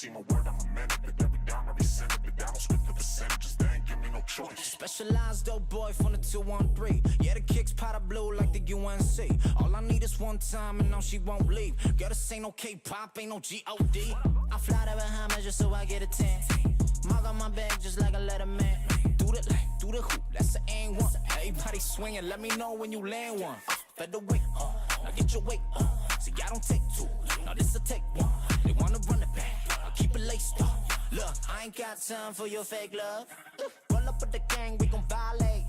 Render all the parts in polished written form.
see my word, I'm a minute. But every dime, every cent, every dime, split the percentages. They ain't give me no choice. Specialized dope boy from the 213. Yeah, the kicks powder blue like the UNC. All I need is one time and now she won't leave. Girl, this ain't no K-pop, ain't no G-O-D. I fly to Bahamas just so I get a tan. Mark on my bag just like a letterman. Do the hoop, that's the aim one. Everybody swinging, let me know when you land one. Featherweight, now get your weight. See, I don't take two, now this'll take one. They wanna run it back, I'll keep it laced up. Look, I ain't got time for your fake love. Roll up with the gang, we gon' violate.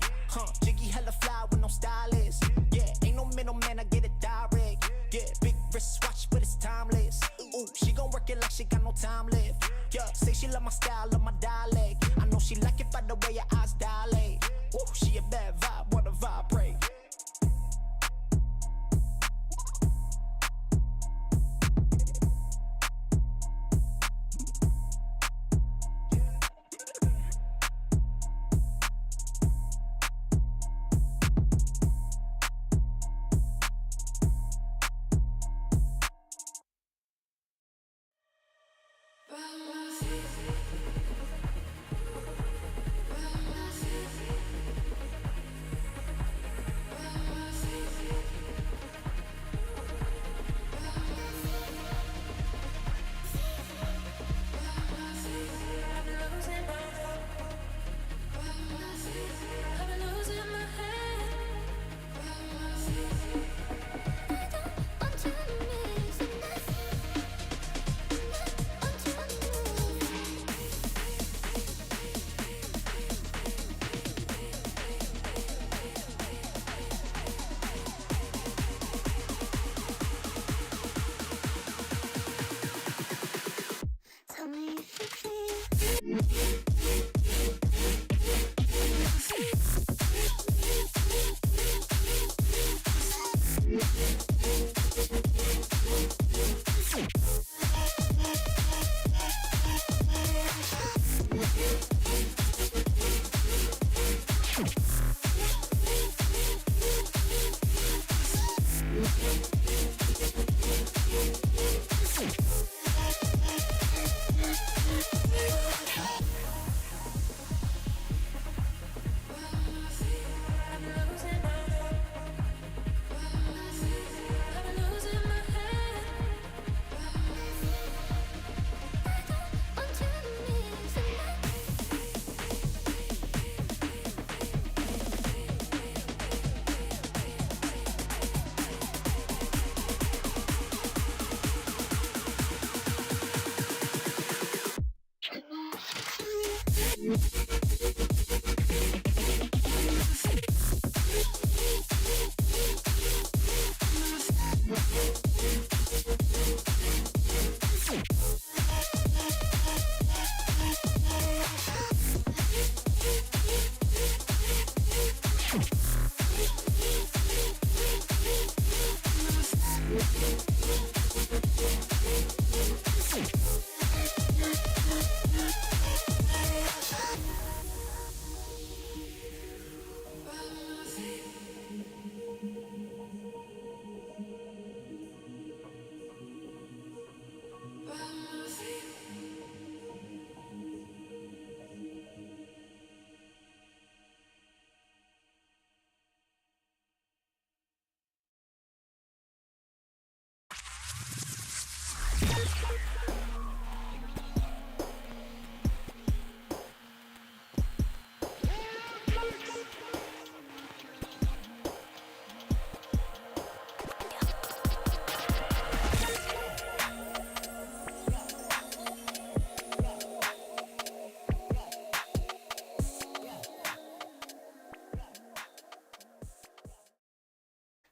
Jiggy hella fly with no stylist. Yeah, ain't no middleman, I get it direct. Yeah, big wrist watch, but it's timeless. Ooh, she gon' work it like she got no time left. Yeah, say she love my style, love my dialect. I know she like it by the way your eyes dilate. Ooh, she a bad vibe, wanna vibrate.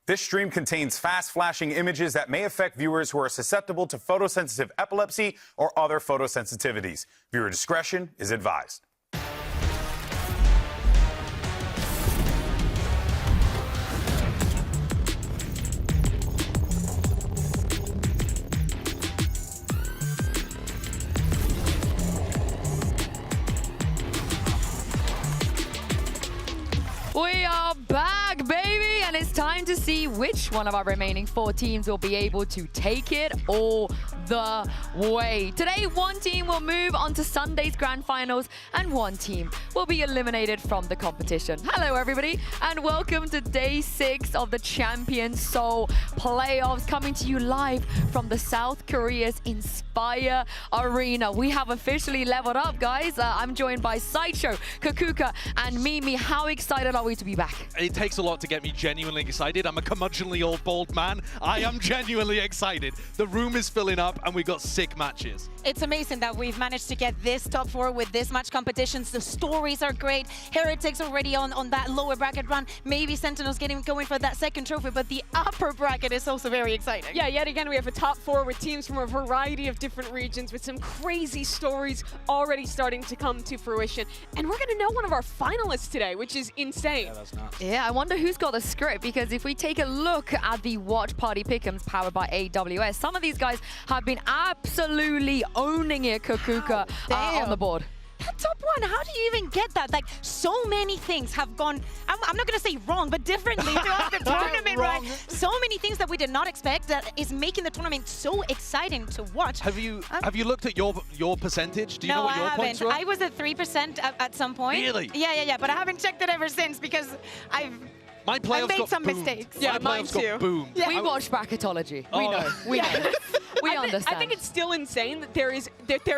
This stream contains fast-flashing images that may affect viewers who are susceptible to photosensitive epilepsy or other photosensitivities. Viewer discretion is advised. We are back, baby, and it's time to see which one of our remaining 4 teams will be able to take it all the way. Today, one team will move on to Sunday's grand finals and one team will be eliminated from the competition. Hello, everybody, and welcome to day 6 of the Champions Seoul playoffs, coming to you live from the South Korea's Inspire Arena. We have officially leveled up, guys. I'm joined by Sideshow, Kakuka, and Mimi. How excited are we to be back? It takes a lot to get me genuinely excited. I'm a curmudgeonly old bald man. I am genuinely excited. The room is filling up and we got sick matches. It's amazing that we've managed to get this top 4 with this much competitions. The stories are great. Heretics already on that lower bracket run. Maybe Sentinels going for that second trophy, but the upper bracket is also very exciting. Yeah, yet again, we have a top 4 with teams from a variety of different regions with some crazy stories already starting to come to fruition. And we're going to know one of our finalists today, which is insane. Yeah, that's nuts. Yeah, I wonder who's got the script, because if we take a look at the Watch Party Pick'ems powered by AWS, some of these guys have been absolutely owning it, Kakuka, on the board. That top 1, how do you even get that? Like, so many things have gone, I'm not going to say wrong, but differently throughout the tournament, right? So many things that we did not expect that is making the tournament so exciting to watch. Have you looked at your percentage? Do you know what your points were? I was at 3% at some point. Really? Yeah, but I haven't checked it ever since because I made some mistakes. Yeah, mine too. Got boomed. Yeah. We watch bracketology. We know. We know. We understand. I think it's still insane that there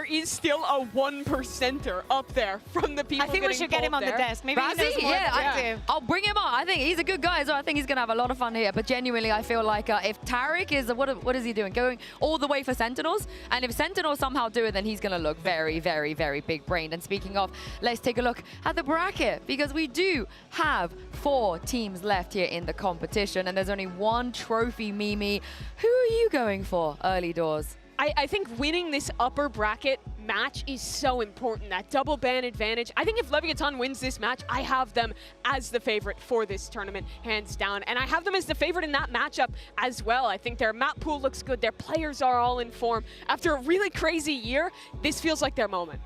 is still a 1%er up there from the people. I think we should get him on the desk. Maybe he knows more than I do. I'll bring him on. I think he's a good guy, so I think he's going to have a lot of fun here. But genuinely, I feel like if Tarek is, what is he doing? Going all the way for Sentinels? And if Sentinels somehow do it, then he's going to look very, very, very big-brained. And speaking of, let's take a look at the bracket, because we do have 4 teams left here in the competition, and there's only 1 trophy, Mimi. Who are you going for early doors? I think winning this upper bracket match is so important, that double ban advantage. I think if Leviathan wins this match, I have them as the favorite for this tournament, hands down. And I have them as the favorite in that matchup as well. I think their map pool looks good. Their players are all in form. After a really crazy year, this feels like their moment.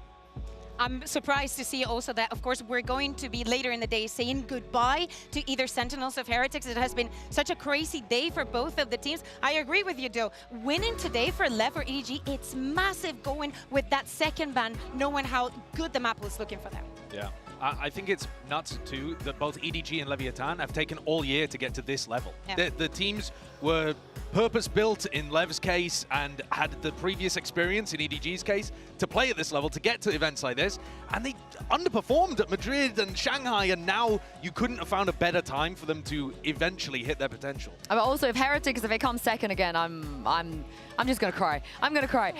I'm surprised to see also that, of course, we're going to be later in the day saying goodbye to either Sentinels or Heretics. It has been such a crazy day for both of the teams. I agree with you, though. Winning today for Lev or EDG, it's massive going with that second ban, knowing how good the map was looking for them. Yeah. I think it's nuts, too, that both EDG and Leviathan have taken all year to get to this level. Yeah. The teams were purpose-built in Lev's case and had the previous experience in EDG's case to play at this level, to get to events like this, and they underperformed at Madrid and Shanghai, and now you couldn't have found a better time for them to eventually hit their potential. But also, if Heretics, if they come second again, I'm just gonna cry. I'm gonna cry.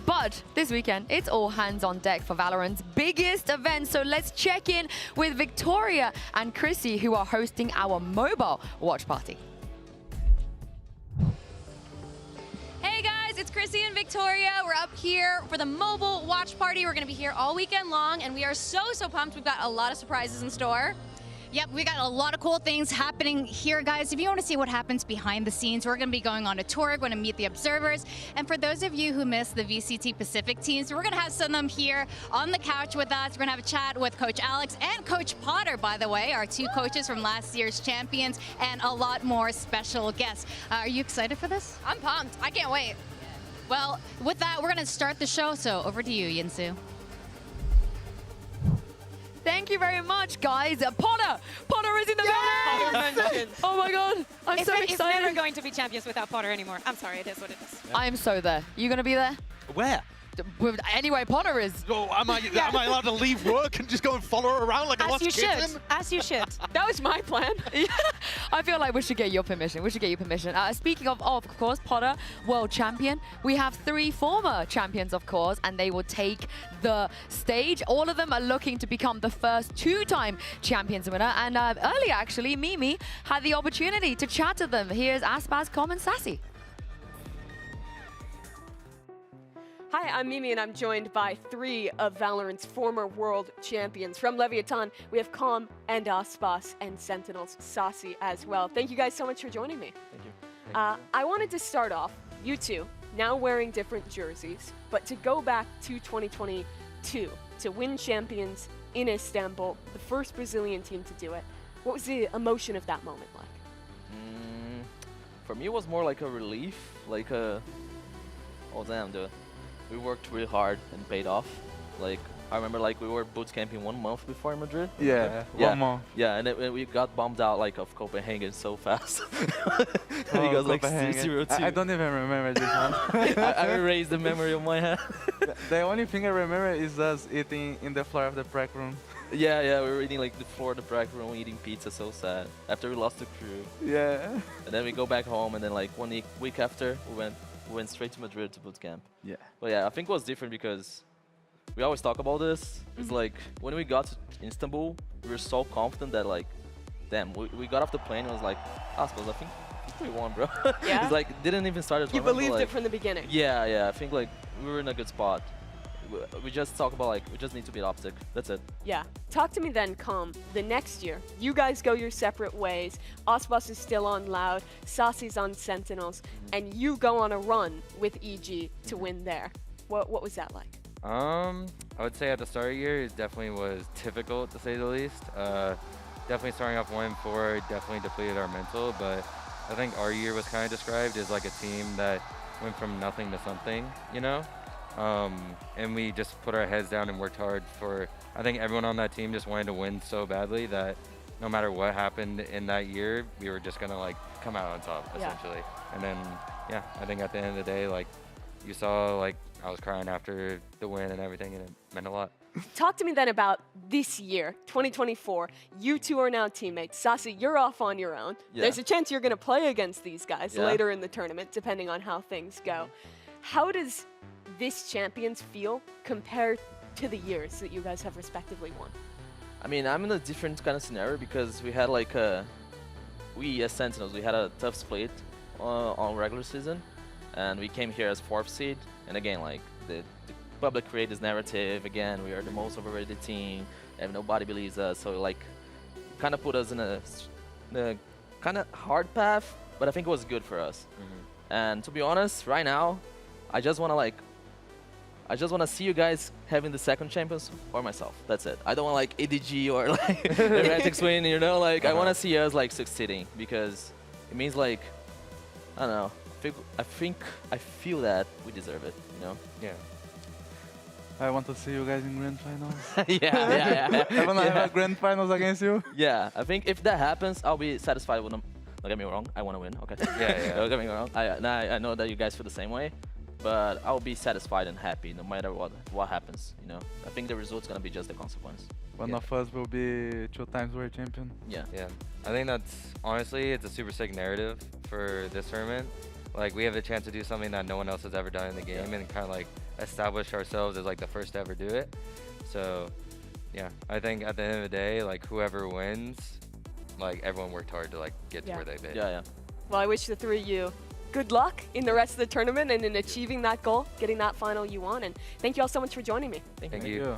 But this weekend, it's all hands on deck for Valorant's biggest event. So let's check in with Victoria and Chrissy, who are hosting our mobile watch party. Hey guys, it's Chrissy and Victoria. We're up here for the mobile watch party. We're gonna be here all weekend long, and we are so pumped. We've got a lot of surprises in store. Yep, we got a lot of cool things happening here, guys. If you want to see what happens behind the scenes, we're going to be going on a tour. We're going to meet the observers. And for those of you who missed the VCT Pacific teams, we're going to have some of them here on the couch with us. We're going to have a chat with Coach Alex and Coach Potter, by the way, our 2 coaches from last year's champions, and a lot more special guests. Are you excited for this? I'm pumped. I can't wait. Well, with that, we're going to start the show. So over to you, Yinsu. Thank you very much, guys. Potter is in the building. Oh my God, I'm so excited. It's never going to be champions without Potter anymore. I'm sorry, it is what it is. I am so there. You gonna be there? Where? Anyway, Potter is. Oh, am I allowed to leave work and just go and follow her around like a lost kitten? As you should. That was my plan. Yeah, I feel like we should get your permission. Speaking of course, Potter, world champion, we have 3 former champions, of course, and they will take the stage. All of them are looking to become the first 2-time champions winner. And earlier, actually, Mimi had the opportunity to chat to them. Here's Aspaz, Com, and Sassy. Hi, I'm Mimi, and I'm joined by 3 of Valorant's former world champions. From Leviathan, we have Com and Aspas, and Sentinels, Sassy, as well. Thank you guys so much for joining me. Thank you. I wanted to start off, you 2, now wearing different jerseys, but to go back to 2022, to win champions in Istanbul, the first Brazilian team to do it. What was the emotion of that moment like? For me, it was more like a relief, like a Oh damn, dude. We worked really hard and paid off. Like, I remember like we were boot camping 1 month before in Madrid. Yeah, 1 month. Yeah, and we got bombed out like of Copenhagen so fast. Because like 0-2. I don't even remember this one. I erased the memory of my head. The only thing I remember is us eating in the floor of the practice room. Yeah, we were eating like the floor of the practice room, eating pizza, so sad. After we lost the crew. Yeah. And then we go back home, and then like 1 week after, we went straight to Madrid to boot camp. Yeah. But yeah, I think it was different because we always talk about this. It's like when we got to Istanbul, we were so confident that like, damn, we got off the plane and was like, I think we won, bro. Yeah? It's like, didn't even start. You believed it from the beginning. Yeah, I think like we were in a good spot. We just talk about like, we just need to beat Optic. That's it. Yeah. Talk to me then, Com. The next year, you guys go your separate ways. Osbus is still on Loud, Sasi's on Sentinels, and you go on a run with EG to win there. What was that like? I would say at the start of the year, it definitely was difficult to say the least. Definitely starting off 1-4, definitely depleted our mental, but I think our year was kind of described as like a team that went from nothing to something, you know? And we just put our heads down and worked hard for, I think everyone on that team just wanted to win so badly that no matter what happened in that year, we were just gonna like come out on top, essentially. And then, yeah, I think at the end of the day, like you saw, like I was crying after the win and everything, and it meant a lot. Talk to me then about this year, 2024. You two are now teammates. Sasi, you're off on your own. Yeah. There's a chance you're gonna play against these guys Yeah. later in the tournament, depending on how things go. How does this Champions feel compared to the years that you guys have respectively won? I mean, I'm in a different kind of scenario because we had like we as Sentinels, we had a tough split on regular season, and we came here as 4th seed. And again, like the public created this narrative again, we are the most overrated team, and nobody believes us. So like, kind of put us in a kind of hard path, but I think it was good for us. And to be honest, right now, I just want to see you guys having the 2nd champions for myself. That's it. I don't want like ADG or like Heretics win, you know? Like I want to see us like succeeding because it means like, I don't know. I feel that we deserve it, you know? Yeah. I want to see you guys in grand finals. yeah. I want to have a grand finals against you. Yeah, I think if that happens, I'll be satisfied with them. Don't get me wrong, I want to win, okay? Yeah. Don't get me wrong. I know that you guys feel the same way, but I'll be satisfied and happy no matter what happens, you know? I think the result's going to be just the consequence. One of us will be 2 times world champion. Yeah. I think that's, honestly, it's a super sick narrative for this tournament. Like, we have the chance to do something that no one else has ever done in the game and kind of like establish ourselves as like the first to ever do it. So, yeah, I think at the end of the day, like whoever wins, like everyone worked hard to like get to where they've been. Yeah. Well, I wish the 3 of you good luck in the rest of the tournament and in achieving that goal, getting that final you want. And thank you all so much for joining me. Thank you.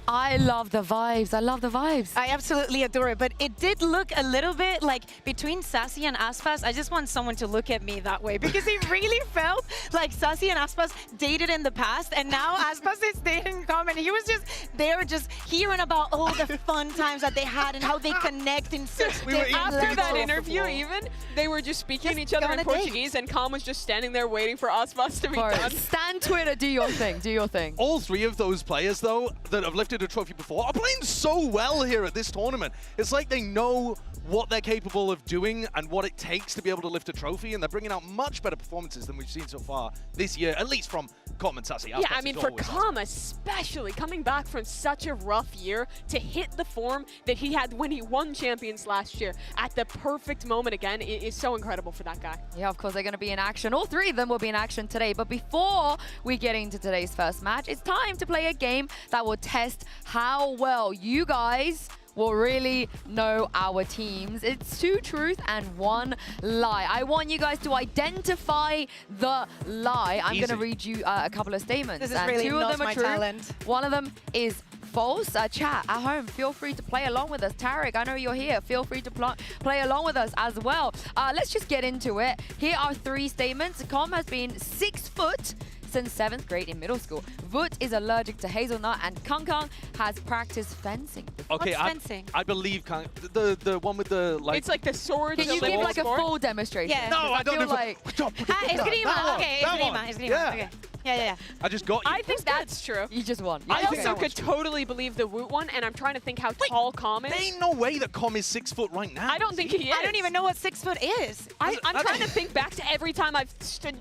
I love the vibes. I love the vibes. I absolutely adore it, but it did look a little bit like between Sasi and Aspas, I just want someone to look at me that way because it really felt like Sasi and Aspas dated in the past, and now Aspas is dating Com, and he was just there just hearing about all the fun times that they had and how they connect in such different After levels. that interview even, they were just speaking to each other in Portuguese, and Com was just standing there waiting for Aspas to be done. Stan Twitter, do your thing, do your thing. All 3 of those players, though, that have lifted a trophy before are playing so well here at this tournament. It's like they know what they're capable of doing and what it takes to be able to lift a trophy, and they're bringing out much better performances than we've seen so far this year, at least from Com and Sasi. Yeah, I mean, for Com especially, coming back from such a rough year to hit the form that he had when he won Champions last year at the perfect moment again is so incredible for that guy. Yeah, of course, they're going to be in action. All 3 of them will be in action today. But before we get into today's first match, it's time to play a game that will test how well you guys will really know our teams. It's 2 truth and 1 lie. I want you guys to identify the lie. I'm going to read you a couple of statements. This is really 2 of not them are my true. talent. 1 of them is false. Chat at home, feel free to play along with us. Tarek, I know you're here. Feel free to play along with us as well. Let's just get into it. Here are 3 statements. Com has been 6 foot since 7th grade in middle school. Woot is allergic to hazelnut, and Kang Kang has practiced fencing. Okay, What's fencing? I believe the one with the like. It's like the sword. Can you give like a full demonstration? Yeah. No, I don't feel know. like Esgrima. Okay, esgrima. Yeah. Okay. Yeah. I just got you. I think that's true. you just won. I think also that could totally believe the Woot one, and I'm trying to think how tall Com is. There ain't no way that Com is 6 foot right now. I don't think he is. I don't even know what 6 foot is. I'm trying to think back to every time I've stood.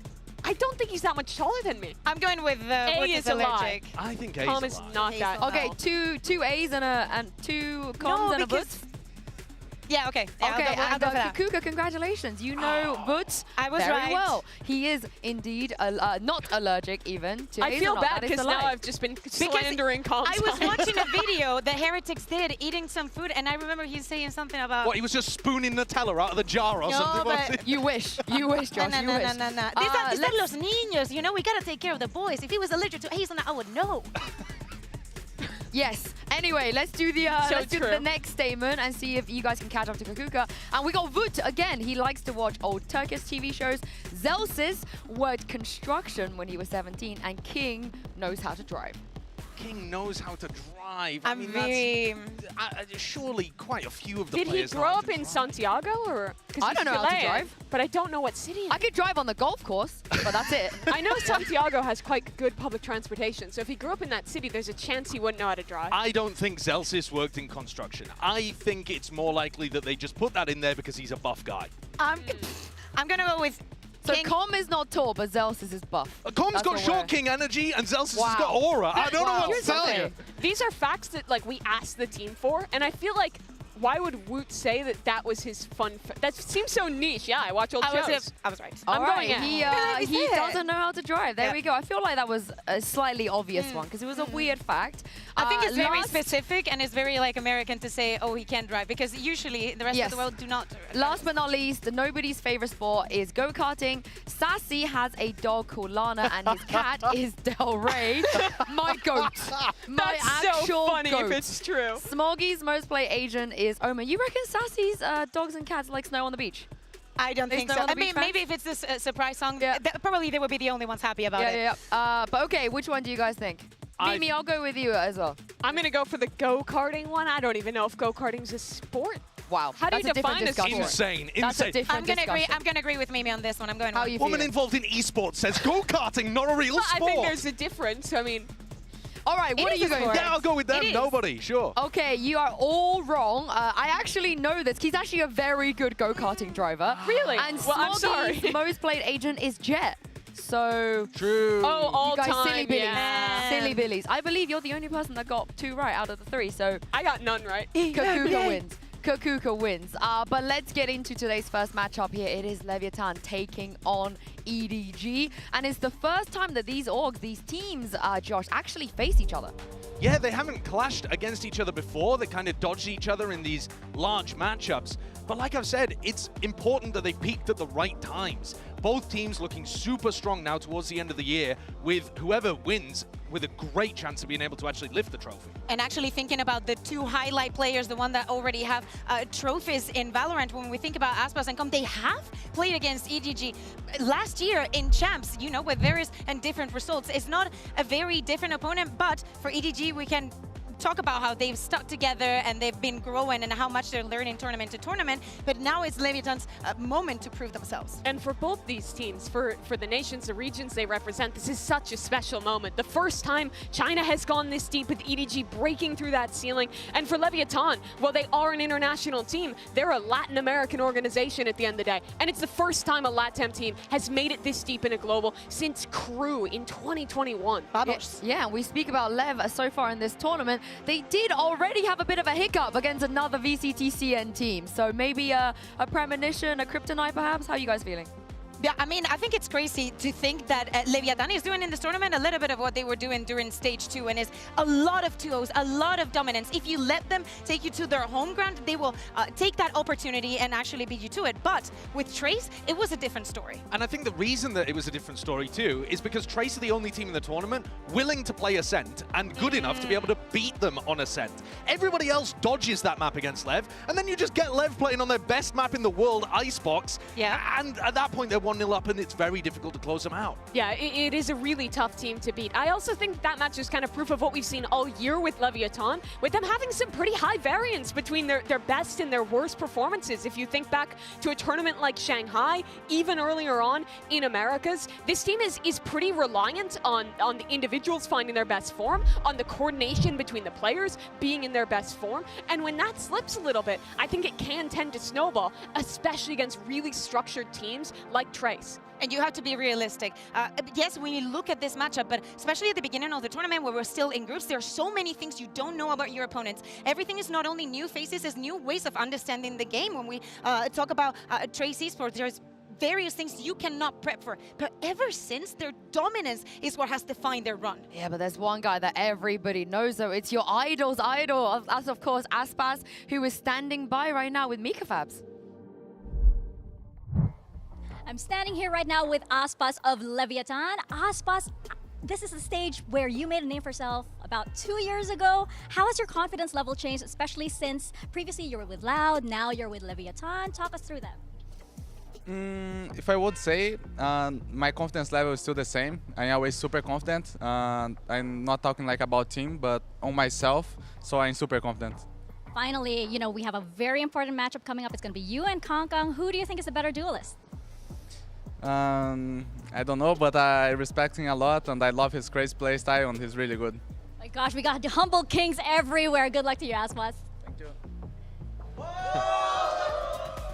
I don't think he's that much taller than me. I'm going with Woot is is a lie. allergic. I think A's Com a is lie. not that. Okay, two A's and two Coms and a Woot. Yeah, okay. Yeah, Okay, I'll go for that. Kuka, congratulations. You know Woot I was very right. well. He is indeed not allergic even to I feel hazelnut. bad That is because the now lie. I've just been slandering Com. I was watching a video that Heretics did eating some food, and I remember he's saying something about. What, he was just spooning Nutella out of the jar or No, something? but- was he? You wish, Josh, you wish. No. These are los niños, you know, we gotta take care of the boys. If he was allergic to hazelnut, I would know. Yes. Anyway, let's do the true. next statement and see if you guys can catch up to Kuka. And we got Woot again. He likes to watch old Turkish TV shows. Zelsis worked construction when he was 17, and King knows how to drive. King knows how to drive. I'm very. Surely quite a few of the Did he players. grow up in Santiago or? 'Cause I he's don't know how to Chilean, drive. but I don't know what city. I could drive on the golf course, but that's it. I know Santiago has quite good public transportation, so if he grew up in that city, there's a chance he wouldn't know how to drive. I don't think Zelsis worked in construction. I think it's more likely that they just put that in there because he's a buff guy. I'm gonna go with. So King. Com is not tall, but Zelsis is buff. Com's That's got what short we're- king energy and Zelsis Wow. has got aura. I don't know Wow. what to Here's tell the you. thing. These are facts that like we asked the team for, and I feel like why would Woot say that that was his fun? That seems so niche. Yeah, I watch old shows. I was right. I'm All going right, in. he doesn't know how to drive. There Yeah. we go. I feel like that was a slightly obvious one because it was a weird fact. I think it's very last- specific and it's very like American to say, oh, he can't drive, because usually the rest Yes. of the world do not. Last but not least, nobody's favorite sport is go-karting. Sassy has a dog called Lana, and his cat is Del Rey. My goat. My That's actual so funny goat. if it's true. Smoggy's most played agent is Omen. You reckon Sassy's dogs and cats like snow on the beach? I don't There's think no so. other I mean, beach maybe if it's this surprise song, Yeah. probably they would be the only ones happy about it. Yeah. But okay, which one do you guys think? Mimi, I'll go with you as well. I'm gonna go for the go-karting one. I don't even know if go-karting's a sport. Wow. How do you that's a different define a discussion. Insane, That's a insane. different I'm gonna agree. discussion. I'm gonna agree with Mimi on this one. I'm going. How with you Woman feeling? involved in esports says go-karting, not a real Well, I sport. think there's a difference. I mean, All right, what It are is you a going sport. for? Yeah, I'll go with them. It is. Nobody, sure. Okay, you are all wrong. I actually know this. He's actually a very good go-karting driver. Really? And Well, I'm Smoggy's sorry. most played agent is Jet. So, True. oh, all you guys, time. silly billies. Yeah. Silly billies. I believe you're the only person that got 2 right out of the 3, so I got none right. Kakuka wins. Kakuka wins. But let's get into today's first matchup here. It is Leviathan taking on EDG. And it's the first time that these orgs, these teams, Josh, actually face each other. Yeah, they haven't clashed against each other before. They kind of dodged each other in these large matchups. But like I've said, it's important that they peaked at the right times. Both teams looking super strong now towards the end of the year, with whoever wins with a great chance of being able to actually lift the trophy. And actually thinking about the 2 highlight players, the one that already have trophies in Valorant, when we think about Aspas and Com, they have played against EDG last year in Champs, you know, with various and different results. It's not a very different opponent, but for EDG, we can talk about how they've stuck together and they've been growing and how much they're learning tournament to tournament, but now it's Leviathan's moment to prove themselves. And for both these teams, for the nations, the regions they represent, this is such a special moment. The first time China has gone this deep with EDG breaking through that ceiling. And for Leviathan, well, they are an international team. They're a Latin American organization at the end of the day. And it's the first time a LATAM team has made it this deep in a global since Crew in 2021. Bubbles. Yeah, we speak about Lev so far in this tournament. They did already have a bit of a hiccup against another VCT CN team. So maybe a premonition, a kryptonite perhaps? How are you guys feeling? Yeah, I mean, I think it's crazy to think that Leviathan is doing in this tournament a little bit of what they were doing during stage 2, and is a lot of 2-0s, a lot of dominance. If you let them take you to their home ground, they will take that opportunity and actually beat you to it. But with Trace, it was a different story. And I think the reason that it was a different story too is because Trace are the only team in the tournament willing to play Ascent and good enough to be able to beat them on Ascent. Everybody else dodges that map against Lev, and then you just get Lev playing on their best map in the world, Icebox. Yeah. And at that point, they're 1 1-0 up, and it's very difficult to close them out. Yeah, it is a really tough team to beat. I also think that match is kind of proof of what we've seen all year with Leviathan, with them having some pretty high variance between their best and their worst performances. If you think back to a tournament like Shanghai, even earlier on in Americas, this team is pretty reliant on the individuals finding their best form, on the coordination between the players being in their best form, and when that slips a little bit, I think it can tend to snowball, especially against really structured teams like Trace. And you have to be realistic. Yes, when you look at this matchup, but especially at the beginning of the tournament where we're still in groups, there are so many things you don't know about your opponents. Everything is not only new faces, it's new ways of understanding the game. When we talk about Trace Esports, there's various things you cannot prep for. But ever since, their dominance is what has defined their run. Yeah, but there's one guy that everybody knows, though. It's your idol's idol, as of course, Aspas, who is standing by right now with Mika Fabs. I'm standing here right now with Aspas of Leviathan. Aspas, this is a stage where you made a name for yourself about 2 years ago. How has your confidence level changed, especially since previously you were with Loud, now you're with Leviathan? Talk us through that. If I would say, my confidence level is still the same. I'm always super confident. I'm not talking like about team, but on myself, so I'm super confident. Finally, you know, we have a very important matchup coming up. It's going to be you and Kangkang. Who do you think is the better duelist? I don't know, but I respect him a lot, and I love his crazy play style, and he's really good. My gosh, we got humble kings everywhere. Good luck to you, Aspas. Thank you.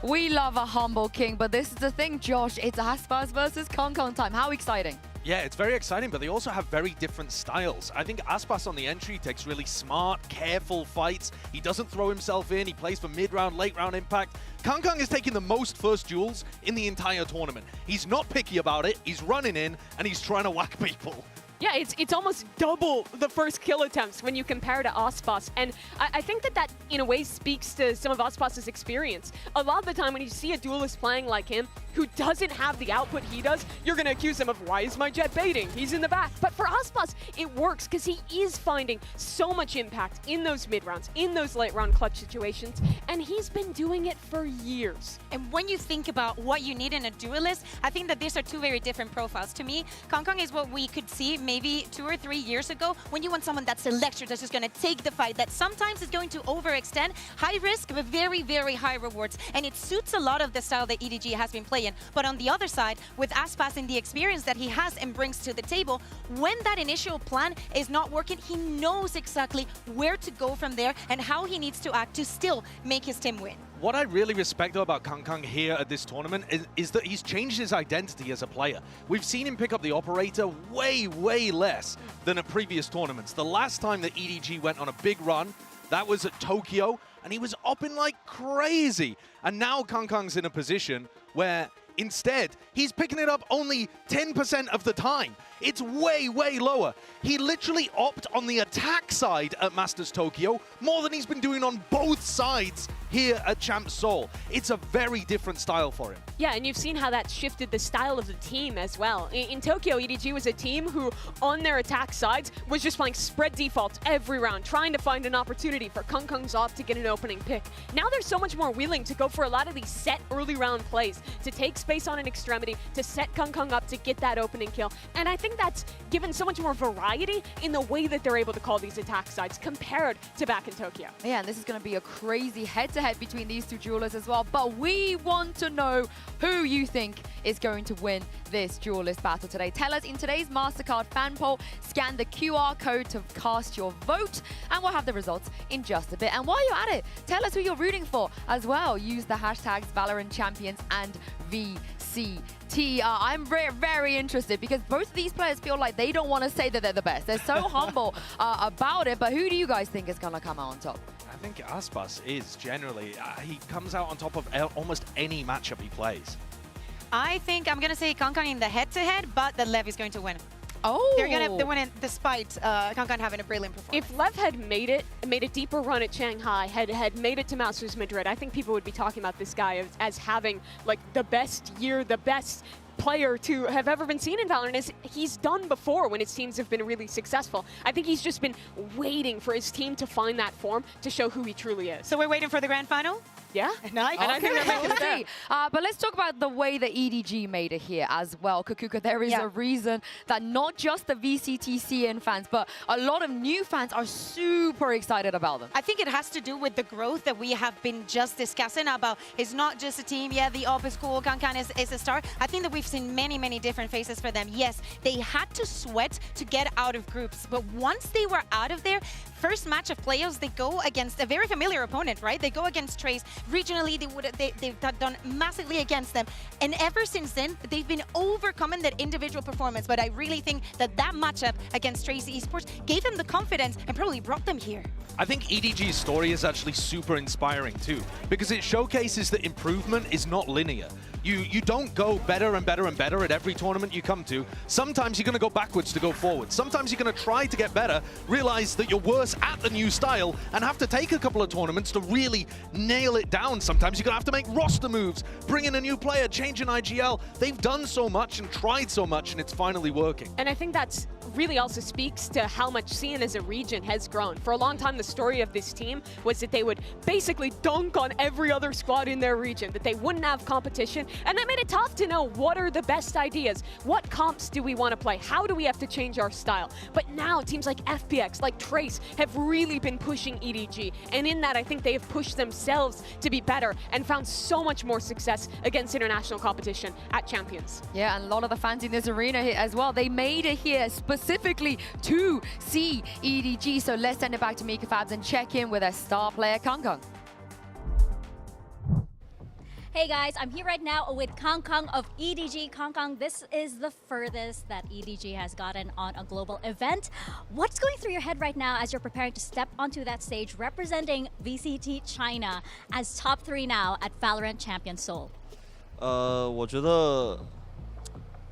We love a humble king, but this is the thing, Josh. It's Aspas versus Kangkang time. How exciting. Yeah, it's very exciting, but they also have very different styles. I think Aspas on the entry takes really smart, careful fights. He doesn't throw himself in. He plays for mid-round, late-round impact. Kangkang is taking the most first duels in the entire tournament. He's not picky about it. He's running in, and he's trying to whack people. Yeah, it's almost double the first kill attempts when you compare to Aspas. And I think that in a way speaks to some of Aspas's experience. A lot of the time when you see a duelist playing like him, who doesn't have the output he does, you're going to accuse him of, why is my jet baiting? He's in the back. But for Aspas, it works because he is finding so much impact in those mid-rounds, in those late-round clutch situations, and he's been doing it for years. And when you think about what you need in a duelist, I think that these are two very different profiles. To me, Kangkang is what we could see maybe 2 or 3 years ago, when you want someone that's electric, that's just going to take the fight, that sometimes is going to overextend, high risk, but very, very high rewards. And it suits a lot of the style that EDG has been playing. But on the other side, with Aspas and the experience that he has and brings to the table, when that initial plan is not working, he knows exactly where to go from there and how he needs to act to still make his team win. What I really respect though about Kangkang here at this tournament is that he's changed his identity as a player. We've seen him pick up the operator way, way less than at previous tournaments. The last time that EDG went on a big run, that was at Tokyo, and he was upping like crazy. And now Kangkang's in a position where instead, he's picking it up only 10% of the time. It's way, way lower. He literally opted on the attack side at Masters Tokyo more than he's been doing on both sides here at Champs Seoul. It's a very different style for him. Yeah, and you've seen how that shifted the style of the team as well. In Tokyo, EDG was a team who, on their attack sides, was just playing spread defaults every round, trying to find an opportunity for Kangkang's off to get an opening pick. Now they're so much more willing to go for a lot of these set early round plays, to take space on an extremity, to set Kangkang up to get that opening kill. And I think that's given so much more variety in the way that they're able to call these attack sides compared to back in Tokyo. Yeah, and this is going to be a crazy head-to-head between these two duelists as well. But we want to know who you think is going to win this duelist battle today. Tell us in today's MasterCard fan poll. Scan the QR code to cast your vote, and we'll have the results in just a bit. And while you're at it, tell us who you're rooting for as well. Use the hashtags VALORANT Champions and VCT. I'm very interested because both of these players feel like they don't want to say that they're the best. They're so humble about it. But who do you guys think is going to come out on top? I think Aspas is generally, he comes out on top of almost any matchup he plays. I think I'm going to say Kangkang in the head-to-head, but that Lev is going to win. Oh, they're winning despite Kangkang having a brilliant performance. If Lev had made a deeper run at Shanghai, had made it to Masters Madrid, I think people would be talking about this guy as having like the best year, the best player to have ever been seen in Valorant, as he's done before when his teams have been really successful. I think he's just been waiting for his team to find that form to show who he truly is. So we're waiting for the grand final? Yeah. Nice. And I think they're making it. But let's talk about the way that EDG made it here as well. Kakuka, there is a reason that not just the VCT CN fans, but a lot of new fans are super excited about them. I think it has to do with the growth that we have been just discussing about. It's not just a team. Yeah, the op is cool. Kankan is a star. I think that we've seen many, many different faces for them. Yes, they had to sweat to get out of groups. But once they were out of there, first match of playoffs, they go against a very familiar opponent, right? They go against Trace. Regionally, they've done massively against them. And ever since then, they've been overcoming that individual performance. But I really think that that matchup against Trace Esports gave them the confidence and probably brought them here. I think EDG's story is actually super inspiring too, because it showcases that improvement is not linear. You don't go better and better and better at every tournament you come to. Sometimes you're going to go backwards to go forward. Sometimes you're going to try to get better, realize that you're worse at the new style, and have to take a couple of tournaments to really nail it down. Sometimes you're going to have to make roster moves, bring in a new player, change an IGL. They've done so much and tried so much, and it's finally working. And I think that's really also speaks to how much CN as a region has grown. For a long time, the story of this team was that they would basically dunk on every other squad in their region, that they wouldn't have competition, and that made it tough to know what are the best ideas, what comps do we want to play, how do we have to change our style. But now teams like FPX, like Trace, have really been pushing EDG, and in that I think they have pushed themselves to be better and found so much more success against international competition at Champions. Yeah, and a lot of the fans in this arena here as well, they made it here specifically to see EDG. So let's send it back to Mika Fabs and check in with their star player, Kong Kong. Hey guys, I'm here right now with Kong Kong of EDG. Kong Kong, this is the furthest that EDG has gotten on a global event. What's going through your head right now as you're preparing to step onto that stage representing VCT China as top 3 now at VALORANT Champions Seoul? 我觉得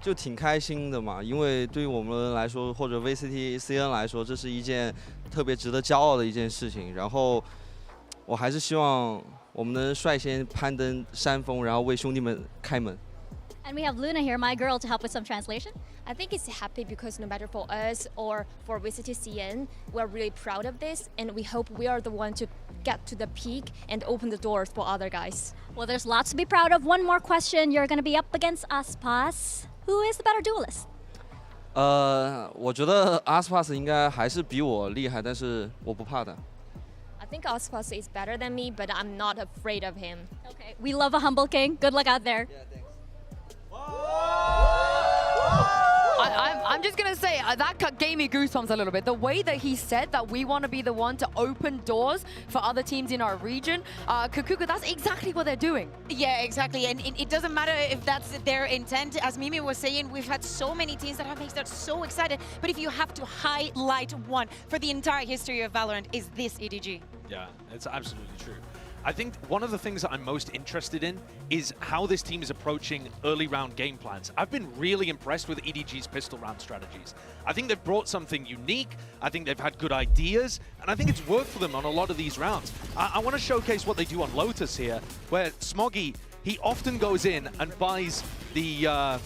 就挺开心的嘛，因为对于我们来说，或者 VCT CN 来说，这是一件特别值得骄傲的一件事情。然后我还是希望我们能率先攀登山峰，然后为兄弟们开门。 And we have Luna here, my girl, to help with some translation. I think it's happy because no matter for us or for VCT CN, we're really proud of this, and we hope we are the one to get to the peak and open the doors for other guys. Well, there's lots to be proud of. One more question. You're going to be up against Aspas. Who is the better duelist? 我觉得 Aspas 应该还是比我厉害，但是我不怕的。 I think Aspas is better than me, but I'm not afraid of him. Okay, we love a humble king. Good luck out there. Yeah, thanks. I'm just going to say, that gave me goosebumps a little bit. The way that he said that we want to be the one to open doors for other teams in our region, Kakuka, that's exactly what they're doing. Yeah, exactly. And it doesn't matter if that's their intent. As Mimi was saying, we've had so many teams that have made us so excited. But if you have to highlight one for the entire history of Valorant, is this EDG. Yeah, it's absolutely true. I think one of the things that I'm most interested in is how this team is approaching early round game plans. I've been really impressed with EDG's pistol round strategies. I think they've brought something unique, I think they've had good ideas, and I think it's worked for them on a lot of these rounds. I want to showcase what they do on Lotus here, where Smoggy, he often goes in and buys the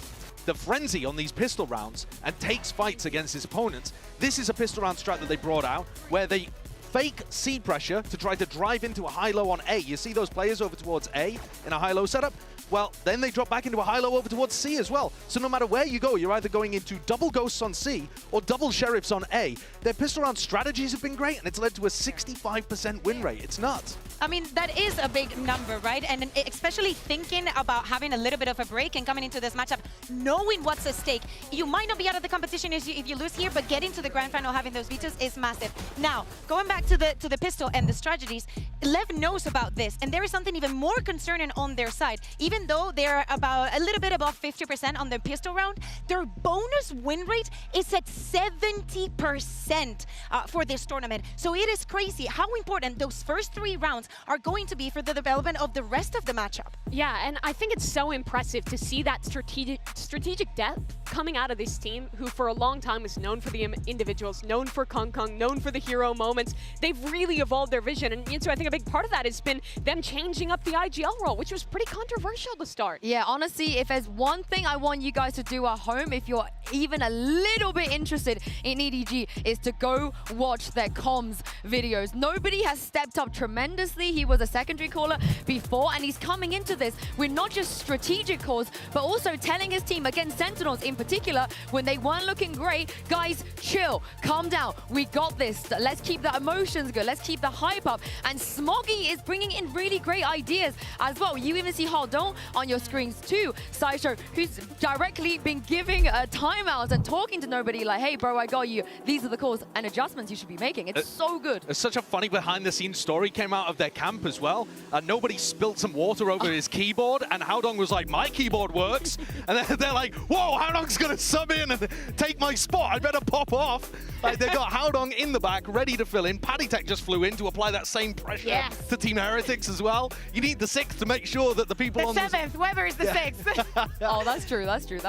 frenzy on these pistol rounds and takes fights against his opponents. This is a pistol round strat that they brought out, where they fake C pressure to try to drive into a high-low on A. You see those players over towards A in a high-low setup? Well, then they drop back into a high-low over towards C as well. So no matter where you go, you're either going into double ghosts on C or double sheriffs on A. Their pistol round strategies have been great, and it's led to a 65% win rate. It's nuts. I mean, that is a big number, right? And especially thinking about having a little bit of a break and coming into this matchup, knowing what's at stake. You might not be out of the competition if you lose here, but getting to the grand final, having those vetoes is massive. Now, going back to the pistol and the strategies, Lev knows about this, and there is something even more concerning on their side. Even though they're about a little bit above 50% on their pistol round, their bonus win rate is at 70% for this tournament. So it is crazy how important those first 3 rounds are going to be for the development of the rest of the matchup. Yeah, and I think it's so impressive to see that strategic depth coming out of this team, who for a long time was known for the individuals, known for Kong, known for the hero moments. They've really evolved their vision, and so I think a big part of that has been them changing up the IGL role, which was pretty controversial to start. Yeah, honestly, if there's one thing I want you guys to do at home, if you're even a little bit interested in EDG, is to go watch their comms videos. Nobody has stepped up tremendously. He was a secondary caller before, and he's coming into this with not just strategic calls, but also telling his team against Sentinels in particular, when they weren't looking great, guys, chill, calm down, we got this. Let's keep the emotions good, let's keep the hype up. And Smoggy is bringing in really great ideas as well. You even see Haldon on your screens too, Sideshow, who's directly been giving timeouts and talking to nobody like, hey bro, I got you, these are the calls and adjustments you should be making. It's so good. It's such a funny behind-the-scenes story came out of their camp as well. Nobody spilled some water over his keyboard, and Haldong was like, my keyboard works. And they're like, whoa, Haldong's gonna sub in and take my spot, I better pop off. Like, they got Haldong in the back, ready to fill in. Paddy Tech just flew in to apply that same pressure to Team Heretics as well. You need the 6th to make sure that the people on the 7th, Weber is the 6th. Oh, that's true, that's true.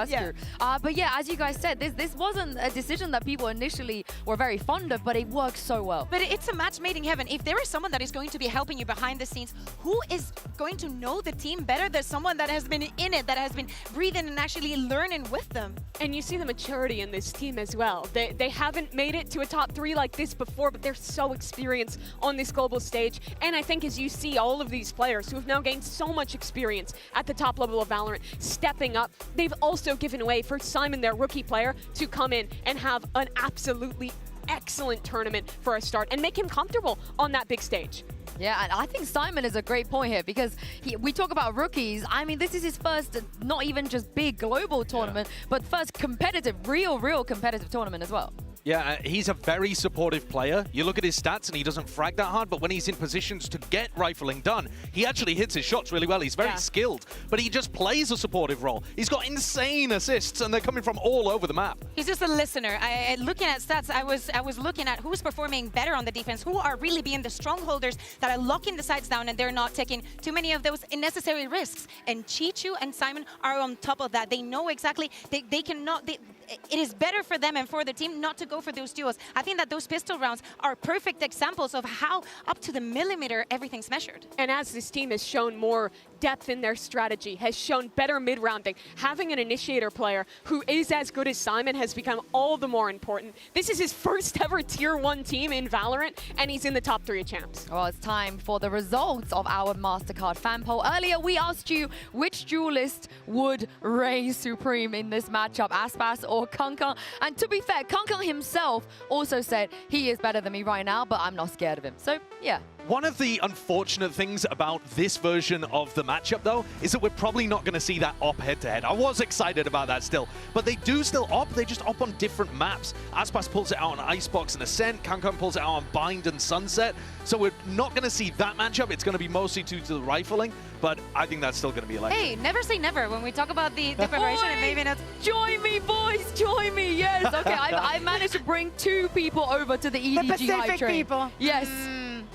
But yeah, as you guys said, this wasn't a decision that people initially were very fond of, but it worked so well. But it's a match made in heaven. If there is someone that is going to be helping you behind the scenes, who is going to know the team better than someone that has been in it, that has been breathing and actually learning with them? And you see the maturity in this team as well. They haven't made it to a top 3 like this before, but they're so experienced on this global stage. And I think as you see all of these players who have now gained so much experience at the top level of Valorant stepping up, they've also given way for Simon, their rookie player, to come in and have an absolutely excellent tournament for a start and make him comfortable on that big stage. Yeah, and I think Simon is a great point here, because we talk about rookies. I mean, this is his first, not even just big global tournament, but first competitive, real competitive tournament as well. Yeah, he's a very supportive player. You look at his stats and he doesn't frag that hard, but when he's in positions to get rifling done, he actually hits his shots really well. He's very skilled, but he just plays a supportive role. He's got insane assists, and they're coming from all over the map. He's just a listener. Looking at stats, I was looking at who's performing better on the defense, who are really being the strongholders that are locking the sides down, and they're not taking too many of those unnecessary risks. And Chichu and Simon are on top of that. They know exactly, they cannot, it is better for them and for the team not to go for those duels. I think that those pistol rounds are perfect examples of how up to the millimeter everything's measured. And as this team has shown more depth in their strategy, has shown better mid-rounding, having an initiator player who is as good as Simon has become all the more important. This is his first ever Tier 1 team in Valorant, and he's in the top 3 of champs. Well, it's time for the results of our MasterCard fan poll. Earlier, we asked you which duelist would reign supreme in this matchup, Aspas or Kankan. And to be fair, Kankan himself also said he is better than me right now, but I'm not scared of him. So, yeah. One of the unfortunate things about this version of the matchup, though, is that we're probably not going to see that op head-to-head. I was excited about that still, but they do still op. They just op on different maps. Aspas pulls it out on Icebox and Ascent. Kankan pulls it out on Bind and Sunset. So we're not going to see that matchup. It's going to be mostly due to the rifling, but I think that's still going to be electric. Hey, never say never when we talk about the preparation and maybe not. Join me, boys, join me. Yes, okay, I managed to bring 2 people over to the EDG hype train. Pacific people. Yes.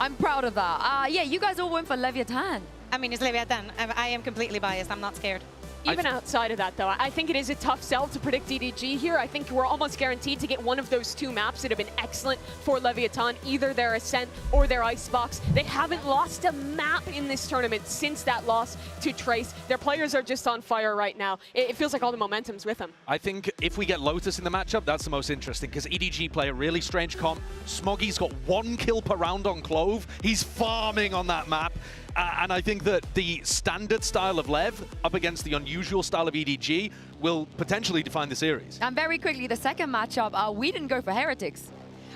I'm proud of that. Yeah, you guys all went for Leviathan. I mean, it's Leviathan. I am completely biased. I'm not scared. Even outside of that, though, I think it is a tough sell to predict EDG here. I think we're almost guaranteed to get one of those 2 maps that have been excellent for Leviathan, either their Ascent or their Icebox. They haven't lost a map in this tournament since that loss to Trace. Their players are just on fire right now. It feels like all the momentum's with them. I think if we get Lotus in the matchup, that's the most interesting, because EDG play a really strange comp. Smoggy's got 1 kill per round on Clove. He's farming on that map. And I think that the standard style of Lev up against the unusual style of EDG will potentially define the series. And very quickly, the second matchup, we didn't go for Heretics.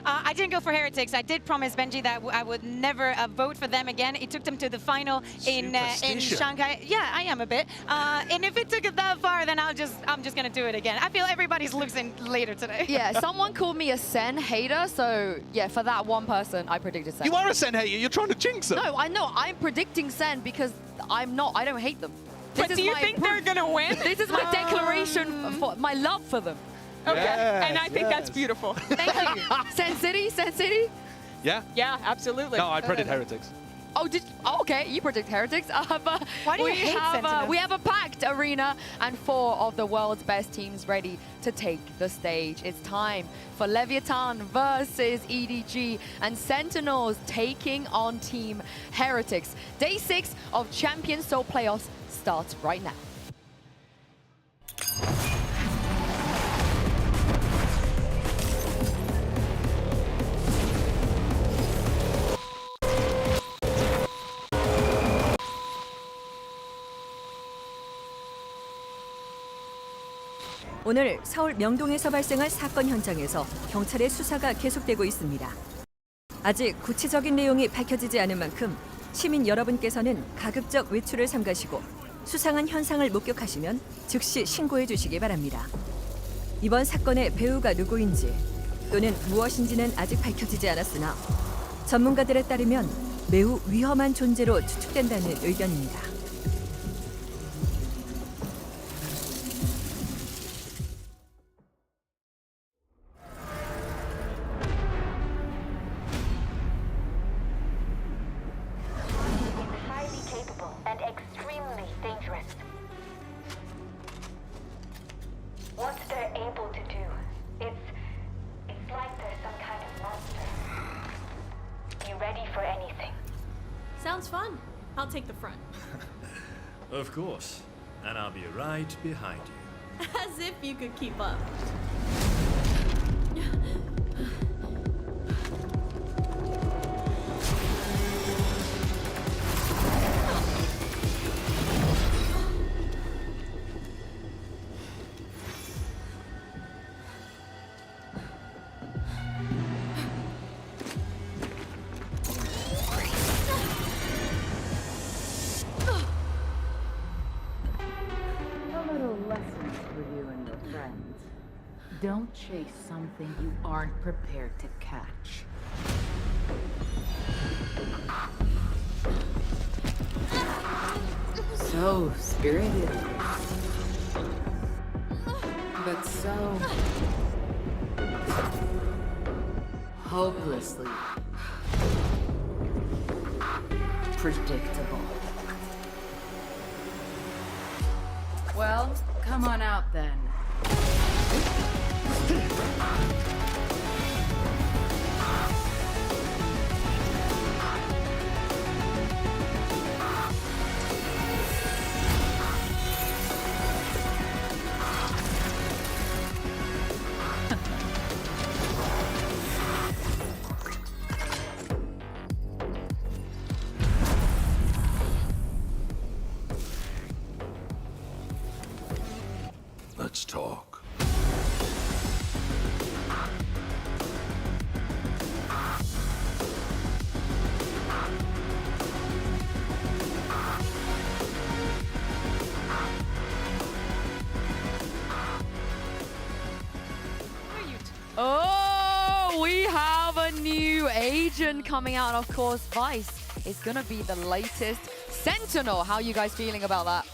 I didn't go for Heretics. I did promise Benji that I would never vote for them again. It took them to the final in Shanghai. Yeah, I am a bit. And if it took it that far, then I'm just gonna do it again. I feel everybody's losing later today. Yeah, someone called me a SEN hater, so yeah, for that one person, I predicted SEN. You are a SEN hater. You're trying to jinx them. No, I know. I'm predicting SEN because I'm not. I don't hate them. But do you think they're gonna win? This is my declaration for my love for them. Okay, and I think that's beautiful. Thank you. Sen City? Sen City? Yeah? Yeah, absolutely. No, I predict Heretics. Okay, you predict Heretics. But Why do you hate Sentinel? we have a packed arena and 4 of the world's best teams ready to take the stage. It's time for Leviathan versus EDG and Sentinels taking on Team Heretics. Day 6 of Champions Tour playoffs starts right now. 오늘 서울 명동에서 발생한 사건 현장에서 경찰의 수사가 계속되고 있습니다. 아직 구체적인 내용이 밝혀지지 않은 만큼 시민 여러분께서는 가급적 외출을 삼가시고 수상한 현상을 목격하시면 즉시 신고해 주시기 바랍니다. 이번 사건의 배우가 누구인지 또는 무엇인지는 아직 밝혀지지 않았으나 전문가들에 따르면 매우 위험한 존재로 추측된다는 의견입니다. What they're able to do, it's like there's some kind of monster. You ready for anything? Sounds fun. I'll take the front. Of course. And I'll be right behind you. As if you could keep up. Don't chase something you aren't prepared to catch. So spirited. But so hopelessly predictable. Well, come on out then. Let's talk. Oh, we have a new agent coming out. Of course, Vice is going to be the latest Sentinel. How are you guys feeling about that?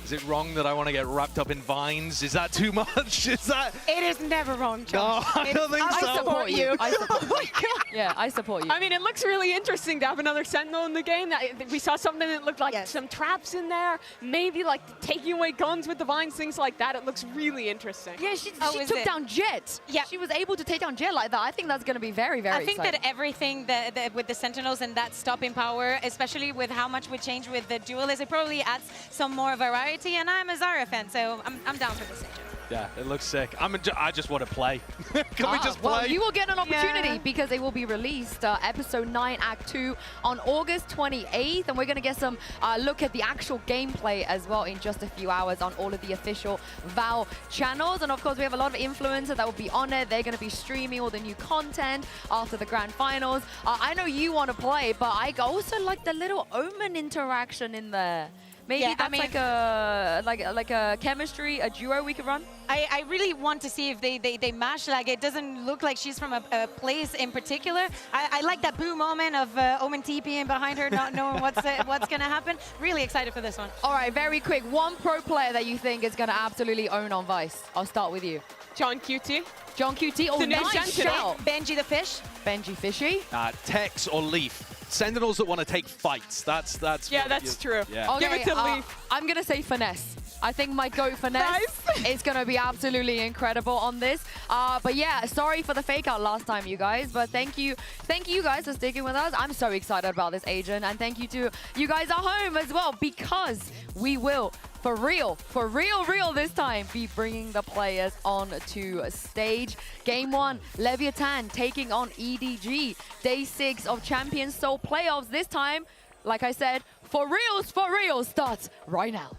Is it wrong that I want to get wrapped up in vines? Is that too much? Is that? It is never wrong, Josh. No, I don't think so. I support you. I support Oh my God. Yeah, I support you. I mean, it looks really interesting to have another Sentinel in the game. We saw something that looked like some traps in there, maybe like taking away guns with the vines, things like that. It looks really interesting. Yeah, she took down Jet. Yeah. She was able to take down Jet like that. I think that's going to be very, very I think exciting. that everything that with the Sentinels and that stopping power, especially with how much we change with the duelist, it probably adds some more variety. And I'm a Zarya fan, so I'm down for this agent. Yeah, it looks sick. I just want to play. Can we just play? Well, you will get an opportunity because it will be released, Episode 9, Act 2, on August 28th. And we're going to get some look at the actual gameplay as well in just a few hours on all of the official VAL channels. And of course, we have a lot of influencers that will be on it. They're going to be streaming all the new content after the grand finals. I know you want to play, but I also like the little Omen interaction in there. Maybe that's like a chemistry, a duo we could run? I really want to see if they mash. Like, it doesn't look like she's from a place in particular. I like that boo moment of Omen TPing behind her, not knowing what's going to happen. Really excited for this one. All right, very quick. One pro player that you think is going to absolutely own on Vice. I'll start with you. John QT. John QT. Oh, nice shout. Benji the Fish. Benji Fishy. Tex or Leaf. Sentinels that want to take fights. That's Yeah, that's true. Yeah. Okay, Give it to Leaf. I'm going to say finesse. I think my GOAT finesse is going to be absolutely incredible on this. But yeah, sorry for the fake out last time, you guys. But thank you guys for sticking with us. I'm so excited about this, Agent. And thank you to you guys at home as well, because we will, for real this time, be bringing the players on to stage. Game 1, Leviathan taking on EDG. Day 6 of Champions Tour playoffs. This time, like I said, for real, starts right now.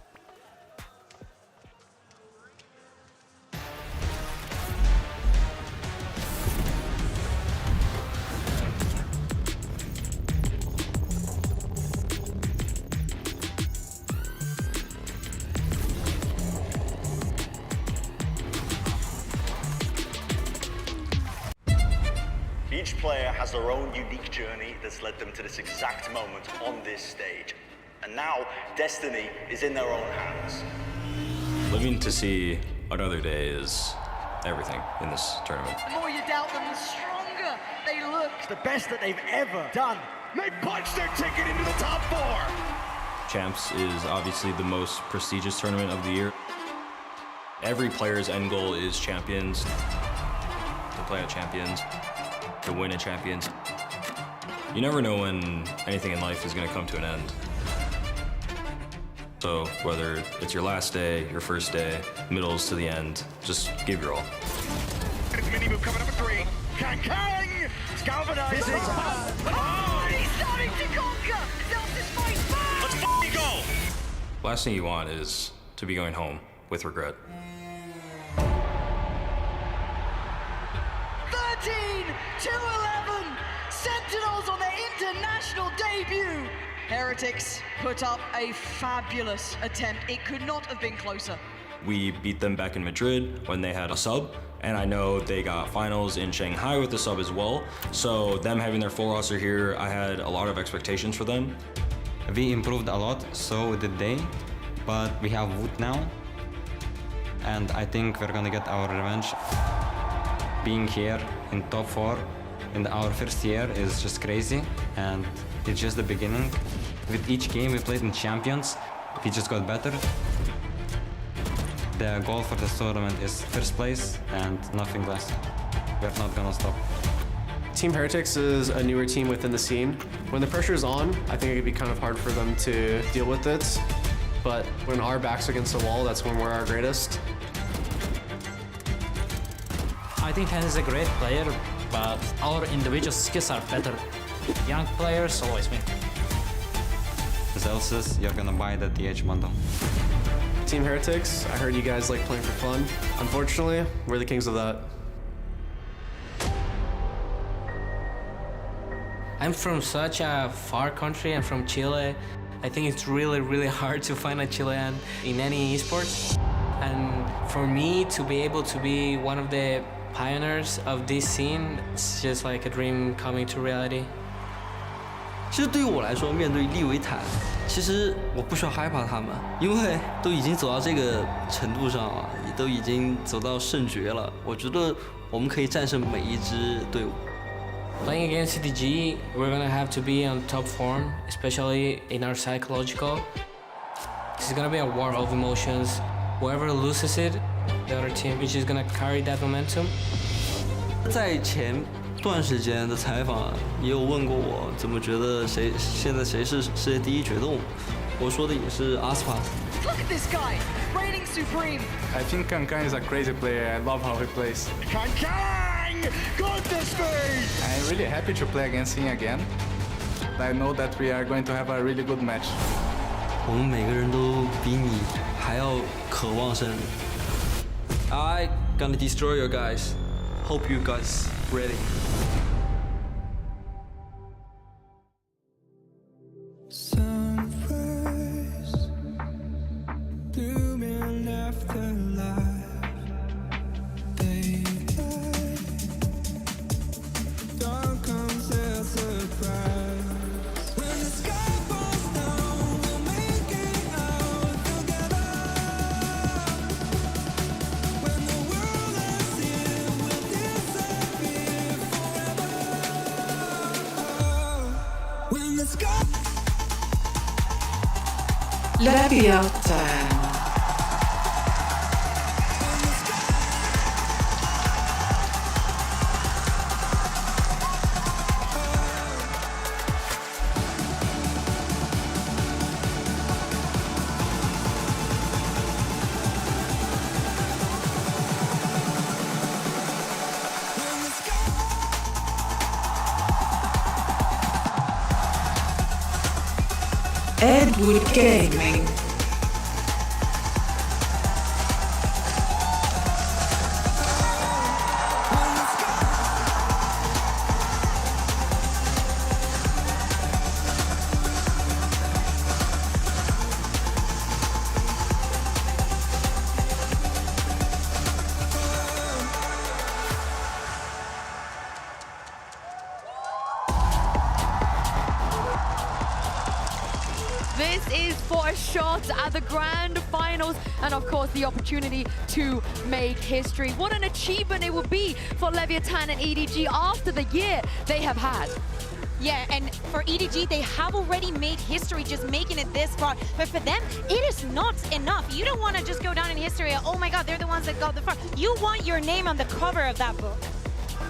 Each player has their own unique journey that's led them to this exact moment on this stage. And now, destiny is in their own hands. Living to see another day is everything in this tournament. The more you doubt them, the stronger they look. The best that they've ever done. They punch their ticket into the top 4. Champs is obviously the most prestigious tournament of the year. Every player's end goal is champions, to play at champions, to win at champions. You never know when anything in life is going to come to an end. So whether it's your last day, your first day, middles to the end, just give your all. It's mini move coming up at 3. Kang! It's galvanized. Oh, he's starting to conquer! Zelda's fight back! Let's f***ing go! Last thing you want is to be going home with regret. 13-11! Sentinels on their international debut! Heretics put up a fabulous attempt. It could not have been closer. We beat them back in Madrid when they had a sub, and I know they got finals in Shanghai with the sub as well. So them having their full roster here, I had a lot of expectations for them. We improved a lot, so did they, but we have Wood now, and I think we're gonna get our revenge. Being here in top 4 in our first year is just crazy, and it's just the beginning. With each game we played in Champions, we just got better. The goal for this tournament is first place and nothing less. We're not gonna stop. Team Heretics is a newer team within the scene. When the pressure is on, I think it could be kind of hard for them to deal with it. But when our back's against the wall, that's when we're our greatest. I think Hans is a great player, but our individual skills are better. Young players always win. Zelsis, you're gonna buy the DH bundle. Team Heretics, I heard you guys like playing for fun. Unfortunately, we're the kings of that. I'm from such a far country. I'm from Chile. I think it's really hard to find a Chilean in any esports. And for me to be able to be one of the pioneers of this scene, it's just like a dream coming to reality. 其实对于我来说，面对利维坦，其实我不需要害怕他们，因为都已经走到这个程度上了，都已经走到圣决了。我觉得我们可以战胜每一支队伍。Playing against CDG, we're gonna have to be on top form, especially in our psychological. It's gonna be a war of emotions. Whoever loses it, the other team is just gonna carry that momentum. 在前段时间的采访也有问过我，怎么觉得现在谁是世界第一决斗？我说的也是阿斯帕。Look at this guy, reigning supreme. I think Kankan is a crazy player. I love how he plays. Kang! Goodness me! I'm really happy to play against him again. I know that we are going to have a really good match. 我们每个人都比你还要渴望胜利。I gonna destroy you guys. Hope you guys ready. Leviathan. Edward Gaming. This is for a shot at the grand finals and of course the opportunity to make history. What an achievement it would be for Leviathan and EDG after the year they have had. Yeah, and for EDG, they have already made history just making it this far. But for them, it is not enough. You don't want to just go down in history, oh my god, they're the ones that got the far. You want your name on the cover of that book.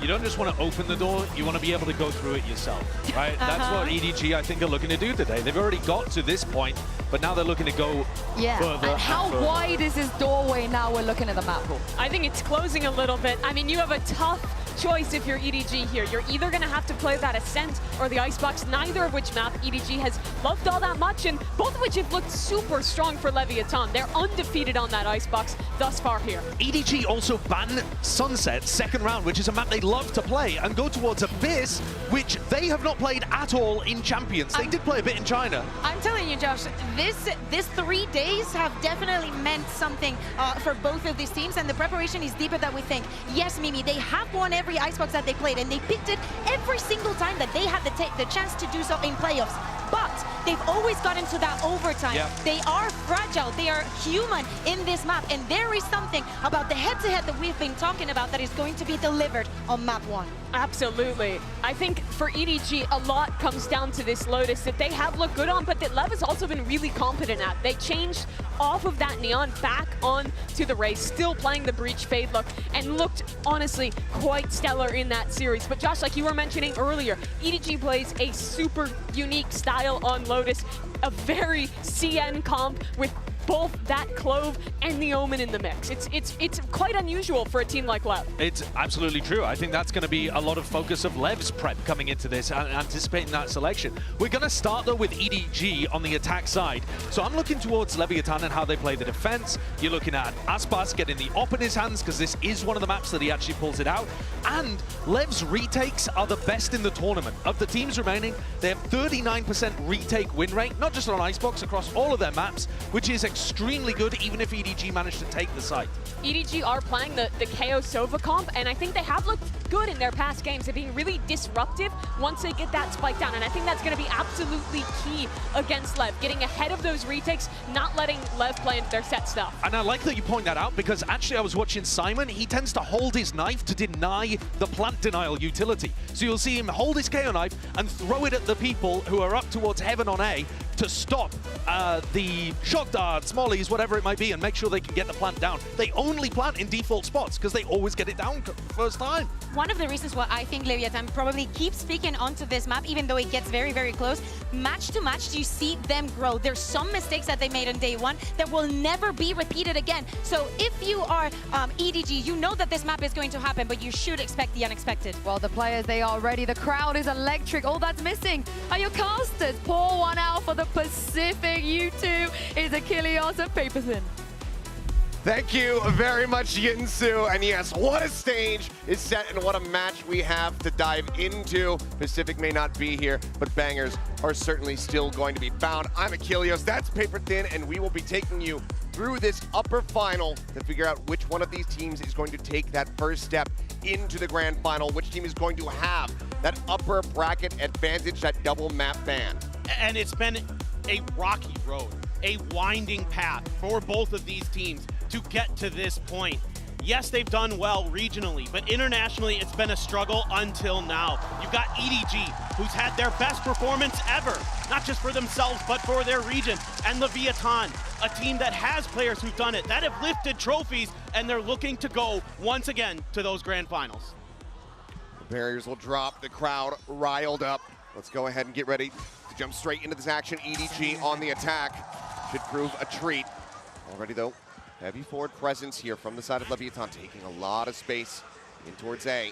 You don't just want to open the door, you want to be able to go through it yourself, right? That's what EDG, I think, are looking to do today. They've already got to this point, but now they're looking to go further. And how wide is this doorway now we're looking at the map pool? I think it's closing a little bit. I mean, you have a tough choice if you're EDG here. You're either going to have to play that Ascent or the Icebox, neither of which map EDG has loved all that much, and both of which have looked super strong for Leviathan. They're undefeated on that Icebox thus far here. EDG also banned Sunset second round, which is a map they love to play, and go towards Abyss, which they have not played at all in Champions. They did play a bit in China. I'm telling you, Josh, this 3 days have definitely meant something for both of these teams, and the preparation is deeper than we think. Yes, Mimi, they have won every Icebox that they played, and they picked it every single time that they had the chance to do so in playoffs. But they've always gotten to that overtime. Yep. They are fragile, they are human in this map, and there is something about the head-to-head that we've been talking about that is going to be delivered on map 1. Absolutely. I think for EDG, a lot comes down to this Lotus that they have looked good on, but that Lev has also been really competent at. They changed off of that Neon back on to the Raze, still playing the Breach Fade look, and looked, honestly, quite stellar in that series. But Josh, like you were mentioning earlier, EDG plays a super unique style on Lotus, a very CN comp with both that Clove and the Omen in the mix. It's quite unusual for a team like Lev. It's absolutely true. I think that's going to be a lot of focus of Lev's prep coming into this and anticipating that selection. We're going to start though with EDG on the attack side. So I'm looking towards Leviathan and how they play the defense. You're looking at Aspas getting the op in his hands because this is one of the maps that he actually pulls it out. And Lev's retakes are the best in the tournament. Of the teams remaining, they have 39% retake win rate, not just on Icebox, across all of their maps, which is extremely good, even if EDG managed to take the site. EDG are playing the KO Sova comp, and I think they have looked good in their past games. They're being really disruptive once they get that spike down, and I think that's going to be absolutely key against Lev, getting ahead of those retakes, not letting Lev play into their set stuff. And I like that you point that out, because actually I was watching Simon. He tends to hold his knife to deny the plant denial utility. So you'll see him hold his KO knife and throw it at the people who are up towards Heaven on A to stop the shock darts, mollies, whatever it might be, and make sure they can get the plant down. They only plant in default spots because they always get it down first time. One of the reasons why I think Leviathan probably keeps speaking onto this map, even though it gets very, very close, match to match, you see them grow. There's some mistakes that they made on day one that will never be repeated again. So if you are EDG, you know that this map is going to happen, but you should expect the unexpected. Well, the players, they are ready. The crowd is electric. All that's missing are your casters. Pour one out for the Pacific. You two is Achilles and Paperthin. Thank you very much, Yinsu. And yes, what a stage is set and what a match we have to dive into. Pacific may not be here, but bangers are certainly still going to be found. I'm Achilles, that's Paperthin, and we will be taking you through this upper final to figure out which one of these teams is going to take that first step into the grand final, which team is going to have that upper bracket advantage, that double map ban. And it's been a rocky road, a winding path for both of these teams to get to this point. Yes, they've done well regionally, but internationally, it's been a struggle until now. You've got EDG who's had their best performance ever, not just for themselves, but for their region. And Leviathan, a team that has players who've done it, that have lifted trophies, and they're looking to go once again to those grand finals. The barriers will drop, the crowd riled up. Let's go ahead and get ready to jump straight into this action. EDG on the attack. Should prove a treat. Already though, heavy forward presence here from the side of Leviathan, taking a lot of space in towards A.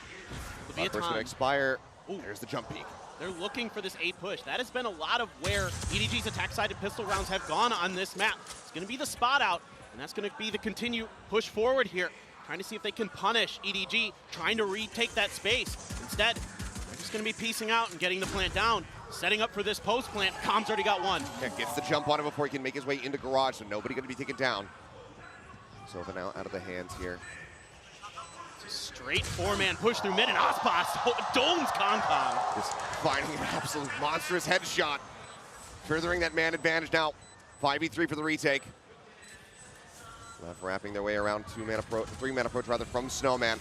Leviathan going to expire. Ooh. There's the jump peak. They're looking for this A push. That has been a lot of where EDG's attack-sided pistol rounds have gone on this map. It's going to be the spot out, and that's going to be the continued push forward here, trying to see if they can punish EDG, trying to retake that space. Instead, they're just going to be piecing out and getting the plant down, setting up for this post plant. Com's already got one. Yeah, gets the jump on him before he can make his way into garage, so nobody going to be taken down. So now out of the hands here. It's a straight four-man push through mid, and Aspas domes Kong. Just finding an absolute monstrous headshot, furthering that man advantage now. 5v3 for the retake. Left wrapping their way around three-man approach rather from Snowman.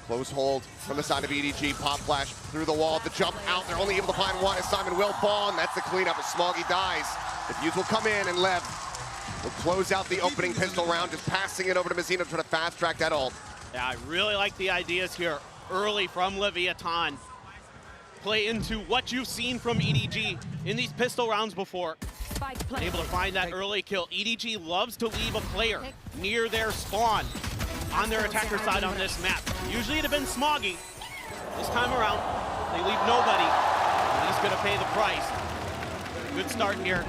Close hold from the side of EDG. Pop flash through the wall. The jump out. They're only able to find one as Simon will fall, and that's the cleanup as Smoggy dies. The Fuse will come in, and Lev will close out the opening pistol round, just passing it over to Mazzino to try to fast track that ult. Yeah, I really like the ideas here early from Leviathan. Play into what you've seen from EDG in these pistol rounds before. Able to find that early kill. EDG loves to leave a player near their spawn on their attacker side on this map. Usually it had been Smoggy. This time around, they leave nobody. And he's gonna pay the price. Good start here.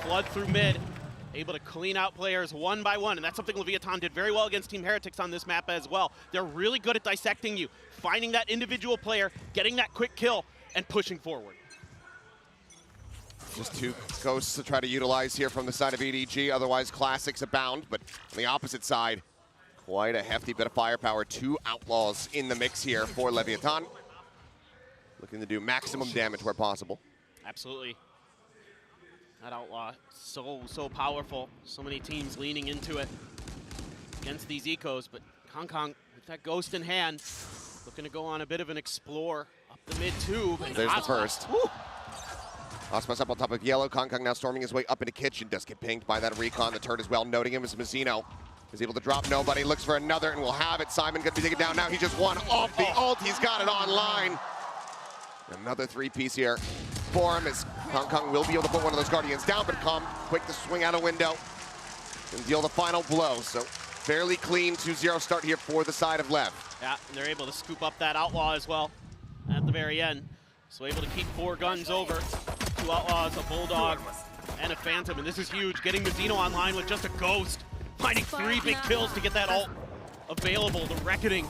Flood through mid. Able to clean out players one by one, and that's something Leviathan did very well against Team Heretics on this map as well. They're really good at dissecting you, finding that individual player, getting that quick kill, and pushing forward. Just two ghosts to try to utilize here from the side of EDG, otherwise Classics abound, but on the opposite side, quite a hefty bit of firepower. Two outlaws in the mix here for Leviathan. Looking to do maximum damage where possible. Absolutely. That outlaw, so powerful. So many teams leaning into it against these ecos, but Kong with that ghost in hand, looking to go on a bit of an explore up the mid tube. There's the first. Woo. Aspas up on top of yellow. Kong now storming his way up into kitchen. Does get pinged by that recon. The turret as well, noting him as Mazzino is able to drop nobody. Looks for another and will have it. Simon gonna be taken down now. He just won off the ult. He's got it online. Another three-piece here for him as Kong will be able to put one of those Guardians down, but quick to swing out a window and deal the final blow. So fairly clean 2-0 start here for the side of Lev. Yeah, and they're able to scoop up that outlaw as well at the very end. So able to keep 4 guns over. 2 outlaws, a bulldog, and a phantom, and this is huge. Getting Mazzino online with just a ghost, finding 3 big kills to get that ult available. The Reckoning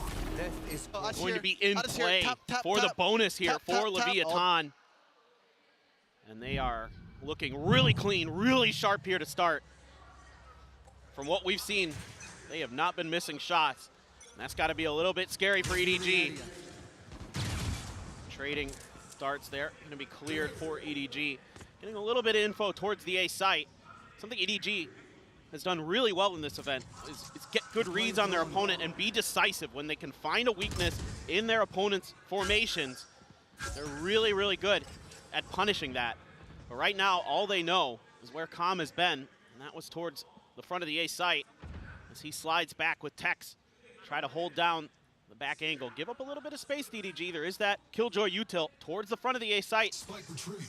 is going to be in play for the bonus here for Leviathan. And they are looking really clean, really sharp here to start. From what we've seen, they have not been missing shots. And that's got to be a little bit scary for EDG. Trading starts there, going to be cleared for EDG. Getting a little bit of info towards the A site. Something EDG has done really well in this event is get good reads on their opponent and be decisive when they can find a weakness in their opponent's formations. They're really, really good at punishing that. But right now, all they know is where Com has been, and that was towards the front of the A site as he slides back with Tex. Try to hold down the back angle. Give up a little bit of space to EDG. There is that Killjoy util towards the front of the A site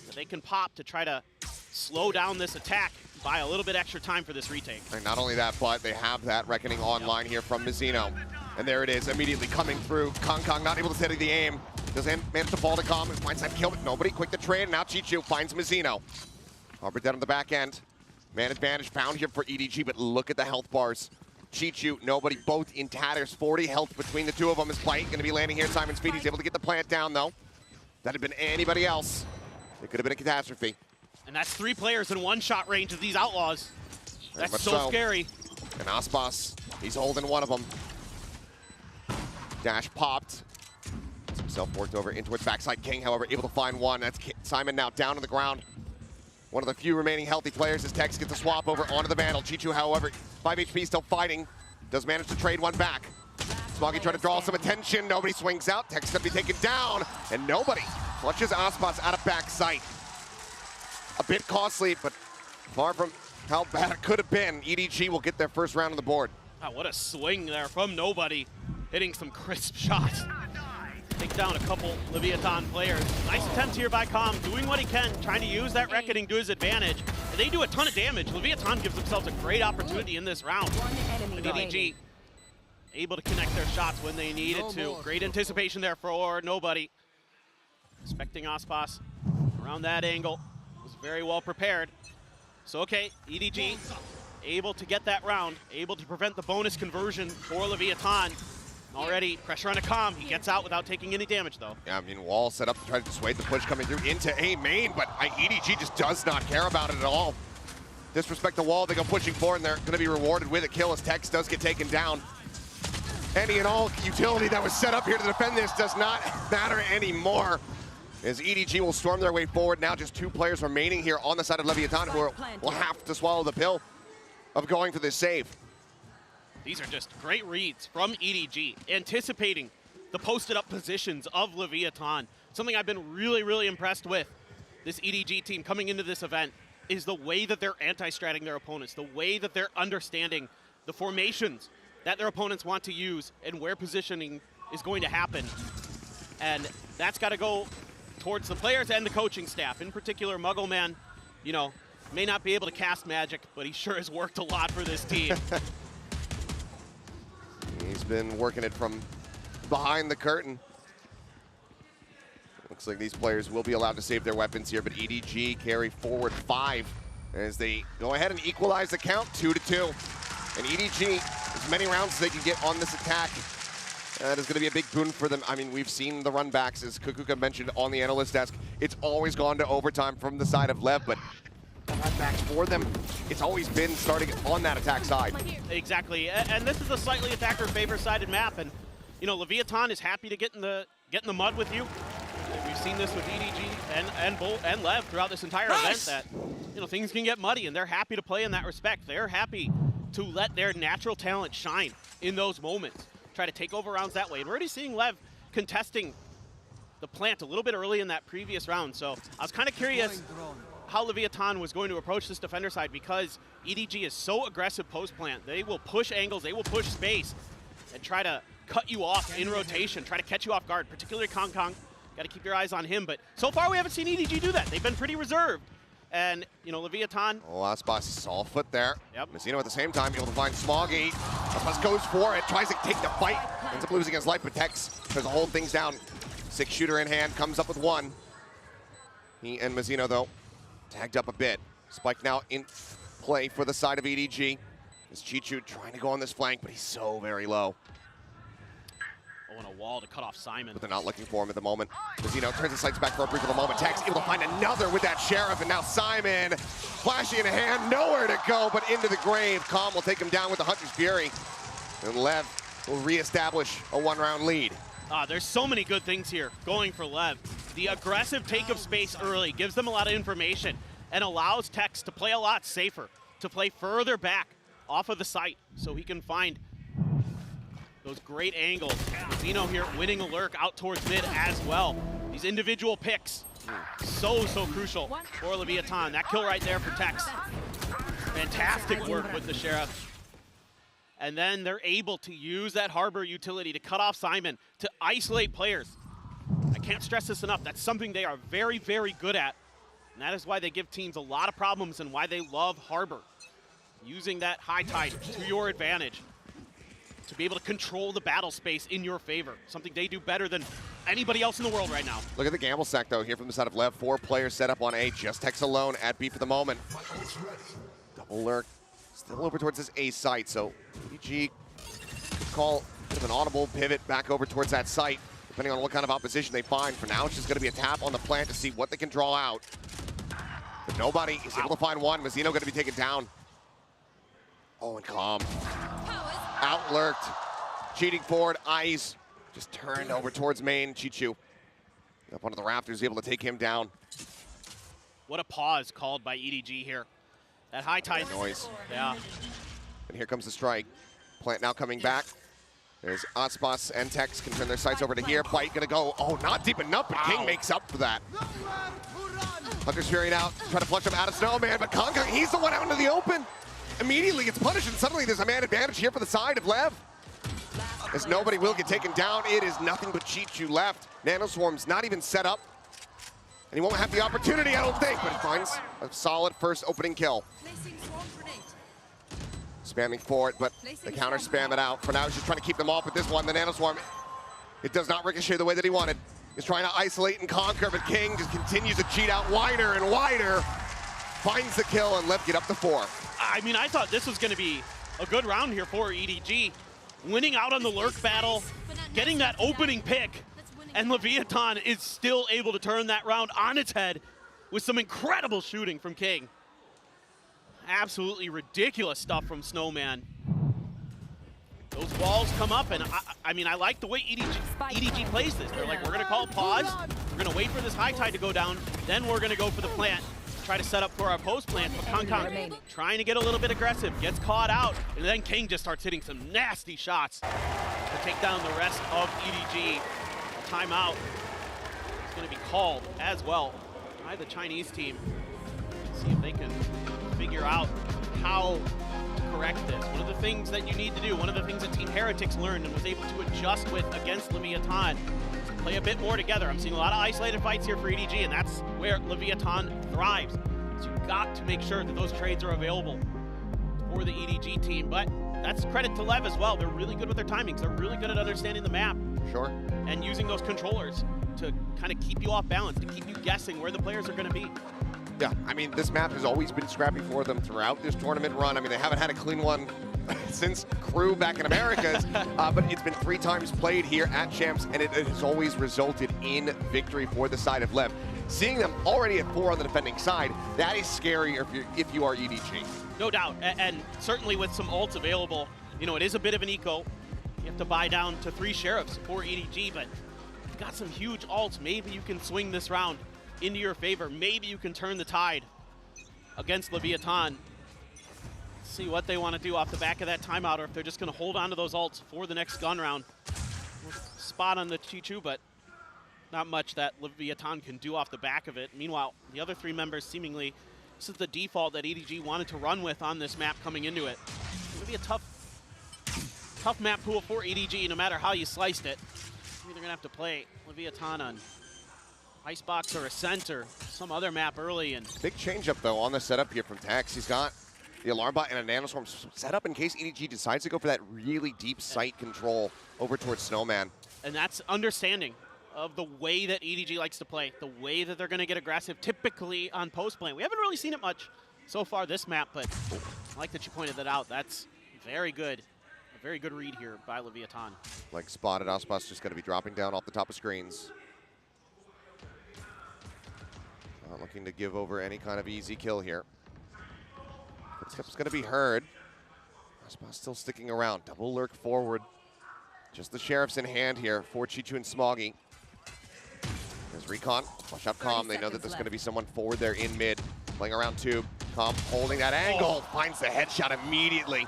that they can pop to try to slow down this attack, buy a little bit extra time for this retake. And not only that, but they have that Reckoning online here from Mazzino. And there it is, immediately coming through. Kong not able to steady the aim. Doesn't manage to fall to Com. Finds that kill, but nobody. Quick to trade. Now Chichu finds Mazzino. Harbor dead on the back end. Man advantage found here for EDG, but look at the health bars. Chichu, nobody, both in tatters. 40 health between the two of them. Is Blight going to be landing here? Simon Speed, he's able to get the plant down, though. That had been anybody else, it could have been a catastrophe. And that's 3 players in one-shot range of these outlaws. That's so scary. And Aspas, he's holding one of them. Dash popped. Gets himself worked over in towards backside. King, however, able to find one. That's Simon now down on the ground. One of the few remaining healthy players as Tex gets a swap over onto the Vandal. Chichu, however, 5 HP, still fighting. Does manage to trade one back. Smoggy trying to draw some attention. Nobody swings out. Tex going to be taken down. And nobody Clutches Aspas out of back sight. A bit costly, but far from how bad it could have been. EDG will get their first round on the board. Oh, what a swing there from nobody. Hitting some crisp shots. Take down a couple Leviathan players. Nice attempt here by Com, doing what he can, trying to use that Reckoning to his advantage. And they do a ton of damage. Leviathan gives themselves a great opportunity in this round. But EDG able to connect their shots when they needed to. Great anticipation there for nobody. Expecting Aspas around that angle. Was very well prepared. So okay, EDG able to get that round, able to prevent the bonus conversion for Leviathan. Already pressure on a Com. He gets out without taking any damage though. Yeah, I mean, wall set up to try to dissuade the push coming through into A main, but EDG just does not care about it at all. Disrespect the wall, they go pushing forward, and they're going to be rewarded with a kill as Tex does get taken down. Any and all utility that was set up here to defend this does not matter anymore, as EDG will storm their way forward. Now just 2 players remaining here on the side of Leviathan who will have to swallow the pill of going for this save. These are just great reads from EDG, anticipating the posted up positions of Leviathan. Something I've been really, really impressed with this EDG team coming into this event is the way that they're anti-stratting their opponents, the way that they're understanding the formations that their opponents want to use and where positioning is going to happen. And that's got to go towards the players and the coaching staff. In particular, Muggleman, you know, may not be able to cast magic, but he sure has worked a lot for this team. He's been working it from behind the curtain. Looks like these players will be allowed to save their weapons here, but EDG carry forward 5 as they go ahead and equalize the count 2-2. And EDG, as many rounds as they can get on this attack, that is going to be a big boon for them. I mean, we've seen the run backs, as Kukuka mentioned on the analyst desk. It's always gone to overtime from the side of Lev, but run backs for them, it's always been starting on that attack side. Exactly, and this is a slightly attacker favor-sided map, and you know, Leviathan is happy to get in the mud with you. We've seen this with EDG and Lev throughout this entire event, that you know, things can get muddy, and they're happy to play in that respect. They're happy to let their natural talent shine in those moments, try to take over rounds that way. And we're already seeing Lev contesting the plant a little bit early in that previous round, so I was kind of curious how Leviathan was going to approach this defender side, because EDG is so aggressive post-plant. They will push angles, they will push space, and try to cut you off in rotation, try to catch you off guard, particularly Kong Kong. Got to keep your eyes on him, but so far we haven't seen EDG do that. They've been pretty reserved. And, you know, Leviathan. Oh, Aspas saw foot there. Yep. Messino at the same time able to find Smoggy. Aspas goes for it, tries to take the fight, ends up losing his life, but Tex tries to hold things down. 6 shooter in hand, comes up with 1. He and Messino, though, tagged up a bit. Spike now in play for the side of EDG. Is Chichu trying to go on this flank, but he's so very low. Oh, and a wall to cut off Simon. But they're not looking for him at the moment. Messino turns his sights back for a brief of the moment. Tex able to find another with that Sheriff, and now Simon flashing in a hand, nowhere to go, but into the grave. Calm will take him down with the Hunter's Fury. And Lev will reestablish a 1-round lead. There's so many good things here going for Lev. The aggressive take of space early gives them a lot of information and allows Tex to play a lot safer, to play further back off of the site so he can find those great angles. Zeno here winning a lurk out towards mid as well. These individual picks, so crucial for Leviathan. That kill right there for Tex. Fantastic work with the Sheriff. And then they're able to use that Harbor utility to cut off Simon, to isolate players. I can't stress this enough. That's something they are very, very good at. And that is why they give teams a lot of problems and why they love Harbor. Using that high tide to your advantage, to be able to control the battle space in your favor. Something they do better than anybody else in the world right now. Look at the gamble stack, though, here from the side of Lev. 4 players set up on A, just Tex alone at B for the moment. Double lurk, still over towards this A site, so EDG could call a bit of an audible pivot back over towards that site, depending on what kind of opposition they find. For now, it's just going to be a tap on the plant to see what they can draw out. But nobody is able to find one. Messino going to be taken down. Oh, and Calm. Out-lurked. Cheating forward. Eyes just turned over towards main. Chichu up onto the rafters, able to take him down. What a pause called by EDG here. That high tide noise. Yeah. And here comes the strike. Plant now coming back. There's Aspas and Tex can turn their sights over to here. Bite gonna go, oh, not deep enough, but King makes up for that. Hunter's Fury out, trying to flush him out of Snowman, but Kong, he's the one out into the open. Immediately gets punished, and suddenly there's a man advantage here for the side of Lev. As nobody will get taken down, it is nothing but Chichu left. Nanoswarm's not even set up. And he won't have the opportunity, I don't think, but he finds a solid first opening kill. Spamming for it, but the counter spam it out. For now, he's just trying to keep them off with this one. The Nanoswarm, it does not ricochet the way that he wanted. He's trying to isolate and conquer, but King just continues to cheat out wider and wider. Finds the kill and Lev get up to 4. I mean, I thought this was going to be a good round here for EDG. Winning out on the lurk battle, getting that opening pick, and Leviathan is still able to turn that round on its head with some incredible shooting from King. Absolutely ridiculous stuff from Snowman. Those walls come up, and I mean, I like the way EDG plays this. They're like, we're going to call a pause, we're going to wait for this high tide to go down, then we're going to go for the plant. Try to set up for our post plant, but Kong trying to get a little bit aggressive, gets caught out, and then King just starts hitting some nasty shots to take down the rest of EDG. Timeout is going to be called as well by the Chinese team. See if they can figure out how to correct this. One of the things that you need to do, one of the things that Team Heretics learned and was able to adjust with against Leviathan, play a bit more together. I'm seeing a lot of isolated fights here for EDG, and that's where Leviathan thrives. So you've got to make sure that those trades are available for the EDG team. But that's credit to Lev as well. They're really good with their timings. They're really good at understanding the map. Sure. And using those controllers to kind of keep you off balance, to keep you guessing where the players are going to be. Yeah, I mean, this map has always been scrappy for them throughout this tournament run. I mean, they haven't had a clean one since Crew back in Americas, but it's been 3 times played here at Champs, and it has always resulted in victory for the side of Lev. Seeing them already at 4 on the defending side, that is scary if you are EDG. No doubt, and certainly with some ults available, you know, it is a bit of an eco. You have to buy down to 3 sheriffs for EDG, but you've got some huge ults. Maybe you can swing this round into your favor. Maybe you can turn the tide against Leviathan. See what they want to do off the back of that timeout, or if they're just going to hold on to those ults for the next gun round. Spot on the Chichu, but not much that Leviathan can do off the back of it. Meanwhile, the other 3 members seemingly, this is the default that EDG wanted to run with on this map coming into it. It's going to be a tough map pool for EDG no matter how you sliced it. They're going to have to play Leviathan on Icebox or Ascent or some other map early. And big change up though on the setup here from Tex. He's got the alarm bot and a nanoswarm set up in case EDG decides to go for that really deep sight control over towards Snowman. And that's understanding of the way that EDG likes to play, the way that they're going to get aggressive typically on post play. We haven't really seen it much so far this map, but I like that you pointed that out. That's very good. A very good read here by Leviathan. Like spotted, Aspas just going to be dropping down off the top of screens. Not looking to give over any kind of easy kill here. Footsteps going to be heard. Aspas still sticking around. Double lurk forward. Just the sheriffs in hand here for Chichu and Smoggy. There's Recon. Flush up Calm. They know that there's going to be someone forward there in mid. Playing around tube. Calm holding that angle. Finds the headshot immediately.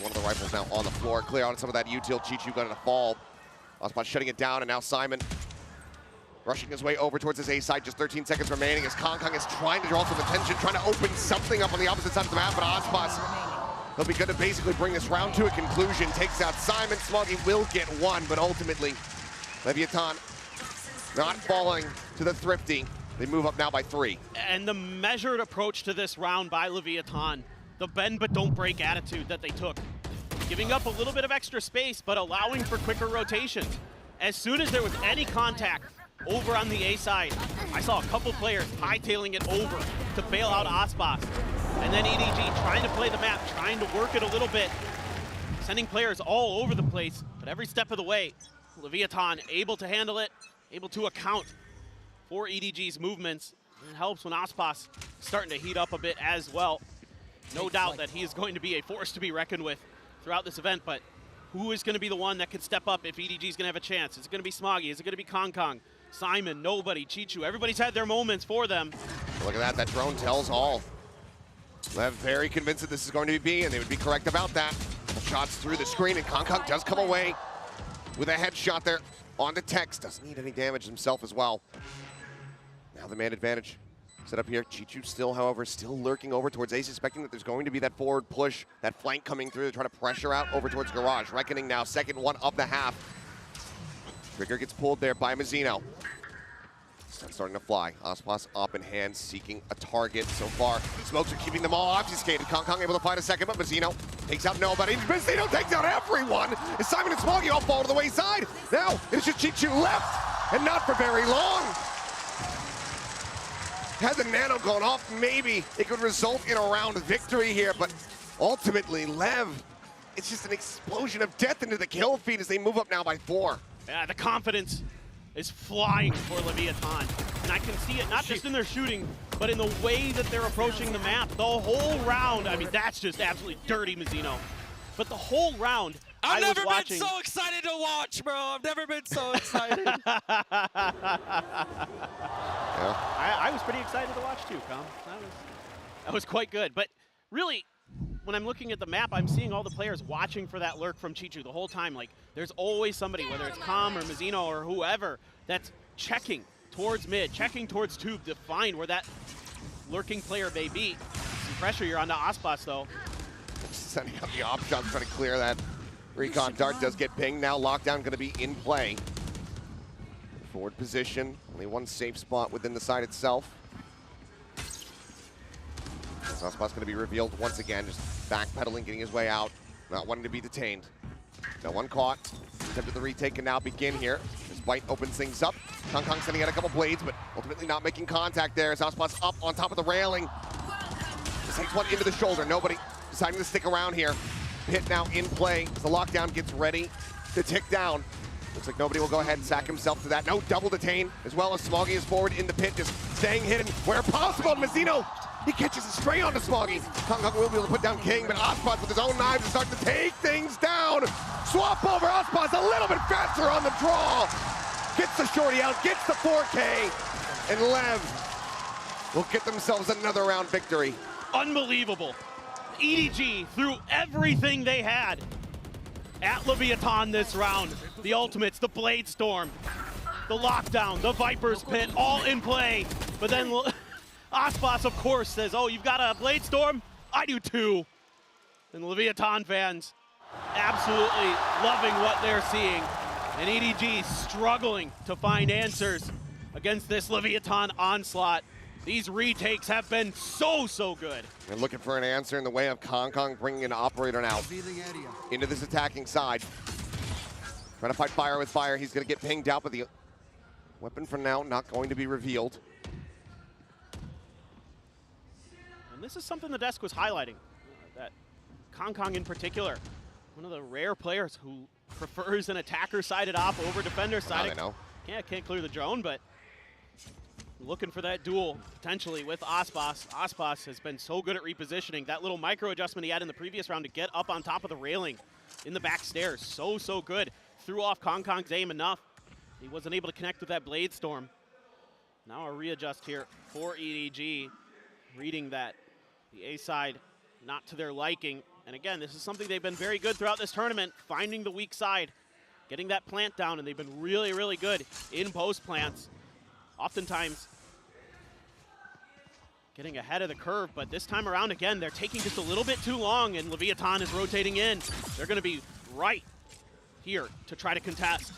One of the rifles now on the floor. Clear out some of that util. Chichu going to fall. Aspas shutting it down, and now Simon rushing his way over towards his A side. Just 13 seconds remaining as Kong is trying to draw some attention, trying to open something up on the opposite side of the map, but Aspas, he'll be good to basically bring this round to a conclusion. Takes out Simon. Smoggy will get 1, but ultimately, Leviathan not falling to the Thrifty. They move up now by 3. And the measured approach to this round by Leviathan, the bend but don't break attitude that they took. Giving up a little bit of extra space, but allowing for quicker rotations. As soon as there was any contact over on the A side, I saw a couple players hightailing it over to bail out Aspas. And then EDG trying to play the map, trying to work it a little bit, sending players all over the place, but every step of the way, Leviathan able to handle it, able to account for EDG's movements. It helps when Aspas starting to heat up a bit as well. No doubt that he is going to be a force to be reckoned with throughout this event, but who is going to be the one that can step up if EDG is going to have a chance? Is it going to be Smoggy? Is it going to be Kong? Simon, nobody, Chichu, everybody's had their moments for them. Look at that, that drone tells all. Lev very convinced that this is going to be B, and they would be correct about that. Couple shots through the screen, and Kong does come away with a headshot there on the Tex. Doesn't need any damage himself as well. Now the man advantage set up here. Chichu still, however, still lurking over towards A, suspecting that there's going to be that forward push, that flank coming through to try to pressure out over towards Garage. Reckoning now, second one of the half. Trigger gets pulled there by Mazzino. Sun's starting to fly. Aspas up in hand, seeking a target so far. Smokes are keeping them all obfuscated. Kong able to find a second, but Mazzino takes out nobody. Mazzino takes out everyone. As Simon and Smoggy all fall to the wayside. Now it's just Chichu left, and not for very long. Had the nano gone off, maybe it could result in a round victory here, but ultimately, Lev, it's just an explosion of death into the kill feed as they move up now by 4. Yeah, the confidence is flying for Leviathan. And I can see it not just in their shooting, but in the way that they're approaching the map. The whole round, I mean, that's just absolutely dirty, Mazzino. But the whole round, I've I was never watching. been so excited to watch, bro. I've never been so excited. I was pretty excited to watch too, Com. That was quite good. But really, when I'm looking at the map, I'm seeing all the players watching for that lurk from Chichu the whole time. Like, there's always somebody, whether it's Com or Mazzino or whoever, that's checking towards mid, checking towards tube to find where that lurking player may be. Some pressure you're onto Aspas, though. Sending up the op shot, trying to clear that. Recon dart does get pinged. Now lockdown going to be in play. Forward position, only one safe spot within the site itself. Aspas going to be revealed once again, just backpedaling, getting his way out, not wanting to be detained. No one caught. Attempt at the retake can now begin here. This bite opens things up. Kong sending out a couple blades, but ultimately not making contact there as Aspas up on top of the railing. Just takes one into the shoulder. Nobody deciding to stick around here. Hit now in play as the lockdown gets ready to tick down. Looks like nobody will go ahead and sack himself to that. No double detain, as well as Smoggy is forward in the pit, just staying hidden where possible. Mazzino, he catches a stray onto Smoggy. Kong will be able to put down King, but Aspas with his own knives to start to take things down. Swap over Aspas a little bit faster on the draw. Gets the shorty out, gets the 4K, and Lev will get themselves another round victory. Unbelievable. EDG threw everything they had at Leviathan this round. The ultimates, the Blade Storm, the lockdown, the Viper's Pit, all in play. But then Aspas, of course, says, oh, you've got a Blade Storm? I do too. And the Leviathan fans absolutely loving what they're seeing. And EDG struggling to find answers against this Leviathan onslaught. These retakes have been so good. And looking for an answer in the way of Kong bringing an operator now into this attacking side. Trying to fight fire with fire. He's going to get pinged out, but the weapon for now not going to be revealed. And this is something the desk was highlighting, that Kong in particular, one of the rare players who prefers an attacker-sided op over defender-sided. I know. Yeah, can't clear the drone, but looking for that duel, potentially, with Aspas. Aspas has been so good at repositioning. That little micro adjustment he had in the previous round to get up on top of the railing in the back stairs. So good. Threw off Kong's aim enough. He wasn't able to connect with that Blade Storm. Now a readjust here for EDG. Reading that the A side not to their liking. And again, this is something they've been very good throughout this tournament, finding the weak side, getting that plant down, and they've been really good in post plants. Oftentimes getting ahead of the curve, but this time around, again, they're taking just a little bit too long, and Leviathan is rotating in. They're going to be right here to try to contest.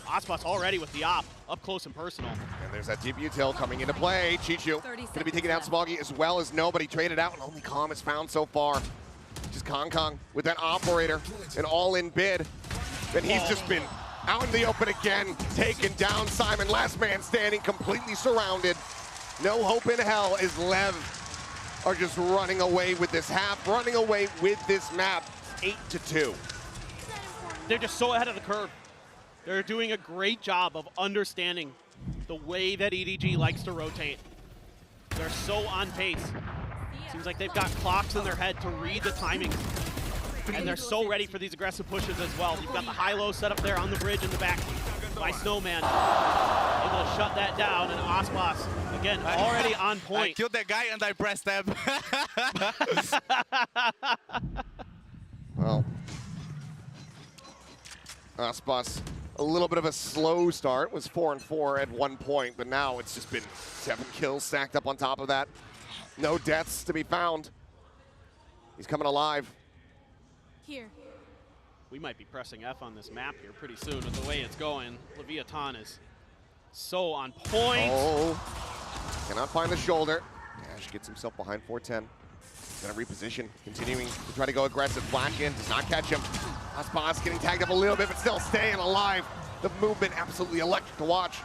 Aspas already with the op, up close and personal. And there's that deep util coming into play. Chichu going to be taking out Smoggy as well as nobody. Traded out, and only Calm is found so far. Just Kong with that operator, an all-in bid. And he's just been out in the open again, taken down Simon, last man standing, completely surrounded. No hope in hell as Lev are just running away with this half, running away with this map, 8-2. They're just so ahead of the curve. They're doing a great job of understanding the way that EDG likes to rotate. They're so on pace. Seems like they've got clocks in their head to read the timing. And they're so ready for these aggressive pushes as well. You've got the high-low set up there on the bridge in the back by Snowman. Able to shut that down, and Aspas, again, already on point. I killed that guy and I pressed tab. Well, Aspas, a little bit of a slow start, was 4-4 at one point, but now it's just been 7 kills stacked up on top of that. No deaths to be found. He's coming alive. Here. We might be pressing F on this map here pretty soon with the way it's going. Leviathan is so on point. Oh, cannot find the shoulder. Ash gets himself behind 410. Gonna reposition, continuing to try to go aggressive. Black in, does not catch him. Aspas getting tagged up a little bit, but still staying alive. The movement absolutely electric to watch.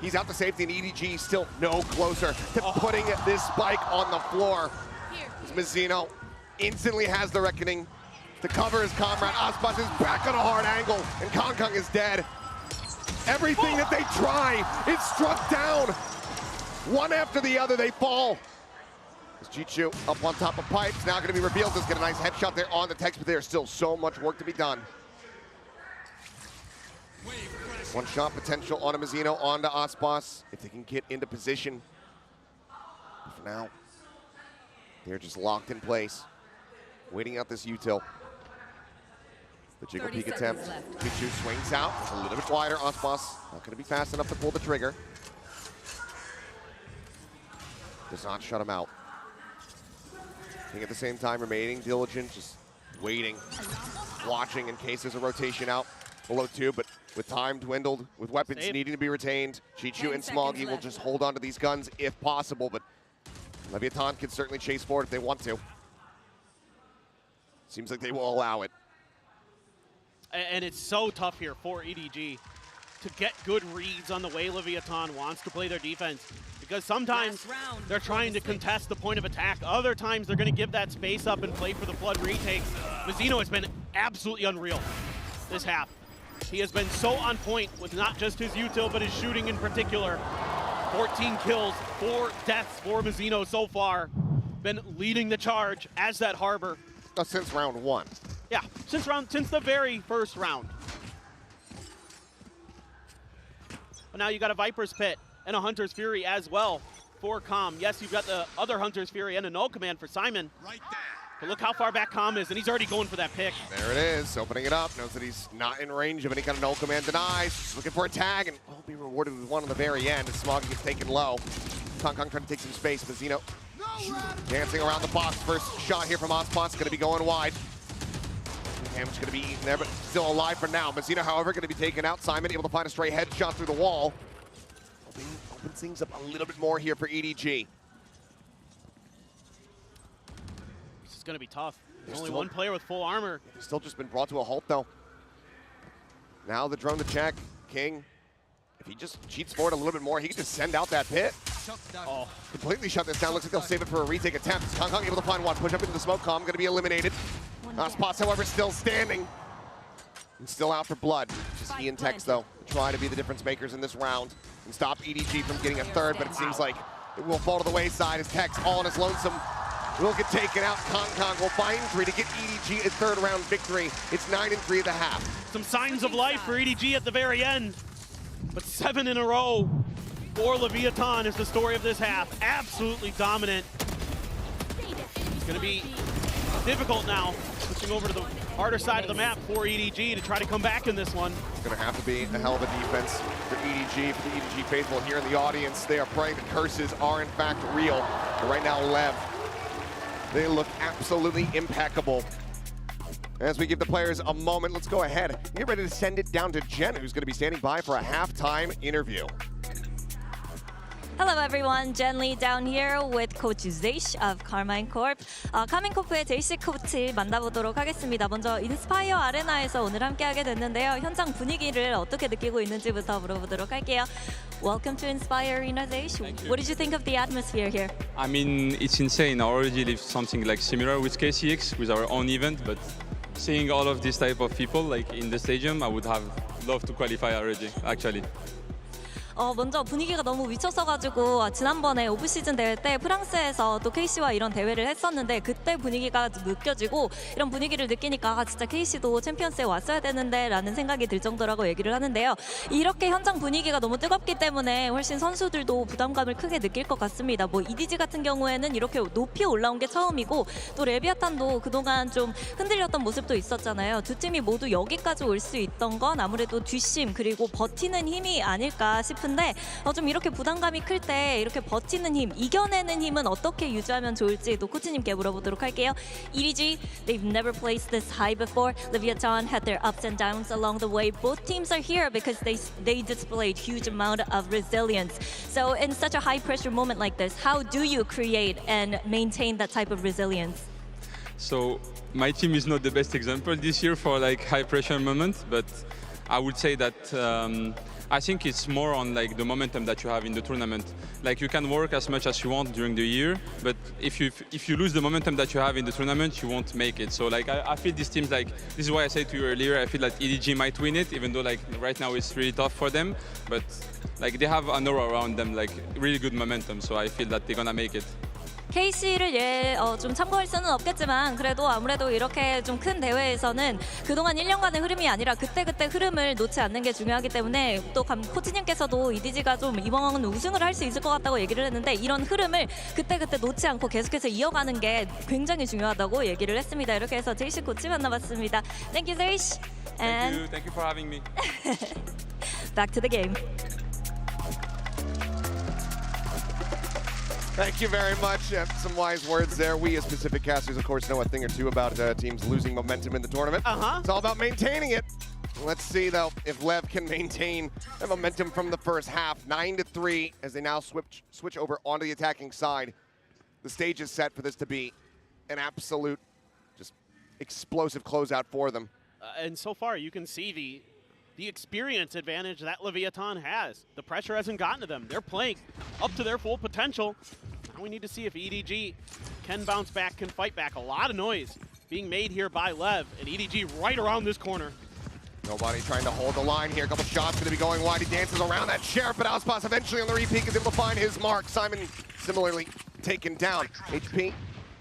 He's out to safety, and EDG still no closer to putting this spike on the floor. Mazzino instantly has the reckoning to cover his comrade. Aspas is back on a hard angle, and Kong is dead. Everything that they try is struck down. One after the other, they fall. Jichu up on top of pipes, now going to be revealed. Just get a nice headshot there on the text, but there's still so much work to be done. One shot potential on a Mazzino, onto Aspas, if they can get into position. But for now, they're just locked in place, waiting out this util. The jiggle peek attempt. Jichu swings out, it's a little bit wider. Aspas not going to be fast enough to pull the trigger. Does not shut him out. At the same time, remaining diligent, just waiting, watching in case there's a rotation out below 2, but with time dwindled, with weapons needing to be retained, Jichu and Smoggy will just hold on to these guns if possible, but Leviathan can certainly chase forward if they want to. Seems like they will allow it. And it's so tough here for EDG to get good reads on the way Leviathan wants to play their defense. Because sometimes they're trying to contest the point of attack. Other times they're going to give that space up and play for the flood retakes. Mazzino has been absolutely unreal this half. He has been so on point with not just his util, but his shooting in particular. 14 kills, 4 deaths for Mazzino so far. Been leading the charge as that Harbor. Since round 1. Yeah, since the very first round. But now you got a Viper's Pit and a Hunter's Fury as well for Com. Yes, you've got the other Hunter's Fury and a null command for Simon. Right there. But look how far back Com is, and he's already going for that pick. There it is, opening it up. Knows that he's not in range of any kind of null command denies. Just looking for a tag, and will be rewarded with one on the very end as Smoggy gets taken low. Kong trying to take some space. Mazzino dancing around the box. First shot here from Aspas, going to be going wide. Damage going to be eaten there, but still alive for now. Mazzino, however, going to be taken out. Simon able to find a stray headshot through the wall. Opens things up a little bit more here for EDG. This is going to be tough. There's only one player with full armor. He's still just been brought to a halt, though. Now the drone to check. King, if he just cheats forward a little bit more, he can just send out that pit. Oh, completely shut this down. Looks like they'll save it for a retake attempt. Kong able to find one. Push up into the smoke. Com going to be eliminated. Aspas, however, still standing. And still out for blood. Just he and Tex, though, try to be the difference makers in this round and stop EDG from getting a third, but it seems like it will fall to the wayside as Tex, all on his lonesome, will get taken out. Kong will find 3 to get EDG a third round victory. It's 9-3 at the half. Some signs of life for EDG at the very end, but 7 in a row for Leviathan is the story of this half. Absolutely dominant. It's going to be difficult now, switching over to the harder side of the map for EDG to try to come back in this one. It's going to have to be a hell of a defense for EDG. For the EDG faithful here in the audience, they are praying that curses are in fact real. But right now, Lev, they look absolutely impeccable. As we give the players a moment, let's go ahead and get ready to send it down to Jen, who's going to be standing by for a halftime interview. Hello everyone, Jen Lee down here with Coach Zeish of Carmine Corp. 카민 코프의 제이시 코치 만나보도록 하겠습니다. 먼저 인스파이어 아레나에서 오늘 함께하게 됐는데요. 현장 분위기를 어떻게 느끼고 있는지부터 물어보도록 할게요. Welcome to Inspire Arena, Zeish. What did you think of the atmosphere here? I mean, it's insane. I already lived something like similar with KCX, with our own event, but seeing all of this type of people like in the stadium, I would have loved to qualify already, actually. 먼저 분위기가 너무 미쳤어가지고 지난번에 오프시즌 대회 때 프랑스에서 또 KC와 이런 대회를 했었는데 그때 분위기가 느껴지고 이런 분위기를 느끼니까 진짜 KC도 챔피언스에 왔어야 되는데 라는 생각이 들 정도라고 얘기를 하는데요. 이렇게 현장 분위기가 너무 뜨겁기 때문에 훨씬 선수들도 부담감을 크게 느낄 것 같습니다. 뭐 EDG 같은 경우에는 이렇게 높이 올라온 게 처음이고 또 레비아탄도 그동안 좀 흔들렸던 모습도 있었잖아요. 두 팀이 모두 여기까지 올 수 있던 건 아무래도 뒷심 그리고 버티는 힘이 아닐까 싶은데 좀 이렇게 부담감이 클 때 이렇게 버티는 힘, 이겨내는 힘은 어떻게 유지하면 좋을지 또 코치님께 물어보도록 할게요. EDG, they've never placed this high before. Leviathan had their ups and downs along the way. Both teams are here because they displayed huge amount of resilience. So in such a high pressure moment like this, how do you create and maintain that type of resilience? So my team is not the best example this year for like high pressure moment, but I would say that I think it's more on like the momentum that you have in the tournament. Like you can work as much as you want during the year, but if you lose the momentum that you have in the tournament, you won't make it. So like I feel these teams, like this is why I said to you earlier, I feel like EDG might win it, even though like right now it's really tough for them, but like they have an aura around them, like really good momentum. So I feel that they're gonna make it. KC를 좀 참고할 수는 없겠지만 그래도 아무래도 이렇게 좀 큰 대회에서는 그동안 1년간의 흐름이 아니라 그때그때 흐름을 놓지 않는 게 중요하기 때문에 또 코치님께서도 EDG가 좀 이번은 우승을 할 수 있을 것 같다고 얘기를 했는데 이런 흐름을 그때그때 놓지 않고 계속해서 이어가는 게 굉장히 중요하다고 얘기를 했습니다. 이렇게 해서 제이시 코치 만나봤습니다. Thank you, 제이시. Thank you for having me. Back to the game. Thank you very much. Some wise words there. We as Pacific casters, of course, know a thing or two about teams losing momentum in the tournament. It's all about maintaining it. Let's see, though, if Lev can maintain the momentum from the first half. 9-3 as they now switch over onto the attacking side. The stage is set for this to be an absolute, just explosive closeout for them. And so far, you can see the experience advantage that Leviathan has. The pressure hasn't gotten to them. They're playing up to their full potential. Now we need to see if EDG can bounce back, can fight back. A lot of noise being made here by Lev, and EDG right around this corner. Nobody trying to hold the line here. A couple shots going to be going wide. He dances around that Sheriff, but Auspas eventually on the repeat is able to find his mark. Simon similarly taken down. HP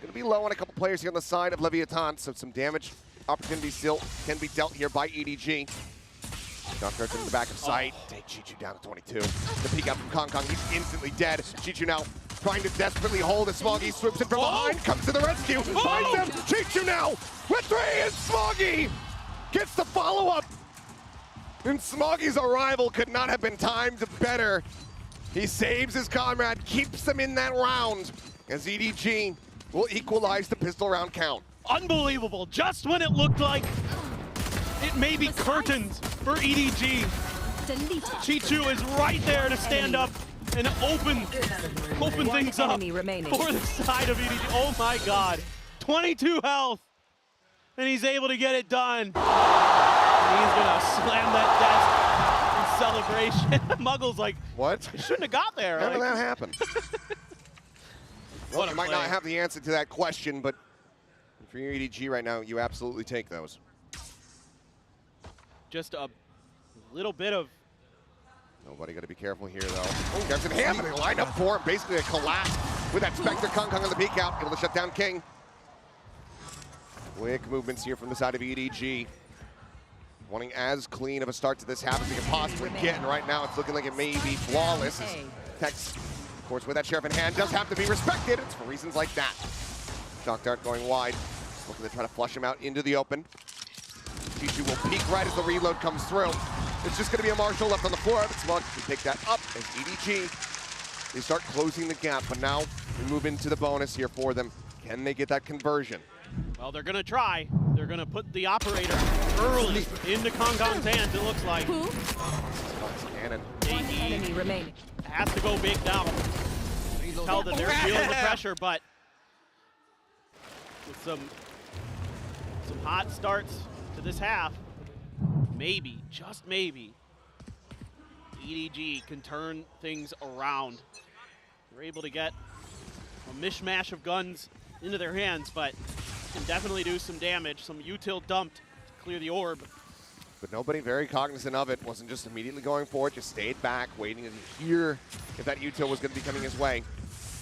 going to be low on a couple players here on the side of Leviathan, so some damage opportunity still can be dealt here by EDG. Doctor in the back of sight. Take Chichu down to 22. The peek out from Kong Kong. He's instantly dead. Chichu now trying to desperately hold as Smoggy swoops in from behind. Comes to the rescue. Finds him. Chichu now with 3, and Smoggy gets the follow-up. And Smoggy's arrival could not have been timed better. He saves his comrade, keeps him in that round as EDG will equalize the pistol round count. Unbelievable. Just when it looked like it may be curtains for EDG. Chichu is right there to stand up and open things up for the side of EDG. Oh my God. 22 health. And he's able to get it done. He's gonna slam that desk in celebration. Muggle's like, what? It shouldn't have got there. How did like, that happen? Well, you might not have the answer to that question, but for your EDG right now, you absolutely take those. Just a little bit of... Nobody got to be careful here, though. Oh, there's an hand, and they lined up for him. Basically a collapse with that Spectre Kong Kong on the peek out, able to shut down King. Quick movements here from the side of EDG. Wanting as clean of a start to this half as they can possibly get, and right now it's looking like it may be flawless. Tex, of course, with that Sheriff in hand, does have to be respected. It's for reasons like that. Shock Dart going wide, looking to try to flush him out into the open. Chichu will peek right as the reload comes through. It's just going to be a Marshall left on the floor, but Smug can take that up as EDG, they start closing the gap, but now we move into the bonus here for them. Can they get that conversion? Well, they're going to try. They're going to put the operator early into Kong Kong's hands, it looks like. Cannon. AD has to go big now. You can tell that they're feeling the pressure, but with some hot starts to this half, maybe, just maybe, EDG can turn things around. They're able to get a mishmash of guns into their hands, but can definitely do some damage. Some util dumped to clear the orb. But nobody very cognizant of it. Wasn't just immediately going for it, just stayed back, waiting to hear if that util was going to be coming his way.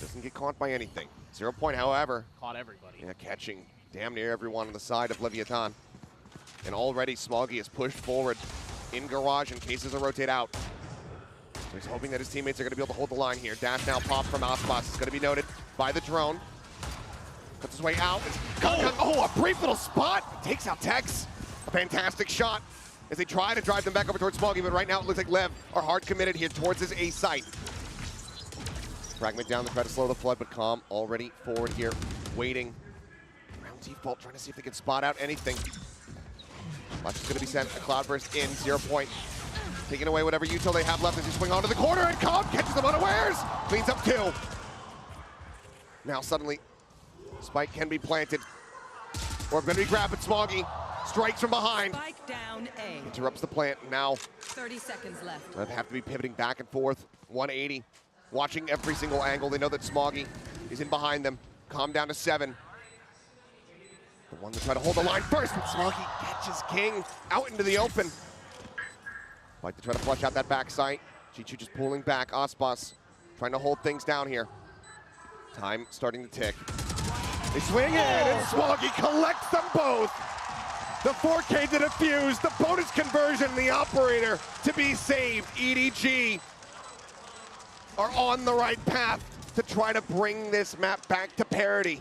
Doesn't get caught by anything. 0 point, however. Caught everybody. Yeah, catching damn near everyone on the side of Leviathan. And already Smoggy is pushed forward in garage in case there's a rotate out. So he's hoping that his teammates are going to be able to hold the line here. Dash now pop from Aspas. It's going to be noted by the drone. Cuts his way out. Oh, a brief little spot. Takes out Tex. A fantastic shot as they try to drive them back over towards Smoggy, but right now it looks like Lev are hard committed here towards his A site. Fragment down to try to slow the flood, but Calm already forward here, waiting. Round default, trying to see if they can spot out anything. Watch is going to be sent. A Cloudburst in, 0 point. Taking away whatever util they have left as they swing onto the corner, and Calm catches them unawares. Cleans up 2. Now suddenly, Spike can be planted. Or going to be grabbed, but Smoggy strikes from behind. Spike down A. Interrupts the plant. Now 30 seconds left. they have to be pivoting back and forth. 180. Watching every single angle. They know that Smoggy is in behind them. Calm down to 7. The one to try to hold the line first, but Smoggy catches King out into the open. Like to try to flush out that back sight. Chichu just pulling back. Aspas trying to hold things down here. Time starting to tick. They swing in, and Smoggy collects them both. The 4K to defuse, the bonus conversion, the operator to be saved. EDG are on the right path to try to bring this map back to parity.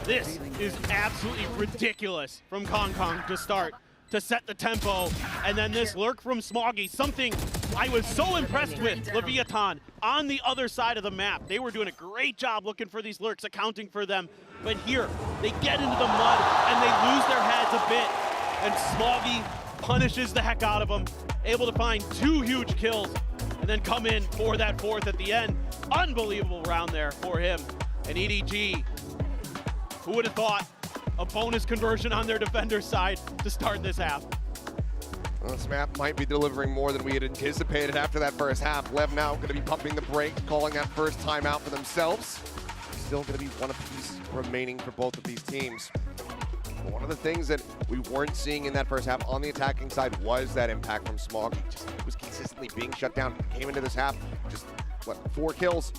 This is absolutely ridiculous from Kong Kong to start, to set the tempo, and then this lurk from Smoggy, something I was so impressed with Leviathan on the other side of the map. They were doing a great job looking for these lurks, accounting for them, but here, they get into the mud and they lose their heads a bit, and Smoggy punishes the heck out of them, able to find 2 huge kills, and then come in for that 4th at the end. Unbelievable round there for him. And EDG, who would have thought a bonus conversion on their defender's side to start this half? Well, this map might be delivering more than we had anticipated after that first half. Lev now going to be pumping the brake, calling that first timeout for themselves. Still going to be one apiece remaining for both of these teams. But one of the things that we weren't seeing in that first half on the attacking side was that impact from Smoggy. Just was consistently being shut down. Came into this half, just, what, 4 kills?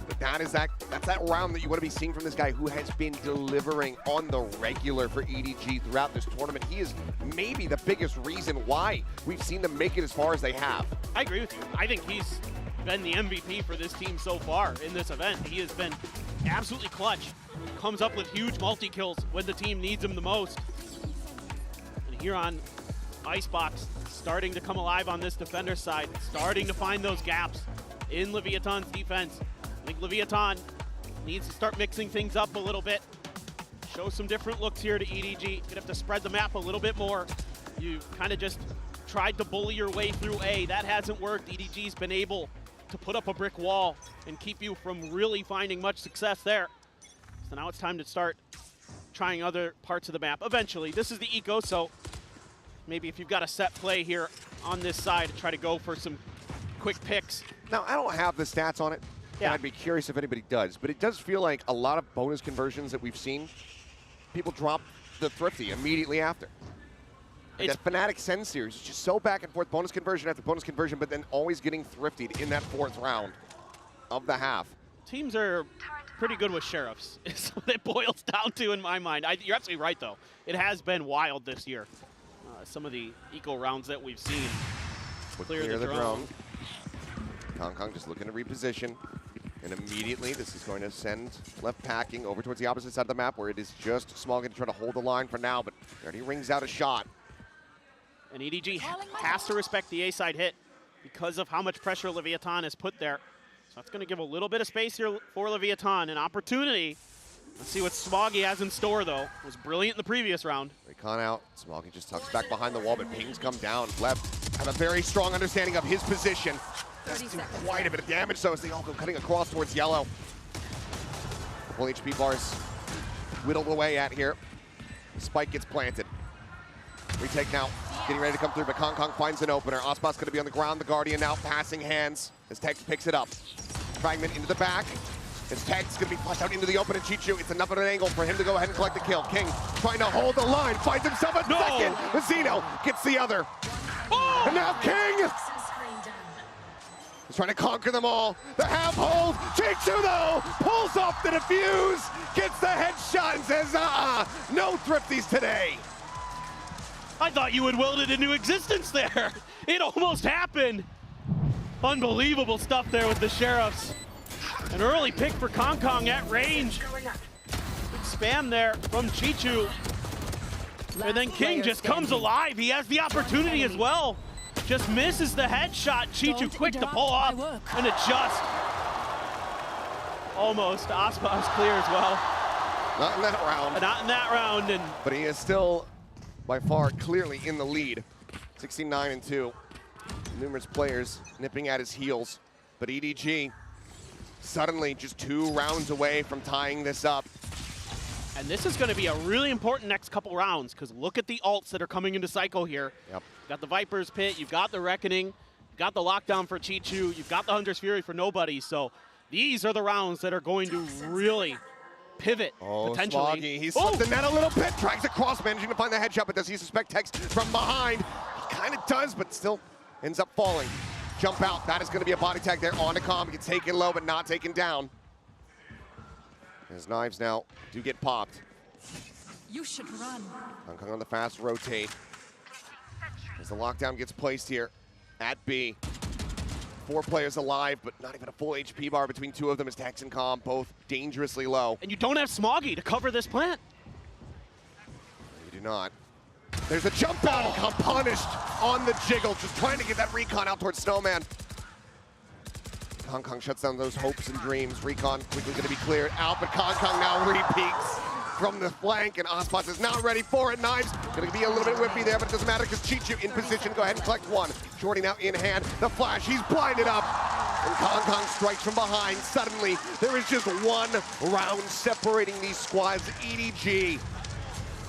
But that's that round that you want to be seeing from this guy who has been delivering on the regular for EDG throughout this tournament. He is maybe the biggest reason why we've seen them make it as far as they have. I agree with you. I think he's been the MVP for this team so far in this event. He has been absolutely clutch. Comes up with huge multi-kills when the team needs him the most. And here on Icebox, starting to come alive on this defender side, starting to find those gaps in Leviathan's defense. I think Leviathan needs to start mixing things up a little bit. Show some different looks here to EDG. You're gonna have to spread the map a little bit more. You kind of just tried to bully your way through A. That hasn't worked. EDG's been able to put up a brick wall and keep you from really finding much success there. So now it's time to start trying other parts of the map. Eventually, this is the eco, so maybe if you've got a set play here on this side, try to go for some quick picks. Now, I don't have the stats on it, and I'd be curious if anybody does, but it does feel like a lot of bonus conversions that we've seen, people drop the Thrifty immediately after. Like that Fnatic SEN series is just so back and forth, bonus conversion after bonus conversion, but then always getting thriftied in that 4th round of the half. Teams are pretty good with sheriffs, is what it boils down to in my mind. You're absolutely right, though. It has been wild this year. Some of the eco rounds that we've seen. Clear the drone. Kong Kong just looking to reposition. And immediately, this is going to send left packing over towards the opposite side of the map, where it is just Smoggy to try to hold the line for now, but already rings out a shot. And EDG has to respect the A-side hit because of how much pressure Leviathan has put there. So that's going to give a little bit of space here for Leviathan, an opportunity. Let's see what Smoggy has in store, though. It was brilliant in the previous round. Recon out. Smoggy just tucks back behind the wall, but pings come down. Left have a very strong understanding of his position. Does do quite a bit of damage, though, as they all go cutting across towards yellow. Full HP bars whittled away at here. The spike gets planted. Retake now, getting ready to come through, but Kong Kong finds an opener. Ospas going to be on the ground. The Guardian now passing hands as Tex picks it up. Fragment into the back. His tag's gonna be flushed out into the open, and Chichu, it's enough of an angle for him to go ahead and collect the kill. King trying to hold the line, finds himself a second. Mazzino gets the other. And now King is trying to conquer them all. The half hold. Chichu though pulls off the defuse, gets the headshot and says, no thrifties today. I thought you had willed it into existence there. It almost happened. Unbelievable stuff there with the Sheriffs. An early pick for Kong at range. Big spam there from Chichu. And then King just comes alive. He has the opportunity as well. Just misses the headshot. Chichu quick to pull off and adjust. Almost. Aspas clear as well. Not in that round. Not in that round. But he is still by far clearly in the lead. 69-2. Numerous players nipping at his heels. But EDG suddenly just 2 rounds away from tying this up. And this is going to be a really important next couple rounds, because look at the ults that are coming into cycle here. Yep. You've got the Viper's Pit, you've got the Reckoning, you've got the Lockdown for Chichu, you've got the Hunter's Fury for nobody. So these are the rounds that are going to really pivot, potentially. Smoggy, he's slipped the net a little bit, drags across, managing to find the headshot, but does he suspect Tex from behind? He kind of does, but still ends up falling. Jump out, that is going to be a body tag there on the Calm. Gets taken low, but not taken down. His knives now do get popped. You should run. Kong on the fast rotate. As the lockdown gets placed here at B. 4 players alive, but not even a full HP bar between 2 of them as Tex and Calm, both dangerously low. And you don't have Smoggy to cover this plant. You do not. There's a jump out and Calm punished on the jiggle, just trying to get that recon out towards Snowman. Kong shuts down those hopes and dreams. Recon quickly going to be cleared out, but Kong now re-peeks from the flank, and Aspas is now ready for it. Knives going to be a little bit whippy there, but it doesn't matter because Chichu in position. Go ahead and collect 1. Shorty now in hand. The flash, he's blinded up. And Kong strikes from behind. Suddenly, there is just 1 round separating these squads. EDG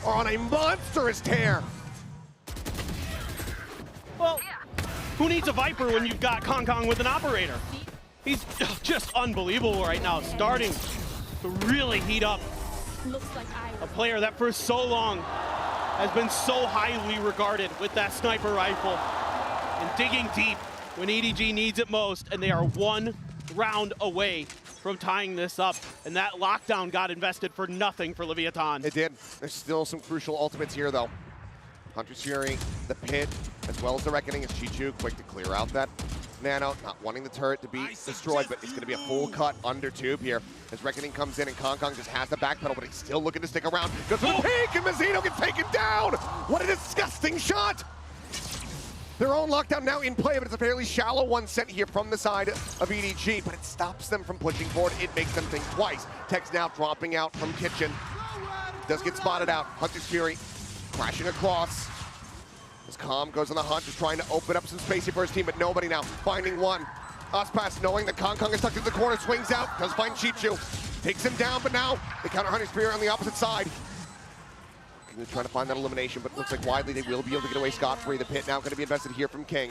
are on a monstrous tear. Well, who needs a Viper when you've got Kong with an operator? He's just unbelievable right now, starting to really heat up. A player that for so long has been so highly regarded with that sniper rifle and digging deep when EDG needs it most, and they are 1 round away from tying this up, and that lockdown got invested for nothing for Leviathan. It did. There's still some crucial ultimates here, though. Hunter's Fury, the Pit, as well as the Reckoning, as Chichu quick to clear out that Nano, not wanting the turret to be destroyed, but it's going to be a full cut under tube here as Reckoning comes in, and Kong just has the backpedal, but he's still looking to stick around. Goes for the peek, and Mazzino gets taken down! What a disgusting shot! Their own lockdown now in play, but it's a fairly shallow one sent here from the side of EDG, but it stops them from pushing forward. It makes them think twice. Tex now dropping out from Kitchen. Does get spotted out. Hunter's Fury crashing across. As Calm goes on the hunt, just trying to open up some space here for his team, but nobody now. Finding 1. Aspas knowing that Kong is tucked into the corner, swings out, does find Chichu. Takes him down, but now they counter Hunter's Fury on the opposite side. King is trying to find that elimination, but looks like widely they will be able to get away scot-free. The Pit now going to be invested here from King.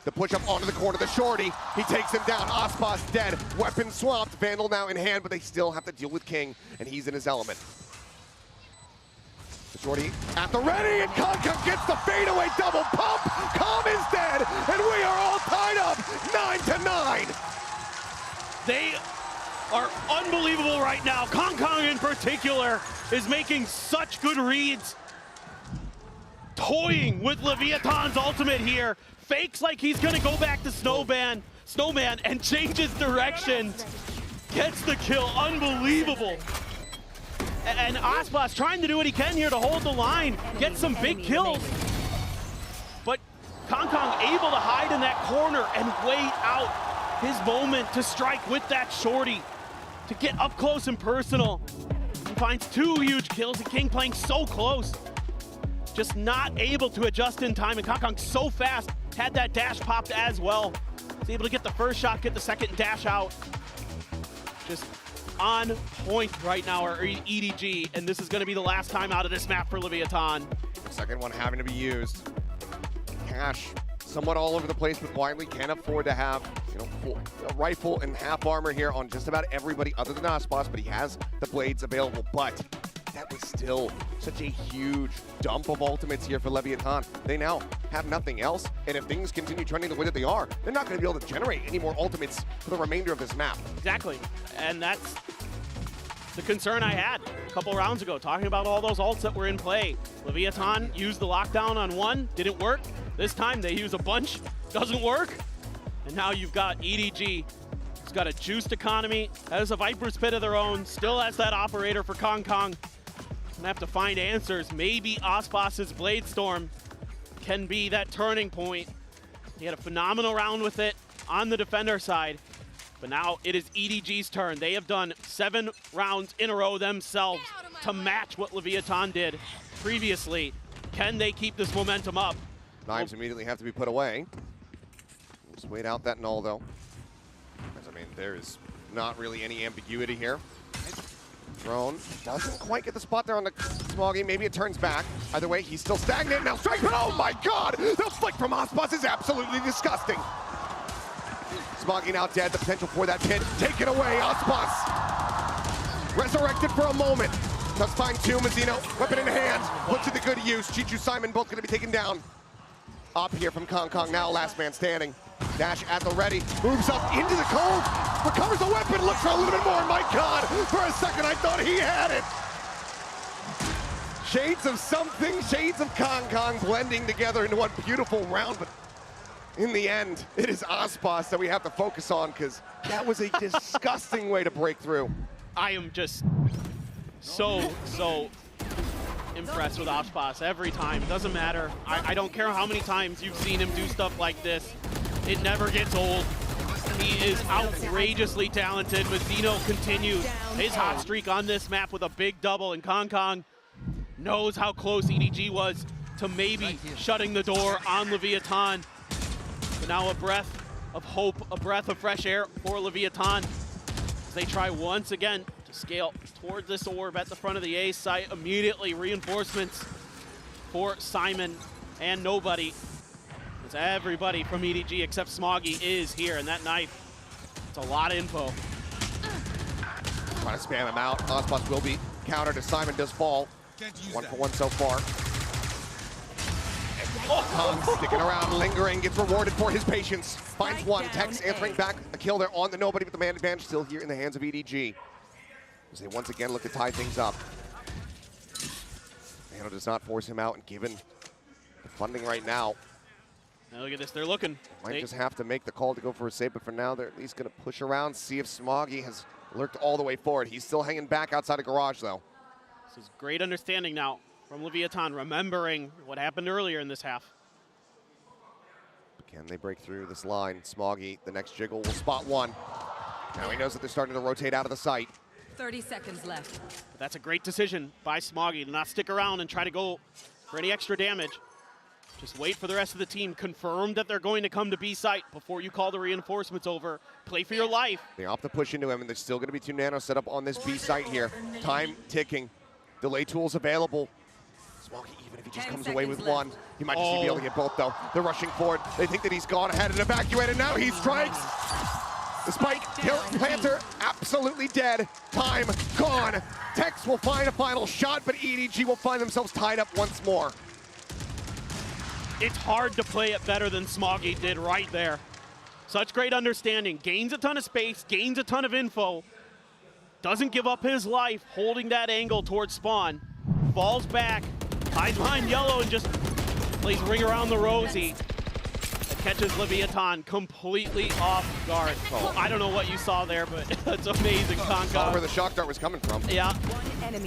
The push up onto the corner, the Shorty. He takes him down. Aspas dead. Weapon swapped. Vandal now in hand, but they still have to deal with King, and he's in his element. The Shorty at the ready, and Kong gets the fadeaway double pump. Calm is dead, and we are all tied up 9-9. They are unbelievable right now. Kong in particular is making such good reads. Toying with Leviathan's ultimate here. Fakes like he's gonna go back to Snowman and changes directions. Gets the kill, unbelievable. And Aspas trying to do what he can here to hold the line, get some big kills. But Kong able to hide in that corner and wait out his moment to strike with that Shorty, to get up close and personal. He finds 2 huge kills, and King playing so close. Just not able to adjust in time, and Kong so fast, had that dash popped as well. He's able to get the first shot, get the second dash out. Just on point right now are EDG, and this is going to be the last time out of this map for Leviathan. Second one having to be used. Cash somewhat all over the place, but Wiley can't afford to have full rifle and half armor here on just about everybody other than Aspas, but he has the blades available. But that was still such a huge dump of ultimates here for Leviathan. They now have nothing else, and if things continue trending the way that they are, they're not going to be able to generate any more ultimates for the remainder of this map. Exactly, and that's the concern I had a couple rounds ago, talking about all those ults that were in play. Leviathan used the lockdown on one, didn't work. This time they use a bunch, doesn't work. And now you've got EDG, who's got a juiced economy, has a Viper's Pit of their own, still has that operator for Kong Kong. Gonna have to find answers. Maybe Aspas's Blade Storm can be that turning point. He had a phenomenal round with it on the defender side. But now it is EDG's turn. They have done 7 rounds in a row themselves to match what Leviathan did previously. Can they keep this momentum up? Knives immediately have to be put away. Just wait out that null, though. As I mean, there is not really any ambiguity here. Drone doesn't quite get the spot there on the Smoggy. Maybe it turns back. Either way, he's still stagnant. Now strike, but oh my god! The flick from Aspas is absolutely disgusting. Smoggy now dead. The potential for that pit taken away. Aspas resurrected for a moment. Does find two. Mazzino, weapon in hand, put to the good use. Chichu Simon both going to be taken down. Up here from Kong Kong, now last man standing. Dash at the ready, moves up into the cold, recovers the weapon, looks for a little bit more. My god, for a second I thought he had it. Shades of something, shades of Kong Kong blending together into one beautiful round, but in the end, it is Aspas that we have to focus on because that was a disgusting way to break through. I am just so impressed with Aspas every time. It doesn't matter. I don't care how many times you've seen him do stuff like this. It never gets old. He is outrageously talented. Mazzino continues his hot streak on this map with a big double, and Kong Kong knows how close EDG was to maybe shutting the door on Leviathan. But now a breath of hope, a breath of fresh air for Leviathan as they try once again to scale towards this orb at the front of the A site. Immediately reinforcements for Simon and nobody. As everybody from EDG except Smoggy is here, and that knife, it's a lot of info. Trying to spam him out. Aspas will be countered as Simon does fall. 1 for 1 so far. Kong sticking around, lingering, gets rewarded for his patience. Finds one, Tex answering back. A kill there on the nobody, but the man advantage still here in the hands of EDG. As they once again look to tie things up. Mano does not force him out, and given the funding right now, now look at this, they're looking. Might just have to make the call to go for a save, but for now they're at least gonna push around, see if Smoggy has lurked all the way forward. He's still hanging back outside of garage though. This is great understanding now from Leviathan, remembering what happened earlier in this half. Can they break through this line? Smoggy, the next jiggle, will spot one. Now he knows that they're starting to rotate out of the site. 30 seconds left. But that's a great decision by Smoggy to not stick around and try to go for any extra damage. Just wait for the rest of the team. Confirm that they're going to come to B site before you call the reinforcements over. Play for your life. They opt to push into him, and there's still going to be 2 nano set up on this B site here. Time ticking. Delay tools available. Smoggy, even if he just comes away with one, he might just be able to get both, though. They're rushing forward. They think that he's gone ahead and evacuated. Now he strikes. The spike, kill, Planter, absolutely dead. Time gone. Tex will find a final shot, but EDG will find themselves tied up once more. It's hard to play it better than Smoggy did right there. Such great understanding. Gains a ton of space, gains a ton of info. Doesn't give up his life, holding that angle towards spawn. Falls back, hides behind yellow, and just plays ring around the rosy. That catches Leviathan completely off guard. Oh, I don't know what you saw there, but that's amazing. Kong Kong. Where the shock dart was coming from. Yeah,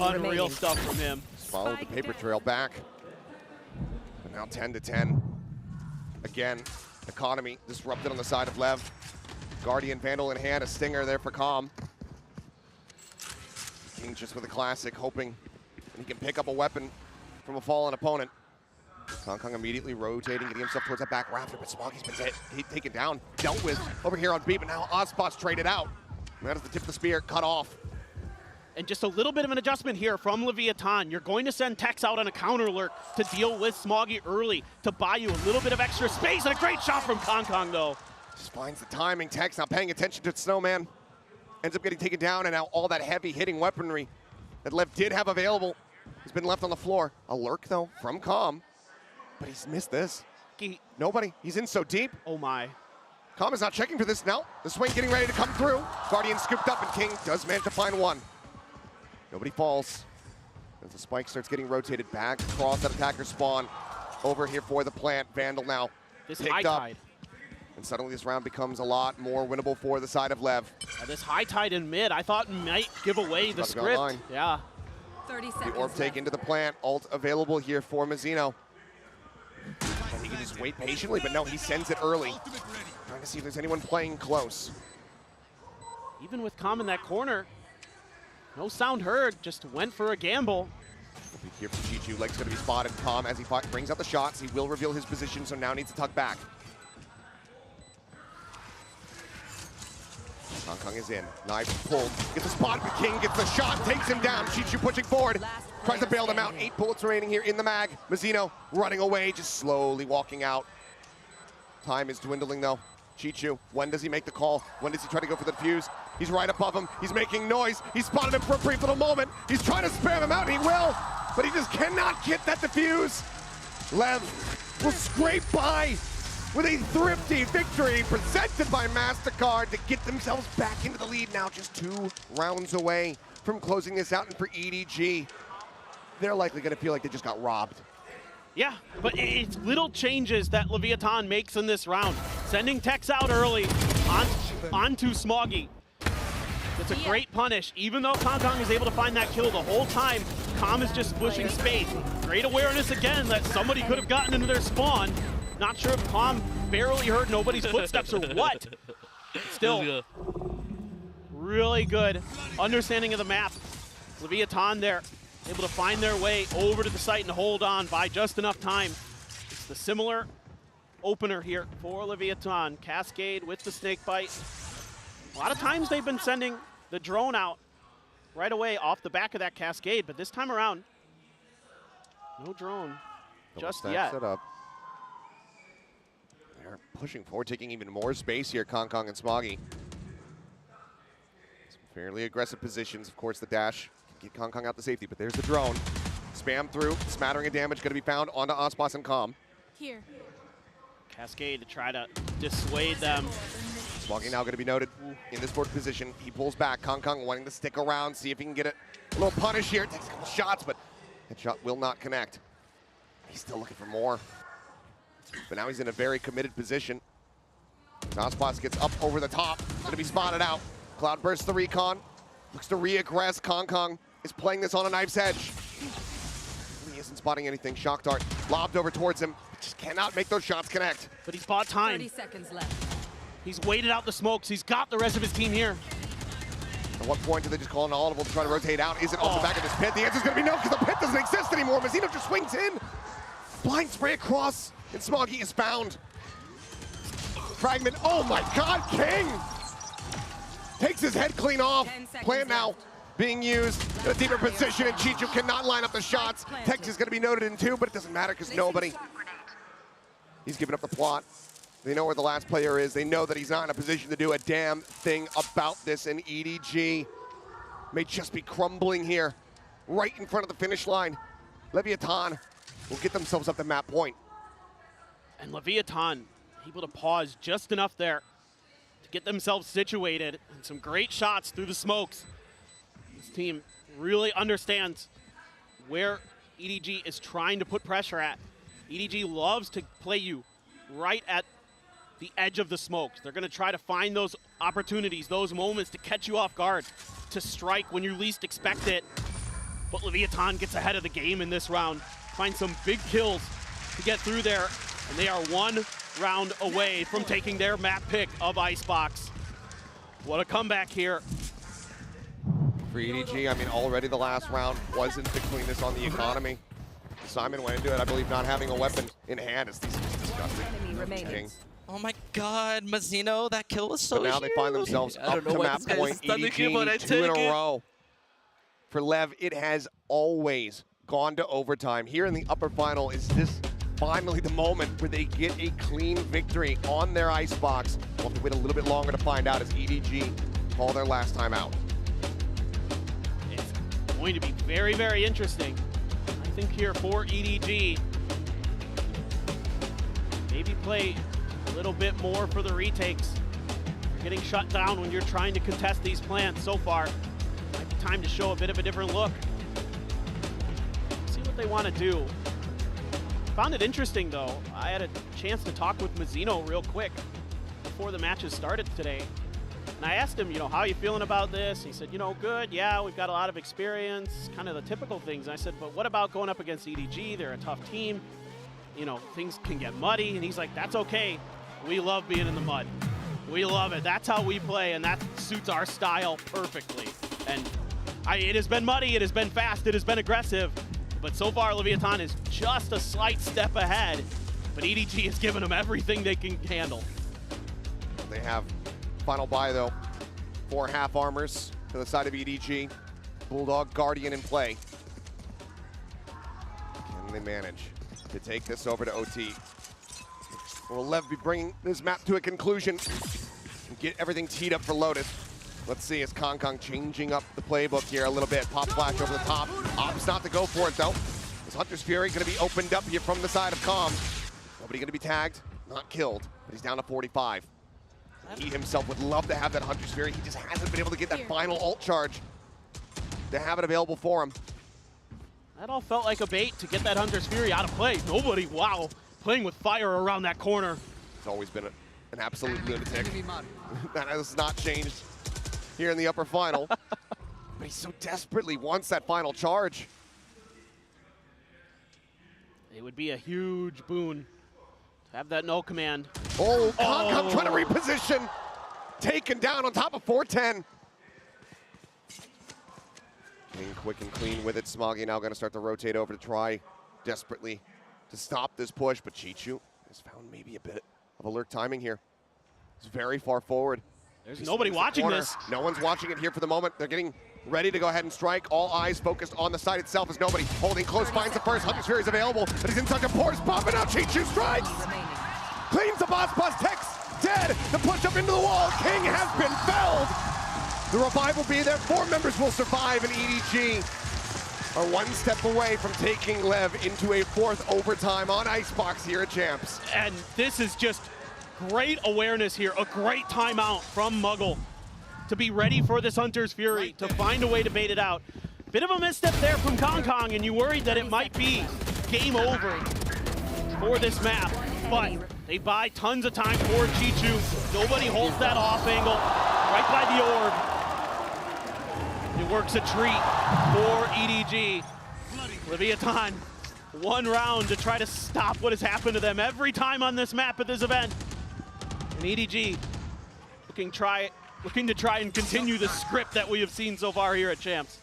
unreal stuff from him. Just followed the paper trail back. But now 10 to 10. Again, economy disrupted on the side of Lev. Guardian Vandal in hand, a stinger there for Calm. King just with a classic, hoping he can pick up a weapon from a fallen opponent. Kong Kong immediately rotating, getting himself towards that back rafter, but Smoggy's been taken down, dealt with over here on B, but now Aspas traded out. And that is the tip of the spear, cut off. And just a little bit of an adjustment here from Leviathan. You're going to send Tex out on a counter lurk to deal with Smoggy early, to buy you a little bit of extra space, and a great shot from Kong Kong, though. Just finds the timing. Tex not paying attention to Snowman. Ends up getting taken down, and now all that heavy hitting weaponry that Lev did have available has been left on the floor. A lurk, though, from Calm, but he's missed this. Nobody. He's in so deep. Oh, my. Calm is not checking for this now. The swing getting ready to come through. Guardian scooped up, and King does manage to find one. Nobody falls. As the spike starts getting rotated back across that attacker spawn. Over here for the plant. Vandal now This picked high up. tide. And suddenly this round becomes a lot more winnable for the side of Lev. This high tide in mid, I thought might give away the script. Yeah. 30 The seconds orb take left. into the plant. Ult available here for Mazzino. And he can just wait patiently, but no, he sends it early. Trying to see if there's anyone playing close. Even with Calm in that corner, no sound heard, just went for a gamble. Here from Chichu, Leg's going to be spotted. Calm as he brings out the shots. He will reveal his position, so now needs to tuck back. Hong Kong is in. Knife pulled. Gets a spot. The King gets the shot. Takes him down. Chichu pushing forward. Tries to bail them out. 8 bullets remaining here in the mag. Mazzino running away, just slowly walking out. Time is dwindling, though. Chichu, when does he make the call? When does he try to go for the defuse? He's right above him. He's making noise. He spotted him for a brief little moment. He's trying to spam him out, and he will, but he just cannot get that defuse. Lev will scrape by with a thrifty victory presented by MasterCard to get themselves back into the lead now, just 2 rounds away from closing this out. And for EDG, they're likely going to feel like they just got robbed. Yeah, but it's little changes that Leviathan makes in this round. Sending Tex out early onto Smoggy. It's a great punish. Even though Hong Kong is able to find that kill the whole time, Calm is just pushing space. Great awareness again that somebody could have gotten into their spawn. Not sure if Calm barely heard nobody's footsteps or what. Still, really good understanding of the map. Leviathan there, able to find their way over to the site and hold on by just enough time. It's the similar opener here for Leviathan. Cascade with the snake bite. A lot of times they've been sending the drone out right away off the back of that Cascade, but this time around, no drone just yet. Set up. They're pushing forward, taking even more space here, Kong Kong and Smoggy. Some fairly aggressive positions. Of course, the dash can get Kong Kong out to safety, but there's the drone. Spam through, smattering of damage going to be found onto Ospas and Calm. Here. Cascade to try to dissuade them. Smoggy now going to be noted in this forward position. He pulls back. Kong Kong wanting to stick around, see if he can get it. A little punish here. Takes a couple shots, but that shot will not connect. He's still looking for more. But now he's in a very committed position. Ospas gets up over the top. Going to be spotted out. Cloud bursts the recon. Looks to re-aggress. Kong Kong is playing this on a knife's edge. He isn't spotting anything. Shock dart lobbed over towards him. Just cannot make those shots connect. But he's bought time. 30 seconds left. He's waited out the smokes. He's got the rest of his team here. At what point do they just call an audible to try to rotate out? Is it off the back of this pit? The answer's going to be no, because the pit doesn't exist anymore. Mazzino just swings in. Blind spray across, and Smoggy is found. Fragment, oh my God, King! Takes his head clean off. Plant now being used in a deeper position, and Chichu cannot line up the shots. Tex is going to be noted in 2, but it doesn't matter because nobody. He's giving up the plot. They know where the last player is. They know that he's not in a position to do a damn thing about this, and EDG may just be crumbling here, right in front of the finish line. Leviathan will get themselves up the map point. And Leviathan able to pause just enough there to get themselves situated, and some great shots through the smokes. This team really understands where EDG is trying to put pressure at. EDG loves to play you right at the edge of the smokes. They're going to try to find those opportunities, those moments to catch you off guard, to strike when you least expect it. But Leviathan gets ahead of the game in this round, finds some big kills to get through there, and they are 1 round away from taking their map pick of Icebox. What a comeback here. For EDG, I mean, already the last round wasn't the cleanest on the economy. Simon went into it, I believe, not having a weapon in hand. It's disgusting. King. Oh my God, Mazzino, that kill was so But now huge. they find themselves up to map point. EDG 2 in a row. For Lev, it has always gone to overtime. Here in the upper final, is this finally the moment where they get a clean victory on their icebox. We'll have to wait a little bit longer to find out as EDG call their last time out. It's going to be very, very interesting. I think here for EDG, maybe play a little bit more for the retakes. You're getting shut down when you're trying to contest these plants so far. Might be time to show a bit of a different look. See what they want to do. Found it interesting though. I had a chance to talk with Mazzino real quick before the matches started today. And I asked him, you know, how are you feeling about this? He said, you know, good, yeah, we've got a lot of experience, kind of the typical things. And I said, but what about going up against EDG? They're a tough team. You know, things can get muddy. And he's like, that's okay. We love being in the mud. We love it. That's how we play, and that suits our style perfectly. And it has been muddy, it has been fast, it has been aggressive. But so far, Leviathan is just a slight step ahead. But EDG has given them everything they can handle. They have final buy, though. 4 half armors to the side of EDG. Bulldog Guardian in play. Can they manage to take this over to OT? Will Lev be bringing this map to a conclusion and get everything teed up for Lotus? Let's see, as Kong changing up the playbook here a little bit. Pop flash over the top. Opts not to go for it, though. Is Hunter's Fury going to be opened up here from the side of Calm? Nobody going to be tagged, not killed, but he's down to 45. He himself would love to have that Hunter's Fury. He just hasn't been able to get that final ult charge to have it available for him. That all felt like a bait to get that Hunter's Fury out of play. Nobody, wow, playing with fire around that corner. It's always been an absolute lunatic. That has not changed here in the upper final. But he so desperately wants that final charge. It would be a huge boon to have that no command. Oh, Kong trying to reposition. Taken down on top of 410. Getting quick and clean with it. Smoggy now going to start to rotate over to try desperately to stop this push, but Chichu has found maybe a bit of alert timing here. He's very far forward. There's nobody watching this. No one's watching it here for the moment. They're getting ready to go ahead and strike. All eyes focused on the site itself as nobody holding close. Finds the first. Hunter's Fury is available, but he's in such a force. Popping out. Chichu strikes. Cleans the boss. Tex dead. The push up into the wall. King has been felled. The revive will be there. 4 members will survive, and EDG are 1 step away from taking Lev into a 4th overtime on Icebox here at Champs. And this is just great awareness here, a great timeout from Muggle to be ready for this Hunter's Fury, to find a way to bait it out. Bit of a misstep there from Kong, and you worried that it might be game over for this map, but they buy tons of time for Chichu. Nobody holds that off angle, right by the orb. It works a treat for EDG. Leviathan, 1 round to try to stop what has happened to them every time on this map at this event. And EDG looking to try and continue the script that we have seen so far here at Champs.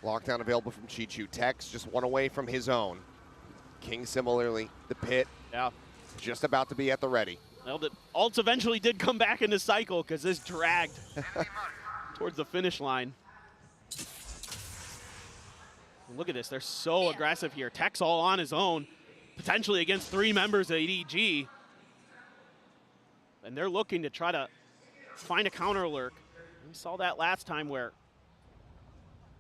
Lockdown available from Chichu. Tex just 1 away from his own. King similarly, the pit, just about to be at the ready. Well, the ults eventually did come back into cycle because this dragged towards the finish line. Look at this, they're so aggressive here. Tex all on his own, potentially against 3 members of EDG. And they're looking to try to find a counter lurk. We saw that last time where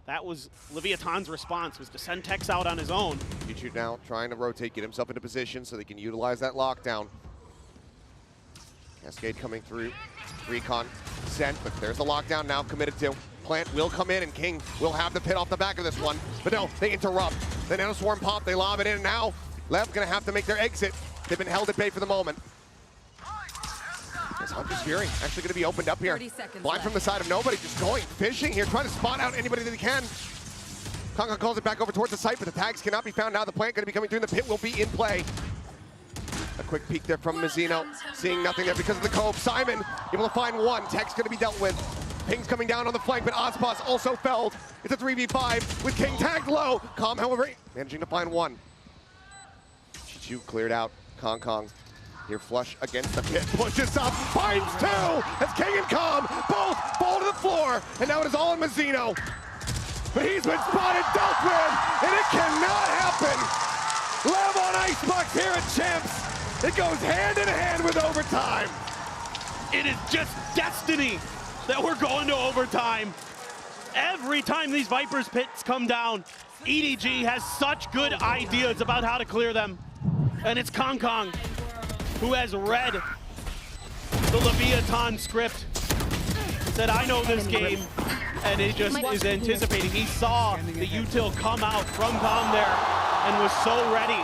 that was Leviathan's response, was to send Tex out on his own. Chichu now trying to rotate, get himself into position so they can utilize that lockdown. Cascade coming through, Recon sent, but there's the lockdown now committed to. Plant will come in and King will have the pit off the back of this one, but no, they interrupt. The Nano Swarm pop, they lob it in, and now Lev gonna have to make their exit. They've been held at bay for the moment. As Hunter's Fury actually gonna be opened up here. Blind from the side of nobody, just going fishing here, trying to spot out anybody that he can. Kong calls it back over towards the site, but the tags cannot be found now. The plant gonna be coming through, and the pit will be in play. A quick peek there from Mazzino, seeing nothing there because of the cove. Simon able to find 1. Tech's gonna be dealt with. Ping's coming down on the flank, but Ozpos also felled. It's a 3v5 with King tagged low. Calm, however, managing to find 1. Chichu cleared out. Kong here flush against the pit, pushes up, finds 2 as King and Calm both fall to the floor, and now it is all on Mazzino. But he's been spotted, dealt with, and it cannot happen. Lev on Icebox here at Champs. It goes hand in hand with overtime. It is just destiny that we're going to overtime. Every time these Vipers pits come down, EDG has such good ideas about how to clear them. And it's Kong Kong who has read the Leviathan script. Said, I know this game, and he just is anticipating. He saw the util come out from Dom there and was so ready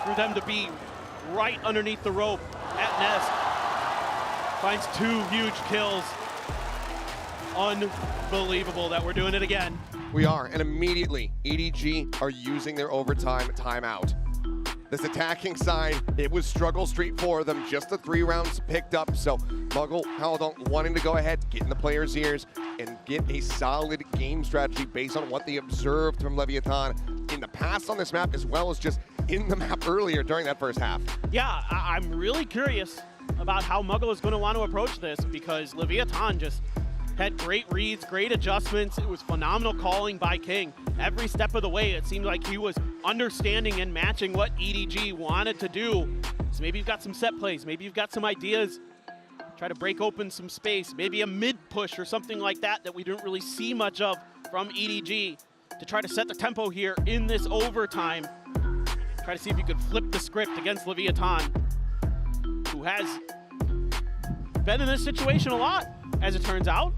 for them to be right underneath the rope at Nest. Finds 2 huge kills. Unbelievable that we're doing it again. We are, and immediately EDG are using their overtime timeout. This attacking side, it was struggle street for them, just the 3 rounds picked up, so Muggle Haldon wanting to go ahead, get in the players' ears, and get a solid game strategy based on what they observed from Leviathan in the past on this map, as well as just in the map earlier during that first half. Yeah, I'm really curious about how Muggle is going to want to approach this, because Leviathan just had great reads, great adjustments. It was phenomenal calling by King. Every step of the way, it seemed like he was understanding and matching what EDG wanted to do. So maybe you've got some set plays, maybe you've got some ideas, try to break open some space, maybe a mid push or something like that we didn't really see much of from EDG to try to set the tempo here in this overtime. Try to see if you could flip the script against Leviathan, who has been in this situation a lot, as it turns out,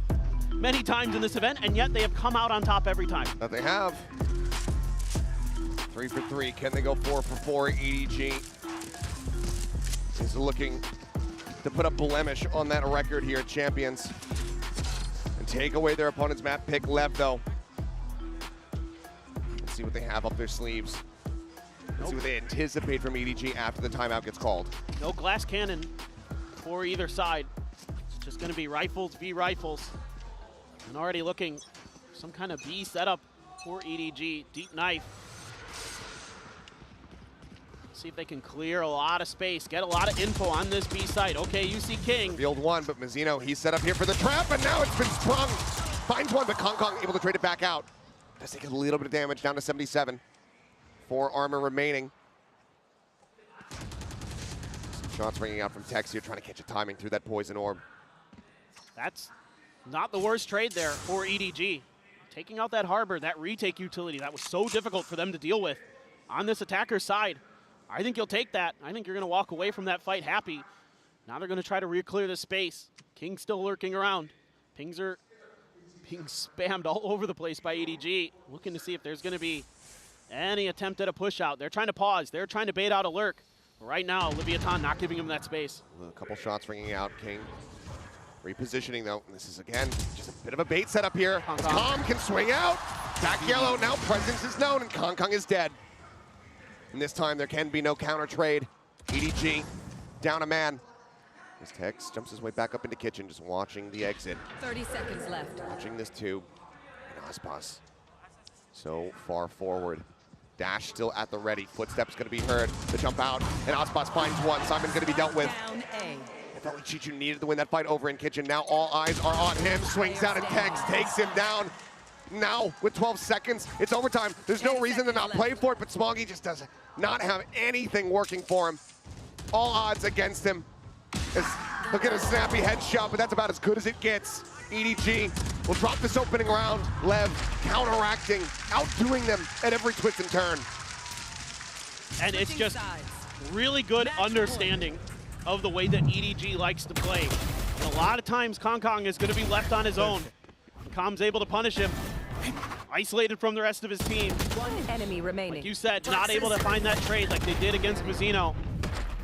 many times in this event, and yet they have come out on top every time. That they have. 3 for 3. Can they go 4 for 4? EDG is looking to put a blemish on that record here at Champions and take away their opponent's map pick. Lev, though. Let's see what they have up their sleeves. Let's see what they anticipate from EDG after the timeout gets called. No glass cannon for either side. It's just going to be rifles v rifles. And already looking for some kind of B setup for EDG. Deep knife. See if they can clear a lot of space, get a lot of info on this B site. Okay, you see King. Field 1, but Mazzino, he's set up here for the trap, and now it's been sprung. Finds one, but Kong Kong able to trade it back out. Does take a little bit of damage, down to 77. 4 armor remaining. Some shots ringing out from Tex here, trying to catch a timing through that poison orb. That's not the worst trade there for EDG. Taking out that harbor, that retake utility, that was so difficult for them to deal with on this attacker's side. I think you'll take that. I think you're going to walk away from that fight happy. Now they're going to try to re-clear the space. King's still lurking around. Pings are being spammed all over the place by EDG. Looking to see if there's going to be any attempt at a push out. They're trying to pause. They're trying to bait out a lurk. Right now, Leviathan not giving him that space. A couple shots ringing out. King repositioning, though. This is, again, just a bit of a bait setup here. Kong can swing out. Back yellow. Now presence is known, and Kong Kong is dead. And this time, there can be no counter trade. EDG down a man. As Tex jumps his way back up into kitchen, just watching the exit. 30 seconds left. Watching this tube. And Aspas so far forward. Dash still at the ready. Footsteps going to be heard. The jump out, and Aspas finds one. Simon's going to be dealt with. Down A. If only Chichu needed to win that fight over in kitchen. Now all eyes are on him. Swings out, and Tex takes him down. Now, with 12 seconds, it's overtime. There's no reason to not play for it, but Smoggy just does not have anything working for him. All odds against him. Look at a snappy headshot, but that's about as good as it gets. EDG will drop this opening round. Lev counteracting, outdoing them at every twist and turn. And it's just really good understanding of the way that EDG likes to play. And a lot of times, Kong Kong is going to be left on his own. Com's able to punish him. Isolated from the rest of his team. One enemy remaining. Like you said, not able to find that trade like they did against Mazzino.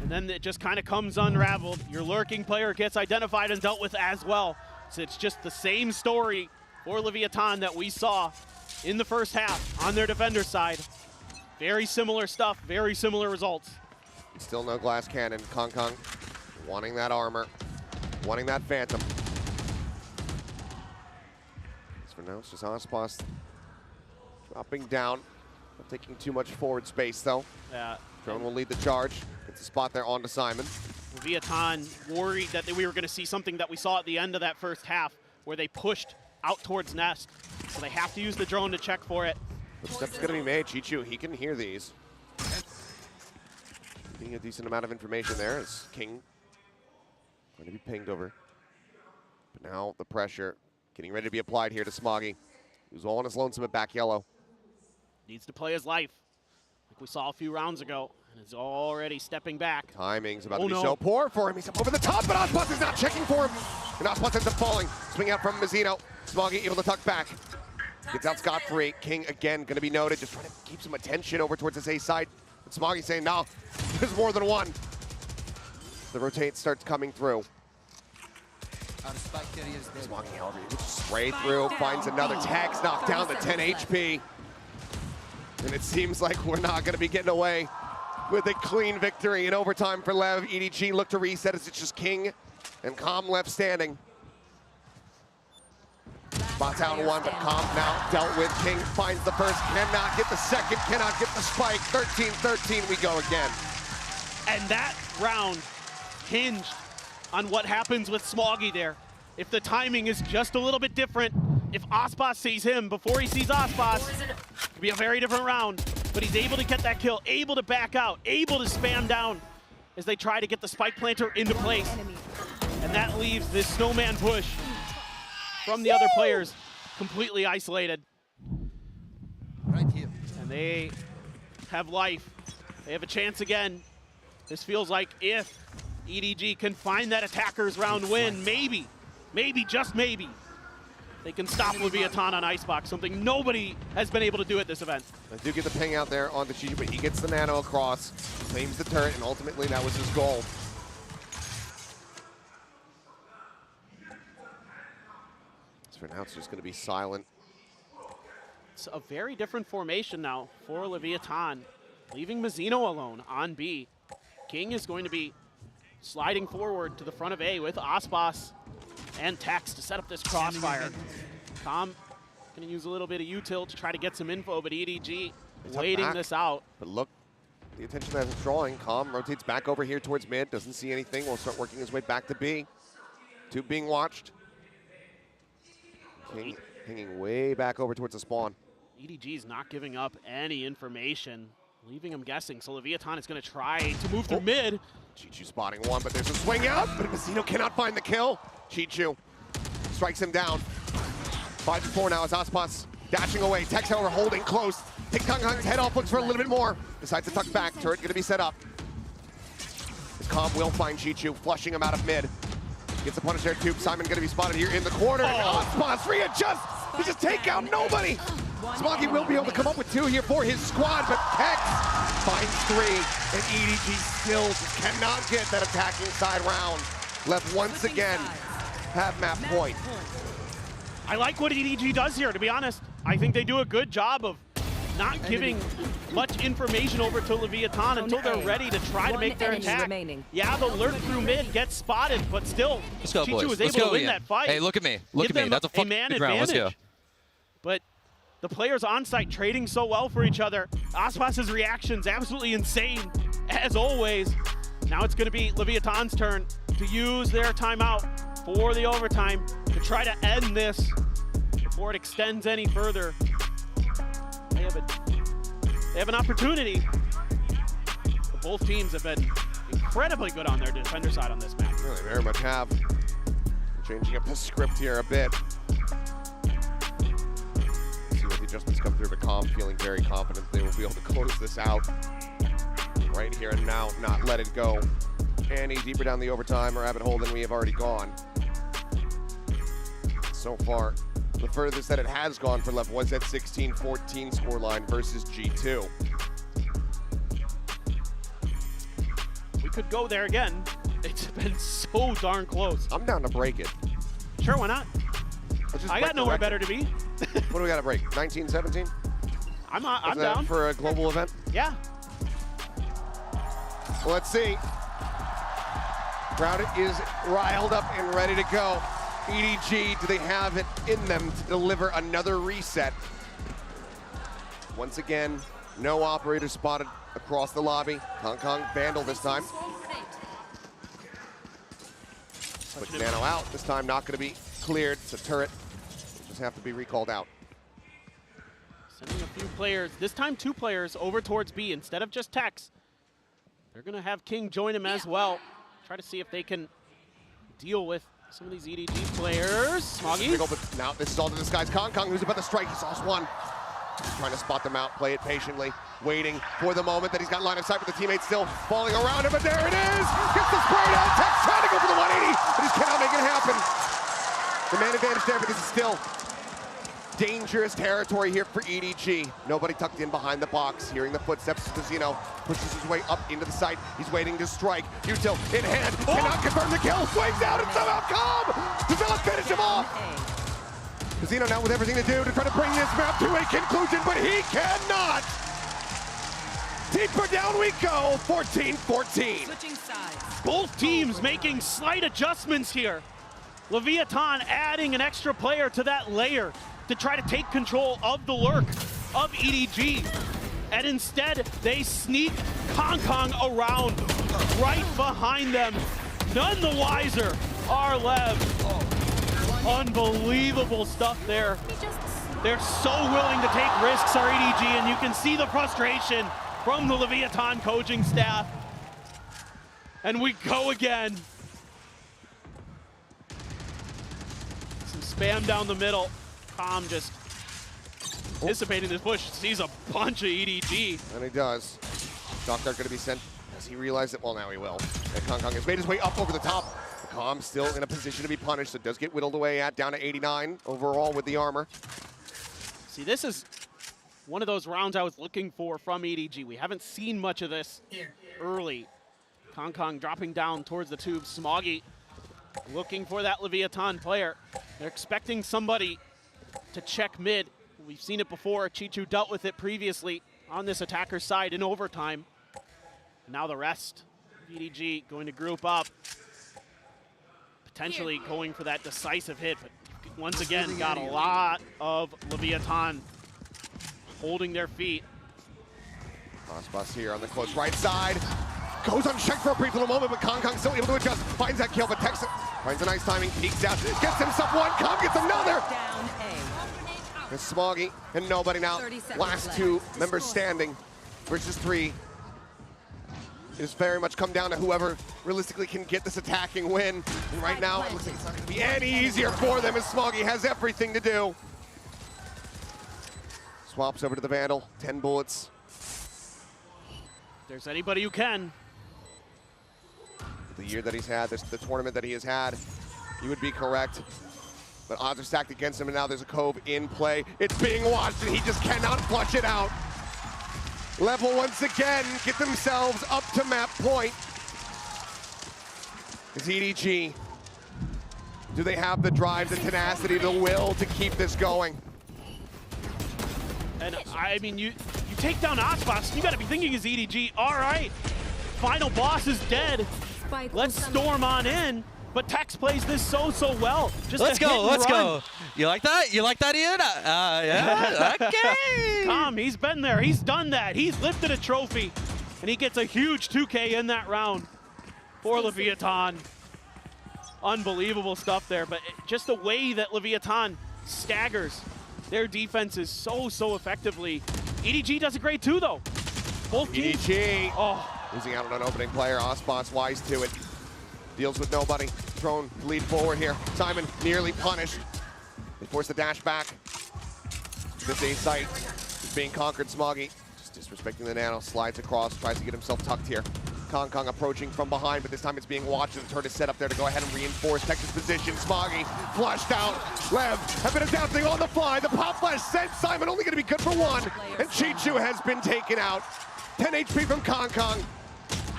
And then it just kind of comes unraveled. Your lurking player gets identified and dealt with as well. So it's just the same story for Leviathan that we saw in the first half on their defender side. Very similar stuff, very similar results. Still no glass cannon. Kong Kong wanting that armor, wanting that phantom. For now, it's just Aspas dropping down, not taking too much forward space though. Yeah. Drone will lead the charge. Gets a spot there onto Simon. Leviathan worried that we were going to see something that we saw at the end of that first half, where they pushed out towards Nest. So they have to use the drone to check for it. The step's going to be made. Chichu, he can hear these. Getting a decent amount of information there as King going to be pinged over. But now the pressure getting ready to be applied here to Smoggy, who's all on his lonesome at back yellow. Needs to play his life, like we saw a few rounds ago, and is already stepping back. Timing's about to be so poor for him. He's up over the top, but Ospas is not checking for him. And Ospas ends up falling. Swing out from Mazzino. Smoggy able to tuck back. Gets out scot-free. King again going to be noted, just trying to keep some attention over towards this A side. But Smoggy saying, no, there's more than one. The rotate starts coming through. Smoggy, however, he gets straight through, finds another tags, knocked down to 10 HP. And it seems like we're not going to be getting away with a clean victory in overtime for Lev. EDG look to reset as it's just King and Calm left standing. Spot down one, but Calm now dealt with. King finds the first, cannot get the second, cannot get the spike. 13-13, we go again. And that round hinged on what happens with Smoggy there. If the timing is just a little bit different, if Ospas sees him before he sees Ospas, it could be a very different round. But he's able to get that kill, able to back out, able to spam down as they try to get the spike planter into place. And that leaves this snowman push from the other players completely isolated. Right here. And they have life. They have a chance again. This feels like if EDG can find that attacker's round win, maybe, just maybe, they can stop Leviathan on Icebox, something nobody has been able to do at this event. I do get the ping out there on the Chichi, but he gets the nano across, claims the turret, and ultimately that was his goal. So for now, it's just going to be silent. It's a very different formation now for Leviathan, leaving Mazzino alone on B. King is going to be sliding forward to the front of A with Ospas and Tex to set up this crossfire. Calm going to use a little bit of util to try to get some info, but EDG waiting this out. But look, the attention that it's drawing. Calm rotates back over here towards mid, doesn't see anything. Will start working his way back to B. Two being watched. King hanging way back over towards the spawn. EDG is not giving up any information, leaving him guessing. So Leviathan is going to try to move through mid. Chichu spotting one, but there's a swing out, but Mazzino cannot find the kill. Chichu strikes him down. 5-4 now as Ospas dashing away. Tex, however, holding close. Take Kong Kong's head off, looks for a little bit more. Decides to tuck back. Turret going to be set up. As Calm will find Chichu, flushing him out of mid. Gets the punish there too. Simon going to be spotted here in the corner. Ospas readjusts. He just take out nobody. Smoggy will be able to come up with two here for his squad, but Tex finds three, and EDG still just cannot get that attacking side round. Left once again, have map point. I like what EDG does here, to be honest. I think they do a good job of not giving much information over to Leviathan until they're ready to try to make their attack. Yeah, they'll lurk through mid, get spotted, but still, Let's go, Chichu boys. was Let's able go, to win Ian. that fight. Hey, look at me. Look Give at me. them That's a fucking man good round. Let's go. But the players on site trading so well for each other. Ospas's reactions absolutely insane, as always. Now it's going to be Leviathan's turn to use their timeout for the overtime to try to end this before it extends any further. They have an opportunity. But both teams have been incredibly good on their defender side on this map. Really, very much have. Changing up the script here a bit. See what the adjustments come through, but Calm feeling very confident they will be able to close this out right here and now, not let it go any deeper down the overtime or rabbit hole than we have already gone. So far, the furthest that it has gone for Lev was at 16-14 scoreline versus G2. We could go there again. It's been so darn close. I'm down to break it. Sure, why not? I got nowhere better to be. What do we got to break? 19-17? I'm Is that down. for a global event? Yeah. Well, let's see. Crowd is riled up and ready to go. EDG, do they have it in them to deliver another reset? Once again, no operator spotted across the lobby. Kong Kong Vandal this time. Quick nano out. This time not going to be cleared. It's a turret. Just have to be recalled out. Sending a few players, this time 2 players over towards B instead of just Tex. They're going to have King join him as well. Try to see if they can deal with some of these EDG players. Smoggy. Now this is all to disguise Kong, who's about to strike. He saw one. He's trying to spot them out, play it patiently, waiting for the moment that he's got line of sight with the teammates still falling around him, but there it is! Gets the spray down, Tex trying to go for the 180, but he cannot make it happen. The man advantage there, but this is still dangerous territory here for EDG. Nobody tucked in behind the box. Hearing the footsteps, Casino pushes his way up into the site. He's waiting to strike. Util in hand, cannot confirm the kill, swings out and somehow does not finish him off. Casino now with everything to do to try to bring this map to a conclusion, but he cannot. Deeper down we go, 14-14. Switching sides. Both teams making slight adjustments here. Leviathan adding an extra player to that layer to try to take control of the lurk of EDG. And instead, they sneak Kong around right behind them. None the wiser are Lev. Unbelievable stuff there. They're so willing to take risks, our EDG, and you can see the frustration from the Leviathan coaching staff. And we go again. Some spam down the middle. Tom just anticipating this push, sees a bunch of EDG. And he does. Doc Dart gonna be sent. Does he realize it? Well, now he will. And Kong has made his way up over the top. Calm still in a position to be punished, so does get whittled away at down to 89 overall with the armor. See, this is one of those rounds I was looking for from EDG. We haven't seen much of this early. Kong dropping down towards the tube. Smoggy looking for that Leviathan player. They're expecting somebody to check mid. We've seen it before. Chichu dealt with it previously on this attacker's side in overtime. Now the rest of EDG going to group up. Potentially going for that decisive hit, but once again got a lot of Leviathan holding their feet. Crossbus here on the close right side. Goes unchecked for a brief little moment, but Kong still able to adjust. Finds that kill, but Texas finds a nice timing, peeks out, gets himself one, Kong gets another! Down A. It's Smoggy and nobody now. Last two members standing versus three. It's very much come down to whoever realistically can get this attacking win. And right now, it looks like it's not going to be any easier for them as Smoggy has everything to do. Swaps over to the Vandal, 10 bullets. If there's anybody who can. The year that he's had, the tournament that he has had, you would be correct. But odds are stacked against him, and now there's a Cove in play. It's being watched, and he just cannot flush it out. Level once again get themselves up to map point. Is EDG, do they have the drive, the tenacity, the will to keep this going? And I mean, you take down Osbox, you gotta be thinking as EDG, all right, final boss is dead. Let's storm on in. But Tex plays this so well. Just let's go. You like that? You like that, Ian? Yeah, okay. Tom, he's been there, he's done that. He's lifted a trophy, and he gets a huge 2K in that round for Leviathan. Unbelievable stuff there, but just the way that Leviathan staggers their defenses so effectively. EDG does a great too, though. Both teams. EDG, losing out on an opening player. Osbot's wise to it. Deals with nobody. Thrown lead forward here. Simon nearly punished. They force the dash back. This A site is being conquered. Smoggy just disrespecting the nano. Slides across, tries to get himself tucked here. Kong approaching from behind, but this time it's being watched. The turret is set up there to go ahead and reinforce Texas' position. Smoggy flushed out. Lev have been adapting on the fly. The pop flash sent Simon, only going to be good for one. And Chichu has been taken out. 10 HP from Kong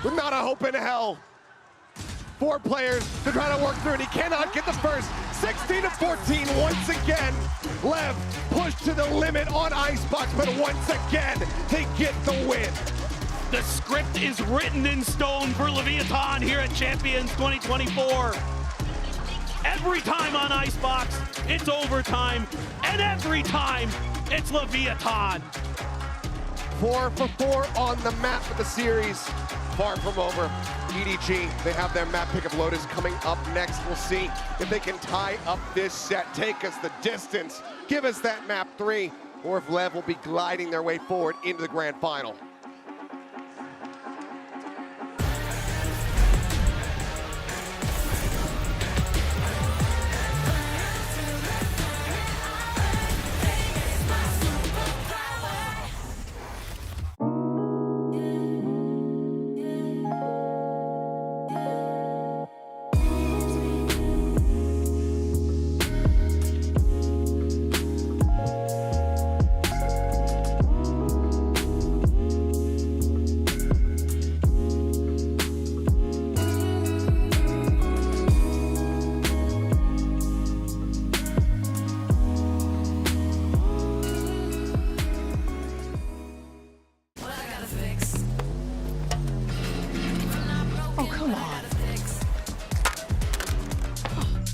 with not a hope in hell. 4 players to try to work through, and he cannot get the first. 16-14 once again. Lev pushed to the limit on Icebox, but once again, they get the win. The script is written in stone for Leviathan here at Champions 2024. Every time on Icebox, it's overtime, and every time, it's Leviathan. 4 for 4 on the map of the series. Far from over. EDG, they have their map pick of Lotus coming up next. We'll see if they can tie up this set, take us the distance, give us that map 3, or if Lev will be gliding their way forward into the grand final.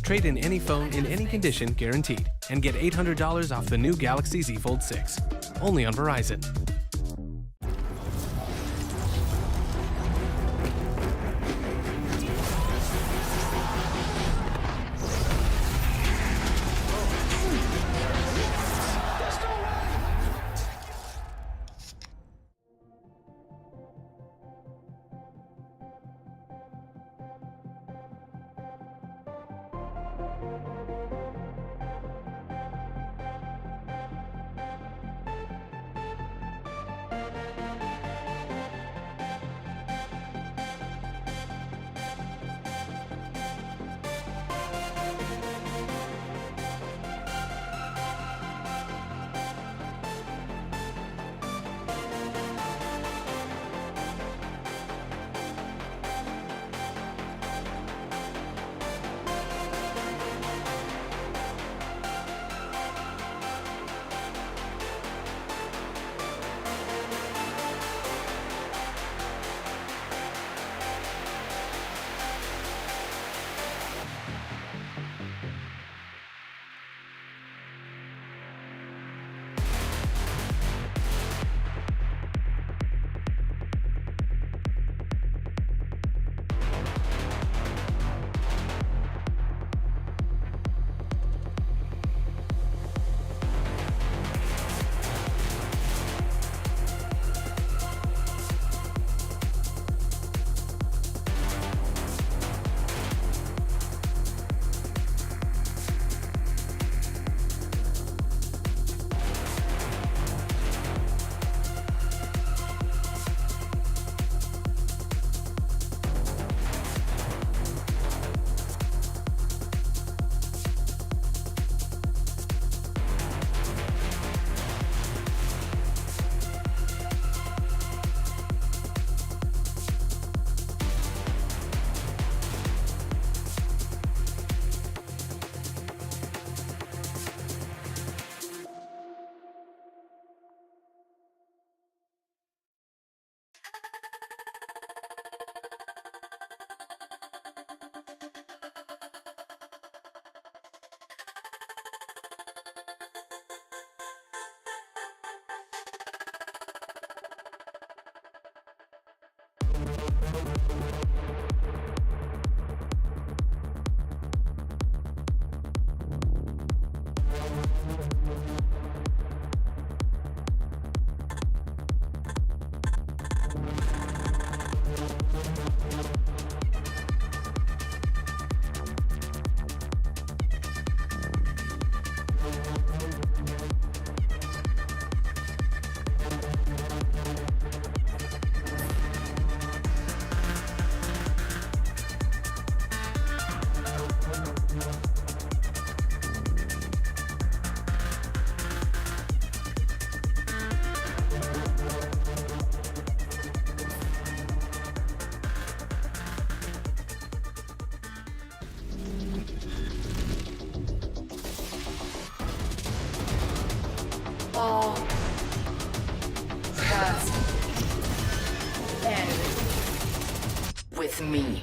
Trade in any phone in any condition guaranteed. And get $800 off the new Galaxy Z Fold 6. Only on Verizon. Oh, that's end with me.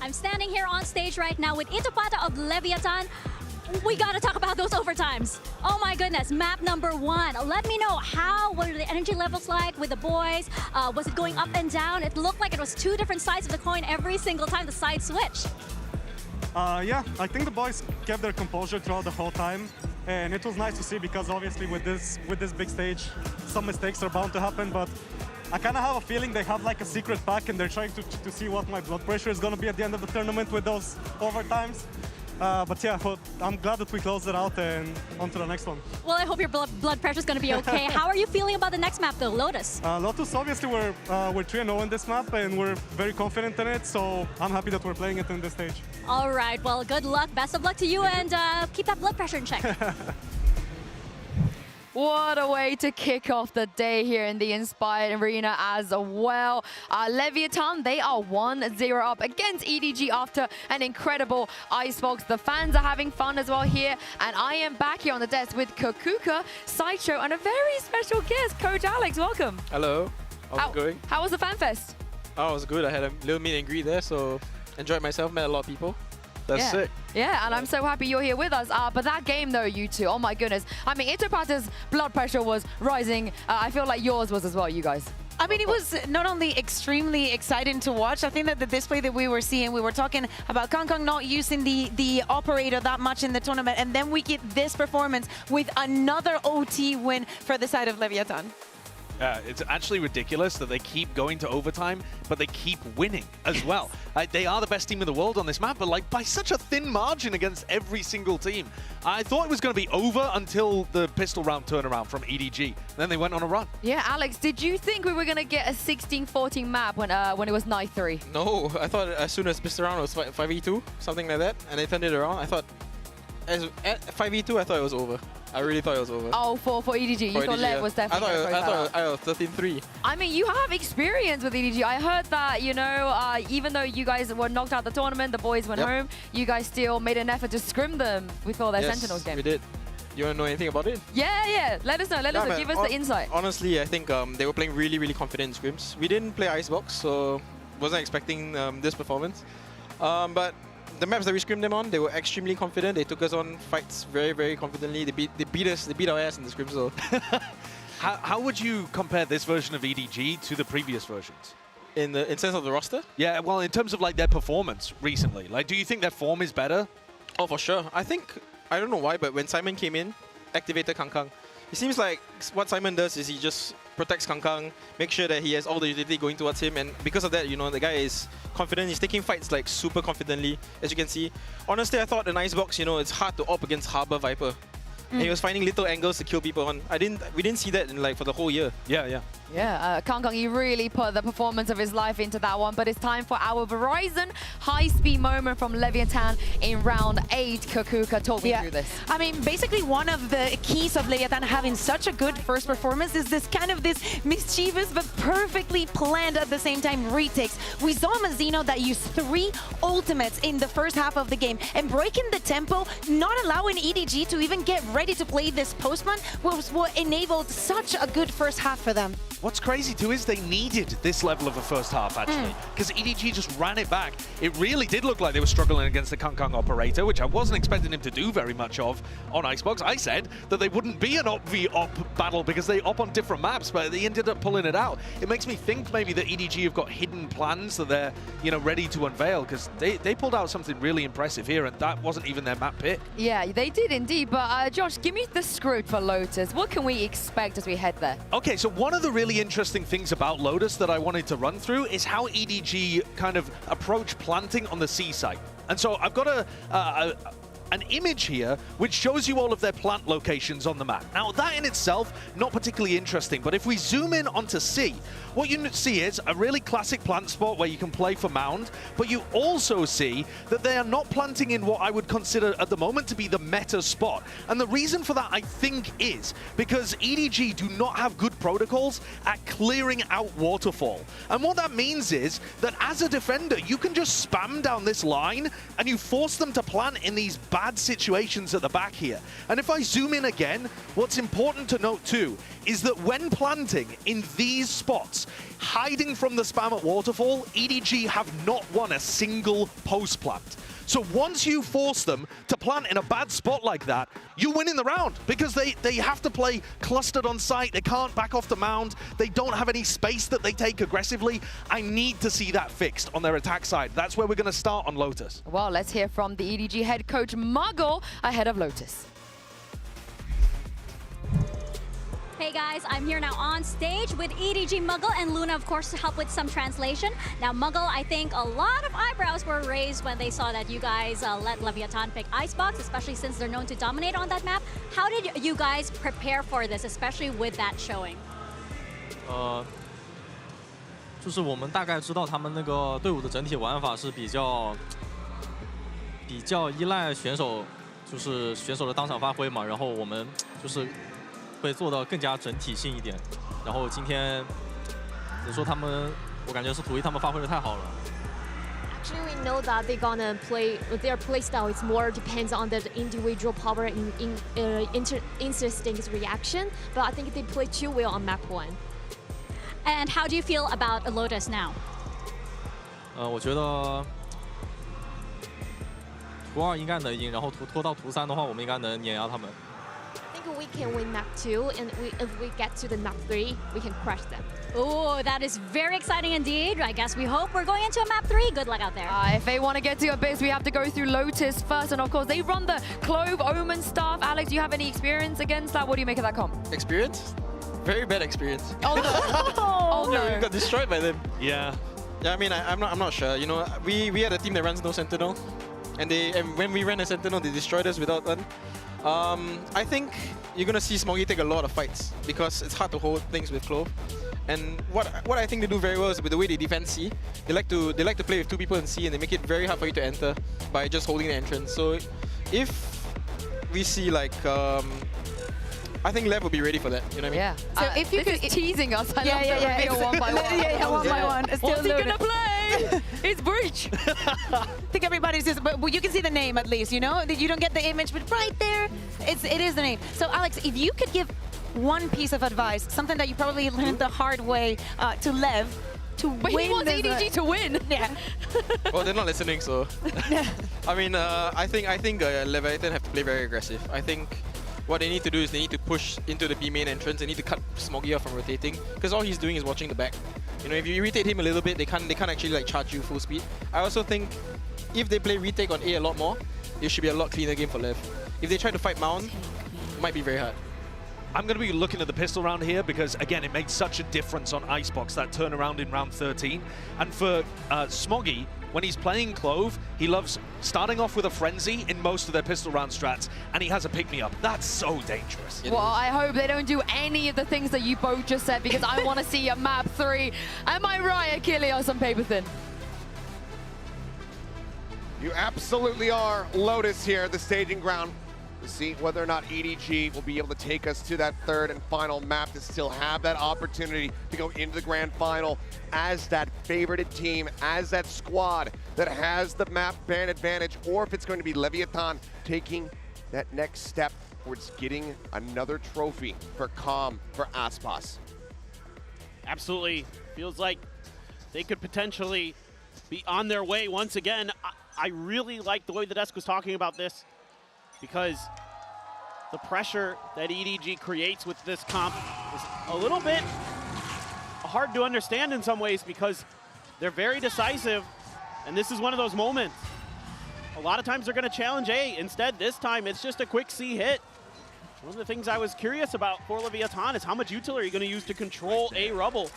I'm standing here on stage right now with Itopata of Leviathan. We gotta talk about those overtimes. Oh my goodness, map number 1. Let me know, what are the energy levels like with the boys? Was it going up and down? It looked like it was two different sides of the coin every single time the side switched. Yeah, I think the boys kept their composure throughout the whole time, and it was nice to see because obviously with this big stage, some mistakes are bound to happen. But I kind of have a feeling they have like a secret pack, and they're trying to see what my blood pressure is going to be at the end of the tournament with those overtimes. But yeah, I'm glad that we closed it out and on to the next one. Well, I hope your blood pressure is going to be okay. How are you feeling about the next map, though, Lotus? Lotus, obviously, we're 3-0 in this map, and we're very confident in it, so I'm happy that we're playing it in this stage. All right, well, good luck. Best of luck to you, and keep that blood pressure in check. What a way to kick off the day here in the Inspired Arena as well. Leviathan, they are 1-0 up against EDG after an incredible Icebox. The fans are having fun as well here. And I am back here on the desk with Kokuka, Sideshow, and a very special guest, Coach Alex. Welcome. Hello. How's it going? How was the FanFest? Oh, it was good. I had a little meet and greet there, so enjoyed myself, met a lot of people. That's yeah. sick. Yeah, and I'm so happy you're here with us. But that game, though, you two, oh my goodness. I mean, Itopata's blood pressure was rising. I feel like yours was as well, you guys. I mean, it was not only extremely exciting to watch, I think that the display that we were seeing, we were talking about Kangkang not using the operator that much in the tournament, and then we get this performance with another OT win for the side of Leviathan. It's actually ridiculous that they keep going to overtime, but they keep winning as well. They are the best team in the world on this map, but like by such a thin margin against every single team. I thought it was going to be over until the pistol round turnaround from EDG. Then they went on a run. Yeah, Alex, did you think we were going to get a 16-14 map when it was night 3? No, I thought as soon as pistol round was 5v2, something like that, and they turned it around. I thought, at 5v2, I thought it was over. I really thought it was over. Oh, for EDG, you thought Lev was definitely I was 13-3. I mean, you have experience with EDG. I heard that, you know, even though you guys were knocked out the tournament, the boys went home, you guys still made an effort to scrim them before their Sentinels game. We did. You want to know anything about it? Yeah. Let us know. Give us the insight. Honestly, I think they were playing really, really confident in scrims. We didn't play Icebox, so wasn't expecting this performance. But the maps that we scrimmed them on, they were extremely confident. They took us on fights very, very confidently. They beat our ass in the scrims though. How would you compare this version of EDG to the previous versions? In sense of the roster? Yeah, well, in terms of like their performance recently. Like, do you think their form is better? Oh, for sure. I don't know why, but when Simon came in, activated Kangkang. It seems like what Simon does is he just protects Kangkang, make sure that he has all the utility going towards him, and because of that, you know, the guy is confident. He's taking fights like super confidently, as you can see. Honestly, I thought in Icebox, you know, it's hard to op against Harbor Viper. And he was finding little angles to kill people on. We didn't see that in like for the whole year. Yeah. Yeah, Kangkang, he really put the performance of his life into that one, but it's time for our Verizon high-speed moment from Leviathan in round 8. Kakuka, talk me through this. I mean, basically one of the keys of Leviathan having such a good first performance is this kind of mischievous but perfectly planned at the same time retakes. We saw Mazzino that used 3 ultimates in the first half of the game, and breaking the tempo, not allowing EDG to even get ready to play this postman was what enabled such a good first half for them. What's crazy too is they needed this level of a first half actually, because EDG just ran it back. It really did look like they were struggling against the Kangkang operator, which I wasn't expecting him to do very much of on Icebox. I said that they wouldn't be an op v op battle because they op on different maps, but they ended up pulling it out. It makes me think maybe that EDG have got hidden plans that they're, you know, ready to unveil, because they pulled out something really impressive here, and that wasn't even their map pick. Yeah, they did indeed, but Josh, give me the script for Lotus. What can we expect as we head there? Okay, so one of the really interesting things about Lotus that I wanted to run through is how EDG kind of approach planting on the C site. And so I've got an image here which shows you all of their plant locations on the map. Now that in itself, not particularly interesting, but if we zoom in onto C, what you see is a really classic plant spot where you can play for mound, but you also see that they are not planting in what I would consider at the moment to be the meta spot. And the reason for that, I think, is because EDG do not have good protocols at clearing out waterfall. And what that means is that as a defender, you can just spam down this line and you force them to plant in these bad situations at the back here. And if I zoom in again, what's important to note too is that when planting in these spots, hiding from the spam at waterfall, EDG have not won a single post plant. So once you force them to plant in a bad spot like that, you win in the round, because they have to play clustered on site. They can't back off the mound. They don't have any space that they take aggressively. I need to see that fixed on their attack side. That's where we're going to start on Lotus. Well, let's hear from the EDG head coach Muggle ahead of Lotus. Hey guys, I'm here now on stage with EDG Muggle and Luna, of course, to help with some translation. Now, Muggle, I think a lot of eyebrows were raised when they saw that you guys let Leviathan pick Icebox, especially since they're known to dominate on that map. How did you guys prepare for this, especially with that showing? 就是我们大概知道他们那个队伍的整体玩法是比较依赖选手，就是选手的当场发挥嘛，然后我们就是会做到更加整体性一点。然后今天你说他们，我感觉是土一他们发挥的太好了。 Actually, we know that they're gonna play their play style. It's more depends on the individual power and instinct reaction. But I think they play too well on map 1. And how do you feel about Lotus now? 我觉得图2应该能赢，然后拖到图3的话，我们应该能碾压他们。 I think we can win map 2, and if we get to the map 3, we can crush them. Oh, that is very exciting indeed. I guess we hope we're going into a map 3. Good luck out there. If they want to get to Abyss, we have to go through Lotus first. And of course, they run the Clove Omen stuff. Alex, do you have any experience against that? What do you make of that comp? Experience? Very bad experience. Oh, no. Oh, no. We got destroyed by them. Yeah. Yeah, I mean, I'm not sure. You know, we had a team that runs no Sentinel. And when we ran a Sentinel, they destroyed us without one. I think you're gonna see Smoggy take a lot of fights because it's hard to hold things with Clove. And what I think they do very well is with the way they defend C. They like to play with 2 people in C, and they make it very hard for you to enter by just holding the entrance. So if we see like I think Lev will be ready for that. You know what I mean? Yeah. So if you could teasing us, I love the reveal one by one. Yeah, one by one. What's he gonna play? It's Breach. I think everybody's just, but you can see the name at least, you know? You don't get the image, but right there, it is the name. So Alex, if you could give one piece of advice, something that you probably learned the hard way to Lev, to win. But he wants EDG to win. Yeah. Well, they're not listening, so. I mean, I think Leviathan have to play very aggressive. I think what they need to do is they need to push into the B main entrance. They need to cut Smoggy off from rotating, because all he's doing is watching the back. You know, if you irritate him a little bit, they can't actually like charge you full speed. I also think if they play retake on A a lot more, it should be a lot cleaner game for Lev. If they try to fight Mount, it might be very hard. I'm going to be looking at the pistol round here because, again, it made such a difference on Icebox, that turnaround in round 13. And for Smoggy, when he's playing Clove, he loves starting off with a Frenzy in most of their pistol round strats, and he has a pick-me-up. That's so dangerous. Well, I hope they don't do any of the things that you both just said, because I want to see a map 3. Am I right, Achilles, on paper thin? You absolutely are. Lotus here, the staging ground, to see whether or not EDG will be able to take us to that 3rd and final map, to still have that opportunity to go into the grand final as that favorited team, as that squad that has the map ban advantage, or if it's going to be Leviathan taking that next step towards getting another trophy for Calm, for Aspas. Absolutely. Feels like they could potentially be on their way once again. I really like the way that Desk was talking about this, because the pressure that EDG creates with this comp is a little bit hard to understand in some ways, because they're very decisive, and this is one of those moments. A lot of times they're going to challenge A. Instead, this time it's just a quick C hit. One of the things I was curious about for Leviathan is how much util are you going to use to control A rubble.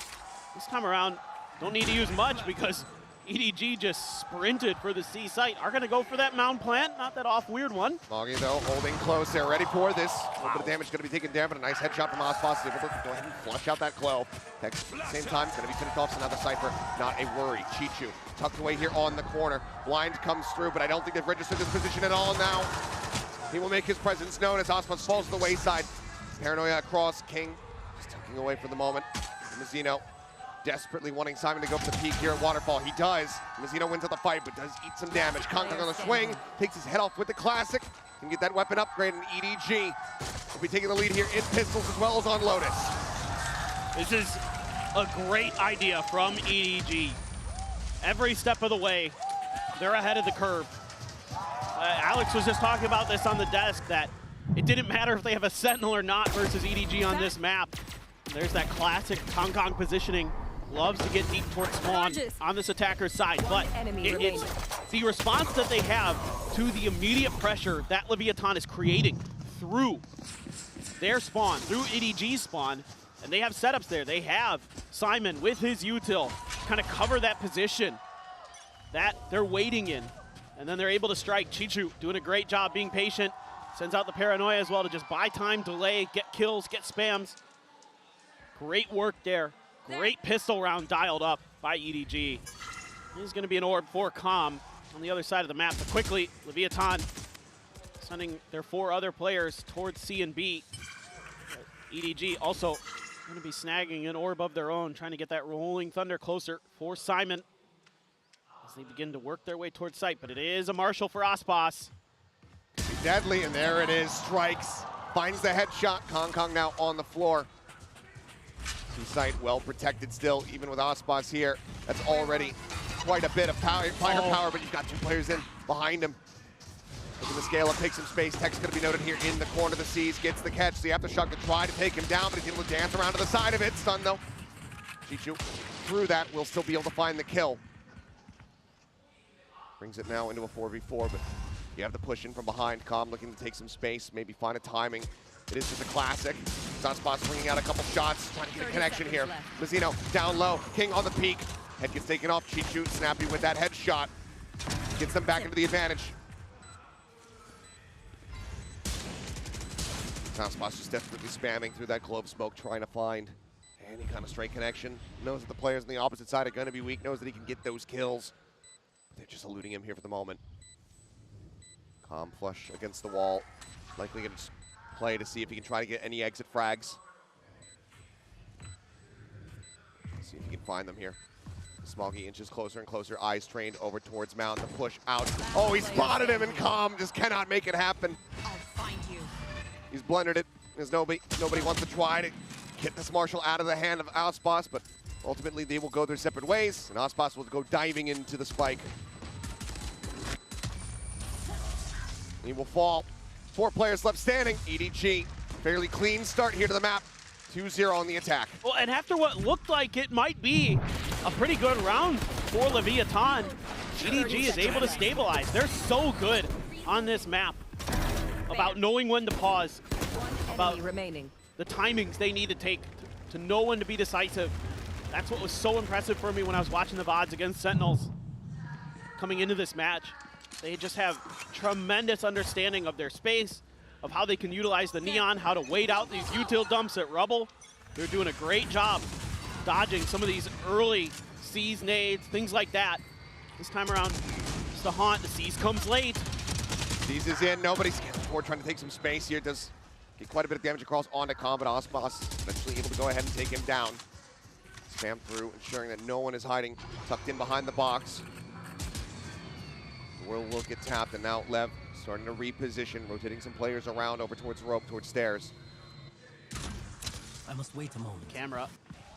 This time around, don't need to use much, because EDG just sprinted for the C site. Are going to go for that mound plant. Not that off weird one. Smoggy, though, holding close there, ready for this. A little bit of damage going to be taken down, but a nice headshot from Aspas is able to go ahead and flush out that Clove. At the same time, it's going to be finished off to another Cypher. Not a worry. Chichu tucked away here on the corner. Blind comes through, but I don't think they've registered this position at all now. He will make his presence known as Aspas falls to the wayside. Paranoia across. King just tucking away for the moment. Mazzino desperately wanting Simon to go for the peak here at Waterfall. He does. Mazzino wins at the fight, but does eat some damage. Kong on the swing, takes his head off with the classic. Can get that weapon upgrade, and EDG will be taking the lead here in pistols as well as on Lotus. This is a great idea from EDG. Every step of the way, they're ahead of the curve. Alex was just talking about this on the desk, that it didn't matter if they have a Sentinel or not versus EDG on this map. There's that classic Kong positioning. Loves to get deep towards spawn on this attacker's side, but it's the response that they have to the immediate pressure that Leviathan is creating through their spawn, through EDG's spawn, and they have setups there. They have Simon with his util kind of cover that position that they're waiting in, and then they're able to strike. Chichu doing a great job being patient, sends out the Paranoia as well to just buy time, delay, get kills, get spams. Great work there. Great pistol round dialed up by EDG. This is going to be an orb for Calm on the other side of the map. But quickly, Leviathan sending their 4 other players towards C and B. EDG also going to be snagging an orb of their own, trying to get that Rolling Thunder closer for Simon as they begin to work their way towards site. But it is a Marshall for Aspas. Deadly, and there it is. Strikes. Finds the headshot. Kong now on the floor. C site well protected still, even with Aspas here. That's already quite a bit of firepower, but he's got 2 players in behind him. Looking to scale up, take some space. Tech's going to be noted here in the corner of the Seas. Gets the catch. The Aftershock to try to take him down, but he's able to dance around to the side of it. Stun though. Chichu through that will still be able to find the kill. Brings it now into a 4v4, but you have the push in from behind. Calm looking to take some space, maybe find a timing. It is just a classic. Sunspot's bringing out a couple shots, trying to get a connection here. Mazzino down low, King on the peak. Head gets taken off, Chichu snappy with that headshot. Gets them back into the advantage. Sunspot's just desperately spamming through that globe smoke, trying to find any kind of straight connection. Knows that the players on the opposite side are going to be weak, knows that he can get those kills. But they're just eluding him here for the moment. Calm flush against the wall. Likely going to play to see if he can try to get any exit frags. See if he can find them here. Smoggy inches closer and closer, eyes trained over towards Mound. The push out. Oh, he spotted him, and Calm just cannot make it happen. I'll find you. He's blundered it. There's nobody wants to try to get this Marshall out of the hand of Auspas, but ultimately they will go their separate ways, and Auspas will go diving into the spike. He will fall. 4 players left standing. EDG, fairly clean start here to the map. 2-0 on the attack. Well, and after what looked like it might be a pretty good round for Leviathan, EDG is able to stabilize. They're so good on this map about knowing when to pause, about the timings they need to take to know when to be decisive. That's what was so impressive for me when I was watching the VODs against Sentinels coming into this match. They just have tremendous understanding of their space, of how they can utilize the Neon, how to wait out these util dumps at Rubble. They're doing a great job dodging some of these early Seas nades, things like that. This time around, it's the haunt. The Seas comes late. Seas is in, nobody's getting forward, trying to take some space here. Does get quite a bit of damage across onto Calm, but Auspas eventually able to go ahead and take him down. Spam through, ensuring that no one is hiding, tucked in behind the box. The world will get tapped, and now Lev starting to reposition, rotating some players around over towards rope, towards stairs. I must wait a moment. Camera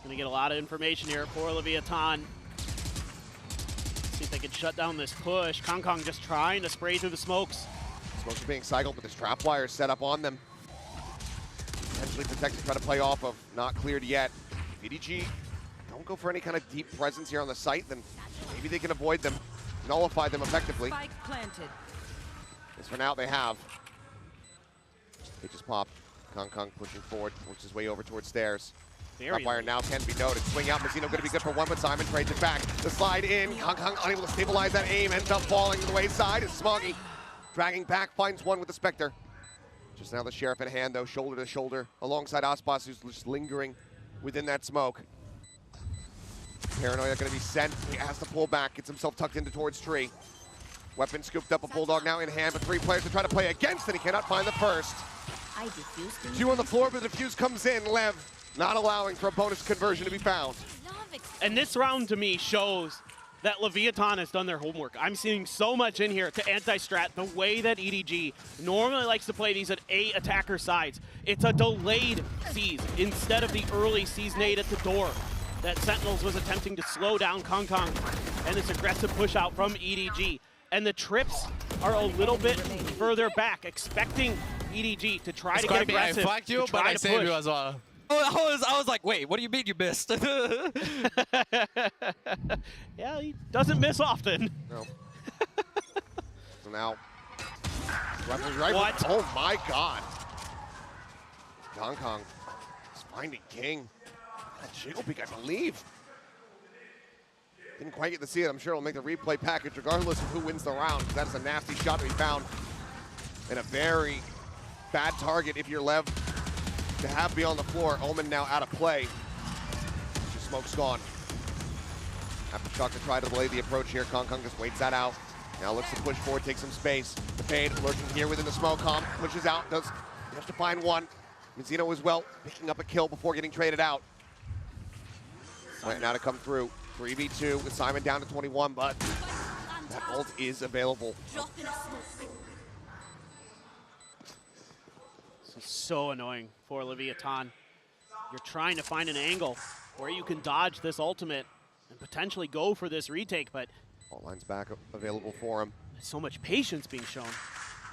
gonna get a lot of information here for Leviathan. See if they can shut down this push. Kong just trying to spray through the smokes. Smokes are being cycled, but this trap wire is set up on them. Potentially protected, try to play off of, not cleared yet. VDG don't go for any kind of deep presence here on the site, then maybe they can avoid them, nullify them effectively. Spike planted. As for now, they have. They just popped. Kong pushing forward, works his way over towards stairs. Trap wire now can be noted. Swing out, Mazzino going to be good for one, but Simon trades it back. The slide in, Kong unable to stabilize that aim, ends up falling to the wayside. It's Smoggy dragging back, finds one with the Spectre. Just now the Sheriff in hand though, shoulder to shoulder, alongside Auspas, who's just lingering within that smoke. Paranoia going to be sent, he has to pull back, gets himself tucked into towards tree. Weapon scooped up, a Bulldog now in hand, but 3 players to try to play against, and he cannot find the first. 2 on the floor, but the defuse comes in. Lev not allowing for a bonus conversion to be found. And this round to me shows that Leviathan has done their homework. I'm seeing so much in here to anti-strat the way that EDG normally likes to play these at 8 attacker sides. It's a delayed Seas instead of the early Seas nade at the door that Sentinels was attempting to slow down Kong and this aggressive push out from EDG. And the trips are a little bit further back, expecting EDG to try to get aggressive. I fucked you, but I saved you as well. I was like, wait, what do you mean you missed? Yeah, he doesn't miss often. No. So now, right. What? Oh my God. Kong is finding King. A jiggle peek, I believe. Didn't quite get to see it. I'm sure it'll make the replay package regardless of who wins the round. That is a nasty shot to be found. And a very bad target if you're Lev to have be on the floor. Omen now out of play. Just smoke's gone. Aftershock to try to delay the approach here. Kong just waits that out. Now looks to push forward, take some space. The fade lurking here within the smoke. Calm pushes out, does have to find one. Mazzino as well, picking up a kill before getting traded out. Right now to come through. 3v2 with Simon down to 21, but that ult is available. This is so annoying for Leviathan. You're trying to find an angle where you can dodge this ultimate and potentially go for this retake, but All lines back available for him. So much patience being shown.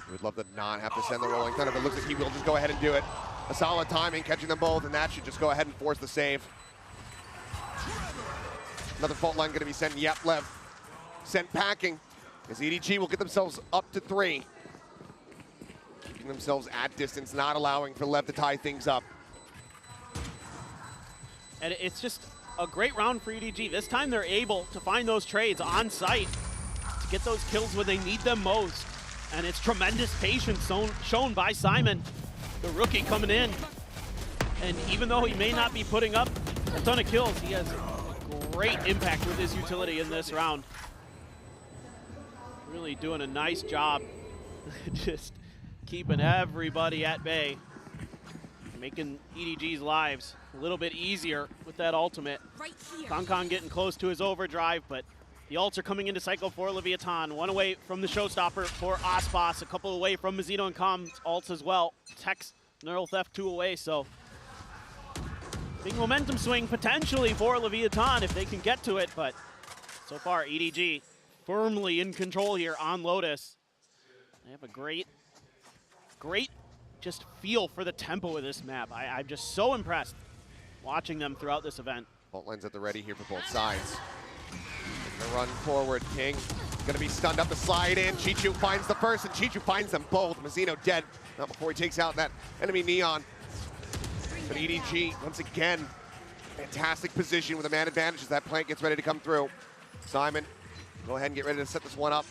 He would love to not have to send the rolling thunder, but looks like he will just go ahead and do it. A solid timing, catching them both, and that should just go ahead and force the save. Another fault line going to be sent. Yep, Lev sent packing, as EDG will get themselves up to 3. Keeping themselves at distance, not allowing for Lev to tie things up. And it's just a great round for EDG. This time they're able to find those trades on site to get those kills when they need them most. And it's tremendous patience shown by Simon, the rookie coming in. And even though he may not be putting up a ton of kills, he has great impact with his utility in this round. Really doing a nice job just keeping everybody at bay, making EDG's lives a little bit easier with that ultimate. Kong getting close to his overdrive, but the ults are coming into cycle for Leviathan. 1 away from the showstopper for Aspas, a couple away from Mazito and Com's ults as well. Tex, Neural Theft 2 away, so big momentum swing potentially for Leviathan if they can get to it, but so far EDG firmly in control here on Lotus. They have a great just feel for the tempo of this map. I'm just so impressed watching them throughout this event. Fault lines at the ready here for both sides. The run forward, King gonna be stunned up the slide in. Chichu finds the first, and Chichu finds them both. Mazino dead, not before he takes out that enemy Neon. But EDG, once again, fantastic position with a man advantage as that plant gets ready to come through. Simon, go ahead and get ready to set this one up.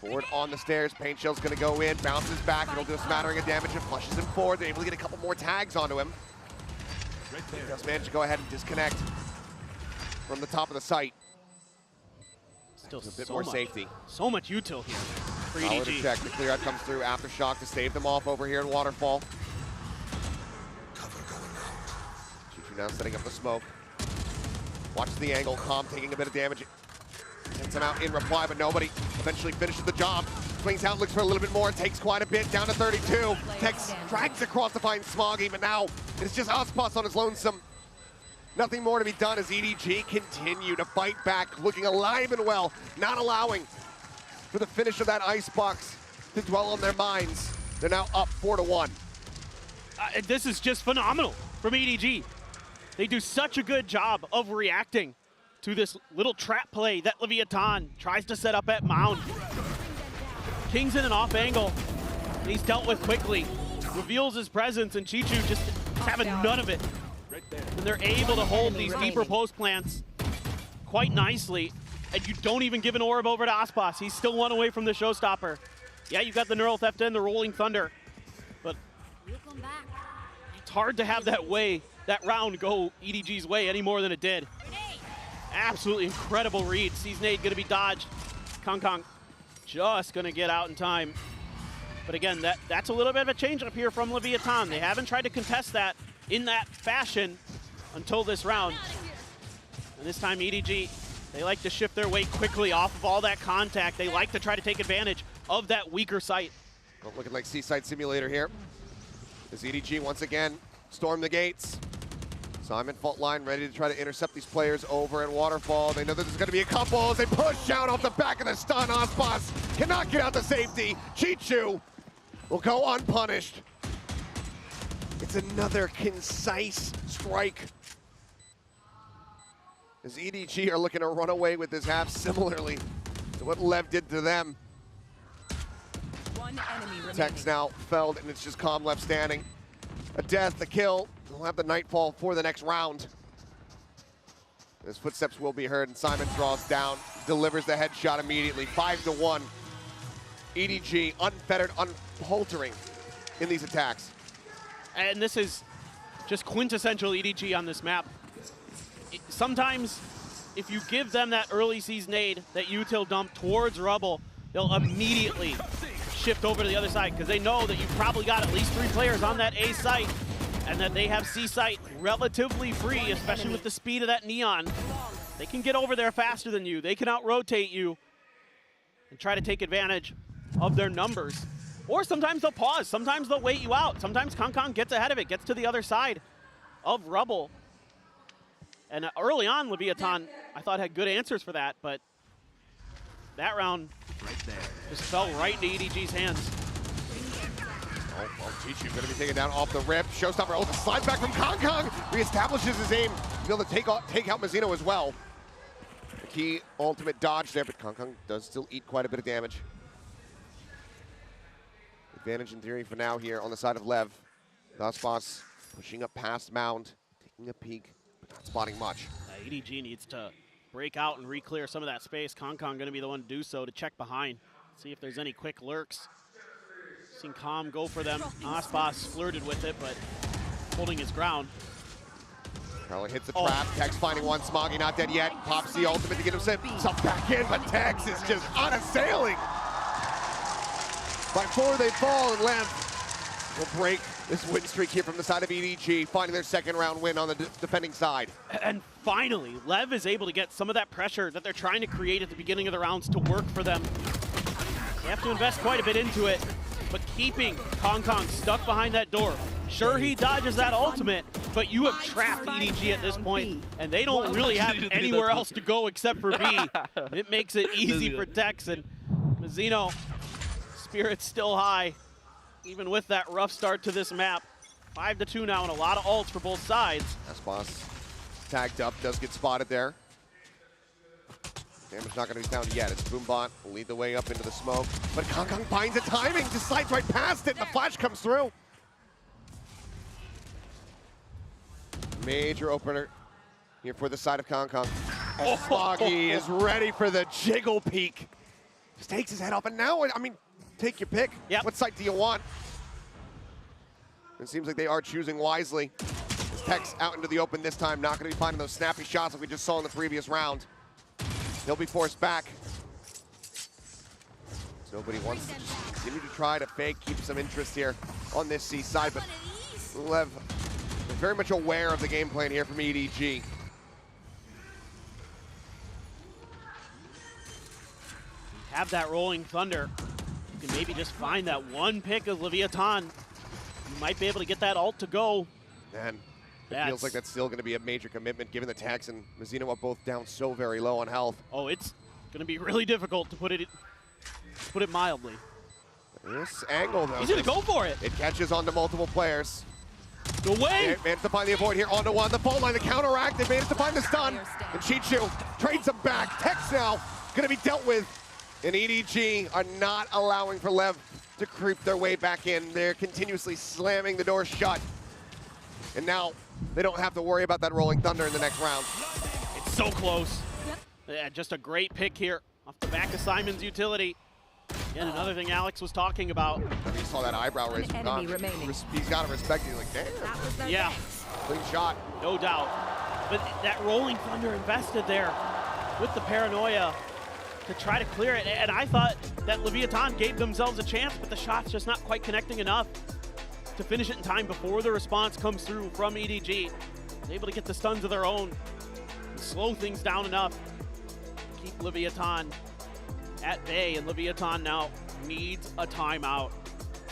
Forward on the stairs, Paint Shell's gonna go in, bounces back, it'll do a smattering of damage and flushes him forward. They're able to get a couple more tags onto him. Just managed to go ahead and disconnect from the top of the site. Still a bit more safety. So much util here for Solid EDG. check. The clear out comes through. Aftershock to save them off over here in Waterfall. Chichu now setting up the smoke. Watches the angle. Com taking a bit of damage. Sends him out in reply, but nobody eventually finishes the job. Swings out, looks for a little bit more, takes quite a bit, down to 32. Tex drags across to find Smoggy, but now it's just Aspas on his lonesome. Nothing more to be done as EDG continue to fight back, looking alive and well, not allowing for the finish of that icebox to dwell on their minds. They're now up 4-1. This is just phenomenal from EDG. They do such a good job of reacting to this little trap play that Leviathan tries to set up at Mound. King's in an off angle, and he's dealt with quickly. Reveals his presence, and Chichu just having none of it. And they're able to hold these deeper post plants quite nicely, and you don't even give an orb over to Aspas. He's still 1 away from the showstopper. Yeah, you've got the Neural Theft and the Rolling Thunder, but it's hard to have that round go EDG's way any more than it did. Absolutely incredible read. Sees nade gonna be dodged. Kong just gonna get out in time. But again, that's a little bit of a change up here from Leviathan. They haven't tried to contest that in that fashion until this round. And this time EDG, they like to shift their weight quickly off of all that contact. They like to try to take advantage of that weaker site. Well, looking like Seaside Simulator here. As EDG once again storm the gates. Simon, fault line, ready to try to intercept these players over at Waterfall. They know that there's going to be a couple as they push out off the back of the stun. Aspas cannot get out to safety. Chichu will go unpunished. It's another concise strike. As EDG are looking to run away with this half similarly to what Lev did to them. One enemy remaining. Tex now felled, and it's just Com left standing. A death, a kill. We'll have the Nightfall for the next round. His footsteps will be heard, and Simon draws down, delivers the headshot immediately. 5-1. EDG unfettered, unfaltering in these attacks. And this is just quintessential EDG on this map. Sometimes, if you give them that early season nade, that util dump towards Rubble, they'll immediately shift over to the other side because they know that you've probably got at least 3 players on that A site and that they have C site relatively free, especially with the speed of that Neon. They can get over there faster than you. They can out-rotate you and try to take advantage of their numbers. Or sometimes they'll pause. Sometimes they'll wait you out. Sometimes Kong gets ahead of it, gets to the other side of Rubble. And early on, Leviathan, I thought, had good answers for that, but that round just fell right into EDG's hands. Oh, well, Chichu going to be taken down off the rip. Showstopper ult, slides back from Kong. Reestablishes his aim. He's able to take out Mizzino as well. The key ultimate dodge there, but Kong does still eat quite a bit of damage. Advantage in theory for now here on the side of Lev. Thusboss pushing up past Mound, taking a peek, but not spotting much. EDG needs to break out and re-clear some of that space. Kong going to be the one to do so, to check behind, see if there's any quick lurks. Seen Calm go for them. Thusboss flirted with it, but holding his ground. Probably hits the trap. Tex finding one. Smoggy not dead yet. Pops the ultimate to get himself back in, but Tex is just unassailing. By 4 they fall, and Lev will break this win streak here from the side of EDG, finding their second round win on the defending side. And finally, Lev is able to get some of that pressure that they're trying to create at the beginning of the rounds to work for them. They have to invest quite a bit into it, but keeping Kong stuck behind that door. Sure, he dodges that ultimate, but you have trapped EDG at this point, and they don't really have anywhere else to go except for B. It makes it easy for Tex, and Mizzino, spirit's still high, even with that rough start to this map. 5-2 now, and a lot of ults for both sides. Thusboss tagged up, does get spotted there. Damage not going to be found yet. It's Boombot will lead the way up into the smoke, but Kong finds the timing, just slides right past it, and the flash comes through. Major opener here for the side of Kong. And Smoggy is ready for the jiggle peek. Just takes his head off, and now, I mean, take your pick. Yep. What site do you want? It seems like they are choosing wisely. As Tex out into the open this time, not going to be finding those snappy shots like we just saw in the previous round. He'll be forced back. So nobody wants to just continue to try to fake, keep some interest here on this C side, but Lev is very much aware of the game plan here from EDG. Have that rolling thunder. You can maybe just find that one pick of Leviathan. You might be able to get that ult to go. Man, it feels like that's still going to be a major commitment given the Tex and Mizzino are both down so very low on health. Oh, it's going to be really difficult to put it mildly. This angle, though. He's going to go for it. It catches onto multiple players. No way! Managed to find the avoid here onto one. The phone line, the counteract. They managed to find the stun. And Chichu trades him back. Tex now going to be dealt with. And EDG are not allowing for Lev to creep their way back in. They're continuously slamming the door shut. And now they don't have to worry about that rolling thunder in the next round. It's so close. Yeah, just a great pick here off the back of Simon's utility. And another thing Alex was talking about. I mean, you saw that eyebrow raise from Don. He's got to respect you. Like, damn. Yeah. Clean shot. No doubt. But that rolling thunder invested there with the paranoia to try to clear it. And I thought that Leviathan gave themselves a chance, but the shot's just not quite connecting enough to finish it in time before the response comes through from EDG. Able to get the stuns of their own, slow things down enough to keep Leviathan at bay, and Leviathan now needs a timeout.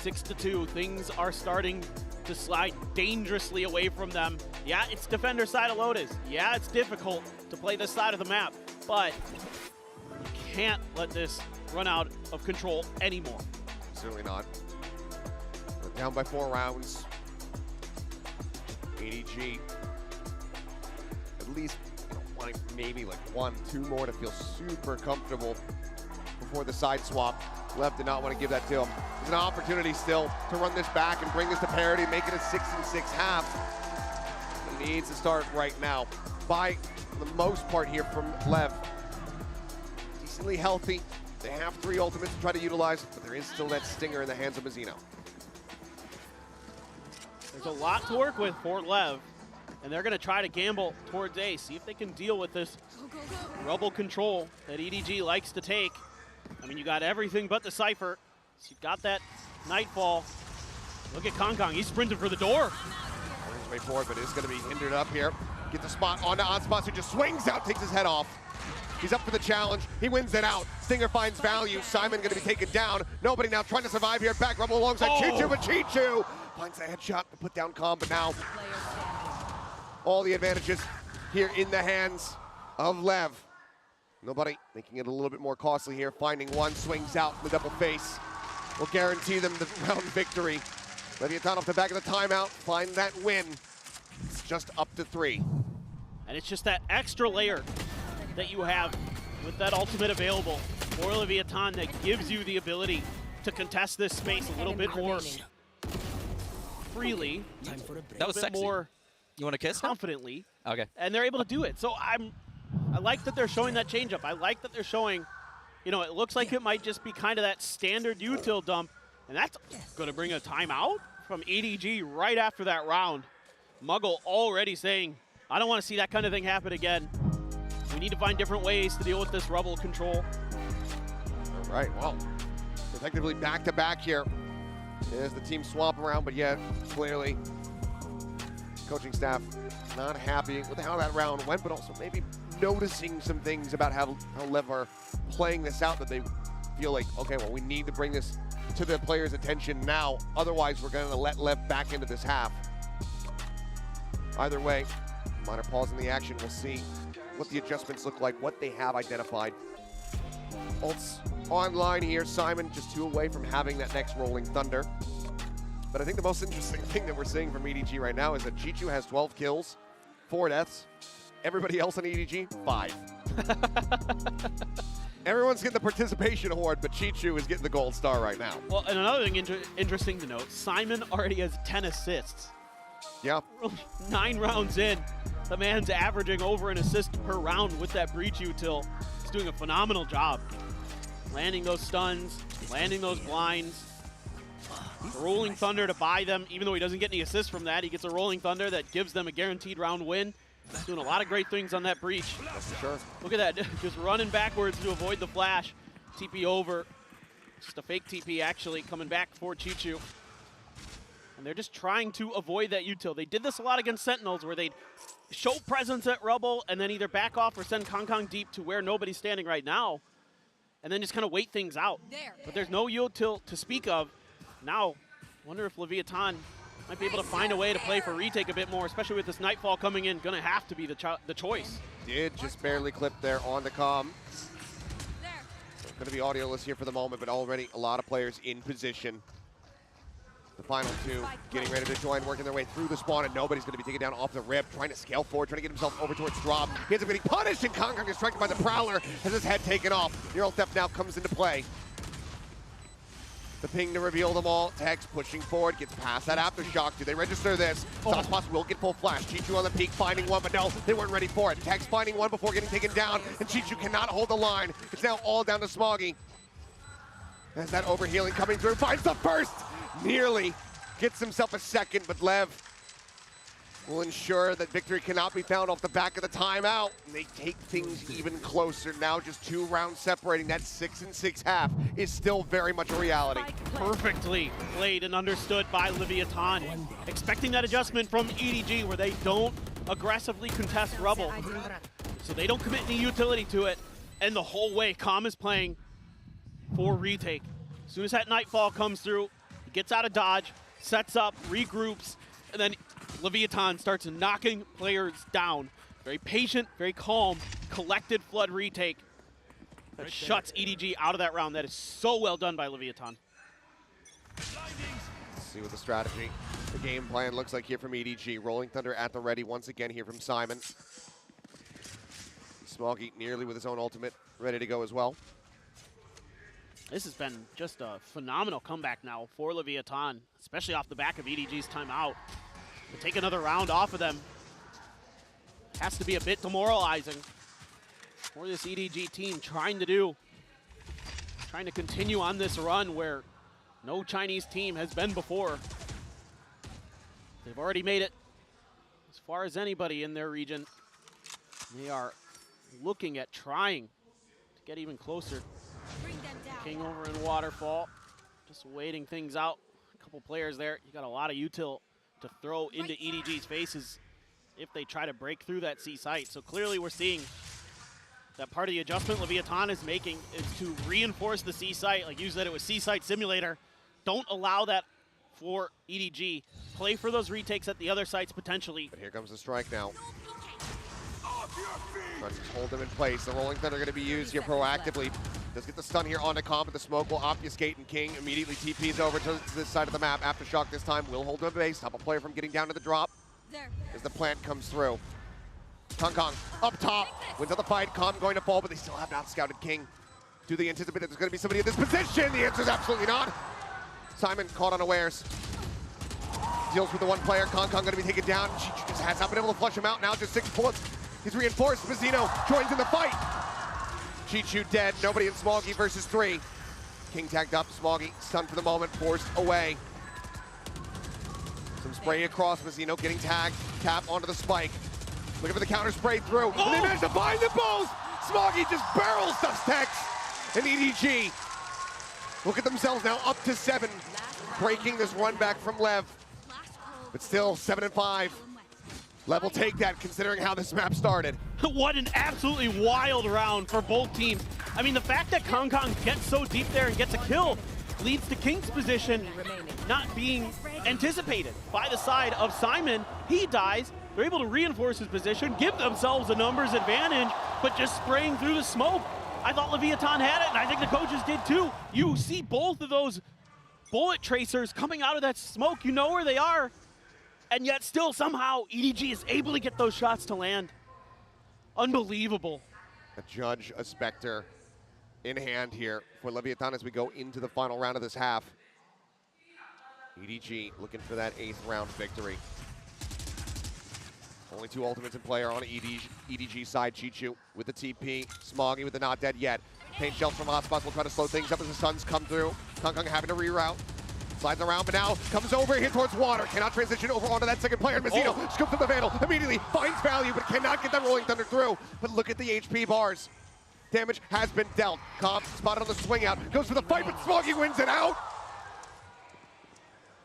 6-2, things are starting to slide dangerously away from them. Yeah, it's defender side of Lotus. Yeah, it's difficult to play this side of the map, but you can't let this run out of control anymore. Certainly not. We're down by 4 rounds. EDG at least wanting maybe like 1-2 more to feel super comfortable before the side swap. Lev did not want to give that to him. There's an opportunity still to run this back and bring this to parity, make it a 6-6 half. He needs to start right now. By the most part here from Lev, decently healthy. They have 3 ultimates to try to utilize, but there is still that stinger in the hands of Mizzino. There's a lot to work with for Lev, and they're going to try to gamble towards A, see if they can deal with this rubble control that EDG likes to take. I mean, you got everything but the Cypher. So you got that Nightfall. Look at Kong. He's sprinting for the door. On his way forward, but it's going to be hindered up here. Get the spot onto Onspots, who just swings out, takes his head off. He's up for the challenge. He wins it out. Stinger finds value. Simon going to be taken down. Nobody now trying to survive here. Back rubble alongside Chichu, but Chichu finds a headshot to put down Calm, but now all the advantages here in the hands of Lev. Nobody making it a little bit more costly here. Finding one, swings out the double face. Will guarantee them the round victory. Leviathan off the back of the timeout, find that win. It's just up to 3. And it's just that extra layer that you have with that ultimate available for Leviathan that gives you the ability to contest this space a little bit more freely. That was sexy. More you want to kiss? Confidently. Okay. And they're able to do it. So I like that they're showing that changeup. I like that they're showing, you know, it looks like it might just be kind of that standard util dump. And that's going to bring a timeout from EDG right after that round. Muggle already saying, I don't want to see that kind of thing happen again. We need to find different ways to deal with this rubble control. All right, well, effectively back-to-back here as the team swap around, but yet clearly coaching staff not happy with how that round went, but also maybe noticing some things about how Lev are playing this out that they feel like, okay, well, we need to bring this to the players' attention now. Otherwise, we're going to let Lev back into this half. Either way, minor pause in the action. We'll see what the adjustments look like, what they have identified. Ults online here. Simon just 2 away from having that next Rolling Thunder. But I think the most interesting thing that we're seeing from EDG right now is that Chichu has 12 kills, 4 deaths. Everybody else on EDG, 5. Everyone's getting the participation award, but Chichu is getting the gold star right now. Well, and another thing interesting to note, Simon already has 10 assists. Yeah. 9 rounds in, the man's averaging over an assist per round with that breach util. He's doing a phenomenal job. Landing those stuns, landing those blinds. Rolling Thunder to buy them, even though he doesn't get any assists from that, he gets a Rolling Thunder that gives them a guaranteed round win. He's doing a lot of great things on that breach. That's for sure. Look at that, just running backwards to avoid the flash. TP over. Just a fake TP actually coming back for Chichu. And they're just trying to avoid that util. They did this a lot against Sentinels where they'd show presence at Rubble and then either back off or send Kong deep to where nobody's standing right now. And then just kind of wait things out. But there's no util to speak of. Now, wonder if Leviathan might be able to find a way to play for retake a bit more, especially with this Nightfall coming in. Gonna have to be the choice. Did just barely clip there on the comm. Gonna be audioless here for the moment, but already a lot of players in position. The final 2 getting ready to join, working their way through the spawn, and nobody's going to be taken down off the rip, trying to scale forward, trying to get himself over towards drop. He ends up getting punished, and Kong is stricken by the Prowler, has his head taken off. Neural Theft now comes into play. The ping to reveal them all. Tex pushing forward, gets past that aftershock. Do they register this? Sauceposs will get full flash. Chichu on the peak, finding one, but no, they weren't ready for it. Tex finding one before getting taken down, and Chichu cannot hold the line. It's now all down to Smoggy. As that overhealing coming through, finds the first! Nearly gets himself a second, but Lev will ensure that victory cannot be found off the back of the timeout. And they take things even closer. Now just 2 rounds separating. That 6-6 half is still very much a reality. Perfectly played and understood by Leviathan. Expecting that adjustment from EDG where they don't aggressively contest Rubble. So they don't commit any utility to it. And the whole way, Calm is playing for retake. As soon as that Nightfall comes through, he gets out of dodge, sets up, regroups, and then Leviathan starts knocking players down. Very patient, very calm, collected flood retake that shuts EDG out of that round. That is so well done by Leviathan. Let's see what the strategy, the game plan looks like here from EDG. Rolling Thunder at the ready once again here from Simon. Smoggy nearly with his own ultimate, ready to go as well. This has been just a phenomenal comeback now for Leviathan, especially off the back of EDG's timeout. To take another round off of them has to be a bit demoralizing for this EDG team trying to continue on this run where no Chinese team has been before. They've already made it as far as anybody in their region. They are looking at trying to get even closer. King over in Waterfall, just waiting things out. A couple players there. You got a lot of util to throw into EDG's faces if they try to break through that C site. So clearly we're seeing that part of the adjustment Leviathan is making is to reinforce the C site. Like you said, it was C site simulator. Don't allow that for EDG. Play for those retakes at the other sites potentially. But here comes the strike now. Tries to hold them in place. The Rolling Thunder going to be used here proactively. Does get the stun here onto Comp, but the smoke will obfuscate, and King immediately TPs over to this side of the map. Aftershock this time will hold him at base, stop a player from getting down to the drop as the plant comes through. Kong up top, wins out the fight. Comp going to fall, but they still have not scouted King. Do they anticipate that there's going to be somebody in this position? The answer is absolutely not. Simon caught unawares. Deals with the one player. Kong going to be taken down. She just has not been able to flush him out. Now just 6 bullets. He's reinforced. Mazzino joins in the fight. Chichu dead. Nobody in Smoggy versus 3. King tagged up. Smoggy stunned for the moment. Forced away. Some spray across. Mazzino getting tagged. Tap onto the spike. Looking for the counter spray through. And they managed to find them both. Smoggy just barrel stuffs Tex. And EDG look at themselves now up to 7. Breaking this run back from Lev. But still 7-5. Lev will take that considering how this map started. What an absolutely wild round for both teams. I mean, the fact that Kong gets so deep there and gets a kill leads to King's position not being anticipated by the side of Simon. He dies. They're able to reinforce his position, give themselves a numbers advantage, but just spraying through the smoke. I thought Leviathan had it, and I think the coaches did too. You see both of those bullet tracers coming out of that smoke. You know where they are. And yet still somehow EDG is able to get those shots to land. Unbelievable. A Judge, a Spectre in hand here for Leviathan as we go into the final round of this half. EDG looking for that 8th round victory. Only 2 ultimates in play are on EDG side. Chichu with the TP. Smoggy with the not dead yet. Paint shells from hotspots will try to slow things up as the suns come through. Kong having to reroute. Slides around, but now comes over here towards water. Cannot transition over onto that second player. Mazzino scoops up the Vandal, immediately finds value, but cannot get that Rolling Thunder through. But look at the HP bars. Damage has been dealt. Comp spotted on the swing out. Goes for the fight, but Smoggy wins it out.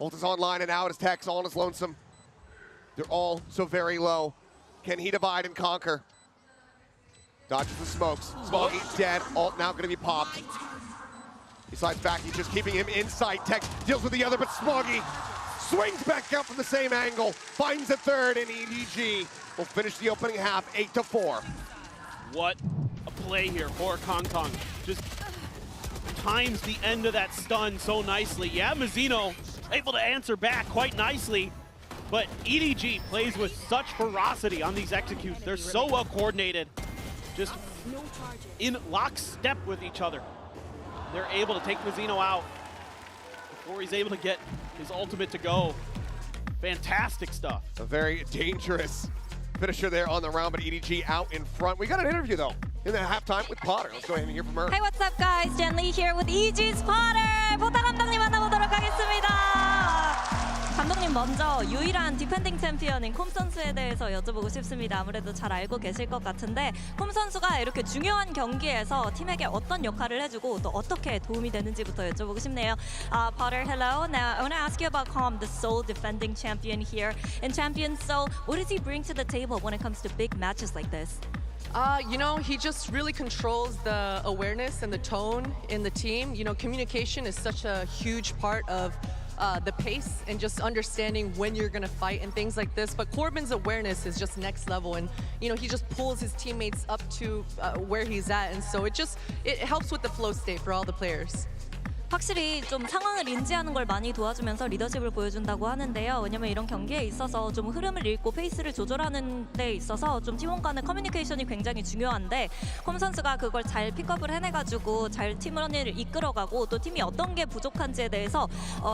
Ult is online and out as Tex all on his lonesome. They're all so very low. Can he divide and conquer? Dodges the smokes. Smoggy dead. Ult now going to be popped. He slides back, he's just keeping him inside. Tex deals with the other, but Smoggy swings back out from the same angle, finds a third, and EDG will finish the opening half 8-4. What a play here for Kong. Just times the end of that stun so nicely. Yeah, Mazzino able to answer back quite nicely, but EDG plays with such ferocity on these executes. They're so well coordinated, just in lockstep with each other. They're able to take Mazzino out before he's able to get his ultimate to go. Fantastic stuff. A very dangerous finisher there on the round, but EDG out in front. We got an interview, though, in the halftime with Potter. Let's go ahead and hear from her. Hey, what's up, guys? Jen Lee here with EG's Potter. 포터 감독님 만나보도록 하겠습니다. 감독님 먼저 유일한 디펜딩 챔피언인 콤 선수에 대해서 여쭤보고 싶습니다. 아무래도 잘 알고 계실 것 같은데 콤 선수가 이렇게 중요한 경기에서 팀에게 어떤 역할을 해주고 또 어떻게 도움이 되는지부터 여쭤보고 싶네요. Potter, hello. Now I want to ask you about Kom, the Seoul defending champion here in Champions Seoul. What does he bring to the table when it comes to big matches like this? You know, he just really controls the awareness and the tone in the team. You know, communication is such a huge part of the pace and just understanding when you're gonna fight and things like this. But Corbin's awareness is just next level, and you know, he just pulls his teammates up to where he's at, and so it helps with the flow state for all the players. 확실히 좀 상황을 인지하는 걸 많이 도와주면서 리더십을 보여준다고 하는데요. 왜냐면 이런 경기에 있어서 좀 흐름을 읽고 페이스를 조절하는 데 있어서 좀 팀원 간의 커뮤니케이션이 굉장히 중요한데 콤 선수가 그걸 잘 픽업을 해내가지고 잘 팀원을 이끌어가고 또 팀이 어떤 게 부족한지에 대해서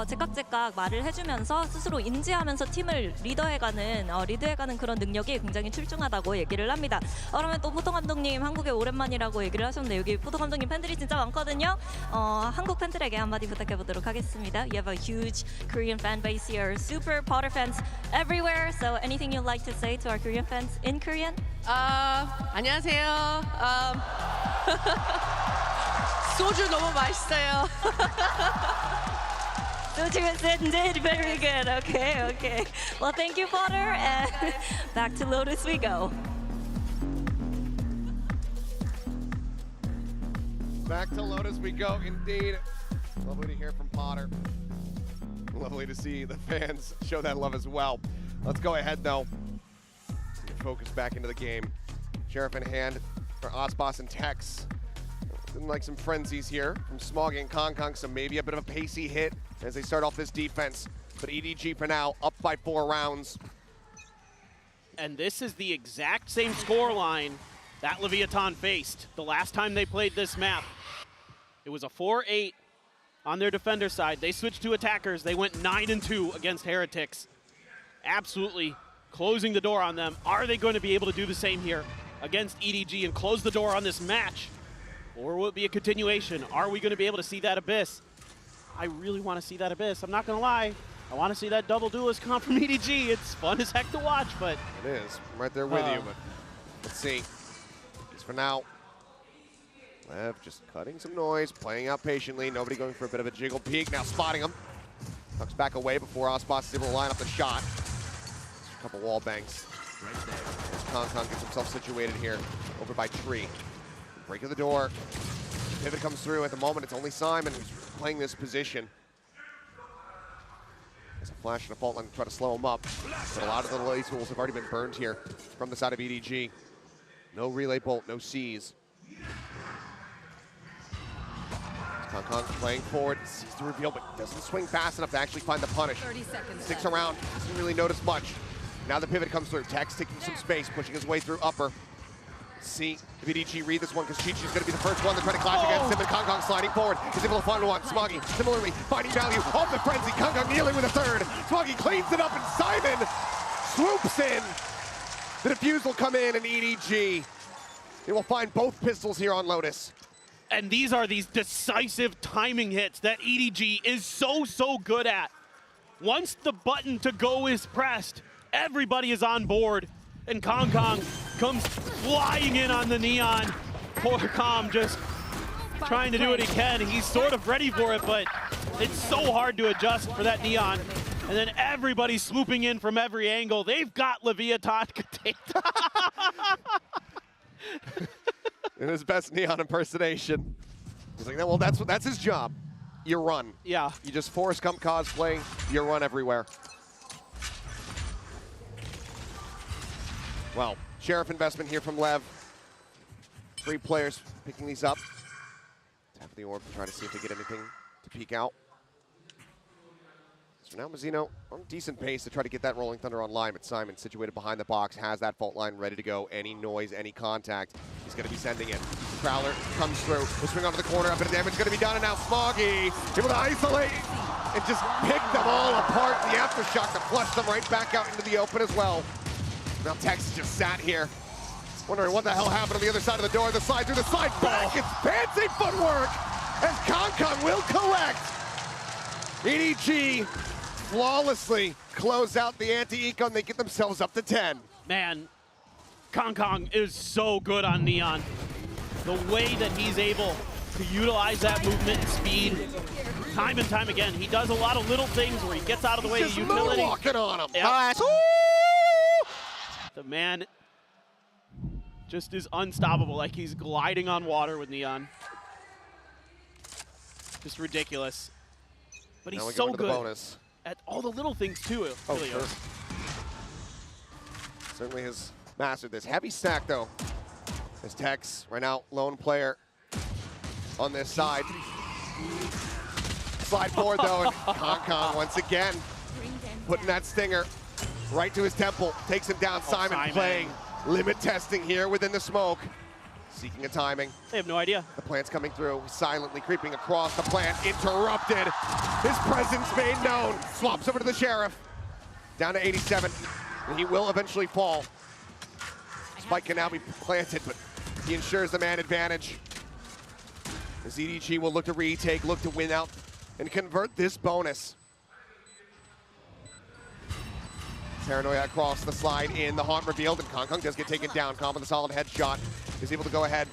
제깍제깍 말을 해주면서 스스로 인지하면서 팀을 리드해가는 그런 능력이 굉장히 출중하다고 얘기를 합니다. 그러면 또 포터 감독님 한국에 오랜만이라고 얘기를 하셨는데 여기 포터 감독님 팬들이 진짜 많거든요. 한국 팬들에게 한마디 부탁해보도록 하겠습니다. You have a huge Korean fan base here, super Potter fans everywhere. So anything you'd like to say to our Korean fans in Korean? 안녕하세요. 소주 너무 맛있어요. Soju is indeed very good. Okay. Well, thank you, Potter, and back to Lotus we go. Back to Lotus we go, indeed. Lovely to hear from Potter. Lovely to see the fans show that love as well. Let's go ahead, though. Get focused back into the game. Sheriff in hand for Osbos and Tex. Looking like some frenzies here from Smoggy and Kong, so maybe a bit of a pacey hit as they start off this defense. But EDG for now, up by 4 rounds. And this is the exact same scoreline that Leviathan faced the last time they played this map. It was a 4-8 on their defender side. They switched to attackers. They went 9-2 against Heretics. Absolutely closing the door on them. Are they going to be able to do the same here against EDG and close the door on this match? Or will it be a continuation? Are we going to be able to see that Abyss? I really want to see that Abyss. I'm not going to lie. I want to see that double duelist comp from EDG. It's fun as heck to watch, but... It is. I'm right there with you, but let's see. Just for now. Lev just cutting some noise, playing out patiently. Nobody going for a bit of a jiggle peek. Now spotting him. Tucks back away before Osbos is able to line up the shot. A couple wall banks. Right there. Kong gets himself situated here. Over by Tree. Break of the door. Pivot comes through. At the moment, it's only Simon who's playing this position. There's a flash and a fault line to try to slow him up. But a lot of the relay tools have already been burned here from the side of EDG. No relay bolt, no C's. Kong playing forward, sees the reveal, but doesn't swing fast enough to actually find the punish. 30 seconds Sticks left. around, doesn't really notice much. Now the pivot comes through. Tex taking some space, pushing his way through upper. See if EDG read this one, because Chi-Chi's going to be the first one to try to clash against him, and Kong sliding forward. He's able to find one. Smoggy, similarly, finding value off the frenzy. Kong kneeling with a third. Smoggy cleans it up, and Simon swoops in. The defuse will come in, and EDG, they will find both pistols here on Lotus. And these are these decisive timing hits that EDG is so good at. Once the button to go is pressed, everybody is on board. And Kong comes flying in on the Neon. Poor Com just trying to do what he can. He's sort of ready for it, but it's so hard to adjust for that Neon. And then everybody's swooping in from every angle. They've got Leviathan. In his best Neon impersonation. He's like, well, that's his job. You run. Yeah. You just Forrest Gump cosplay, you run everywhere. Well, Sheriff investment here from Lev. 3 players picking these up. Tap the orb to try to see if they get anything to peek out. So now Mazzino on decent pace to try to get that Rolling Thunder online, but Simon, situated behind the box, has that fault line ready to go. Any noise, any contact, he's going to be sending it. Prowler comes through. The swing onto the corner. A bit of damage going to be done, and now Smoggy able to isolate and just pick them all apart. The aftershock to flush them right back out into the open as well. Now Tex just sat here, wondering what the hell happened on the other side of the door. The slide through the slide back. It's fancy footwork as Kong will collect. EDG flawlessly close out the anti-eco, and they get themselves up to 10. Man, Kong is so good on Neon. The way that he's able to utilize that movement and speed, time and time again. He does a lot of little things where he gets out of the way of utility. Just moonwalking on him. Yep. The man just is unstoppable, like he's gliding on water with Neon. Just ridiculous. But he's so good bonus. At all the little things too. Oh, really sure. Certainly has mastered this. Heavy stack though. As Tex, right now, lone player on this side. Slide forward though, and Kong once again putting that stinger right to his temple. Takes him down. Simon playing limit testing here within the smoke. Seeking a timing. They have no idea. The plant's coming through, silently creeping across the plant. Interrupted. His presence made known. Swaps over to the Sheriff. Down to 87. And he will eventually fall. Spike can now be planted, but he ensures the man advantage. As EDG will look to retake, look to win out, and convert this bonus. Paranoia across the slide in, the haunt revealed, and Kong does get taken down. Kong with a solid headshot is able to go ahead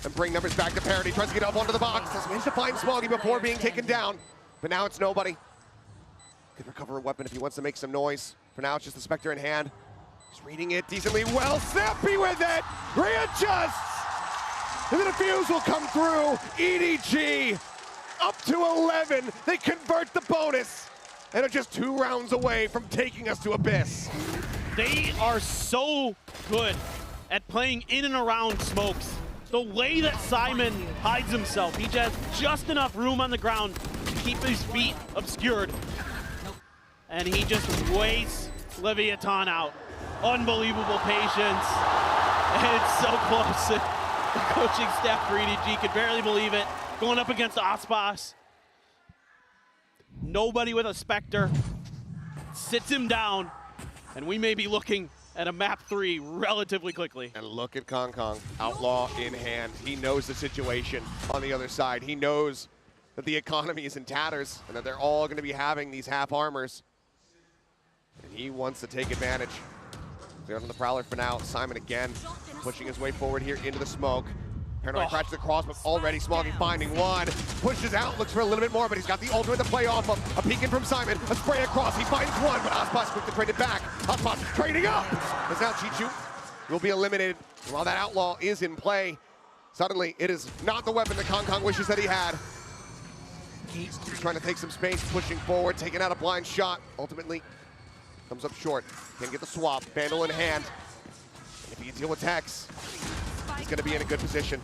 and bring numbers back to parity. Tries to get up onto the box, does manage to find Smoggy before being taken down, but now it's nobody. Could recover a weapon if he wants to make some noise. For now, it's just the Spectre in hand. He's reading it decently well. Snappy with it, readjusts, and the defuse will come through. EDG up to 11. They convert the bonus and are just 2 rounds away from taking us to Abyss. They are so good at playing in and around smokes. The way that Simon hides himself, he has just enough room on the ground to keep his feet obscured. And he just waits Leviathan out. Unbelievable patience. And it's so close. The coaching staff for EDG could barely believe it. Going up against Aspas. Nobody with a Spectre. Sits him down. And we may be looking at a map 3 relatively quickly. And look at Kong, Outlaw in hand. He knows the situation on the other side. He knows that the economy is in tatters and that they're all going to be having these half armors. And he wants to take advantage. They're on the Prowler for now. Simon again pushing his way forward here into the smoke. Paranoid crashes across, but already Smoggy finding one. Pushes out, looks for a little bit more, but he's got the ultimate to play off of. A peek in from Simon, a spray across, he finds one, but Aspas quick to trade it back. Aspas trading up! As now Chichu will be eliminated. While that Outlaw is in play, suddenly it is not the weapon that Kong wishes that he had. He's trying to take some space, pushing forward, taking out a blind shot. Ultimately, comes up short. Can get the swap, Vandal in hand. And if he can deal with Tex, he's going to be in a good position.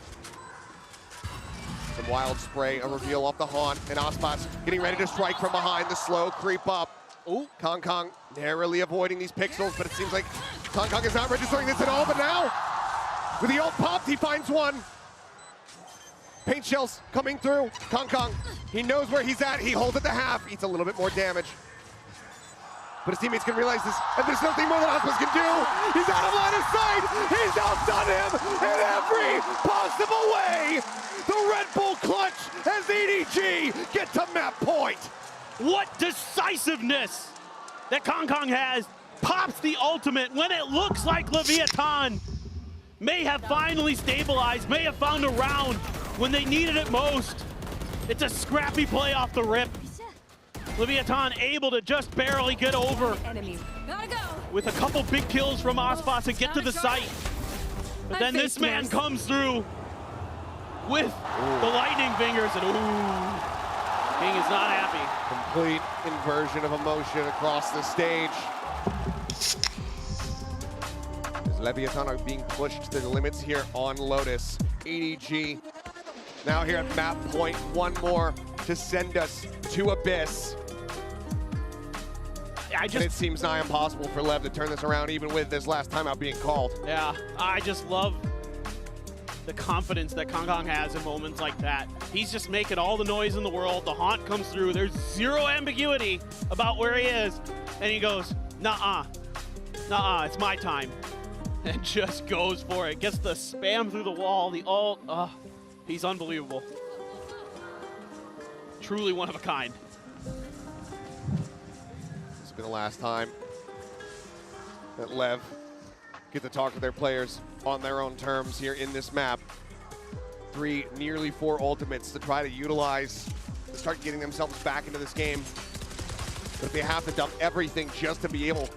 Some wild spray, a reveal off the haunt, and Aspas getting ready to strike from behind, the slow creep up. Ooh, Kong narrowly avoiding these pixels, but it seems like Kong is not registering this at all, but now, with the ult popped, he finds one. Paint shells coming through. Kong, he knows where he's at, he holds at the half, eats a little bit more damage. But his teammates can realize this, and there's nothing more that Aspas can do. He's out of line of sight. He's outdone him in every possible way. The Red Bull clutch as EDG get to map point. What decisiveness that Kong has. Pops the ultimate when it looks like Leviathan may have finally stabilized, may have found a round when they needed it most. It's a scrappy play off the rip. Leviathan able to just barely get over with a couple big kills from Aspas and get to the site. But then this man comes through with the lightning fingers, and King is not happy. Complete inversion of emotion across the stage. As Leviathan are being pushed to the limits here on Lotus. EDG now here at map point, one more to send us to Abyss. And it seems nigh impossible for Lev to turn this around, even with this last timeout being called. Yeah, I just love the confidence that Kong has in moments like that. He's just making all the noise in the world. The haunt comes through. There's zero ambiguity about where he is. And he goes, nah, it's my time. And just goes for it. Gets the spam through the wall, the ult. He's unbelievable. Truly one of a kind. This will be the last time that Lev get to talk to their players on their own terms here in this map. Nearly four ultimates to try to utilize to start getting themselves back into this game. But they have to dump everything just to be able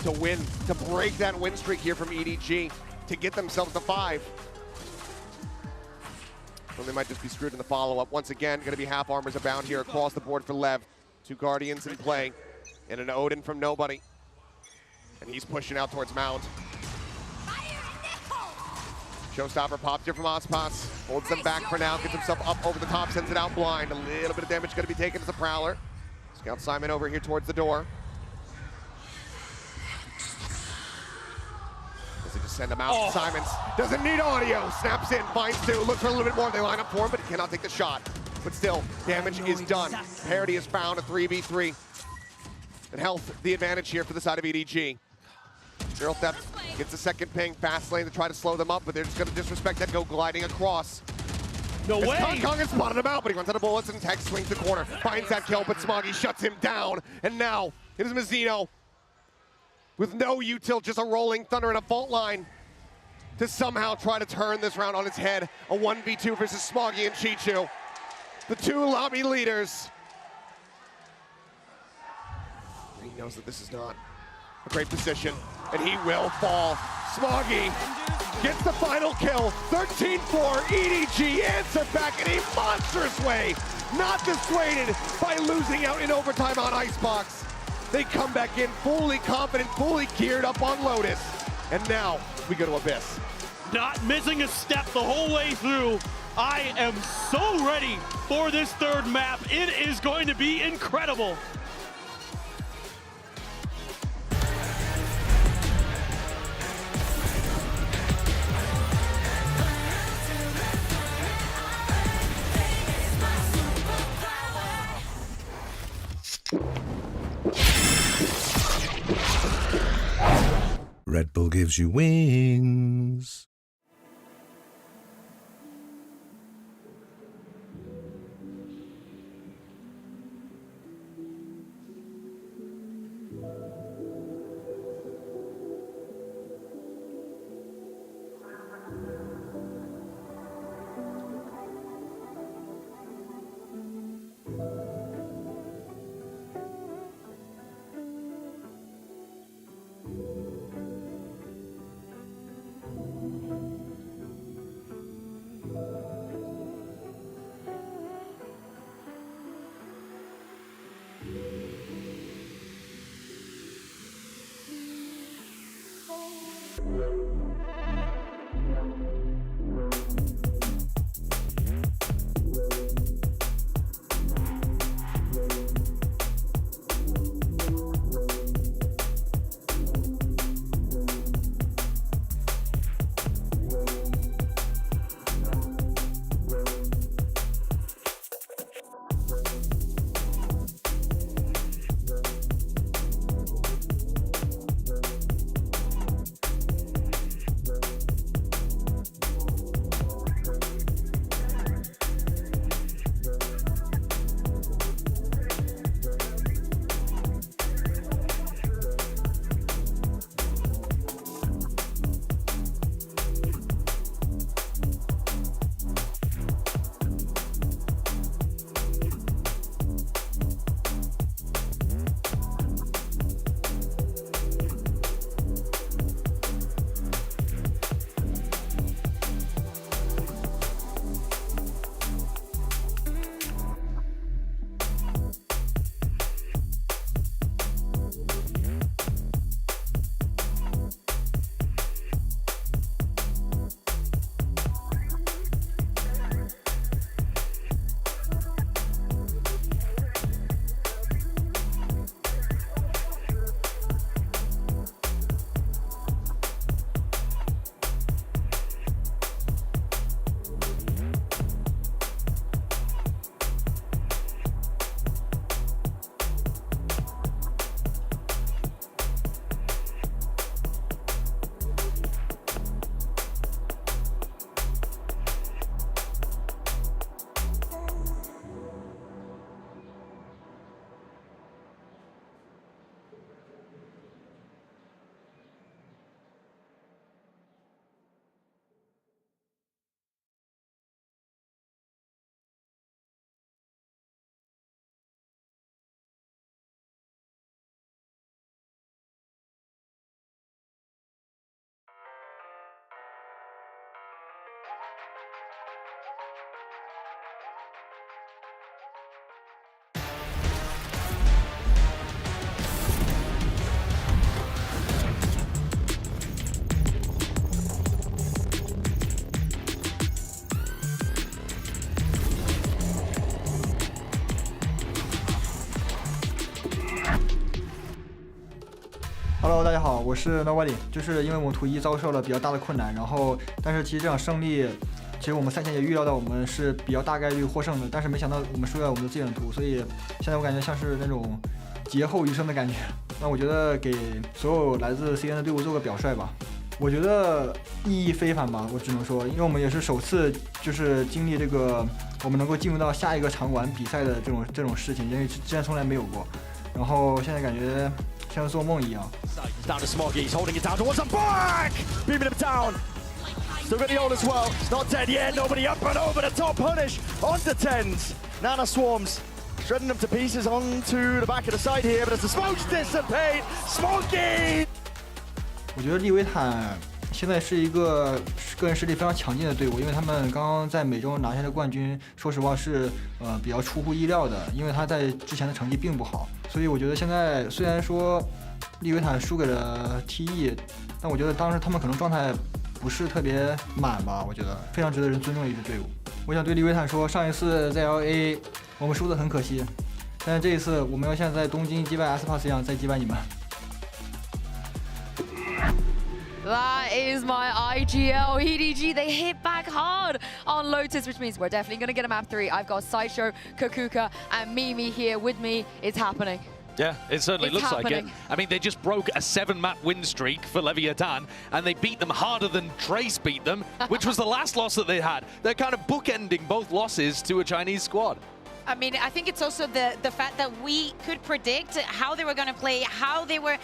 to win, to break that win streak here from EDG, to get themselves to 5. So they might just be screwed in the follow-up. Once again, going to be half armors abound here across the board for Lev. 2 Guardians in play, and an Odin from nobody. And he's pushing out towards Mount. Showstopper pops here from Aspas. Holds them back for now, gets himself up over the top, sends it out blind. A little bit of damage going to be taken as a Prowler. Scout Simon over here towards the door. Does he just send him out? Simons doesn't need audio. Snaps in, finds 2, looks for a little bit more. They line up for him, but he cannot take the shot. But still, damage is done. Parity is found, a 3v3. And health, the advantage here for the side of EDG. Zero Theft gets a second ping, fast lane to try to slow them up, but they're just going to disrespect that, go gliding across. No way! Kong has spotted him out, but he runs out of bullets, and Tex swings the corner, finds that kill, but Smoggy shuts him down. And now, it is Mazzino with no util, just a rolling thunder and a fault line to somehow try to turn this round on its head. A 1v2 versus Smoggy and Chichu. The 2 lobby leaders. He knows that this is not a great position, and he will fall. Smoggy gets the final kill. 13-4, EDG answer back in a monstrous way. Not dissuaded by losing out in overtime on Icebox. They come back in fully confident, fully geared up on Lotus. And now, we go to Abyss. Not missing a step the whole way through. I am so ready for this third map. It is going to be incredible. Red Bull gives you wings. Hello， 大家好，我是 Nobody。就是因为我们图一遭受了比较大的困难，但是其实这场胜利，其实我们赛前也预料到我们是比较大概率获胜的，但是没想到我们输在我们的自己的图，所以现在我感觉像是那种劫后余生的感觉。那我觉得给所有来自 CN 的队伍做个表率吧。我觉得意义非凡吧，我只能说，因为我们也是首次就是经历这个我们能够进入到下一个场馆比赛的这种事情，因为之前从来没有过。然后现在感觉像做梦一样。Down to Smoggy, he's holding it down towards the back! Beaming him down. Still got the ult as well. It's not dead yet. Nobody up and over the top. Punish onto tens. Nana swarms, shredding them to pieces onto the back of the side here. But as the smokes dissipate, Smoggy. 我觉得利维坦现在是一个个人实力非常强劲的队伍，因为他们刚刚在美洲拿下的冠军，说实话是比较出乎意料的，因为他在之前的成绩并不好，所以我觉得现在虽然说利维坦输给了 TE， 但我觉得当时他们可能状态不是特别满吧，我觉得非常值得人尊重的一支队伍。我想对利维坦说，上一次在 LA 我们输得很可惜，但是这一次我们要像在东京击败 aespas 一样再击败你们。That is my IGL. EDG, they hit back hard on Lotus, which means we're definitely going to get a map 3. I've got Sideshow, Kakuka, and Mimi here with me. It's happening. Yeah, it certainly It's looks happening. like it. I mean, they just broke a 7-map win streak for Leviathan, and they beat them harder than Trace beat them, which was the last loss that they had. They're kind of bookending both losses to a Chinese squad. I mean, I think it's also the fact that we could predict how they were going to play, how they were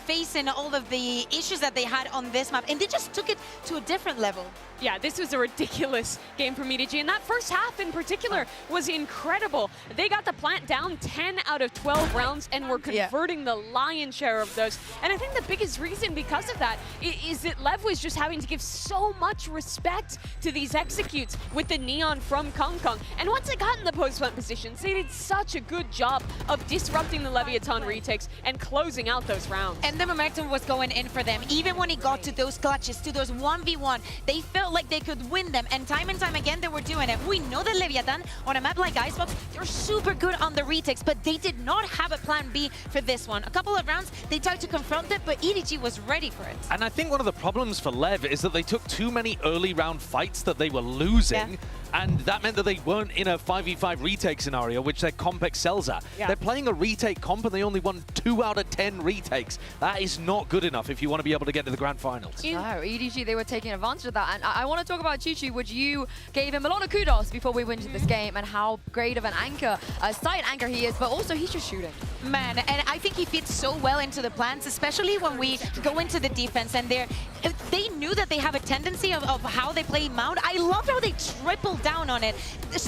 facing all of the issues that they had on this map, and they just took it to a different level. Yeah, this was a ridiculous game from EDG, and that first half in particular was incredible. They got the plant down 10 out of 12 rounds and were converting the lion's share of those. And I think the biggest reason because of that is that Lev was just having to give so much respect to these executes with the neon from Kong Kong. And once they got in the post-plant positions, they did such a good job of disrupting the Leviathan retakes and closing out those rounds. And the momentum was going in for them. Even when it got to those clutches, to those 1v1, they felt like they could win them, and time again they were doing it. We know that Leviathan on a map like Icebox, they're super good on the retakes, but they did not have a plan B for this one. A couple of rounds they tried to confront it, but EDG was ready for it. And I think one of the problems for Lev is that they took too many early round fights that they were losing, and that meant that they weren't in a 5v5 retake scenario, which their comp excels at. They're playing a retake comp and they only won 2 out of 10 retakes. That is not good enough if you want to be able to get to the grand finals. No, EDG, they were taking advantage of that. And I want to talk about Chichu, which you gave him a lot of kudos before we went into this game, and how great of an anchor, a side anchor he is, but also he's just shooting. Man, and I think he fits so well into the plans, especially when we go into the defense, and they knew that they have a tendency of how they play Mount. I love how they tripled down on it.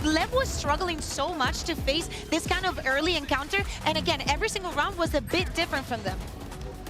Lev was struggling so much to face this kind of early encounter, and again, every single round was a bit different from them.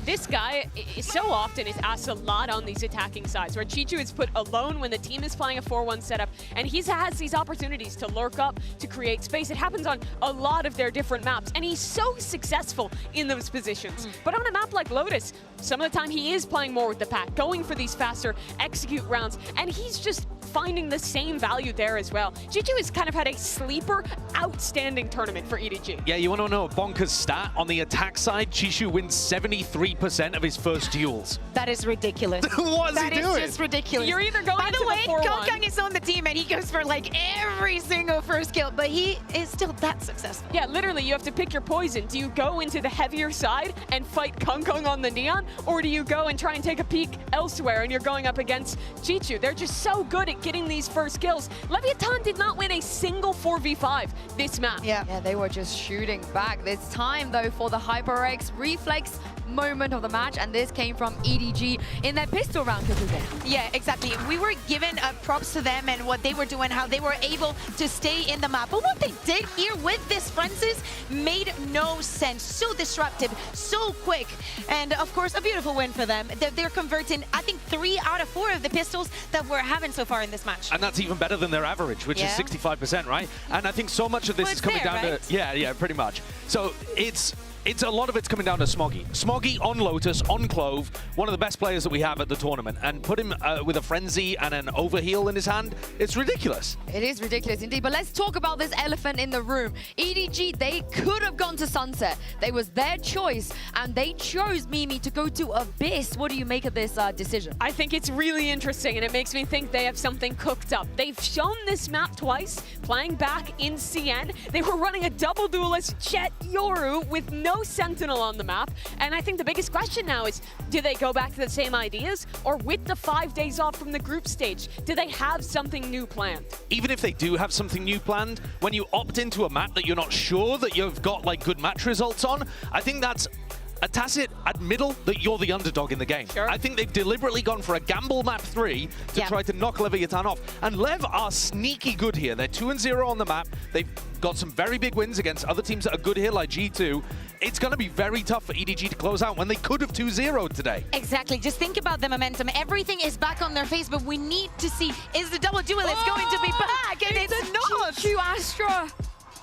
This guy so often is asked a lot on these attacking sides, where Chichu is put alone when the team is playing a 4-1 setup, and he has these opportunities to lurk up, to create space. It happens on a lot of their different maps, and he's so successful in those positions. But on a map like Lotus, some of the time he is playing more with the pack, going for these faster execute rounds, and he's just finding the same value there as well. Chichu has kind of had a sleeper, outstanding tournament for EDG. Yeah, you want to know a bonkers stat? On the attack side, Chichu wins 73% of his first duels. That is ridiculous. What is he doing? That is just ridiculous. You're either going By the to way, the 4-1. Kong Kong is on the team and he goes for like every single first kill, but he is still that successful. Yeah, literally, you have to pick your poison. Do you go into the heavier side and fight Kong Kong on the neon, or do you go and try and take a peek elsewhere and you're going up against Chichu? They're just so good at getting these first kills. Leviathan did not win a single 4v5 this map. Yeah, they were just shooting back. It's time, though, for the HyperX reflex moment of the match, and this came from EDG in their pistol round. Yeah, exactly. We were given props to them and what they were doing, how they were able to stay in the map. But what they did here with this Francis made no sense. So disruptive, so quick, and of course, a beautiful win for them. They're converting, I think, 3 out of 4 of the pistols that we're having so far in this match. And that's even better than their average, which is 65%, right? And I think so much of this is coming down to... Yeah, pretty much. So it's a lot of it's coming down to Smoggy. Smoggy on Lotus, on Clove, one of the best players that we have at the tournament, and put him with a Frenzy and an Overheal in his hand. It's ridiculous. It is ridiculous indeed, but let's talk about this elephant in the room. EDG, they could have gone to Sunset. They was their choice, and they chose Mimi to go to Abyss. What do you make of this decision? I think it's really interesting, and it makes me think they have something cooked up. They've shown this map twice, playing back in CN. They were running a double duelist Jet Yoru with no Sentinel on the map, and I think the biggest question now is, do they go back to the same ideas, or with the 5 days off from the group stage, do they have something new planned? Even if they do have something new planned, when you opt into a map that you're not sure that you've got like good match results on, I think that's a tacit admittal that you're the underdog in the game. I think they've deliberately gone for a gamble map 3 to try to knock Leviathan off. And Lev are sneaky good here. They're 2-0 on the map. They've got some very big wins against other teams that are good here, like G2. It's going to be very tough for EDG to close out when they could have 2-0'd today. Exactly. Just think about the momentum. Everything is back on their face, but we need to see, is the double duelist going to be back? And it's not. Chichu Astra.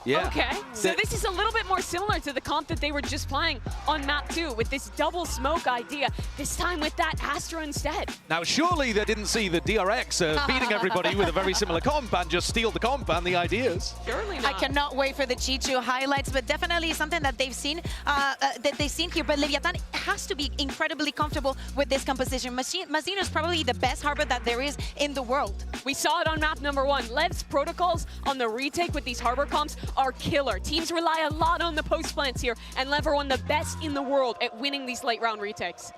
Yeah. Okay, so this is a little bit more similar to the comp that they were just playing on map 2 with this double smoke idea, this time with that Astra instead. Now, surely they didn't see the DRX beating everybody with a very similar comp and just steal the comp and the ideas. Surely not. I cannot wait for the Chichu highlights, but definitely something that they've seen here. But Leviathan has to be incredibly comfortable with this composition. Mazino is probably the best harbor that there is in the world. We saw it on map number 1. Lev's protocols on the retake with these harbor comps are killer. Teams rely a lot on the post plants here, and Lev are one of the best in the world at winning these late round retakes.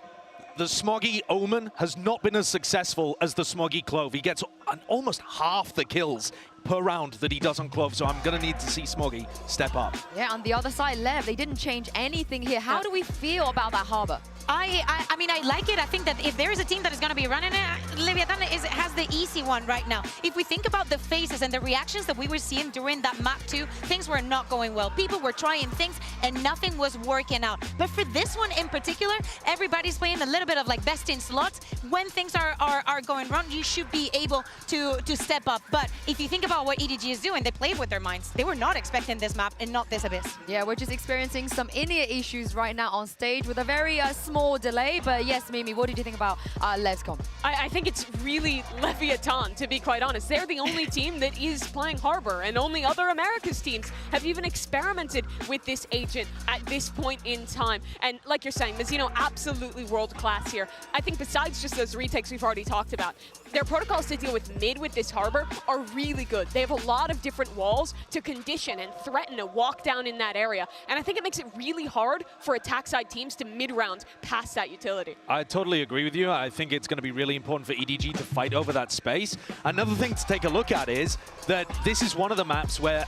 The Smoggy Omen has not been as successful as the Smoggy Clove. He gets almost half the kills per round that he does on Clove, so I'm going to need to see Smoggy step up. Yeah, on the other side, Lev, they didn't change anything here. How do we feel about that harbor? I mean, I like it. I think that if there is a team that is going to be running it, Leviathan has the easy one right now. If we think about the faces and the reactions that we were seeing during that map 2, things were not going well. People were trying things and nothing was working out. But for this one in particular, everybody's playing a little bit of like best in slots. When things are going wrong, you should be able to step up. But if you think about what EDG is doing, they played with their minds. They were not expecting this map and not this Abyss. Yeah, we're just experiencing some in-ear issues right now on stage with a very small delay. But yes, Mimi, what did you think about Lev's comp? I think it's really Leviathan, to be quite honest. They're the only team that is playing Harbor, and only other Americas teams have even experimented with this agent at this point in time. And like you're saying, Mazino absolutely world-class here. I think besides just those retakes we've already talked about, their protocols to deal with mid with this Harbor are really good. They have a lot of different walls to condition and threaten a walk down in that area. And I think it makes it really hard for attack side teams to mid-round past that utility. I totally agree with you. I think it's going to be really important for EDG to fight over that space. Another thing to take a look at is that this is one of the maps where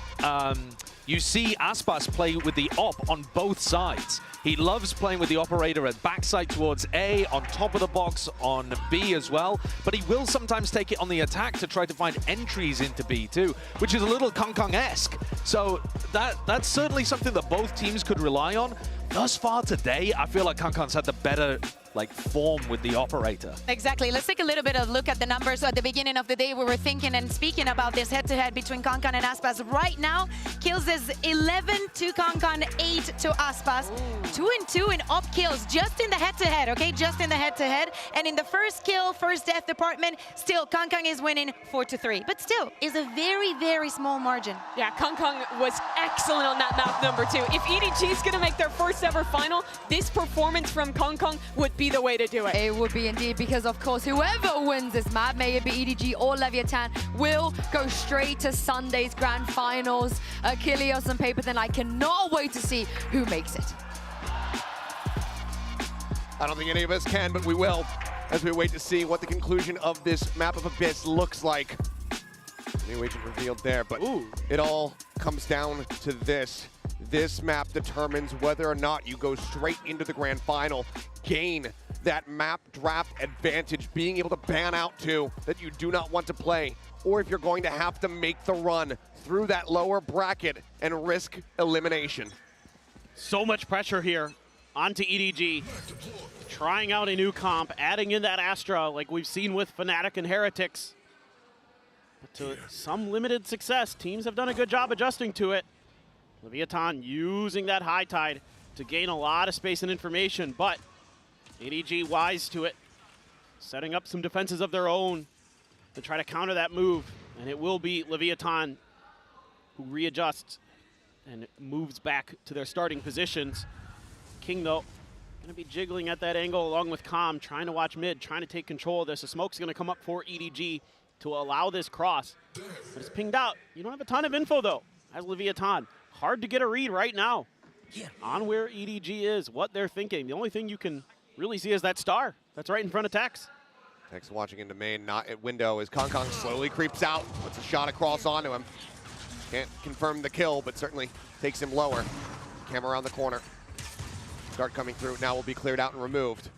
you see Aspas play with the op on both sides. He loves playing with the operator at backside towards A, on top of the box, on B as well. But he will sometimes take it on the attack to try to find entries into B too, which is a little Kong-Kong-esque. So that's certainly something that both teams could rely on. Thus far today, I feel like Kong-Kong's had the better form with the operator. Exactly. Let's take a little bit of a look at the numbers. At the beginning of the day, we were thinking and speaking about this head-to-head between Kong-Kong and Aspas. Right now, kills is 11 to Kong-Kong, 8 to Aspas. 2 and 2 in op kills, just in the head-to-head, okay? Just in the head-to-head. And in the first kill, first death department, still Kong-Kong is winning 4-3. But still, is a very, very small margin. Yeah, Kong-Kong was excellent on that map number 2. If EDG is going to make their first ever final, this performance from Kong-Kong would be the way to do it. It would be indeed, because of course whoever wins this map, may it be EDG or Leviathan, will go straight to Sunday's grand finals. Kilios and Paper, then I cannot wait to see who makes it. I don't think any of us can, but we will, as we wait to see what the conclusion of this map of Abyss looks like. New agent revealed there, but it all comes down to this. This map determines whether or not you go straight into the grand final, gain that map draft advantage, being able to ban out two that you do not want to play, or if you're going to have to make the run through that lower bracket and risk elimination. So much pressure here onto EDG. Trying out a new comp, adding in that Astra like we've seen with Fnatic and Heretics. But to some limited success, teams have done a good job adjusting to it. Leviathan using that high tide to gain a lot of space and information, but EDG wise to it, setting up some defenses of their own to try to counter that move. And it will be Leviathan who readjusts and moves back to their starting positions. King, though, going to be jiggling at that angle along with Calm, trying to watch mid, trying to take control of this. The smoke's going to come up for EDG to allow this cross. But it's pinged out. You don't have a ton of info, though, as Leviathan. Hard to get a read right now on where EDG is, what they're thinking. The only thing you can really see is that star that's right in front of Tex. Tex watching into main, not at window, as Kong slowly creeps out, puts a shot across onto him. Can't confirm the kill, but certainly takes him lower. Camera around the corner. Dart coming through, now will be cleared out and removed.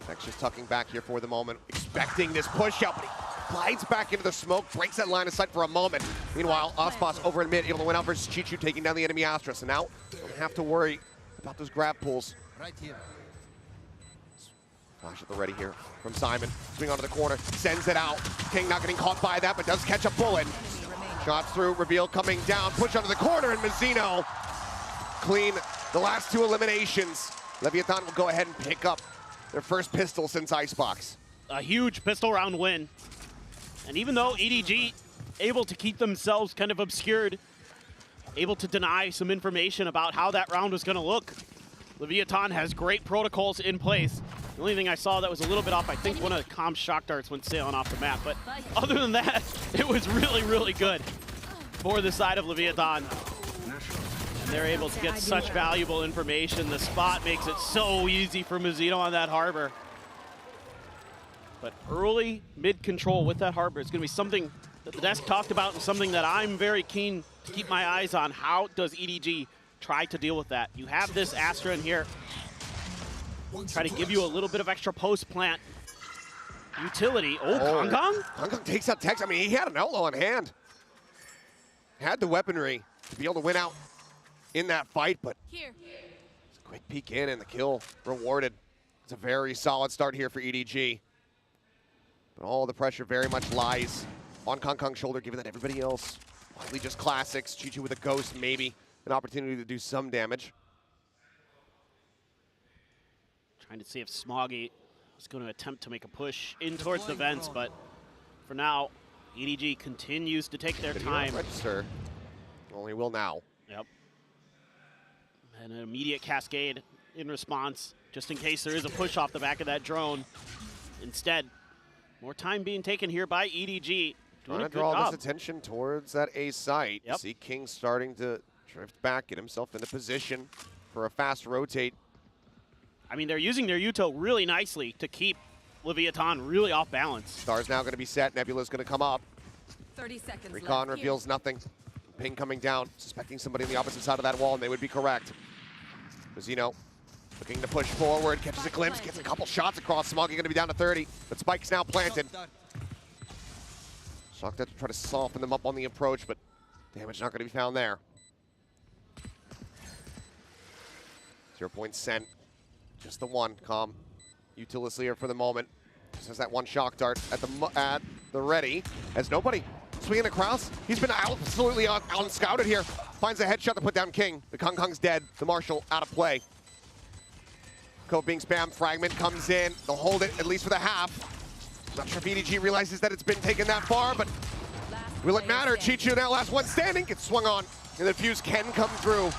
Tex just tucking back here for the moment, expecting this push out, but he glides back into the smoke, breaks that line of sight for a moment. Meanwhile, Aspas over in mid, able to win out versus Chichu, taking down the enemy Astra. So now, don't have to worry about those grab pulls. Right here. Flash at the ready here from Simon. Swing onto the corner, sends it out. King not getting caught by that, but does catch a bullet. Shots through, reveal coming down, push onto the corner, and Mazzino clean the last two eliminations. Leviathan will go ahead and pick up their first pistol since Icebox. A huge pistol round win. And even though EDG able to keep themselves kind of obscured, able to deny some information about how that round was going to look, Leviathan has great protocols in place. The only thing I saw that was a little bit off, I think one of the comm shock darts went sailing off the map. But other than that, it was really, really good for the side of Leviathan. And they're able to get such valuable information. The spot makes it so easy for Mazzino on that harbor. But early mid control with that harbor is going to be something that the desk talked about and something that I'm very keen to keep my eyes on. How does EDG try to deal with that? You have this Astra in here. Try to give you a little bit of extra post plant utility. Oh, Kong? Kong takes out Tex. I mean, he had an outlaw in hand. Had the weaponry to be able to win out in that fight, but it's a quick peek in and the kill rewarded. It's a very solid start here for EDG. But all the pressure very much lies on Kong's shoulder, given that everybody else, widely just classics. Chichu with a ghost, maybe an opportunity to do some damage. Trying to see if Smoggy is going to attempt to make a push in towards the vents, but for now, EDG continues to take their time. Register. Only will now. Yep. And an immediate cascade in response, just in case there is a push off the back of that drone. Instead, more time being taken here by EDG. Trying to draw this attention towards that A site. You see King starting to drift back, get himself into position for a fast rotate. I mean, they're using their Uto really nicely to keep Leviathan really off balance. Star's now going to be set. Nebula's going to come up. 30 seconds Recon left. reveals nothing. Ping coming down, suspecting somebody on the opposite side of that wall, and they would be correct. Mazzino looking to push forward, catches a glimpse, gets a couple shots across. Smoggy going to be down to 30, but Spike's now planted. Shocked to try to soften them up on the approach, but damage not going to be found there. 0 point sent. Just the one. Calm. Utilis here for the moment. Just has that one shock dart at the ready. As nobody swinging across. He's been absolutely unscouted here. Finds a headshot to put down King. The Kong's dead. The Marshal out of play. Code being spammed. Fragment comes in. They'll hold it at least for the half. Not sure if EDG realizes that it's been taken that far, but will it matter? Chichu now last one standing. Gets swung on. And the fuse can come through.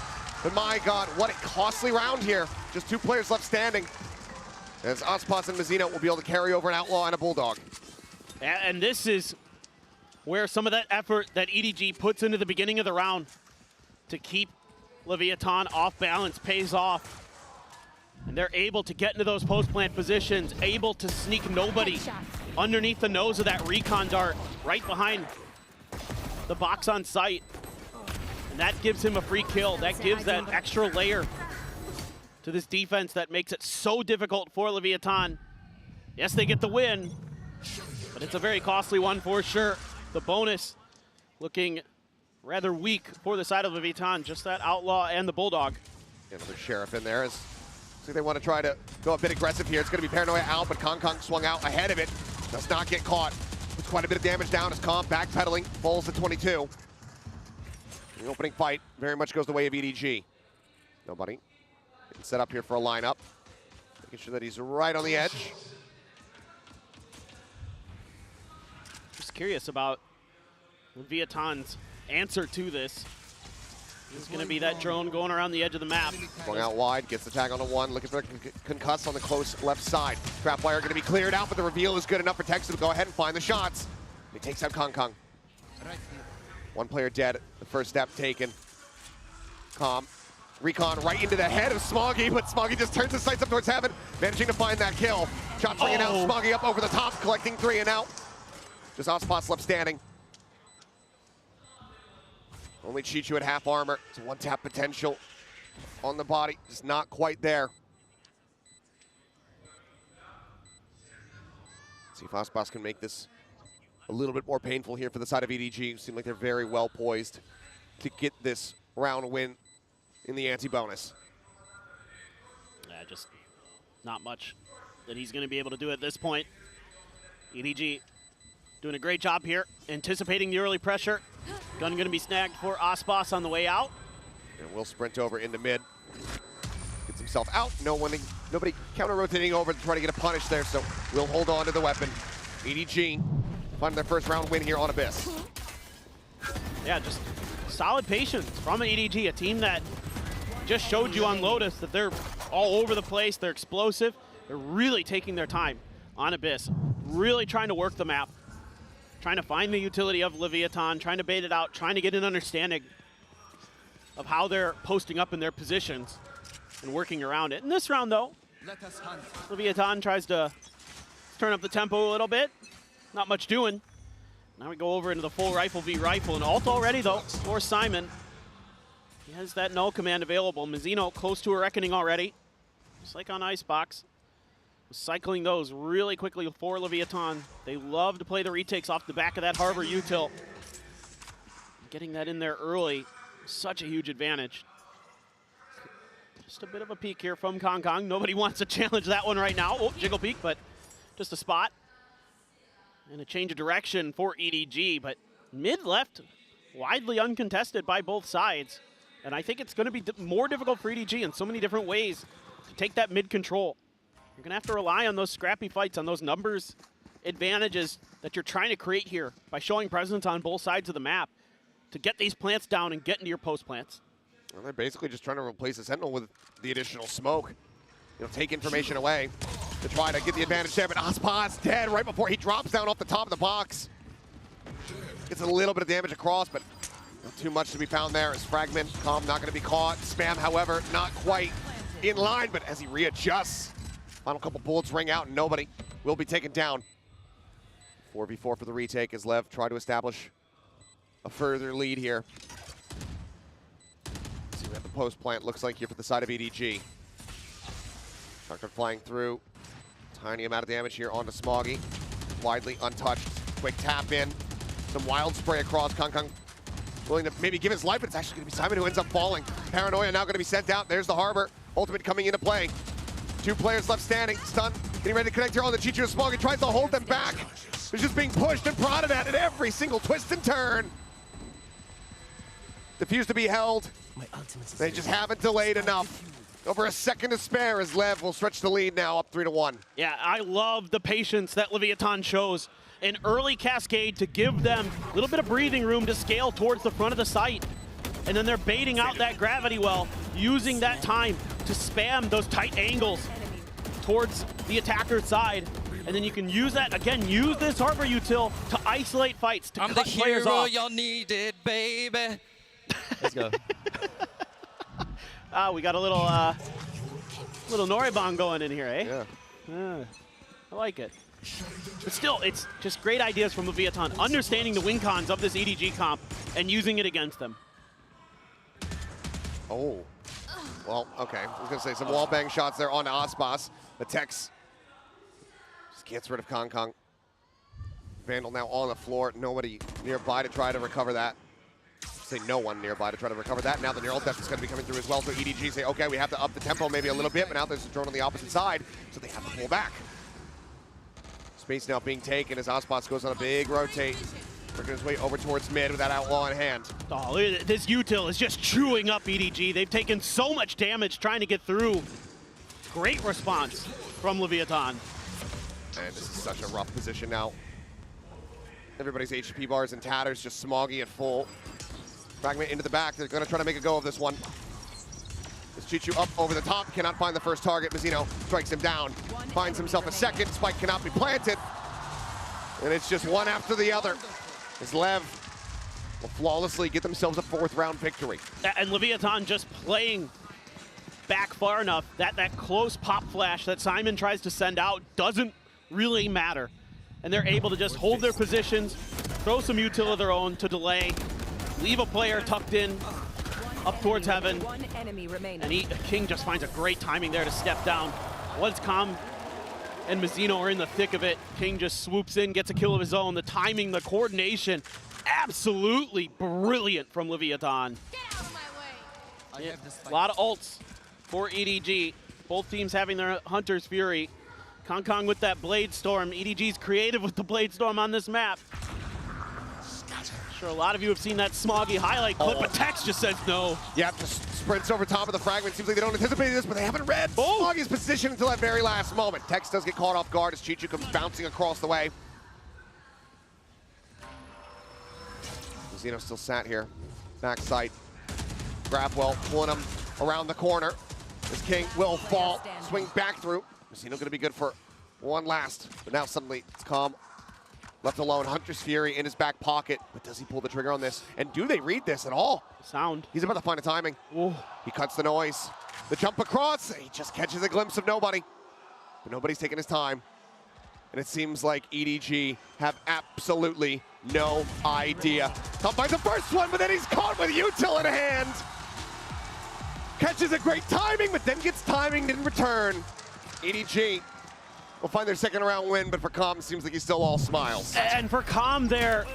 But my God, what a costly round here. Just 2 players left standing. As Ospas and Mazzino will be able to carry over an Outlaw and a Bulldog. And this is where some of that effort that EDG puts into the beginning of the round to keep Leviathan off balance pays off. And they're able to get into those post-plant positions, able to sneak nobody underneath the nose of that recon dart, right behind the box on site. And that gives him a free kill. That gives that extra layer to this defense that makes it so difficult for Leviathan. Yes, they get the win, but it's a very costly one for sure. The bonus looking rather weak for the side of Leviathan, just that Outlaw and the Bulldog. Another Sheriff in there. So they want to try to go a bit aggressive here. It's going to be Paranoia out, but Kong swung out ahead of it. Does not get caught. Puts quite a bit of damage down as Kong backpedaling, falls to 22. The opening fight very much goes the way of EDG. Nobody. Getting set up here for a lineup. Making sure that he's right on the edge. Just curious about Leviathan's answer to this. It's going to be that drone going around the edge of the map. Going out wide, gets the tag on the one, looking for a concuss on the close left side. Trapwire going to be cleared out, but the reveal is good enough for Texas to go ahead and find the shots. He takes out Kong. One player dead, the first step taken. Recon right into the head of Smoggy, but Smoggy just turns his sights up towards heaven, managing to find that kill. Shot swinging out, Smoggy up over the top, collecting 3 and out. Just Ospas left standing. Only Chichu at half armor. It's a one-tap potential on the body. Just not quite there. See if Ospas can make this a little bit more painful here for the side of EDG. Seem like they're very well poised to get this round win in the anti-bonus. Yeah, just not much that he's going to be able to do at this point. EDG Doing a great job here, anticipating the early pressure. Gun going to be snagged for Aspas on the way out. And will sprint over into mid. Gets himself out. Nobody counter-rotating over to try to get a punish there, so we'll hold on to the weapon. EDG finding their first round win here on Abyss. Yeah, just solid patience from EDG, a team that just showed you on Lotus that they're all over the place, they're explosive, they're really taking their time on Abyss, really trying to work the map, trying to find the utility of Leviathan, trying to bait it out, trying to get an understanding of how they're posting up in their positions and working around it. In this round, though, Leviathan tries to turn up the tempo a little bit. Not much doing. Now we go over into the full rifle v rifle, and ult already, though, for Simon. He has that null command available. Mizzino close to a reckoning already, just like on Icebox. Cycling those really quickly for Leviathan. They love to play the retakes off the back of that Harbor util. Getting that in there early, such a huge advantage. Just a bit of a peek here from Kong Kong. Nobody wants to challenge that one right now. Oh, jiggle peek, but just a spot. And a change of direction for EDG, but mid-left, widely uncontested by both sides. And I think it's going to be more difficult for EDG in so many different ways to take that mid-control. You're going to have to rely on those scrappy fights, on those numbers advantages that you're trying to create here by showing presence on both sides of the map to get these plants down and get into your post plants. Well, they're basically just trying to replace the Sentinel with the additional smoke. Take information away to try to get the advantage there, but Aspas dead right before he drops down off the top of the box. Gets a little bit of damage across, but not too much to be found there as Fragment. Calm not going to be caught. Spam, however, not quite in line, but as he readjusts, final couple bullets ring out and nobody will be taken down. 4v4 for the retake as Lev try to establish a further lead here. Let's see what the post plant looks like here for the side of EDG. Sharkdart flying through. Tiny amount of damage here onto Smoggy. Widely untouched. Quick tap in. Some wild spray across. Kong Kong willing to maybe give his life, but it's actually going to be Simon who ends up falling. Paranoia now going to be sent out. There's the Harbor. Ultimate coming into play. 2 players left standing. Stun. Getting ready to connect here on the Chicho. Smoggy tries to hold them back. They're just being pushed and prodded at every single twist and turn. Diffuse to be held. They just haven't delayed enough. Over a second to spare as Lev will stretch the lead now up 3-1. Yeah, I love the patience that Leviathan shows. An early cascade to give them a little bit of breathing room to scale towards the front of the site. And then they're baiting out that gravity well, using that time to spam those tight angles towards the attacker's side. And then you can use that, again, use this Harbor util to isolate fights, to cut players off. Y'all needed, baby. Let's go. We got a little Noribong going in here, eh? Yeah. I like it. But still, it's just great ideas from Leviathan, understanding the win cons of this EDG comp and using it against them. Oh. Well, okay. I was going to say some wall bang shots there on Aspas. The Tex just gets rid of Kong Kong. Vandal now on the floor. Nobody nearby to try to recover that. Say no one nearby to try to recover that. Now the neural theft is going to be coming through as well. So EDG say, okay, we have to up the tempo maybe a little bit, but now there's a drone on the opposite side, so they have to pull back. Space now being taken as Aspas goes on a big rotate. Working his way over towards mid with that outlaw in hand. Oh, look at this util is just chewing up EDG. They've taken so much damage trying to get through. Great response from Leviathan. And this is such a rough position now. Everybody's HP bars in tatters, just Smoggy at full. Fragment into the back. They're going to try to make a go of this one. This Chichu up over the top. Cannot find the first target. Mizzino strikes him down. Finds himself a second. Spike cannot be planted. And it's just one after the other. As Lev will flawlessly get themselves a 4th round victory. And Leviathan just playing back far enough that that close pop flash that Simon tries to send out doesn't really matter. And they're able to just hold their positions, throw some util of their own to delay, leave a player tucked in up towards heaven. And King just finds a great timing there to step down. Once Calm and Mizzino are in the thick of it, King just swoops in, gets a kill of his own. The timing, the coordination, absolutely brilliant from Leviathan. A lot of ults for EDG. Both teams having their Hunter's Fury. Kong with that Blade Storm. EDG's creative with the Blade Storm on this map. Sure, a lot of you have seen that Smoggy highlight clip, but Tex just says no. Yeah, just sprints over top of the fragment. Seems like they don't anticipate this, but they haven't read Smoggy's position until that very last moment. Tex does get caught off guard as Chichu comes bouncing across the way. Zeno still sat here. Back sight. Grabwell pulling him around the corner. This King will fall. Swing back through. Zeno gonna be good for one last, but now suddenly it's calm. Left alone, Hunter's Fury in his back pocket, but does he pull the trigger on this? And do they read this at all? Sound. He's about to find a timing. Ooh. He cuts the noise. The jump across, he just catches a glimpse of nobody. But nobody's taking his time. And it seems like EDG have absolutely no idea. Tom finds the first one, but then he's caught with util in hand. Catches a great timing, but then gets timing in return. EDG will find their second round win, but for Com, it seems like he's still all smiles. And for Com there,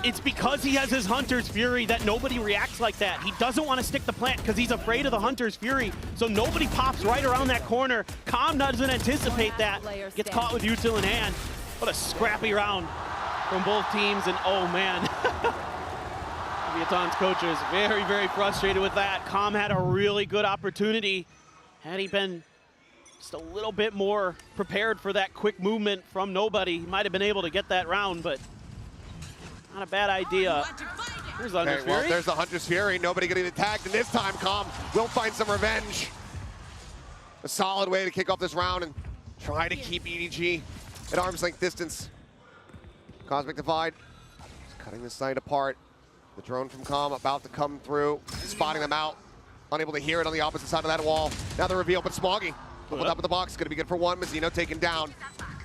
it's because he has his Hunter's Fury that nobody reacts like that. He doesn't want to stick the plant because he's afraid of the Hunter's Fury, so nobody pops right around that corner. Com doesn't anticipate that. Gets caught with util in hand. What a scrappy round from both teams, and oh man. Leviathan's coach is very, very frustrated with that. Com had a really good opportunity. Had he been just a little bit more prepared for that quick movement from nobody, he might have been able to get that round, but not a bad idea. There's the Hunter's Fury. Well, there's the Hunter's Fury. Nobody getting attacked, and this time Com will find some revenge. A solid way to kick off this round and try to keep EDG at arm's length distance. Cosmic Divide is cutting this side apart. The drone from Com about to come through, spotting them out. Unable to hear it on the opposite side of that wall. Now the reveal, but Smoggy pulled up in the box. Gonna be good for one. Mazzino taken down.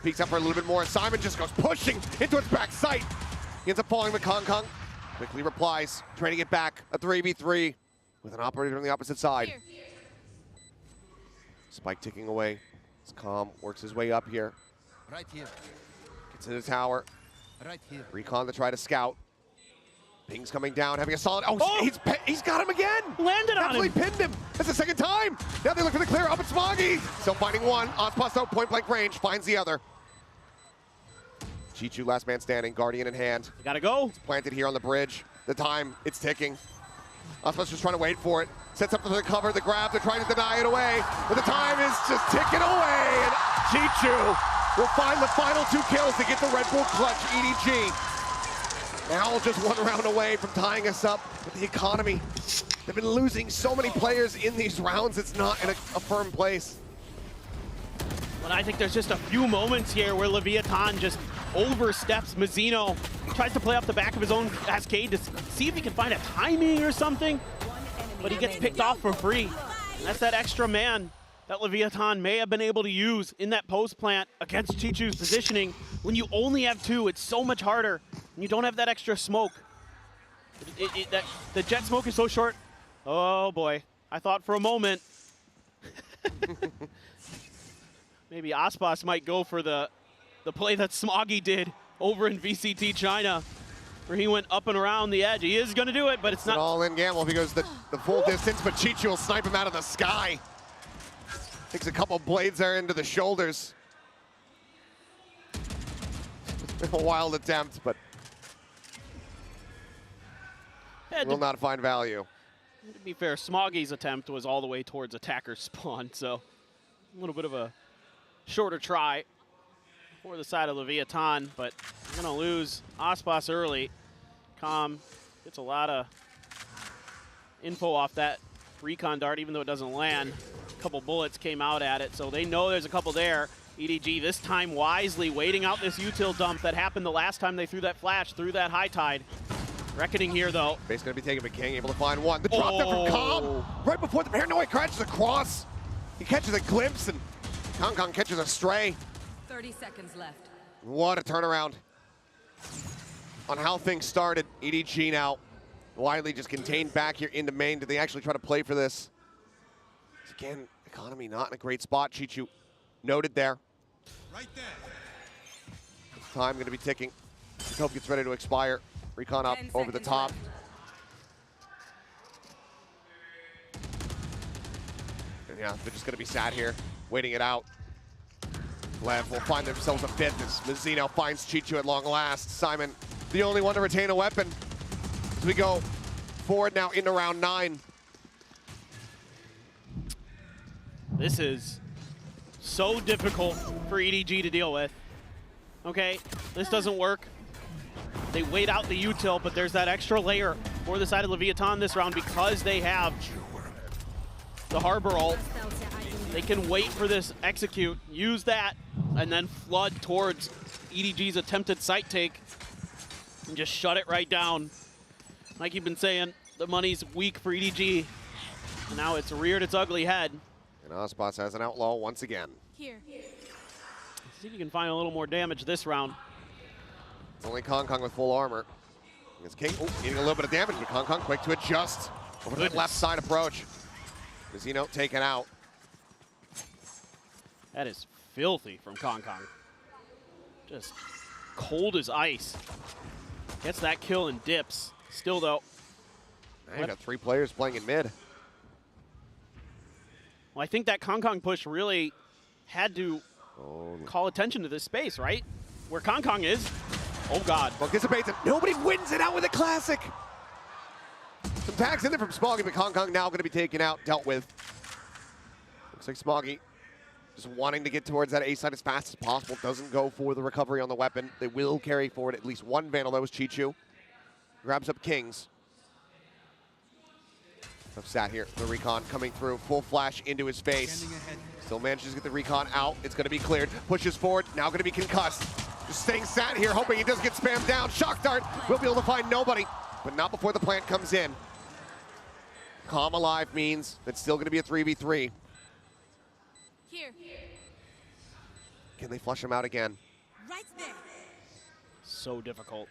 Peeks up for a little bit more. Simon just goes pushing into its back sight. He ends up falling with Kong. Quickly replies, trying to get back. A 3v3 with an operator on the opposite side. Spike ticking away as Com works his way up here. Right here. Gets in the tower. Right here. Recon to try to scout. Ping's coming down, having a solid. He's got him again. Landed on him. Absolutely pinned him. That's the second time. Now they look for the clear up at Smoggy. Still finding one. Ospas though, point blank range, finds the other. Chichu, last man standing, Guardian in hand. You gotta go. It's planted here on the bridge. The time, it's ticking. Ospas just trying to wait for it. Sets up for the cover, the grab, they're trying to deny it away. But the time is just ticking away. And Chichu will find the final 2 kills to get the Red Bull clutch. EDG now just 1 round away from tying us up with the economy. They've been losing so many players in these rounds, it's not in a firm place. But I think there's just a few moments here where Leviathan just oversteps Mazzino, tries to play off the back of his own cascade to see if he can find a timing or something, but he gets picked off for free. And that's that extra man that Leviathan may have been able to use in that post plant against Chichu's positioning. When you only have 2, it's so much harder. And you don't have that extra smoke. The jet smoke is so short. Oh boy, I thought for a moment maybe Ospas might go for the play that Smoggy did over in VCT China, where he went up and around the edge. He is going to do it, but it's not. An all-in gamble because the full distance, but Chichu will snipe him out of the sky. Takes a couple blades there into the shoulders. A wild attempt, but will not find value. To be fair, Smoggy's attempt was all the way towards attacker's spawn, so a little bit of a shorter try for the side of Leviathan, but we're gonna lose Ospas early. Com gets a lot of info off that recon dart, even though it doesn't land. A couple bullets came out at it, so they know there's a couple there. EDG this time wisely waiting out this util dump that happened the last time they threw that flash through that high tide. Reckoning here though. Base gonna be taken, but King able to find one. The drop there from Com right before the paranoid crashes across. He catches a glimpse and Kong catches a stray. 30 seconds left. What a turnaround on how things started. EDG now widely just contained back here into main. Did they actually try to play for this? Again, economy not in a great spot. Chichu noted there. Right there. Time going to be ticking. Hope gets ready to expire. Recon up over the top. And yeah, they're just going to be sat here, waiting it out. Lev will find themselves a business. Mizzino finds Chichu at long last. Simon, the only one to retain a weapon. As we go forward now into round 9. This is so difficult for EDG to deal with. Okay, this doesn't work. They wait out the util, but there's that extra layer for the side of Leviathan this round because they have the Harbor ult. They can wait for this execute, use that, and then flood towards EDG's attempted site take and just shut it right down. Like you've been saying, the money's weak for EDG. And now it's reared its ugly head. And Osbots has an outlaw once again. Here. See if you can find a little more damage this round. It's only Kong with full armor. It's King needing a little bit of damage, but Kong quick to adjust over that left side approach. Mizzino taken out. That is filthy from Kong. Just cold as ice. Gets that kill and dips. Still though. Now you got 3 players playing in mid. Well, I think that Kong push really had to call attention to this space, right? Where Kong is. Oh God. Well, dissipates it. Nobody wins it out with a classic. Some tags in there from Smoggy, but Kong now going to be taken out, dealt with. Looks like Smoggy just wanting to get towards that A side as fast as possible. Doesn't go for the recovery on the weapon. They will carry forward at least one Vandal. That was Chichu. Grabs up Kings. Tough sat here. The recon coming through. Full flash into his face. Still manages to get the recon out. It's going to be cleared. Pushes forward. Now going to be concussed. Just staying sat here, hoping he doesn't get spammed down. Shock dart. Will be able to find nobody, but not before the plant comes in. Calm alive means it's still going to be a 3v3. Here. Can they flush him out again? Right there. So difficult.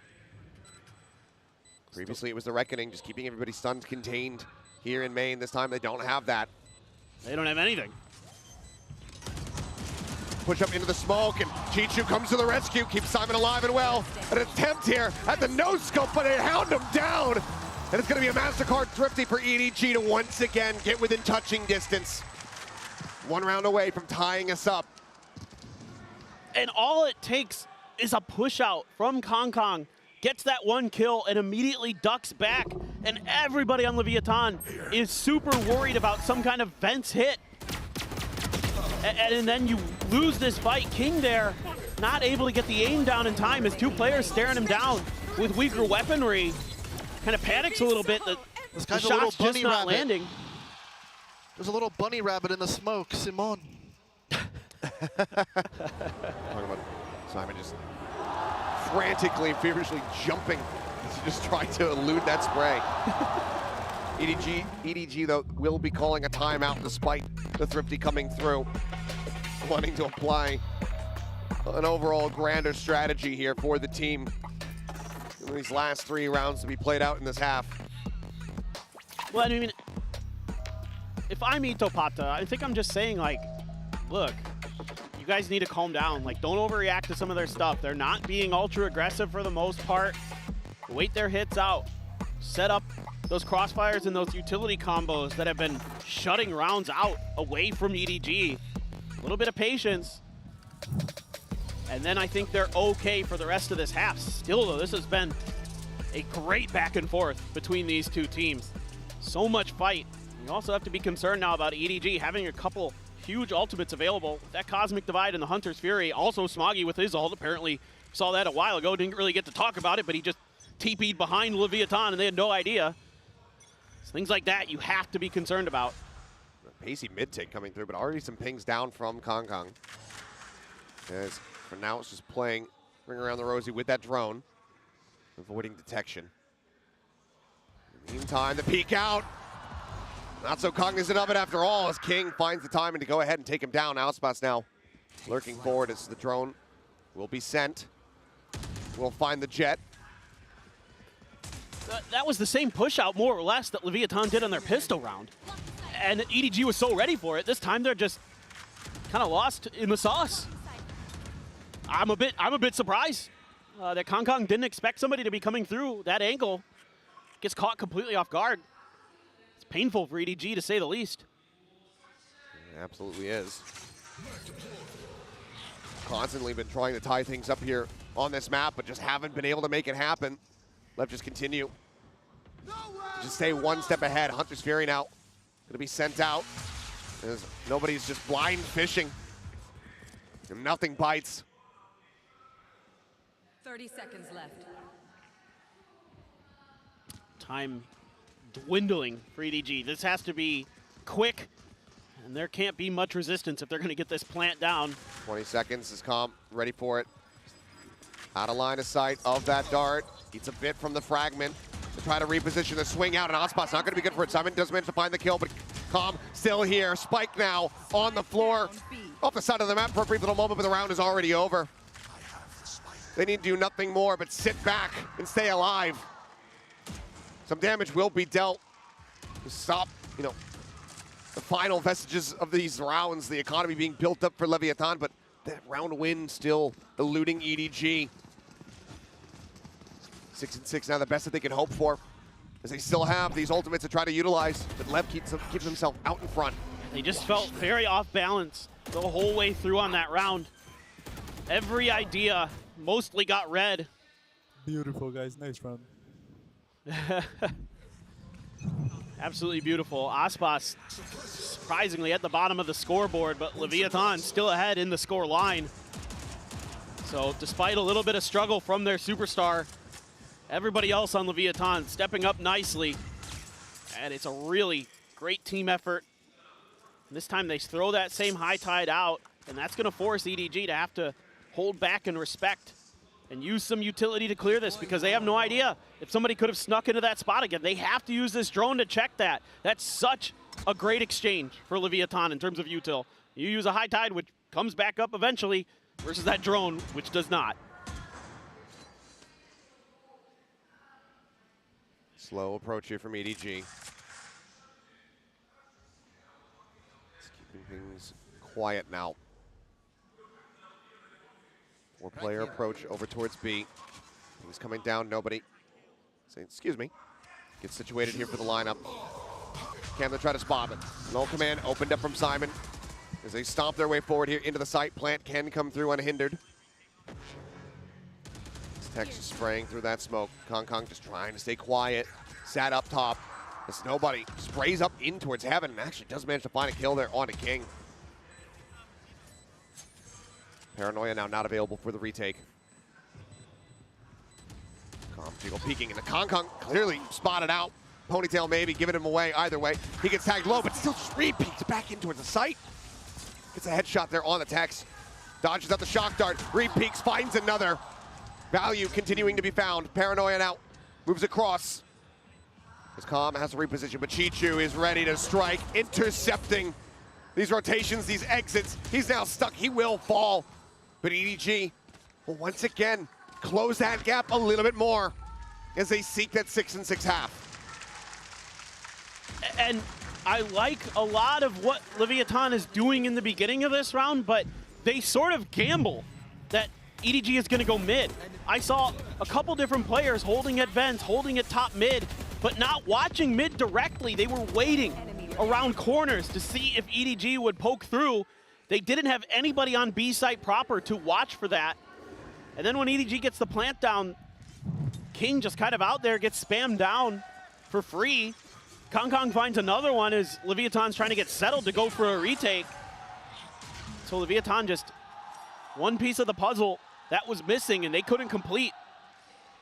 Previously it was the Reckoning, just keeping everybody stunned, contained here in Maine. This time they don't have that. They don't have anything. Push up into the smoke, and Chichu comes to the rescue, keeps Simon alive and well. An attempt here at the no-scope, but they hound him down. And it's going to be a MasterCard thrifty for EDG to once again get within touching distance. 1 round away from tying us up. And all it takes is a push out from Kong. Gets that 1 kill and immediately ducks back. And everybody on Leviathan is super worried about some kind of Vents hit. And then you lose this fight. King there, not able to get the aim down in time as 2 players staring him down with weaker weaponry. Kind of panics a little bit. The guy's shot's just not landing. There's a little bunny rabbit in the smoke, Simon. Talking about Simon just frantically, feverishly jumping as he just tried to elude that spray. EDG, though, will be calling a timeout despite the thrifty coming through, wanting to apply an overall grander strategy here for the team in these last 3 rounds to be played out in this half. Well, I mean, if I'm Itopata, I think I'm just saying, like, look, you guys need to calm down. Like, don't overreact to some of their stuff. They're not being ultra aggressive for the most part. Wait their hits out. Set up those crossfires and those utility combos that have been shutting rounds out away from EDG. A little bit of patience. And then I think they're okay for the rest of this half. Still, though, this has been a great back and forth between these 2 teams. So much fight. You also have to be concerned now about EDG having a couple huge ultimates available. That Cosmic Divide and the Hunter's Fury. Also Smoggy with his ult. Apparently saw that a while ago. Didn't really get to talk about it, but he just TP'd behind Leviathan and they had no idea. So things like that you have to be concerned about. Pacey mid-take coming through, but already some pings down from Kong. As for now it's just playing Ring Around the Rosie with that drone, avoiding detection. In the meantime, the peek out. Not so cognizant of it after all, as King finds the timing to go ahead and take him down. Outspots now lurking forward as the drone will be sent. We'll find the jet. That was the same push out, more or less, that Leviathan did on their pistol round. And EDG was so ready for it. This time they're just kind of lost in the sauce. I'm a bit surprised that Kong didn't expect somebody to be coming through that angle. Gets caught completely off guard. It's painful for EDG to say the least. It absolutely is. constantly been trying to tie things up here on this map, but just haven't been able to make it happen. Lev just continue. Just stay one step ahead. Hunter's Fury now gonna be sent out as nobody's just blind fishing. And nothing bites. 30 seconds left. Time dwindling for EDG. This has to be quick, and there can't be much resistance if they're going to get this plant down. 20 seconds is Calm, ready for it. Out of line of sight of that dart. Eats a bit from the fragment to try to reposition the swing out, and Ospot's not going to be good for it. Simon does manage to find the kill, but Calm still here. Spike now on the floor. Off the side of the map for a brief little moment, but the round is already over. They need to do nothing more but sit back and stay alive. Some damage will be dealt to stop, you know, the final vestiges of these rounds, the economy being built up for Leviathan, but that round win still eluding EDG. 6-6 now, the best that they can hope for, as they still have these ultimates to try to utilize, but Lev keeps himself out in front. They just felt very off balance the whole way through on that round. Every idea mostly got read. Beautiful, guys. Nice run. Absolutely beautiful. Aspas surprisingly at the bottom of the scoreboard, but Leviathan still ahead in the score line. So despite a little bit of struggle from their superstar, everybody else on Leviathan stepping up nicely. And it's a really great team effort. This time they throw that same high tide out, and that's going to force EDG to have to hold back and respect and use some utility to clear this, because they have no idea if somebody could have snuck into that spot again. They have to use this drone to check that. That's such a great exchange for Leviathan in terms of util. You use a high tide, which comes back up eventually, versus that drone, which does not. Slow approach here from EDG. Keeping things quiet now. Four-player approach over towards B. Things coming down, nobody. Saying, excuse me. Gets situated here for the lineup. Can they try to spot it? Null command opened up from Simon as they stomp their way forward here into the site. Plant can come through unhindered. Tex is spraying through that smoke. Kong just trying to stay quiet. Sat up top. As nobody sprays up in towards heaven and actually does manage to find a kill there on a King. Paranoia now not available for the retake. Jiggle peeking, and the Kong clearly spotted out. Ponytail maybe giving him away either way. He gets tagged low, but still just re-peeks back in towards the site. Gets a headshot there on the Tex. Dodges out the shock dart. Re-peeks, finds another. Value continuing to be found. Paranoia now moves across. As Calm has to reposition, but Chichu is ready to strike, intercepting these rotations, these exits. He's now stuck. He will fall. But EDG will once again close that gap a little bit more as they seek that 6-6 half. And I like a lot of what Leviathan is doing in the beginning of this round, but they sort of gamble that EDG is going to go mid. I saw a couple different players holding at vents, holding at top mid, but not watching mid directly. They were waiting around corners to see if EDG would poke through. They didn't have anybody on B site proper to watch for that. And then when EDG gets the plant down, King just kind of out there gets spammed down for free. Kong finds another one as Leviathan's trying to get settled to go for a retake. So Leviathan just one piece of the puzzle that was missing, and they couldn't complete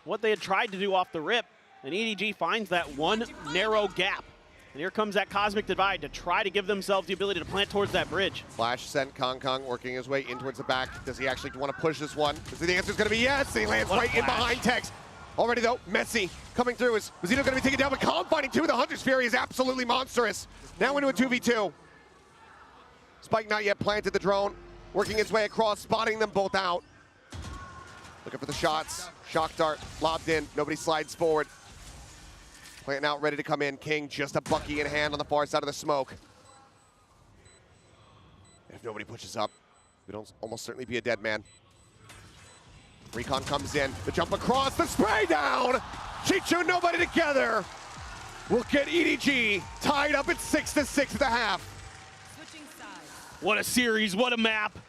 what they had tried to do off the rip. And EDG finds that one narrow gap. And here comes that Cosmic Divide to try to give themselves the ability to plant towards that bridge. Flash sent Kong working his way in towards the back. Does he actually want to push this one? The answer is going to be yes. He lands right in behind Tex. Already though, Messi coming through. Is Zeno going to be taken down? But Calm finding two. The Hunter's Fury is absolutely monstrous. Now into a 2v2. Spike not yet planted the drone. Working his way across, spotting them both out. Looking for the shots. Shock dart lobbed in. Nobody slides forward. Plant out, ready to come in. King just a Bucky in hand on the far side of the smoke. If nobody pushes up, it'll almost certainly be a dead man. Recon comes in, the jump across, the spray down! Chichu, nobody together! We'll get EDG tied up at 6-6 at the half. What a series, what a map.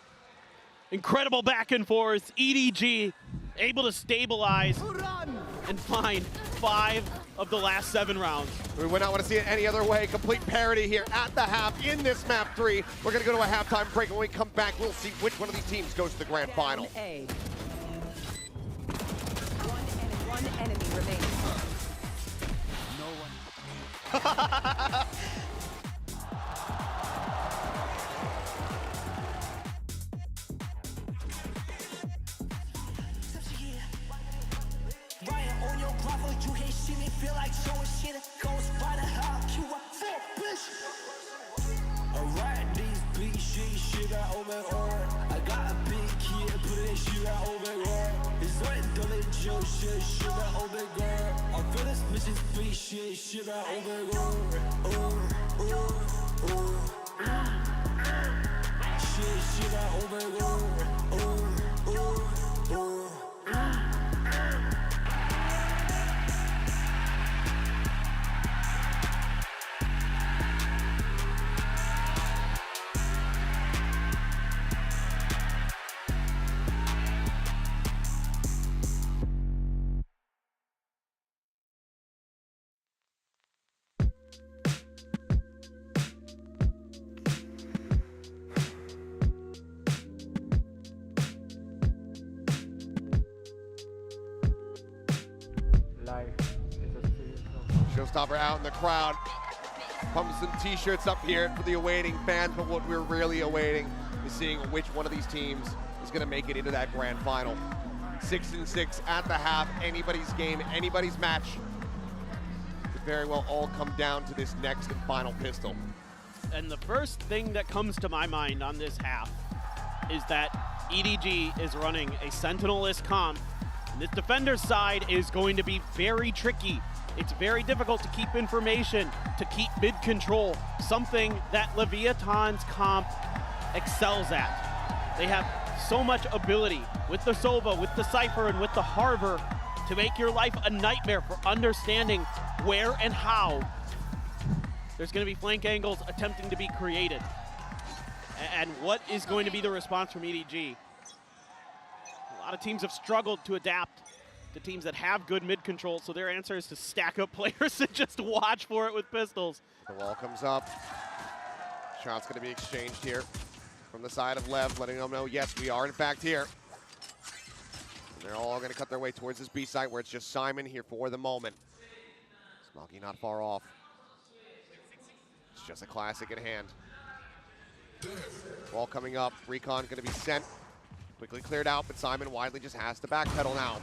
Incredible back and forth. EDG able to stabilize and find 5 of the last 7 rounds. We would not want to see it any other way. Complete parity here at the half in this map 3. We're going to go to a halftime break. When we come back, we'll see which one of these teams goes to the grand final. One enemy remains. No one. You hate shit, me feel like showing shit. Goes by the hell, you up for bitch. Alright, these big shit I over on. I got a big kid, put it shit I over on. It's right, don't let Joe shit I over girl. I feel this bitch's big shit I over on. Shit I over on. Showstopper out in the crowd. Pumps some t-shirts up here for the awaiting fans, but what we're really awaiting is seeing which one of these teams is going to make it into that grand final. 6-6 at the half, anybody's game, anybody's match. Could very well all come down to this next and final pistol. And the first thing that comes to my mind on this half is that EDG is running a Sentinel-less comp, and this defender's side is going to be very tricky. It's very difficult to keep information, to keep mid control, something that Leviathan's comp excels at. They have so much ability with the Sova, with the Cypher, and with the Harbor to make your life a nightmare for understanding where and how there's going to be flank angles attempting to be created. And what is going to be the response from EDG? A lot of teams have struggled to adapt to teams that have good mid control, so their answer is to stack up players and just watch for it with pistols. The wall comes up. Shot's going to be exchanged here from the side of Lev, letting them know, yes, we are in fact here. And they're all going to cut their way towards this B site where it's just Simon here for the moment. Smoggy not far off. It's just a classic in hand. Wall coming up. Recon going to be sent. Quickly cleared out, but Simon widely just has to backpedal now.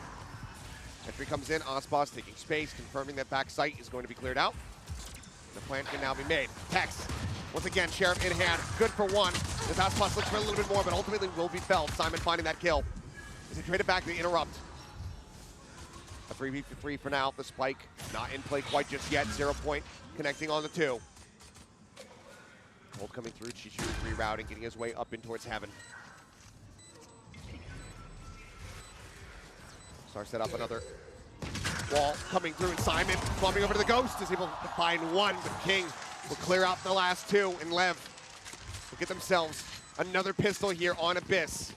Entry comes in, Ospas taking space, confirming that back site is going to be cleared out. The plan can now be made. Tex, once again, Sheriff in hand, good for one. This Ospas looks for a little bit more, but ultimately will be felled. Simon finding that kill. As he traded back to interrupt. A 3v3 for now. The spike not in play quite just yet. 0 point connecting on the 2. Cold coming through, Chichu rerouting, getting his way up in towards heaven. Star set up another wall coming through, and Simon bumping over to the Ghost is able to find one, but King will clear out the last 2, and Lev will get themselves another pistol here on Abyss.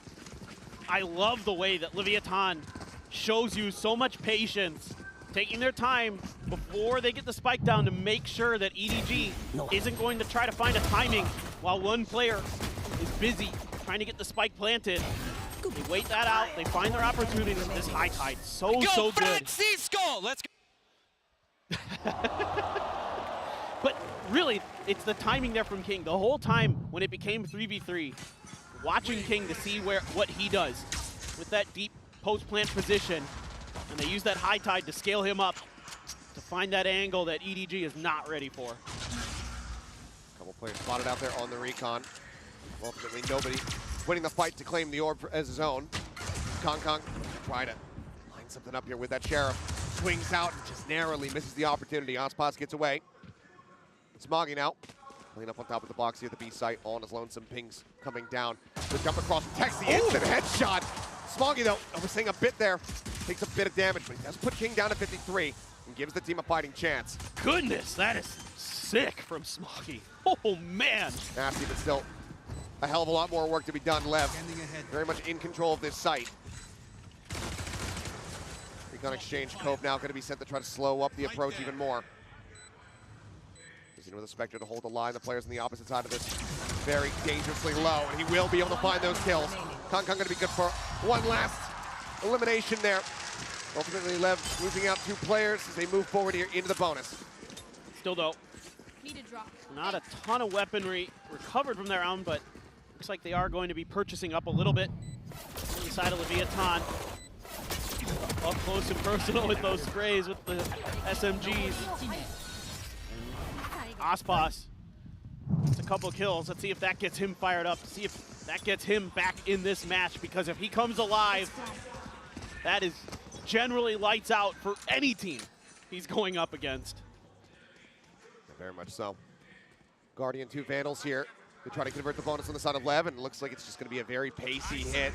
I love the way that Leviathan shows you so much patience, taking their time before they get the spike down to make sure that EDG isn't going to try to find a timing while one player is busy trying to get the spike planted. They wait that out, they find their opportunity with this high tide. So good. Francisco! Let's go! But really, it's the timing there from King. The whole time when it became 3v3, watching King to see what he does with that deep post-plant position, and they use that high tide to scale him up to find that angle that EDG is not ready for. A couple players spotted out there on the recon. Ultimately, nobody winning the fight to claim the orb as his own. Kong try to line something up here with that Sheriff. Swings out and just narrowly misses the opportunity. Ospas gets away. Smoggy now. Clean up on top of the box here, the B site on his lonesome pings coming down. The jump across and Tex the instant headshot. Smoggy though, I was saying a bit there, takes a bit of damage, but he does put King down to 53 and gives the team a fighting chance. Goodness, that is sick from Smoggy. Oh man. Nasty, but still a hell of a lot more work to be done. Lev, very much in control of this site. Recon exchange, Cove now going to be sent to try to slow up the approach even more. With a Spectre to hold the line, the players on the opposite side of this very dangerously low, and he will be able to find those kills. Kong going to be good for one last elimination there. Ultimately, Lev losing out 2 players as they move forward here into the bonus. Still though, not a ton of weaponry recovered from their round, but looks like they are going to be purchasing up a little bit on the side of Leviathan. Up close and personal with those sprays with the SMGs. Aspas, it's a couple kills. Let's see if that gets him fired up. See if that gets him back in this match, because if he comes alive, that is generally lights out for any team he's going up against. Very much so. Guardian 2 Vandals here. They try to convert the bonus on the side of Lev, and it looks like it's just going to be a very pacey hit.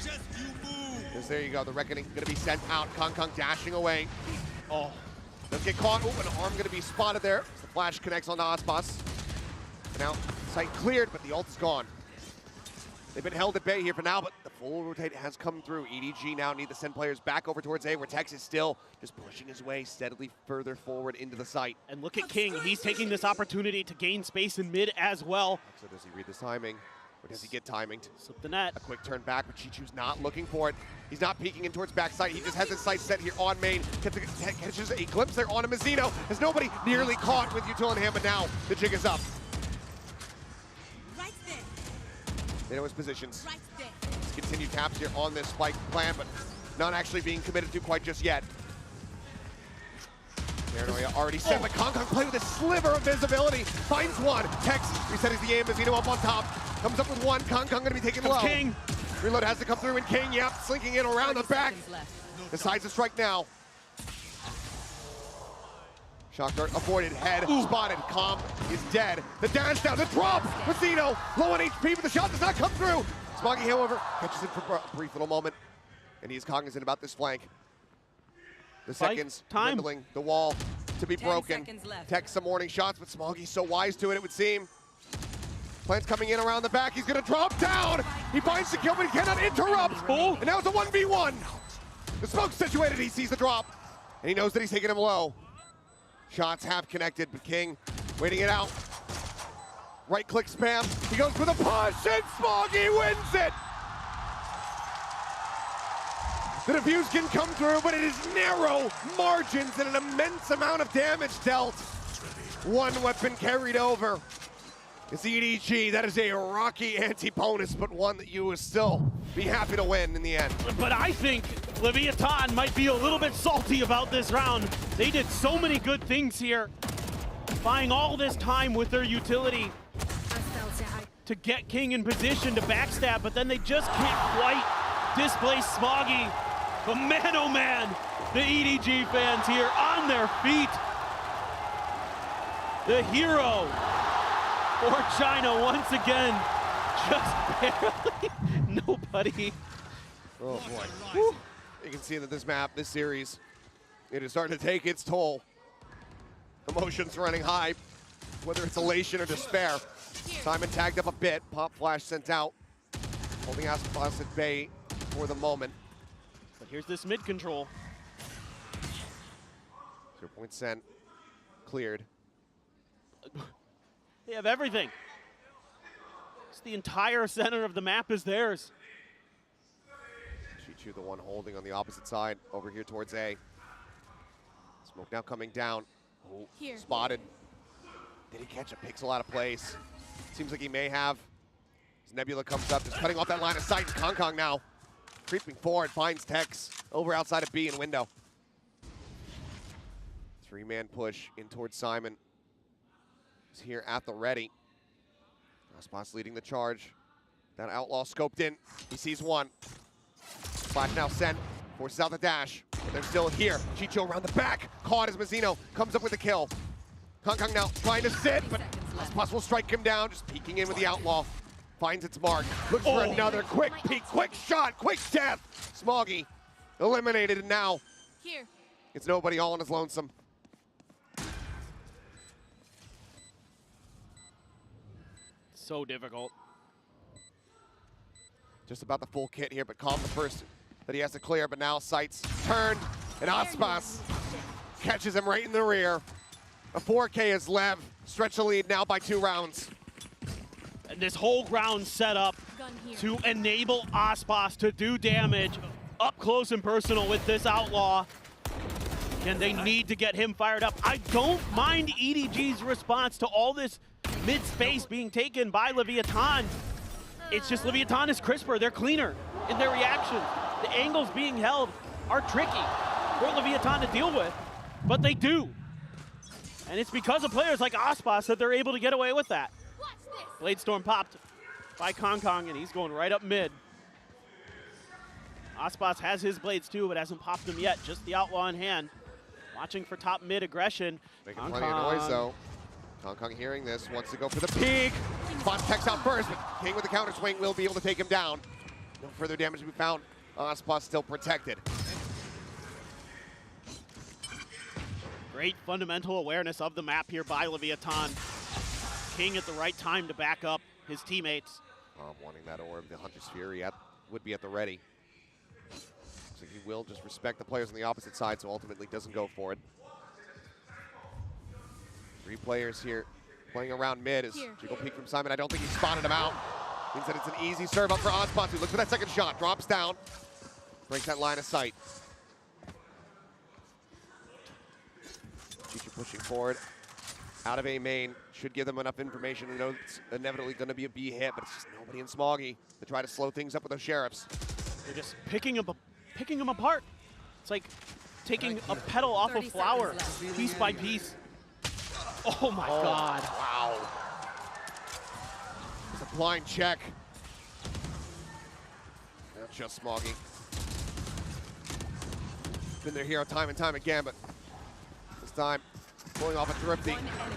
Because there you go, the Reckoning going to be sent out. Kong dashing away. Oh, doesn't get caught. Oh, an arm going to be spotted there. The flash connects on the Aspas. Now, site cleared, but the ult is gone. They've been held at bay here for now, but the full rotate has come through. EDG now need to send players back over towards A, where Tex is still just pushing his way steadily further forward into the site. And look at King. He's taking this opportunity to gain space in mid as well. So does he read this timing, or does he get timinged? Slip the net. A quick turn back, but Chichu's not looking for it. He's not peeking in towards backside. He just has his sight set here on main. Catches a glimpse there on a Mazzino. Has nobody nearly caught with Util in hand, but now the jig is up. They know his positions. Let's continue taps here on this spike plan, but not actually being committed to quite just yet. Paranoia already set, but Kong play with a sliver of visibility. Finds one. Tex resets the aim. Mazzino up on top. Comes up with one. Kong going to be taken low. King. Reload has to come through, and King, yep, slinking in around the back. Decides to strike now. Shock dart avoided, head spotted. Calm is dead. The dash down, the drop. Mazzino low on HP, but the shot does not come through. Smoggy, however, catches it for a brief little moment, and he is cognizant about this flank. The seconds dwindling, the wall to be broken. Tech some warning shots, but Smoggy's so wise to it, it would seem. Plant's coming in around the back. He's going to drop down. He finds the kill, but he cannot interrupt. And now it's a 1v1. The smoke's situated. He sees the drop, and he knows that he's taking him low. Shots have connected, but King waiting it out. Right-click spam. He goes for the push, and Smoggy wins it. The defuse can come through, but it is narrow margins and an immense amount of damage dealt. One weapon carried over. It's EDG. That is a rocky anti-bonus, but one that you will still be happy to win in the end. But I think Leviathan might be a little bit salty about this round. They did so many good things here, buying all this time with their utility to get King in position to backstab, but then they just can't quite displace Smoggy. But man, oh man, the EDG fans here on their feet. The hero for China once again, just barely nobody. Oh boy. Woo. You can see that this map, this series, it is starting to take its toll. Emotions running high, whether it's elation or despair. Simon tagged up a bit, pop flash sent out, holding Aspas at bay for the moment. But here's this mid control. 0 point sent, cleared. They have everything. It's the entire center of the map is theirs. Chichu, the one holding on the opposite side, over here towards A. Smoke now coming down. Oh, spotted. Did he catch a pixel out of place? Seems like he may have. As Nebula comes up, just cutting off that line of sight. Kong now creeping forward, finds Tex over outside of B and window. 3-man push in towards Simon. He's here at the ready. Aspas leading the charge. That outlaw scoped in. He sees one. Flash now sent. Forces out the dash. But they're still here. Chicho around the back. Caught as Mazzino comes up with the kill. Kong now trying to sit, but Aspas will strike him down. Just peeking in with the outlaw. Finds its mark. Looks for another quick peek, quick shot, quick death. Smoggy eliminated, and now it's nobody all on his lonesome. So difficult. Just about the full kit here, but Calm the first that he has to clear, but now sights turned, and Aspas catches him right in the rear. A 4K is Lev, stretch the lead now by 2 rounds. And this whole round set up to enable Aspas to do damage up close and personal with this Outlaw. And they need to get him fired up. I don't mind EDG's response to all this mid-space being taken by Leviathan. It's just Leviathan is crisper, they're cleaner in their reactions. The angles being held are tricky for Leviathan to deal with, but they do. And it's because of players like Aspas that they're able to get away with that. Blade Storm popped by Kong Kong, and he's going right up mid. Aspas has his blades too, but hasn't popped them yet. Just the Outlaw in hand. Watching for top mid aggression. Making plenty of noise though. Kong Kong hearing this, wants to go for the peek. Spots Tex out first, but King with the counter swing will be able to take him down. No further damage to be found. Aspas still protected. Great fundamental awareness of the map here by Leviathan. King at the right time to back up his teammates. Wanting that orb, the Hunter's Fury would be at the ready. So he will just respect the players on the opposite side, so ultimately doesn't go for it. 3 players here playing around mid as Jiggle peek from Simon. I don't think he spotted him out. Means that it's an easy serve up for Aspas, who looks for that second shot, drops down, breaks that line of sight. Chichu pushing forward, out of A main, should give them enough information to know it's inevitably going to be a B hit, but it's just nobody in Smoggy to try to slow things up with those Sheriffs. They're just picking them apart. It's like taking a petal off a flower, piece by piece. Oh my God. Wow. It's a blind check. Not just Smoggy. Been their hero time and time again, but this time pulling off a thrifty.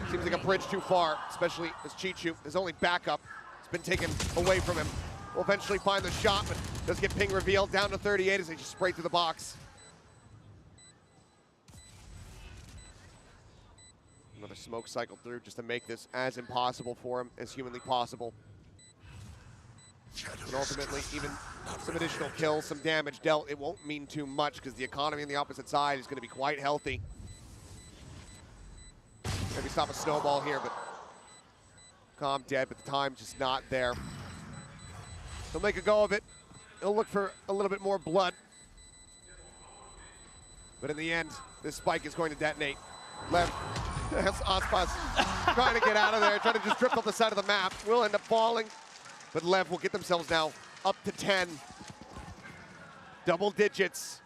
Seems like a bridge too far, especially as Chichu, his only backup, has been taken away from him. Will eventually find the shot, but does get ping revealed down to 38 as they just spray through the box. Another smoke cycle through just to make this as impossible for him as humanly possible. And ultimately, even some additional kills, some damage dealt, it won't mean too much because the economy on the opposite side is going to be quite healthy. Maybe stop a snowball here, but Calm dead, but the time's just not there. He'll make a go of it. He'll look for a little bit more blood. But in the end, this spike is going to detonate. Lev, that's Aspas trying to get out of there, trying to just drift off the side of the map. Will end up falling, but Lev will get themselves now up to 10. Double digits,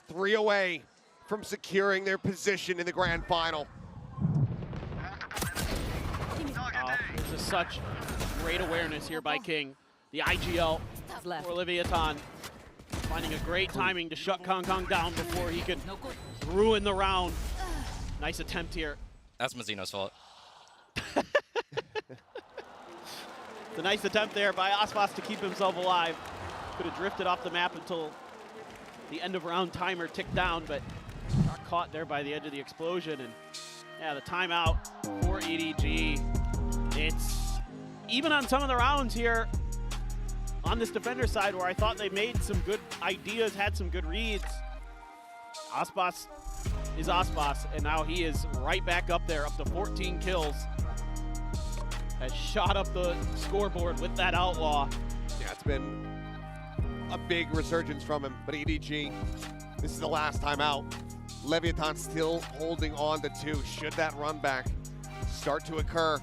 3 away from securing their position in the grand final. This is such great awareness here by King. The IGL for Leviathan, finding a great timing to shut Kong Kong down before he can ruin the round. Nice attempt here. That's Mazzino's fault. The nice attempt there by Aspas to keep himself alive. Could have drifted off the map until the end of round timer ticked down, but got caught there by the edge of the explosion. And yeah, the timeout for EDG. It's even on some of the rounds here on this defender side where I thought they made some good ideas, had some good reads. Aspas is Aspas, and now he is right back up there, up to 14 kills. Has shot up the scoreboard with that Outlaw. Yeah, it's been a big resurgence from him, but EDG, this is the last time out. Leviathan still holding on to 2. Should that run back start to occur,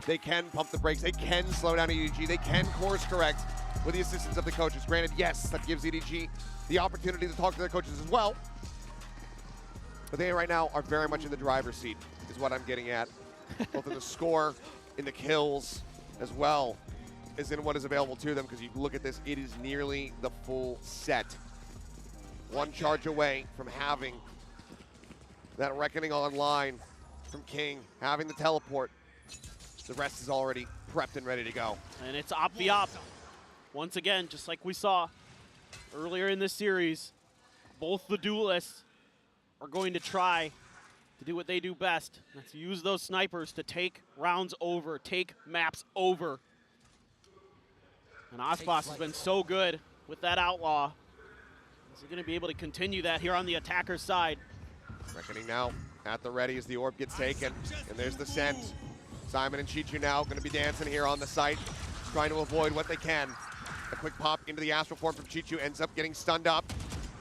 they can pump the brakes, they can slow down EDG, they can course correct with the assistance of the coaches. Granted, yes, that gives EDG the opportunity to talk to their coaches as well, but they right now are very much in the driver's seat, is what I'm getting at. Both in the score, in the kills, as well as in what is available to them, because you look at this, it is nearly the full set. 1 charge away from having that Reckoning online from King, having the teleport. The rest is already prepped and ready to go. And it's op v op. Once again, just like we saw earlier in this series, both the duelists are going to try to do what they do best. That's use those snipers to take rounds over, take maps over. And Aspas has been so good with that outlaw. Is he going to be able to continue that here on the attacker's side? Reckoning now at the ready as the orb gets taken. And there's the send. Simon and Chichu now going to be dancing here on the site, trying to avoid what they can. A quick pop into the astral form from Chichu, ends up getting stunned up.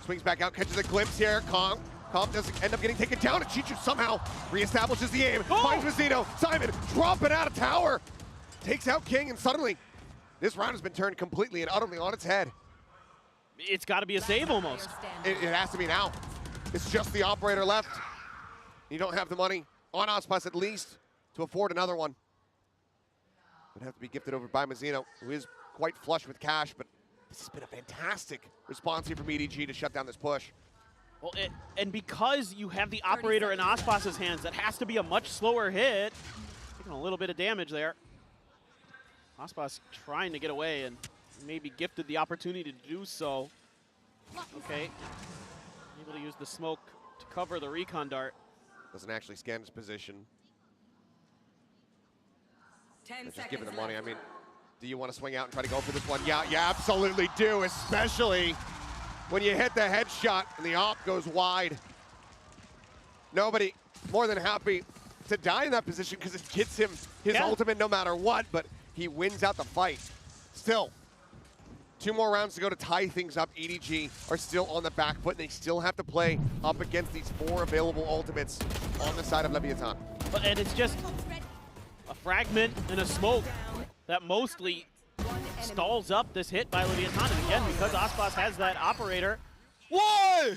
Swings back out, catches a glimpse here. Calm doesn't end up getting taken down, and Chichu somehow reestablishes the aim. Finds Mazzino. Simon dropping out of tower. Takes out King, and suddenly this round has been turned completely and utterly on its head. It's got to be a save almost. It has to be now. It's just the operator left. You don't have the money on Aspas at least to afford another one. Would have to be gifted over by Mazzino, who is quite flush with cash, but this has been a fantastic response here from EDG to shut down this push. Well, and because you have the operator in Aspas's hands, that has to be a much slower hit. Taking a little bit of damage there. Aspas trying to get away and maybe gifted the opportunity to do so. Okay. Able to use the smoke to cover the recon dart. Doesn't actually scan his position. Just giving the money. I mean, do you want to swing out and try to go for this one? Yeah, you absolutely do, especially when you hit the headshot and the op goes wide. Nobody more than happy to die in that position because it gets him his ultimate no matter what, but he wins out the fight. Still, 2 more rounds to go to tie things up. EDG are still on the back foot, and they still have to play up against these 4 available ultimates on the side of Leviathan. And it's just a fragment and a smoke that mostly stalls up this hit by Leviathan. And again, because Aspas has that operator. Whoa!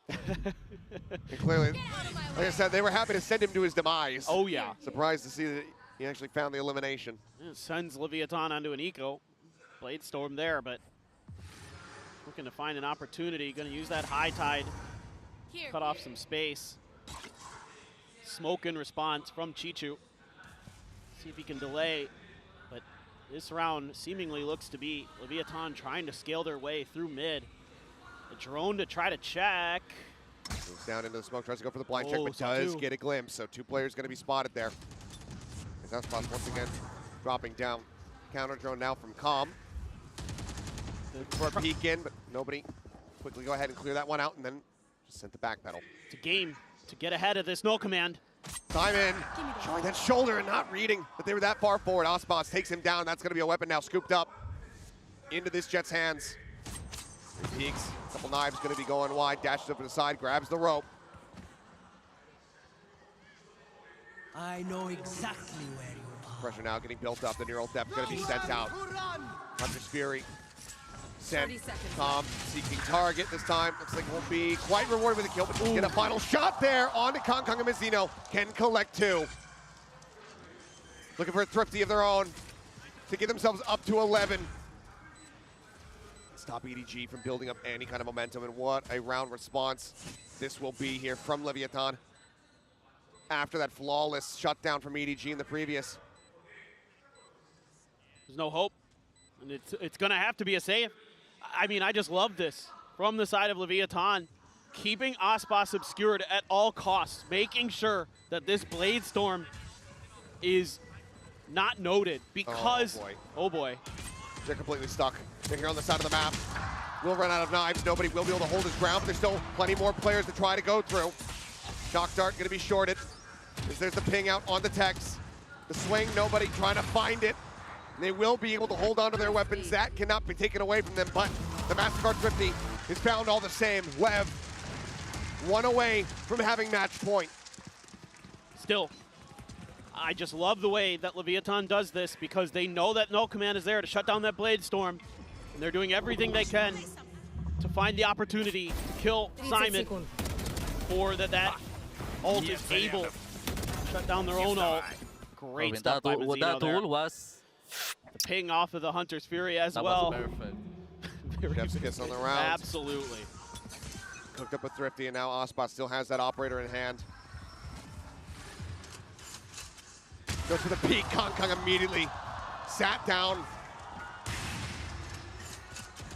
And clearly, like I said, they were happy to send him to his demise. Oh, yeah. Surprised to see that he actually found the elimination. It sends Leviathan onto an eco. Blade Storm there, but looking to find an opportunity. Going to use that high tide, cut off some space. Smoke in response from Chichu. See if he can delay, but this round seemingly looks to be Leviathan trying to scale their way through mid. The drone to try to check. Moves down into the smoke, tries to go for the blind check, but does get a glimpse. So 2 players going to be spotted there. That's once again dropping down. Counter drone now from Calm. For a peek in, but nobody. Quickly go ahead and clear that one out, and then just sent the back pedal. It's a game to get ahead of this null command. Simon showing that shoulder and not reading that they were that far forward. Aspas takes him down. That's going to be a weapon now scooped up into this Jet's hands. 3 peeks, couple knives going to be going wide. Dashes up to the side, grabs the rope. I know exactly where you are. Pressure now getting built up. The neural depth going to be sent out. Hunter's Fury sent. Calm seeking target this time. Looks like won't be quite rewarded with a kill, but get a final shot there onto Kong and Mazzino. Can collect 2. Looking for a thrifty of their own to get themselves up to 11. Stop EDG from building up any kind of momentum, and what a round response this will be here from Leviathan after that flawless shutdown from EDG in the previous. There's no hope, and it's going to have to be a save. I mean, I just love this from the side of Leviathan, keeping Aspas obscured at all costs, making sure that this Blade Storm is not noted because, oh boy. They're completely stuck. They're here on the side of the map. We'll run out of knives. Nobody will be able to hold his ground, but there's still plenty more players to try to go through. Shock Dart going to be shorted. There's the ping out on the Tex. The swing, nobody trying to find it. They will be able to hold on to their weapons. That cannot be taken away from them, but the MasterCard Thrifty is found all the same. Lev, 1 away from having match point. Still, I just love the way that Leviathan does this because they know that null command is there to shut down that Blade Storm, and they're doing everything they can to find the opportunity to kill Simon for that ult is able to shut down their own ult. Great stuff by Mazzino there. Was the ping off of the Hunter's Fury as well. Chef's kiss on the round. Absolutely. Hooked up with Thrifty, and now Aspas still has that operator in hand. Goes for the peek. Kong immediately sat down.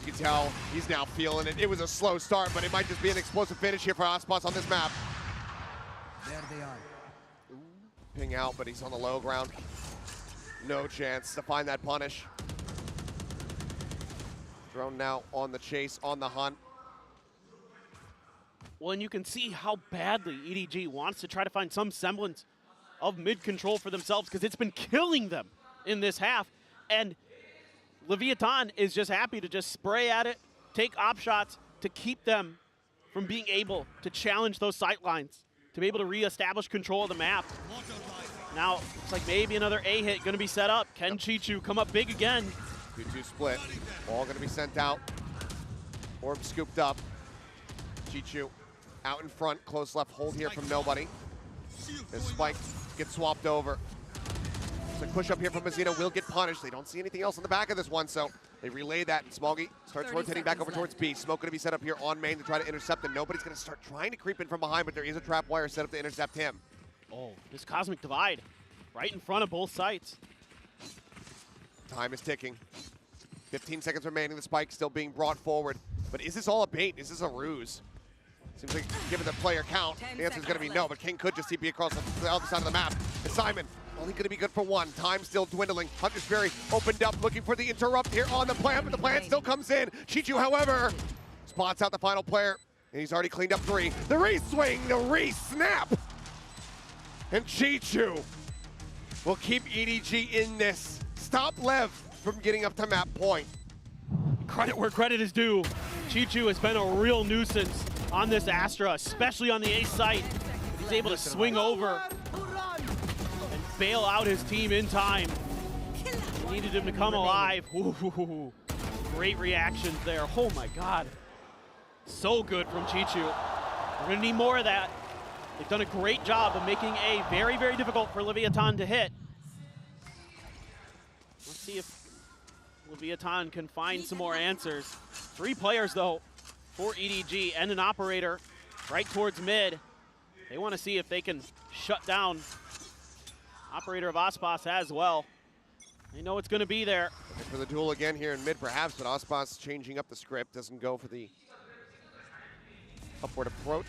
You can tell he's now feeling it. It was a slow start, but it might just be an explosive finish here for Aspas on this map. There they are. Ping out, but he's on the low ground. No chance to find that punish. Drone now on the chase, on the hunt. Well, and you can see how badly EDG wants to try to find some semblance of mid-control for themselves because it's been killing them in this half. And Leviathan is just happy to just spray at it, take op shots to keep them from being able to challenge those sight lines, to be able to reestablish control of the map. Now, looks like maybe another A hit going to be set up. Can Chichu come up big again? 2-2 split. Ball going to be sent out. Orb scooped up. Chichu out in front. Close left hold here from nobody. This spike gets swapped over. So push up here from Mazzino will get punished. They don't see anything else on the back of this one, so they relay that, and Smoggy starts rotating back over towards B. Smoke going to be set up here on main to try to intercept, and nobody's going to start trying to creep in from behind, but there is a trap wire set up to intercept him. Oh, this Cosmic Divide right in front of both sites. Time is ticking. 15 seconds remaining. The spike still being brought forward. But is this all a bait? Is this a ruse? Seems like given the player count, the answer is going to be no, but King could just TP across the other side of the map. And Simon only going to be good for one. Time still dwindling. Hunter's Fury opened up, looking for the interrupt here on the plant, but the plant still comes in. Chichu, however, spots out the final player, and he's already cleaned up 3. The re-swing, the re-snap! And Chichu will keep EDG in this. Stop Lev from getting up to map point. Credit where credit is due. Chichu has been a real nuisance on this Astra, especially on the A site. He's able to swing over and bail out his team in time. He needed him to come alive. Ooh, great reactions there. Oh my God. So good from Chichu. We're gonna need more of that. They've done a great job of making A very, very difficult for Leviathan to hit. Let's see if Leviathan can find some more answers. 3 players though for EDG and an operator right towards mid. They want to see if they can shut down operator of Aspas as well. They know it's going to be there. Looking for the duel again here in mid perhaps, but Aspas changing up the script, doesn't go for the upward approach.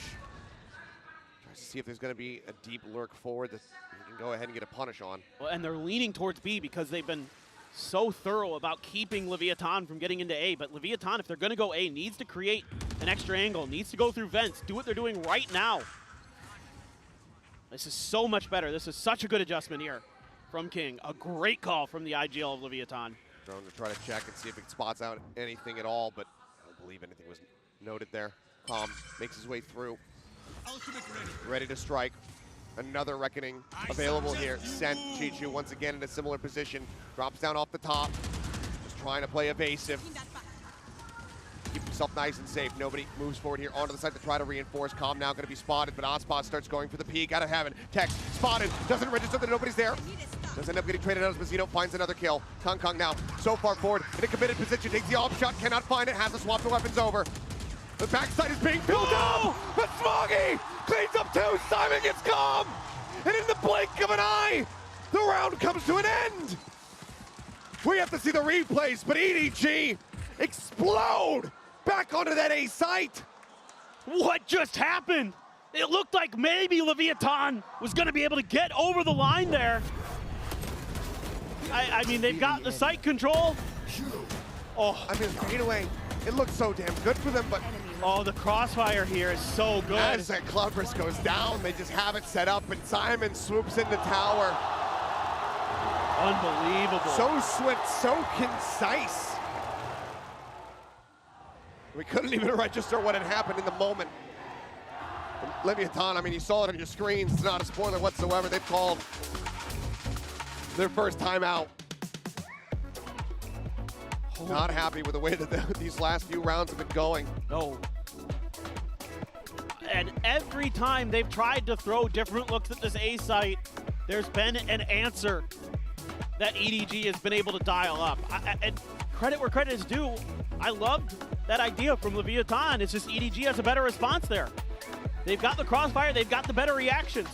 Tries to see if there's going to be a deep lurk forward that he can go ahead and get a punish on. Well, and they're leaning towards B because they've been so thorough about keeping Leviathan from getting into A. But Leviathan, if they're going to go A, needs to create an extra angle, needs to go through vents, do what they're doing right now. This is so much better. This is such a good adjustment here from King. A great call from the IGL of Leviathan. Drone to try to check and see if it spots out anything at all, but I don't believe anything was noted there. Calm makes his way through. Ready to strike. Another Reckoning available here. Sent Chichu once again in a similar position. Drops down off the top. Just trying to play evasive. Keep himself nice and safe. Nobody moves forward here onto the side to try to reinforce. Calm now going to be spotted, but Aspas starts going for the peek out of heaven. Tex spotted. Doesn't register that nobody's there. Does end up getting traded out as Mazzino finds another kill. Kong now so far forward in a committed position. Takes the off shot. Cannot find it. Has to swap the weapons over. The backside is being filled up, but Smoggy cleans up 2. Simon gets calm, and in the blink of an eye, the round comes to an end. We have to see the replays, but EDG explode back onto that A site. What just happened? It looked like maybe Leviathan was going to be able to get over the line there. I mean, they've got the site control. Oh, I mean, fade away. It looks so damn good for them, but oh, the crossfire here is so good. As that Clubris goes down, they just have it set up, and Simon swoops into tower. Unbelievable. So swift, so concise. We couldn't even register what had happened in the moment. And Leviathan, I mean, you saw it on your screens. It's not a spoiler whatsoever. They've called their first time out. Not happy with the way that these last few rounds have been going. No. And every time they've tried to throw different looks at this A site, there's been an answer that EDG has been able to dial up. And credit where credit is due, I loved that idea from Leviathan. It's just EDG has a better response there. They've got the crossfire, they've got the better reactions.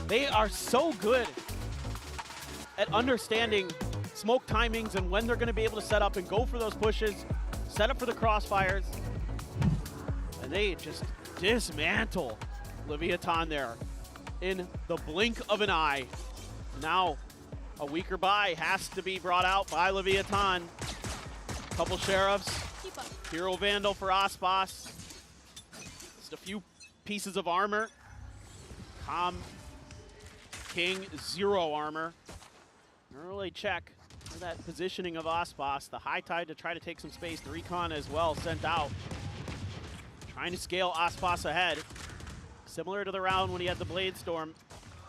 They are so good at understanding smoke timings and when they're going to be able to set up and go for those pushes, set up for the crossfires, and they just dismantle Leviathan there in the blink of an eye. Now, a weaker buy has to be brought out by Leviathan. Couple Sheriffs Hero Vandal for Aspas. Just a few pieces of armor. King, 0 armor. Early check for that positioning of Aspas. The high tide to try to take some space. The recon as well sent out. Trying to scale Aspas ahead. Similar to the round when he had the Blade Storm.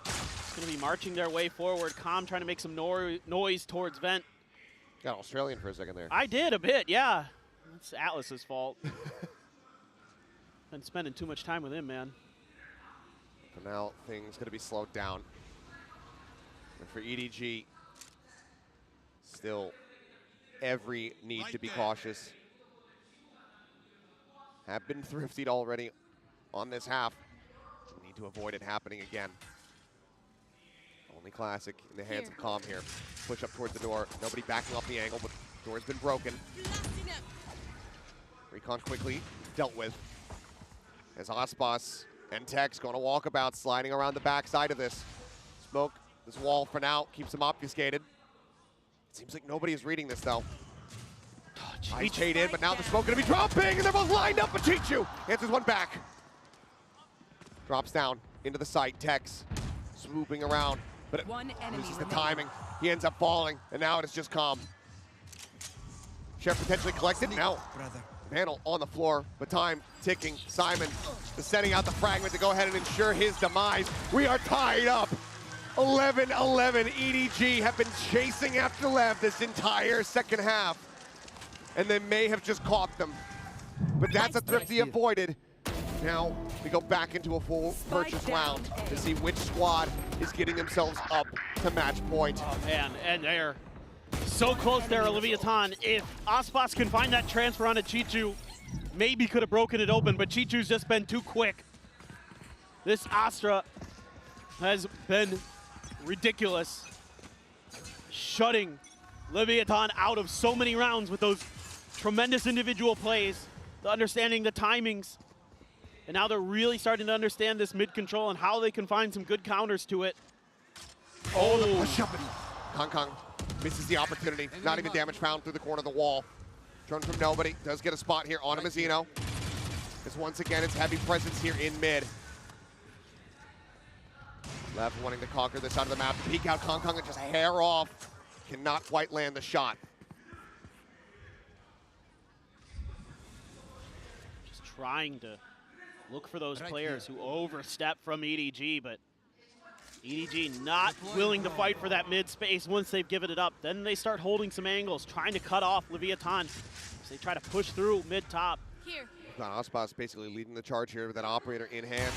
It's going to be marching their way forward. Trying to make some noise towards Vent. Got Australian for a second there. I did a bit, yeah. It's Atlas's fault. Been spending too much time with him, man. For now, things going to be slowed down. And for EDG, still every need to be cautious. Have been thriftied already on this half. Need to avoid it happening again. Only Classic in the hands of Calm here. Push up towards the door. Nobody backing off the angle, but the door's been broken. Recon quickly dealt with. As Aspas and Tex going to walkabout, sliding around the backside of this. Smoke, this wall for now, keeps him obfuscated. It seems like nobody is reading this though. Ice Shade in, but now the smoke going to be dropping, and they're both lined up, but Chichu answers one back. Drops down into the site. Tex swooping around, but it loses the timing. He ends up falling, and now it is just Calm. Chef potentially collected. Now, Vandal on the floor, but time ticking. Simon is sending out the fragment to go ahead and ensure his demise. We are tied up. 11-11. EDG have been chasing after Lev this entire second half, and they may have just caught them. But that's a thrifty avoided. Now we go back into a full purchase round to see which squad is getting themselves up to match point. Oh man, and they're so close there, Leviathan. If Aspas can find that transfer onto Chichu, maybe could have broken it open, but Chichu's just been too quick. This Astra has been ridiculous, shutting Leviathan out of so many rounds with those tremendous individual plays, the understanding the timings. And now they're really starting to understand this mid-control and how they can find some good counters to it. Oh, the push-up. Kong misses the opportunity. Not even damage found through the corner of the wall. Drone from nobody. Does get a spot here on Mazzino. As once again, it's heavy presence here in mid. Left wanting to conquer this side of the map. Peek out Kong and just hair off. Cannot quite land the shot. Just trying to look for those players who overstep from EDG, but EDG not willing to fight for that mid space once they've given it up. Then they start holding some angles, trying to cut off Leviathan as they try to push through mid-top. Here. Aspas basically leading the charge here with that operator in hand.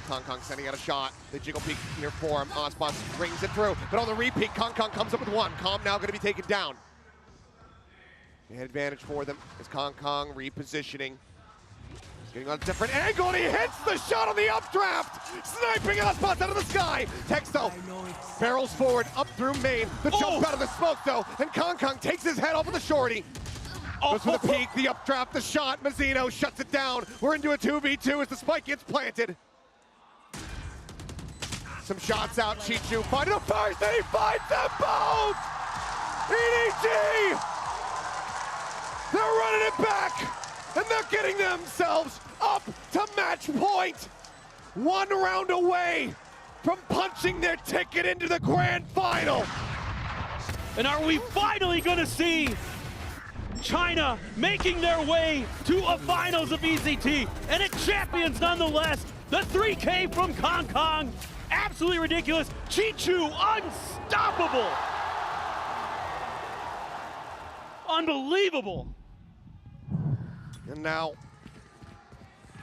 Kong sending out a shot. The jiggle peek here for him. Aspas brings it through, but on the repeat, Kong comes up with one. Calm now going to be taken down. An advantage for them as Kong repositioning. Getting on a different angle, and he hits the shot on the updraft! Sniping Aspas out of the sky! Texto barrels forward, up through main. The jump out of the smoke, though, and Kong takes his head off of the shorty. Goes for the peek, the updraft, the shot. Mazzino shuts it down. We're into a 2v2 as the spike gets planted. Some shots out, Chichu finding a first, and he finds them both! EDG! They're running it back! And they're getting themselves up to match point. 1 round away from punching their ticket into the grand final. And are we finally gonna see China making their way to a finals of VCT and a champions nonetheless? The 3K from Kong, absolutely ridiculous. Chichu, unstoppable. Unbelievable. And now,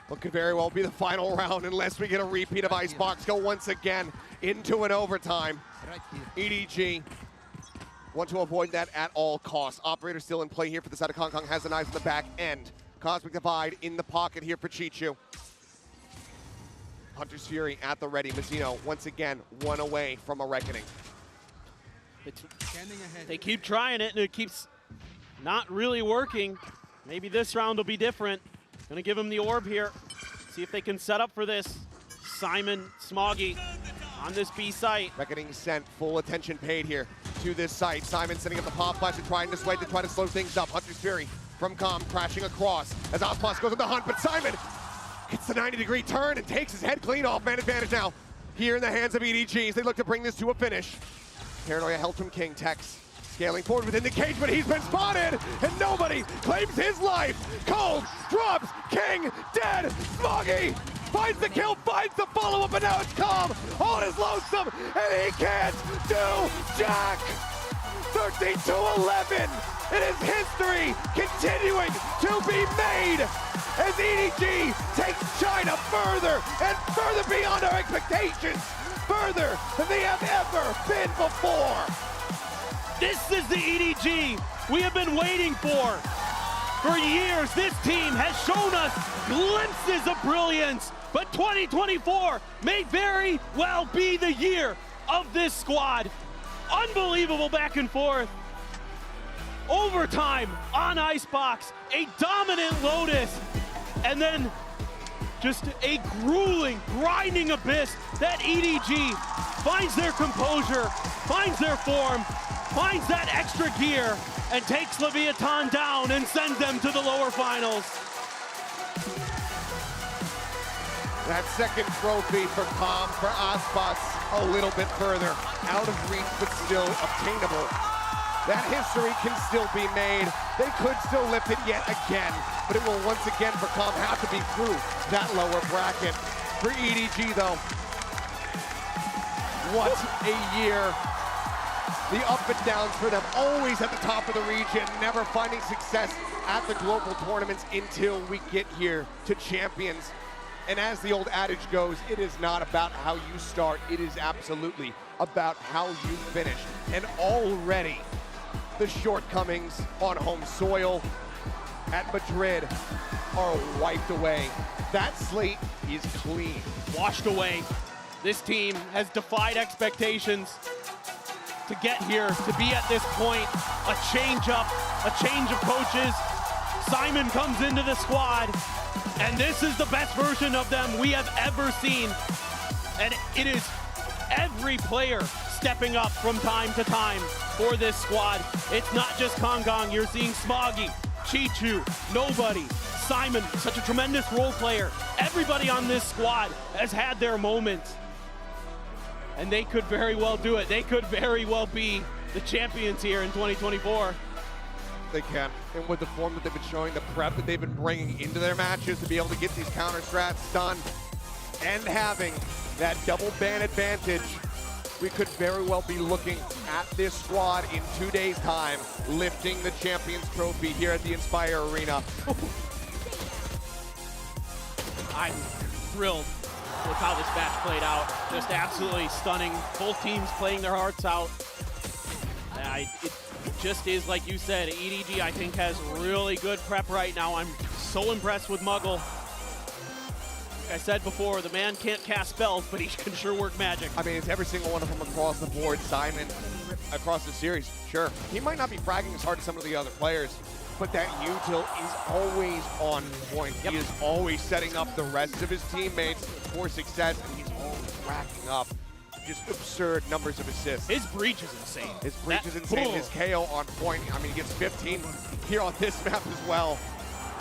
what could very well be the final round unless we get a repeat of Icebox go once again into an overtime. EDG want to avoid that at all costs. Operator still in play here for the side of Kong. Has the knife in the back end. Cosmic Divide in the pocket here for Chichu. Hunter's Fury at the ready. Mazzino once again 1 away from a reckoning. They keep trying it and it keeps not really working. Maybe this round will be different. Gonna give him the orb here. See if they can set up for this. Simon Smoggy on this B site. Reckoning sent, full attention paid here to this site. Simon setting up the pop flash and trying to sway to try to slow things up. Hunter's Fury from Com, crashing across as Osmos goes on the hunt, but Simon gets the 90-degree turn and takes his head clean off. Man advantage now here in the hands of EDG as they look to bring this to a finish. Paranoia held from King. Tex scaling forward within the cage, but he's been spotted, and nobody claims his life. Cold drops King dead. Smoggy finds the kill, finds the follow-up, and now it's Com on his lonesome, and he can't do jack. 13-11. It is history continuing to be made as EDG takes China further and further beyond our expectations, further than they have ever been before. This is the EDG we have been waiting for. For years, this team has shown us glimpses of brilliance, but 2024 may very well be the year of this squad. Unbelievable back and forth. Overtime on Icebox, a dominant Lotus, and then just a grueling, grinding Abyss that EDG finds their composure, finds their form, finds that extra gear, and takes Leviathan down and sends them to the lower finals. That second trophy for Com, for Aspas, a little bit further, out of reach, but still obtainable. That history can still be made. They could still lift it yet again, but it will once again for Com have to be through that lower bracket. For EDG though, what a year. The up and downs for them, always at the top of the region, never finding success at the global tournaments until we get here to Champions. And as the old adage goes, it is not about how you start, it is absolutely about how you finish. And already, the shortcomings on home soil at Madrid are wiped away. That slate is clean. Washed away. This team has defied expectations to get here, to be at this point. A change up, a change of coaches. Simon comes into the squad, and this is the best version of them we have ever seen. And it is every player stepping up from time to time for this squad. It's not just Kongong, you're seeing Smoggy, Chichu, Nobody, Simon, such a tremendous role player. Everybody on this squad has had their moments, and they could very well do it. They could very well be the champions here in 2024. They can, and with the form that they've been showing, the prep that they've been bringing into their matches to be able to get these counter strats done, and having that double ban advantage, we could very well be looking at this squad in 2 days' time, lifting the Champions Trophy here at the Inspire Arena. I'm thrilled with how this match played out. Just absolutely stunning. Both teams playing their hearts out. It just is, like you said, EDG I think has really good prep right now. I'm so impressed with Muggle. Like I said before, the man can't cast spells, but he can sure work magic. I mean, it's every single one of them across the board. Simon, across the series, sure. He might not be fragging as hard as some of the other players, but that util is always on point. Yep. He is always setting up the rest of his teammates for success, and he's always racking up just absurd numbers of assists. His breach is insane. His breach is insane. His KO on point. I mean, he gets 15 here on this map as well.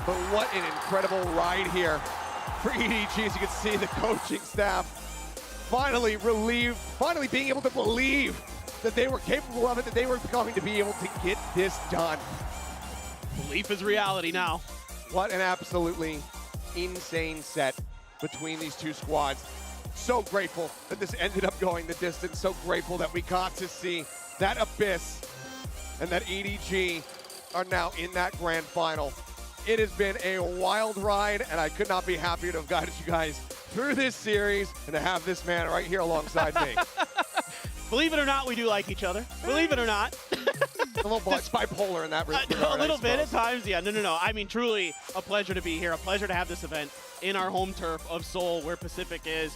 But what an incredible ride here for EDG. As you can see, the coaching staff finally relieved, finally being able to believe that they were capable of it, that they were going to be able to get this done. Belief is reality now. What an absolutely insane set between these two squads. So grateful that this ended up going the distance. So grateful that we got to see that Abyss and that EDG are now in that grand final. It has been a wild ride, and I could not be happier to have guided you guys through this series and to have this man right here alongside me. Believe it or not, we do like each other. Believe it or not. A little bipolar in that regard, a little bit at times, yeah. No. I mean, truly a pleasure to be here. A pleasure to have this event in our home turf of Seoul, where Pacific is.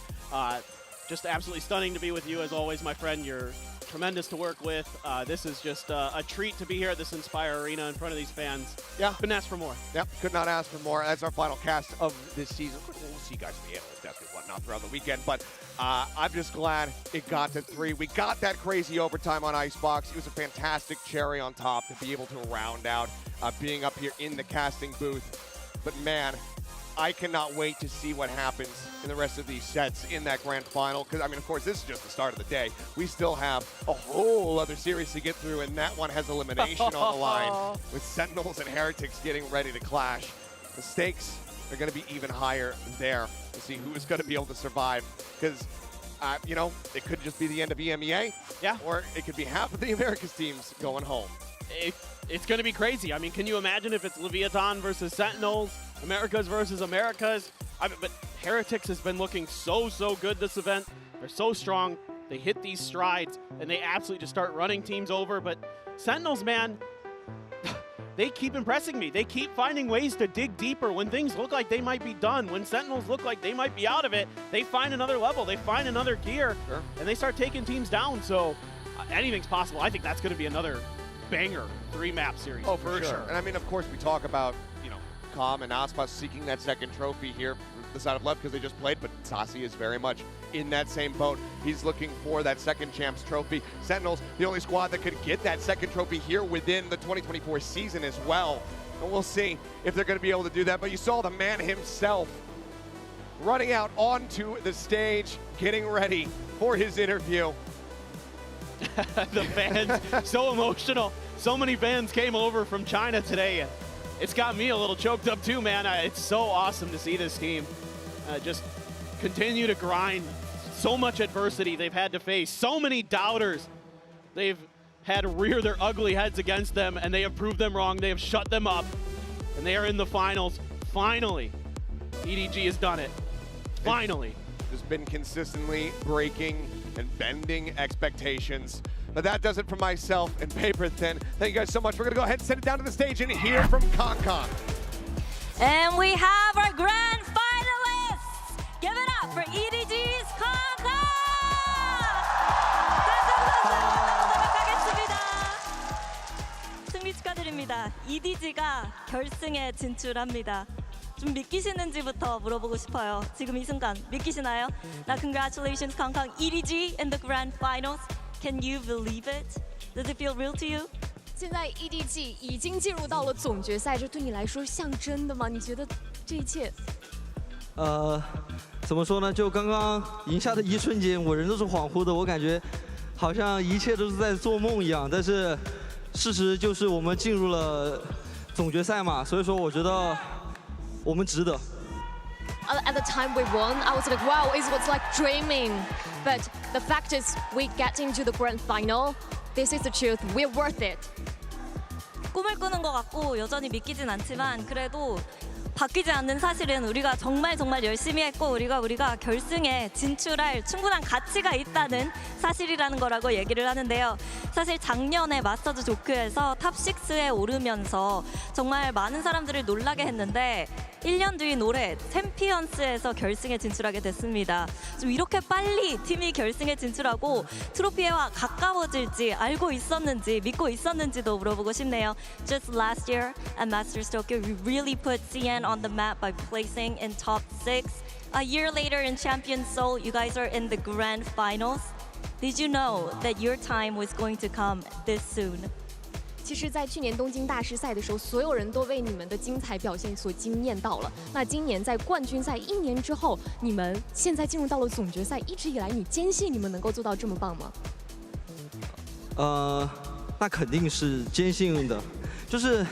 Just absolutely stunning to be with you, as always, my friend. You're tremendous to work with. This is just a treat to be here at this Inspire Arena in front of these fans. Yeah. Couldn't ask for more. Yep, could not ask for more. That's our final cast of this season. We'll see you guys in the analyst desk and whatnot throughout the weekend, but I'm just glad it got to 3. We got that crazy overtime on Icebox. It was a fantastic cherry on top to be able to round out being up here in the casting booth. But man, I cannot wait to see what happens in the rest of these sets in that grand final. Because, I mean, of course, this is just the start of the day. We still have a whole other series to get through, and that one has elimination on the line with Sentinels and Heretics getting ready to clash. The stakes are going to be even higher there to see who is going to be able to survive. Because, you know, it could just be the end of EMEA. Yeah. Or it could be half of the Americas teams going home. It's going to be crazy. I mean, can you imagine if it's Leviathan versus Sentinels, Americas versus Americas? I mean, but Heretics has been looking so good this event. They're so strong. They hit these strides, and they absolutely just start running teams over. But Sentinels, man, they keep impressing me. They keep finding ways to dig deeper. When things look like they might be done, when Sentinels look like they might be out of it, they find another level. They find another gear, and they start taking teams down. So anything's possible. I think that's going to be another banger 3-map series. Oh, for sure. And I mean, of course, we talk about, you know, Calm and Aspas seeking that second trophy here from the side of left because they just played, but Sasi is very much in that same boat. He's looking for that second champs trophy. Sentinels, the only squad that could get that second trophy here within the 2024 season as well. And we'll see if they're going to be able to do that. But you saw the man himself running out onto the stage, getting ready for his interview. The fans, so emotional. So many fans came over from China today. It's got me a little choked up too, man. It's so awesome to see this team just continue to grind. So much adversity they've had to face. So many doubters they've had rear their ugly heads against them, and they have proved them wrong. They have shut them up, and they are in the finals. Finally, EDG has done it. Finally. Just been consistently breaking and bending expectations. But that does it for myself and Paper Thin. Thank you guys so much. We're going to go ahead and send it down to the stage and hear from Kong. And we have our grand finalists. Give it up for EDG's Kong. 승리 축하드립니다. EDG가 결승에 진출합니다. 좀 믿기시는지부터 물어보고 싶어요. 지금 이 순간 믿기시나요? Now congratulations, Kong EDG in the grand finals. Can you believe it? Does it feel real to you? 现在 EDG 已经进入到了总决赛，这对你来说像真的吗？你觉得这一切？怎么说呢？就刚刚赢下的一瞬间，我人都是恍惚的，我感觉好像一切都是在做梦一样。但是事实就是我们进入了总决赛嘛，所以说我觉得我们值得。At the time we won, I was like, wow, it was like dreaming. But the fact is, we get into the grand final. This is the truth. We're worth it. 꿈을 꾸는 것 같고 여전히 믿기진 않지만 그래도 바뀌지 않는 사실은 우리가 정말 열심히 했고 우리가 결승에 진출할 충분한 가치가 있다는 사실이라는 거라고 얘기를 하는데요. 사실 작년에 마스터즈 조크에서 탑6에 오르면서 정말 많은 사람들을 놀라게 했는데 1년 뒤인 올해 챔피언스에서 결승에 진출하게 됐습니다. 좀 이렇게 빨리 팀이 결승에 진출하고 트로피와 가까워질지 알고 있었는지 믿고 있었는지도 물어보고 싶네요. Just last year at Masters Tokyo, we really put CN on the map by placing in top 6. A year later in Champions Seoul, you guys are in the grand finals. Did you know that your time was going to come this soon? 其实，在去年东京大师赛的时候，所有人都为你们的精彩表现所惊艳到了。那今年在冠军赛1年之后，你们现在进入到了总决赛，一直以来你坚信你们能够做到这么棒吗？那肯定是坚信的，就是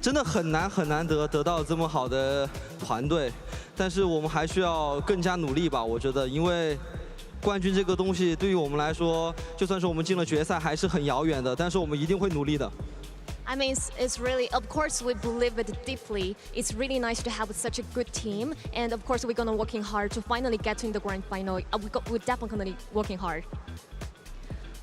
真的很难得到这么好的团队，但是我们还需要更加努力吧，我觉得，因为冠军这个东西对于我们来说，就算是我们进了决赛，还是很遥远的。但是我们一定会努力的。I mean, it's really, of course, we believe it deeply. It's really nice to have such a good team, and of course, we're gonna working hard to finally get to the grand final. We're definitely working hard.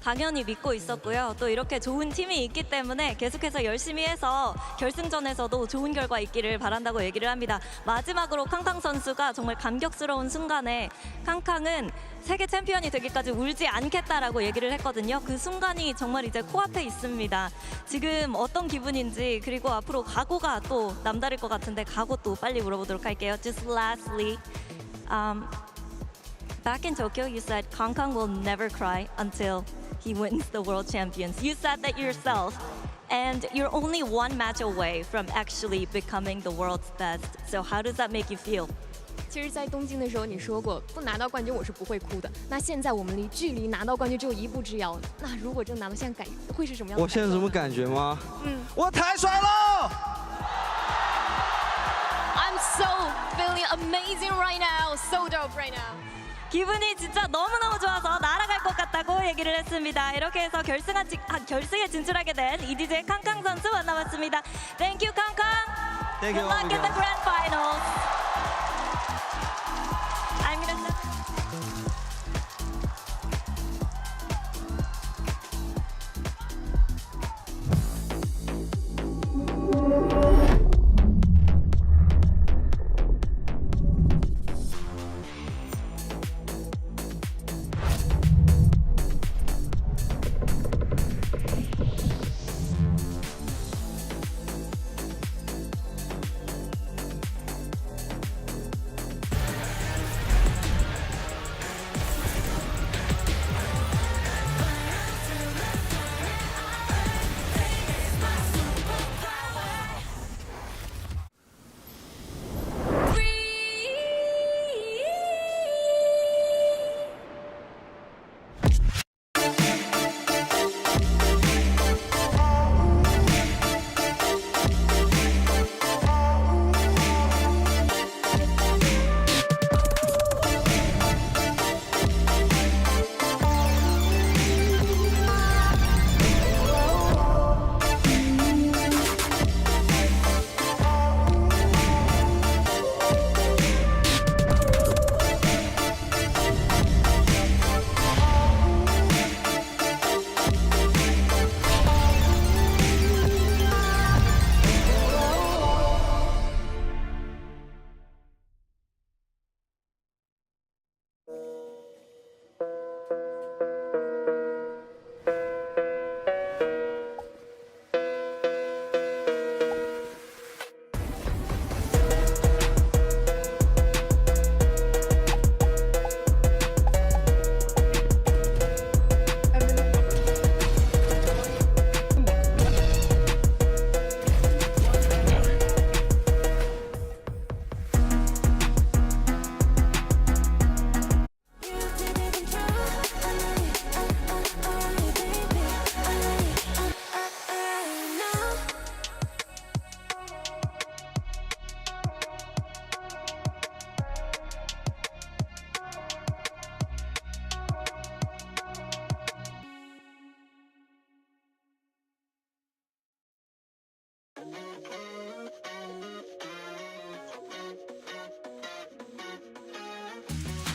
당연히 믿고 있었고요. 또 이렇게 좋은 팀이 있기 때문에 계속해서 열심히 해서 결승전에서도 좋은 결과 있기를 바란다고 얘기를 합니다. 마지막으로 캉캉 선수가 정말 감격스러운 순간에 캉캉은 세계 챔피언이 되기까지 울지 않겠다라고 얘기를 했거든요. 그 순간이 정말 이제 코앞에 있습니다. 지금 어떤 기분인지 그리고 앞으로 각오가 또 남다를 것 같은데 각오 또 빨리 물어보도록 할게요. Just lastly, back in Tokyo, you said 캉캉 will never cry until he wins the World Champions. You said that yourself. and you're only one match away from actually becoming the world's best. So how does that make you feel? 其实，在东京的时候，你说过不拿到冠军我是不会哭的。那现在我们距离拿到冠军只有一步之遥。那如果真拿到，现在会是什么样的？我现在什么感觉吗？我太帅了！ I'm so feeling amazing right now, so dope right now. 기분이 진짜 너무너무 좋아서 날아갈 것 같다고 얘기를 했습니다. 이렇게 해서 결승에 진출하게 된 EDG의 캉캉 선수 만나봤습니다. Thank you, 캉캉. Thank you. Good luck in the grand finals. I'm gonna...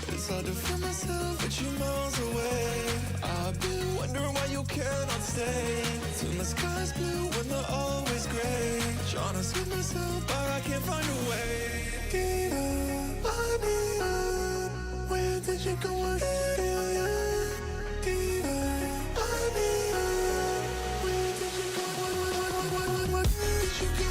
It's hard to feel myself with you miles away. I've been wondering why you cannot stay. Till the sky's blue when they're always gray. Trying to swim myself, but I can't find a way. Diva, I need you. Where did you go? I feel you. Diva, I need you. Where did you go? Where did you go?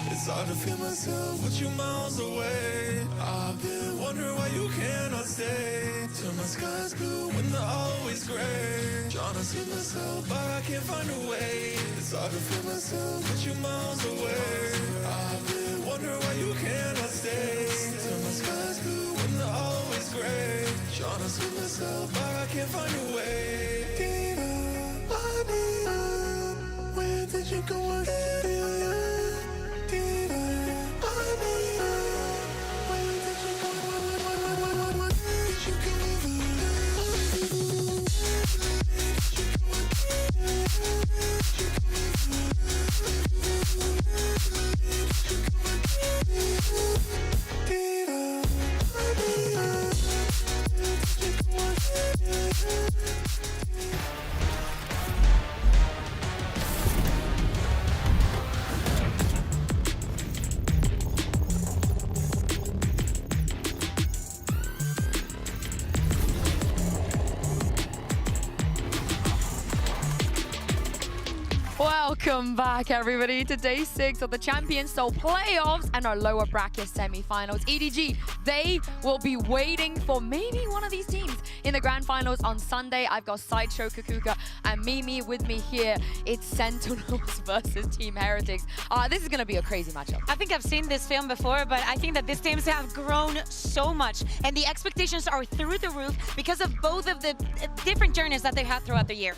It's hard to feel myself with you miles away. I've been wondering why you cannot stay. Till my sky's blue when they're always gray. Trying to see myself, but I can't find a way. It's hard to feel myself with you miles away. I've been wondering why you cannot stay. Till my sky's blue when they're always gray. Trying to see myself, but I can't find a way. Diva, I need you. Where did you go? I feel you. Diva, I need you. Where did you go? Where did you go? Welcome back, everybody, to day 6 of the Champions Tour playoffs and our lower bracket semi-finals. EDG, they will be waiting for maybe one of these teams in the grand finals on Sunday. I've got Sideshow Kakuka and Mimi with me here. It's Sentinels versus Team Heretics. This is going to be a crazy matchup. I think I've seen this film before, but I think that these teams have grown so much, and the expectations are through the roof because of both of the different journeys that they've had throughout the year.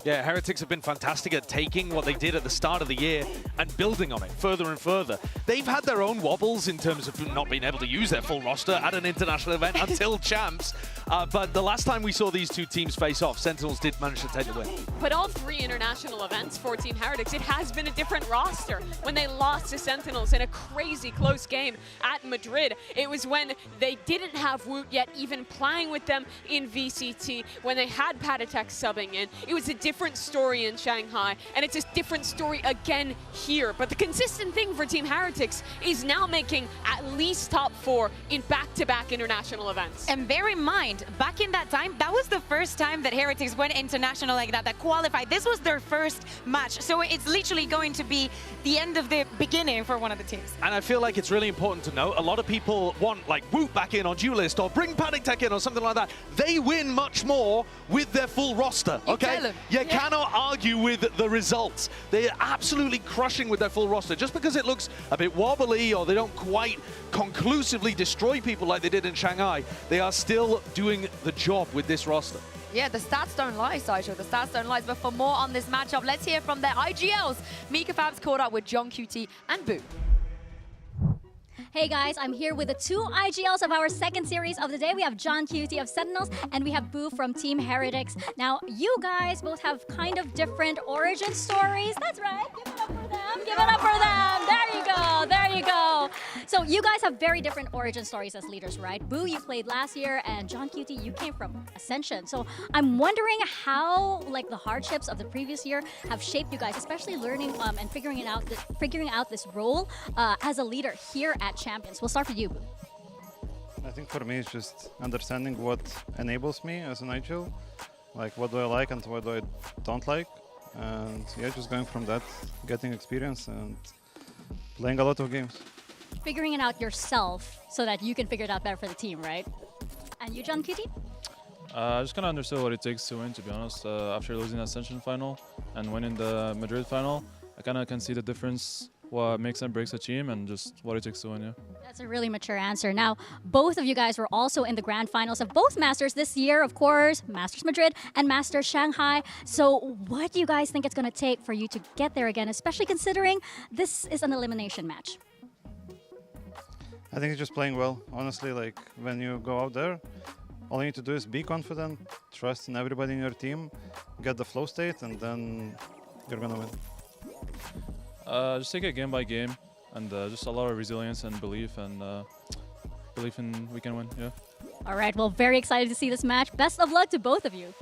Yeah, Heretics have been fantastic at taking what they did at the start of the year and building on it further and further. They've had their own wobbles in terms of not being able to use their full roster at an international event until Champs. But the last time we saw these two teams face off, Sentinels did manage to take the win. But all 3 international events for Team Heretics, it has been a different roster. When they lost to Sentinels in a crazy close game at Madrid, it was when they didn't have Woot yet even playing with them in VCT, when they had Patatek subbing in. It was a different story in Shanghai, and it's a different story again here. But the consistent thing for Team Heretics is now making at least top 4 in back-to-back international events. And bear in mind, back in that time, that was the first time that Heretics went international like that qualified. This was their first match, so it's literally going to be the end of the beginning for one of the teams. And I feel like it's really important to note, a lot of people want like Woot back in on Duelist or bring Patatek in or something like that. They win much more with their full roster, okay? You cannot argue with the results. They're absolutely crushing with their full roster. Just because it looks a bit wobbly or they don't quite conclusively destroy people like they did in Shanghai, they are still doing the job with this roster. Yeah, the stats don't lie, Sideshow. The stats don't lie. But for more on this matchup, let's hear from their IGLs. Mika Fab's caught up with John QT and Boo. Hey guys, I'm here with the 2 IGLs of our second series of the day. We have John QT of Sentinels and we have Boo from Team Heretics. Now, you guys both have kind of different origin stories. That's right. Give it up for them. Give it up for them. There you go. There you go. So you guys have very different origin stories as leaders, right? Boo, you played last year, and John QT, you came from Ascension. So I'm wondering how like the hardships of the previous year have shaped you guys, especially learning and figuring out this role as a leader here at Champions. We'll start with you, Boo. I think for me it's just understanding what enables me as an IGL, like what do I like and what do I don't like, and yeah, just going from that, getting experience and playing a lot of games. Figuring it out yourself so that you can figure it out better for the team, right? And you, John QT? I just kind of understood what it takes to win, to be honest. After losing the Ascension final and winning the Madrid final, I kind of can see the difference, what makes and breaks a team, and just what it takes to win, yeah. That's a really mature answer. Now, both of you guys were also in the grand finals of both Masters this year, of course, Masters Madrid and Masters Shanghai. So what do you guys think it's going to take for you to get there again, especially considering this is an elimination match? I think it's just playing well. Honestly, like when you go out there, all you need to do is be confident, trust in everybody in your team, get the flow state, and then you're gonna win. Just take it game by game, and just a lot of resilience and belief in we can win, yeah. All right, well, very excited to see this match. Best of luck to both of you.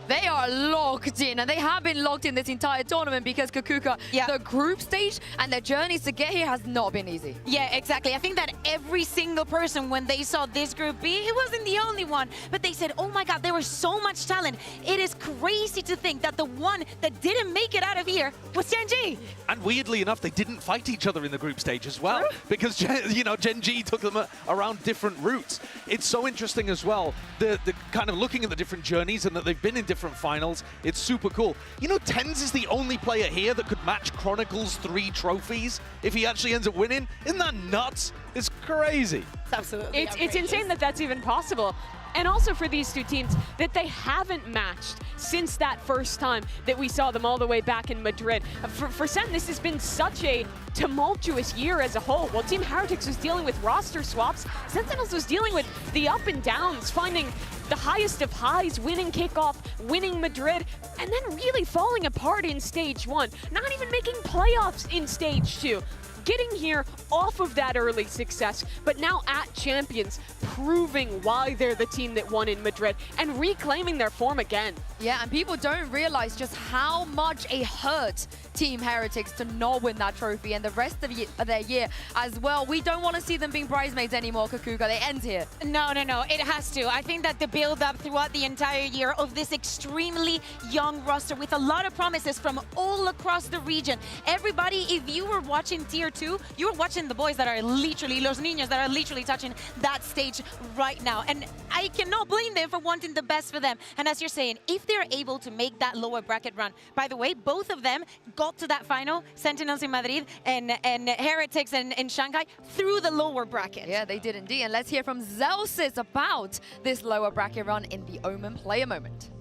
They are locked in, and they have been locked in this entire tournament because Kakuka, the group stage and their journeys to get here has not been easy. Yeah, exactly. I think that every single person, when they saw this group B, it wasn't the only one, but they said, oh my God, there was so much talent. It is crazy to think that the one that didn't make it out of here was Gen.G. And weirdly enough, they didn't fight each other in the group stage as well, because Gen.G took them around different routes. It's so interesting as well, the kind of looking at the different journeys and that they've been in different finals. It's super cool. You know, TenZ is the only player here that could match Chronicles' 3 trophies if he actually ends up winning. Isn't that nuts? It's crazy. Absolutely. It's insane that that's even possible. And also for these two teams, that they haven't matched since that first time that we saw them all the way back in Madrid. For SEN, this has been such a tumultuous year as a whole. While Team Heretics was dealing with roster swaps, Sentinels was dealing with the up and downs, finding the highest of highs, winning kickoff, winning Madrid, and then really falling apart in stage 1. Not even making playoffs in stage 2. Getting here off of that early success, but now at Champions, proving why they're the team that won in Madrid and reclaiming their form again. Yeah, and people don't realize just how much it hurt Team Heretics to not win that trophy and the rest of their year as well. We don't want to see them being bridesmaids anymore, Kakuka. They end here. No, it has to. I think that the build-up throughout the entire year of this extremely young roster with a lot of promises from all across the region. Everybody, if you were watching Tier 2, you were watching the boys that are literally, los niños that are literally touching that stage right now. And I cannot blame them for wanting the best for them. And as you're saying, if they're able to make that lower bracket run, by the way, both of them got to that final, Sentinels in Madrid and Heretics in Shanghai, through the lower bracket. Yeah, they did indeed. And let's hear from Zelsis about this lower bracket run in the Omen Player Moment.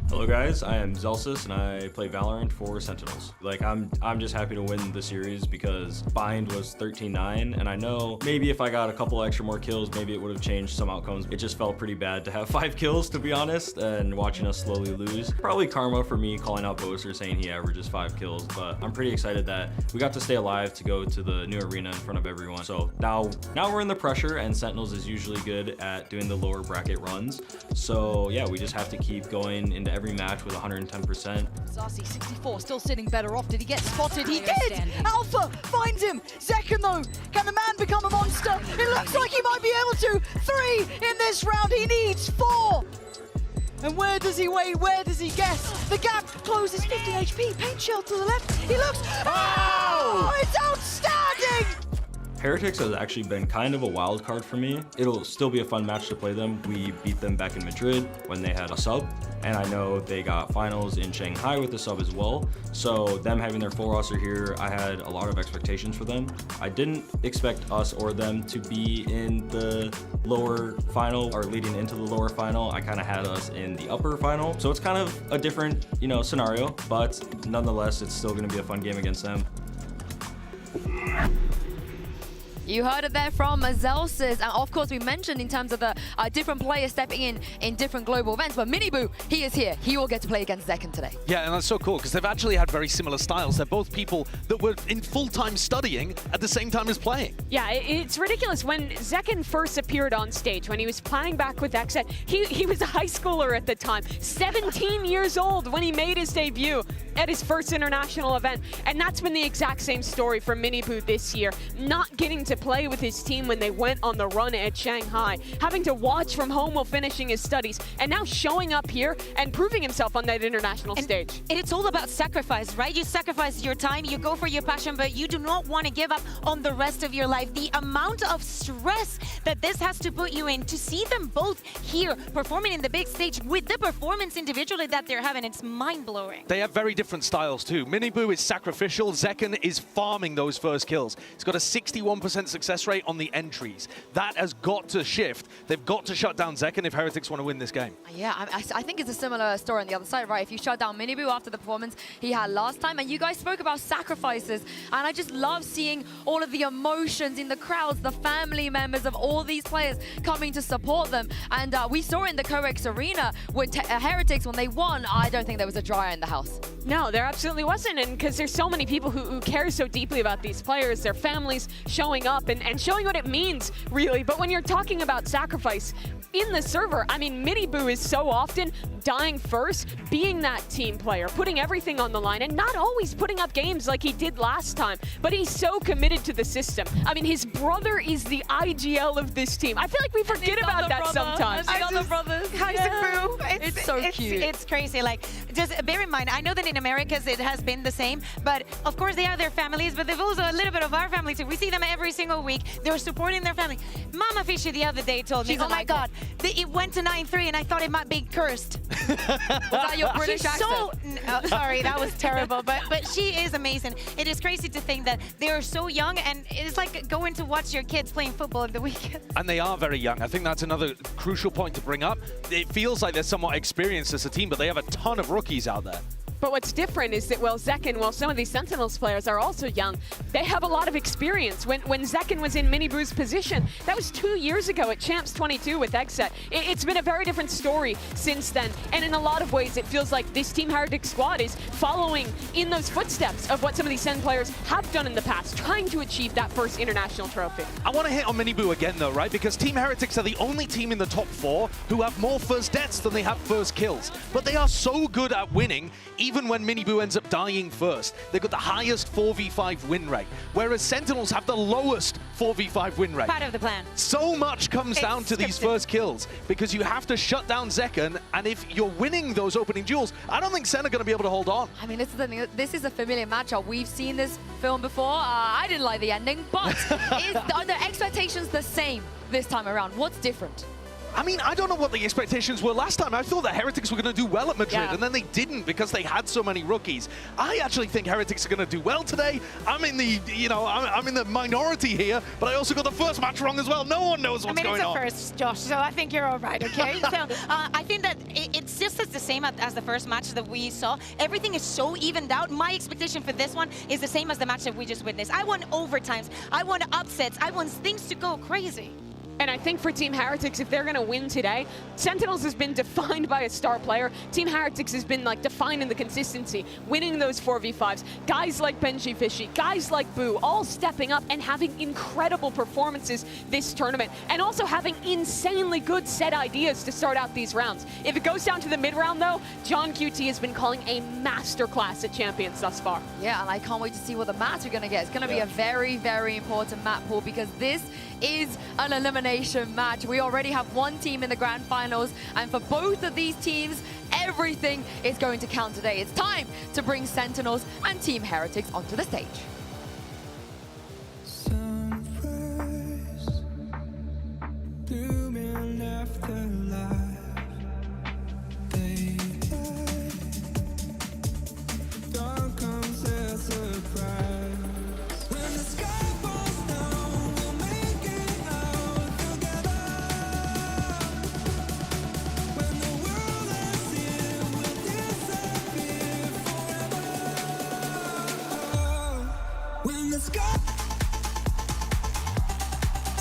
Hello guys, I am Zelsis and I play Valorant for Sentinels. Like I'm just happy to win the series because bind was 13-9 and I know maybe if I got a couple extra more kills, maybe it would have changed some outcomes. It just felt pretty bad to have 5 kills to be honest and watching us slowly lose. Probably karma for me calling out Boaster saying he averages 5 kills, but I'm pretty excited that we got to stay alive to go to the new arena in front of everyone. So now we're in the pressure and Sentinels is usually good at doing the lower bracket runs. So yeah, we just have to keep going into every match with 110%. Zarsi 64 still sitting better off. Did he get spotted? He did! Alpha finds him! Second though, can the man become a monster? It looks like he might be able to! 3 in this round, he needs 4! And where does he wait? Where does he guess? The gap closes 50 HP, paint shell to the left. He looks, oh! It's outstanding! Heretics has actually been kind of a wild card for me. It'll still be a fun match to play them. We beat them back in Madrid when they had a sub, and I know they got finals in Shanghai with the sub as well. So them having their full roster here, I had a lot of expectations for them. I didn't expect us or them to be in the lower final or leading into the lower final. I kind of had us in the upper final. So it's kind of a different, scenario, but nonetheless, it's still going to be a fun game against them. You heard it there from Zelsis, and of course we mentioned in terms of the different players stepping in different global events, but Miniboo, he is here. He will get to play against Zekken today. Yeah, and that's so cool because they've actually had very similar styles. They're both people that were in full-time studying at the same time as playing. Yeah, it's ridiculous. When Zekken first appeared on stage, when he was playing back with XZ, he was a high schooler at the time, 17 years old when he made his debut at his first international event, and that's been the exact same story for Miniboo this year, not getting to play with his team when they went on the run at Shanghai, having to watch from home while finishing his studies, and now showing up here and proving himself on that international stage. And it's all about sacrifice, right? You sacrifice your time, you go for your passion, but you do not want to give up on the rest of your life. The amount of stress that this has to put you in, to see them both here performing in the big stage with the performance individually that they're having, it's mind-blowing. They have very different styles too. Miniboo is sacrificial, Zekken is farming those first kills. He's got a 61% success rate on the entries. That has got to shift. They've got to shut down Zekken if Heretics want to win this game. Yeah, I think it's a similar story on the other side, right? If you shut down Miniboo after the performance he had last time, and you guys spoke about sacrifices, and I just love seeing all of the emotions in the crowds, the family members of all these players coming to support them. And we saw in the COEX arena with Heretics when they won, I don't think there was a dryer in the house. No, there absolutely wasn't, and because there's so many people who care so deeply about these players, their families showing up and showing what it means, really. But when you're talking about sacrifice in the server, I mean, Miniboo is so often dying first, being that team player, putting everything on the line, and not always putting up games like he did last time, but he's so committed to the system. I mean, his brother is the IGL of this team. I feel like we forget about that sometimes. It's so cute. It's crazy. Like, just bear in mind, I know that in Americas it has been the same, but of course they have their families, but they've also a little bit of our family too. We see them every single week. They're supporting their family. Mama Fishy the other day told me, oh my God, it went to 9-3 and I thought it might be cursed. Was that your British accent? No, sorry, that was terrible, but she is amazing. It is crazy to think that they are so young, and it's like going to watch your kids playing football in the weekend. And they are very young. I think that's another crucial point to bring up. It feels like they're somewhat experienced as a team, but they have a ton of rookies out there. But what's different is that, well, Zekken, while some of these Sentinels players are also young, they have a lot of experience. When Zekken was in Miniboo's position, that was 2 years ago at Champs 22 with Exet. It's been a very different story since then. And in a lot of ways, it feels like this Team Heretics squad is following in those footsteps of what some of these SEN players have done in the past, trying to achieve that first international trophy. I want to hit on Miniboo again, though, right? Because Team Heretics are the only team in the top 4 who have more first deaths than they have first kills. But they are so good at winning, even when Miniboo ends up dying first. They've got the highest 4v5 win rate, whereas Sentinels have the lowest 4v5 win rate. Part of the plan. So much comes down to these first kills, because you have to shut down Zekken, and if you're winning those opening duels, I don't think SEN are going to be able to hold on. I mean, this is a familiar matchup. We've seen this film before. I didn't like the ending, but are the expectations the same this time around? What's different? I mean, I don't know what the expectations were last time. I thought that Heretics were going to do well at Madrid, and then they didn't because they had so many rookies. I actually think Heretics are going to do well today. I'm in the, I'm in the minority here, but I also got the first match wrong as well. No one knows what's going on. I mean, it's a first, Josh, so I think you're all right, okay? So I think that it's just as the same as the first match that we saw. Everything is so evened out. My expectation for this one is the same as the match that we just witnessed. I want overtimes. I want upsets. I want things to go crazy. And I think for Team Heretics, if they're going to win today, Sentinels has been defined by a star player. Team Heretics has been like defined in the consistency, winning those 4v5s. Guys like Benji Fishy, guys like Boo, all stepping up and having incredible performances this tournament. And also having insanely good set ideas to start out these rounds. If it goes down to the mid-round though, John QT has been calling a masterclass at Champions thus far. Yeah, and I can't wait to see what the maps are going to get. It's going to be a very, very important map pool because this is an elimination match. We already have one team in the grand finals, and for both of these teams, everything is going to count today. It's time to bring Sentinels and Team Heretics onto the stage.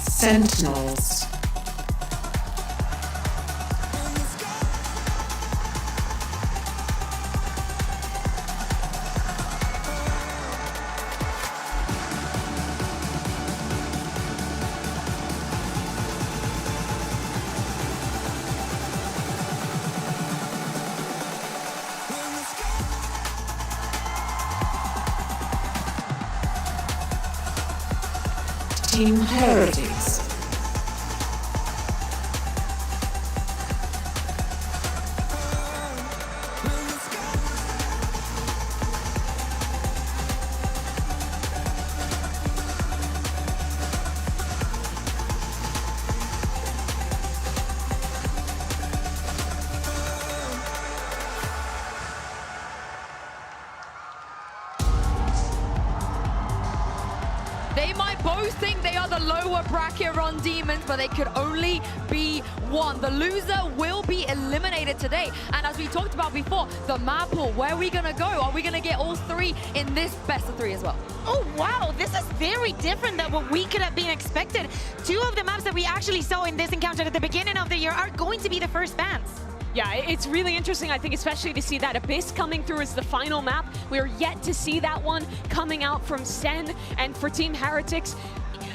Sentinels. Team Heretics. They might both think they are the lower bracket Ron Demons, but they could only be one. The loser will be eliminated today. And as we talked about before, the map pool, where are we going to go? Are we going to get all three in this best of three as well? Oh, wow. This is very different than what we could have been expected. Two of the maps that we actually saw in this encounter at the beginning of the year are going to be the first bans. Yeah, it's really interesting, I think, especially to see that Abyss coming through as the final map. We're yet to see that one coming out from SEN, and for Team Heretics,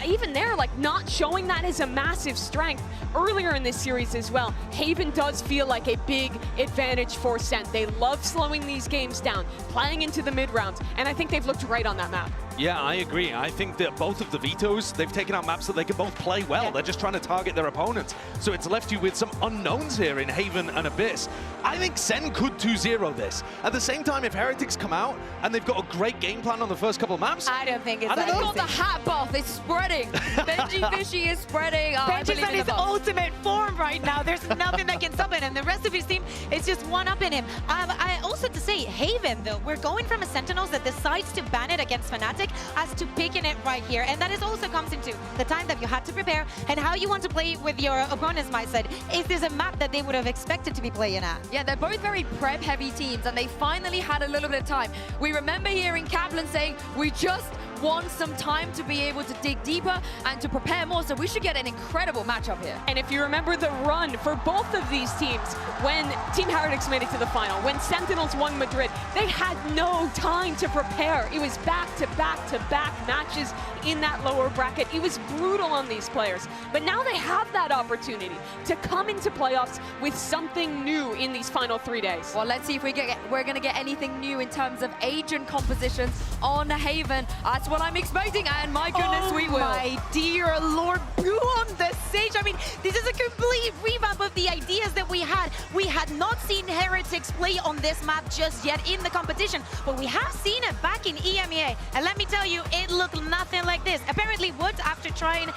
even there, like, not showing that as a massive strength earlier in this series as well. Haven does feel like a big advantage for SEN. They love slowing these games down, playing into the mid-rounds, and I think they've looked right on that map. Yeah, I agree. I think that both of the Vetoes, they've taken out maps that they can both play well. They're just trying to target their opponents. So it's left you with some unknowns here in Haven and Abyss. I think SEN could 2-0 this. At the same time, if Heretics come out and they've got a great game plan on the first couple of maps, I don't think it's that easy. Got the hat buff, it's spreading. Benji Fishy is spreading. Benji's on his ultimate form right now. There's nothing that can stop it, and the rest of his team is just one up in him. I also to say, Haven, though, we're going from a Sentinels that decides to ban it against Fnatic realistic as to picking it right here. And that is also comes into the time that you had to prepare and how you want to play with your opponent's mindset. Is this a map that they would have expected to be playing at? Yeah, they're both very prep-heavy teams, and they finally had a little bit of time. We remember hearing Kaplan saying, we just want some time to be able to dig deeper and to prepare more, so we should get an incredible matchup here. And if you remember the run for both of these teams, when Team Heretics made it to the final, when Sentinels won Madrid, they had no time to prepare. It was back-to-back-to-back matches in that lower bracket. It was brutal on these players. But now they have that opportunity to come into playoffs with something new in these final 3 days. Well, let's see if we're going to get anything new in terms of agent compositions on Haven. That's what I'm expecting, and my goodness, we will. Oh my dear Lord, Boo on the stage. I mean, this is a complete revamp of the ideas that we had. We had not seen Heretics play on this map just yet in the competition, but we have seen it back in EMEA. And let me tell you, it looked nothing like this. Apparently, Wood, after trying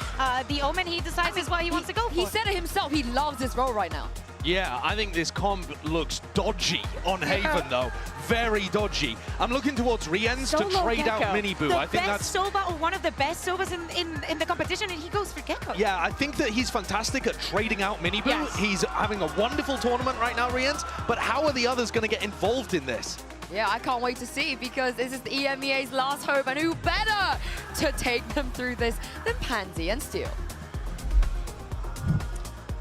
the Omen, he decides is what he wants to go for. He said it himself, he loves this role right now. Yeah, I think this comp looks dodgy on Haven, though. Very dodgy. I'm looking towards Rienz to trade out Miniboo. I think that's Sova, or one of the best Sovas in the competition, and he goes for Gecko. Yeah, I think that he's fantastic at trading out Miniboo. Yes. He's having a wonderful tournament right now, Rienz. But how are the others going to get involved in this? Yeah, I can't wait to see, because this is the EMEA's last hope, and who better to take them through this than Pansy and Steel.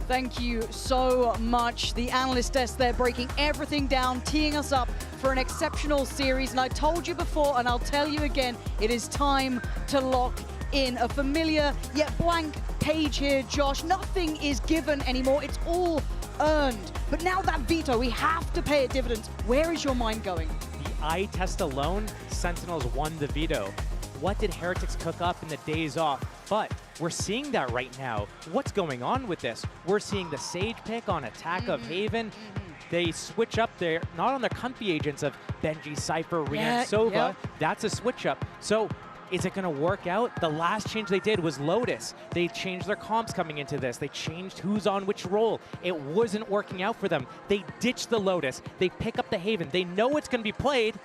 Thank you so much. The analyst desk there breaking everything down, teeing us up for an exceptional series. And I told you before, and I'll tell you again, it is time to lock in a familiar yet blank page here, Josh. Nothing is given anymore. It's all earned. But now that veto, we have to pay it dividends. Where is your mind going? The eye test alone, Sentinels won the veto. What did Heretics cook up in the days off? But we're seeing that right now. What's going on with this? We're seeing the Sage pick on attack of Haven. They switch up there, not on their comfy agents of Benji, Cypher, Rian, Sova. That's a switch up. So is it going to work out? The last change they did was Lotus. They changed their comps coming into this. They changed who's on which role. It wasn't working out for them. They ditched the Lotus. They pick up the Haven. They know it's going to be played.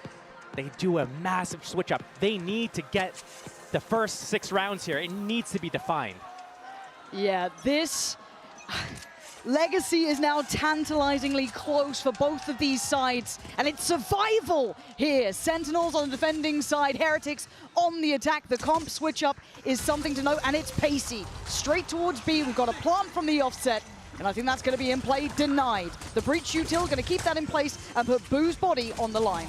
They do a massive switch up. They need to get the first 6 rounds here. It needs to be defined. Yeah, this legacy is now tantalizingly close for both of these sides, and it's survival here. Sentinels on the defending side, Heretics on the attack. The comp switch up is something to note, and it's pacey. Straight towards B, we've got a plant from the offset, and I think that's going to be in play, denied. The breach util going to keep that in place and put Boo's body on the line.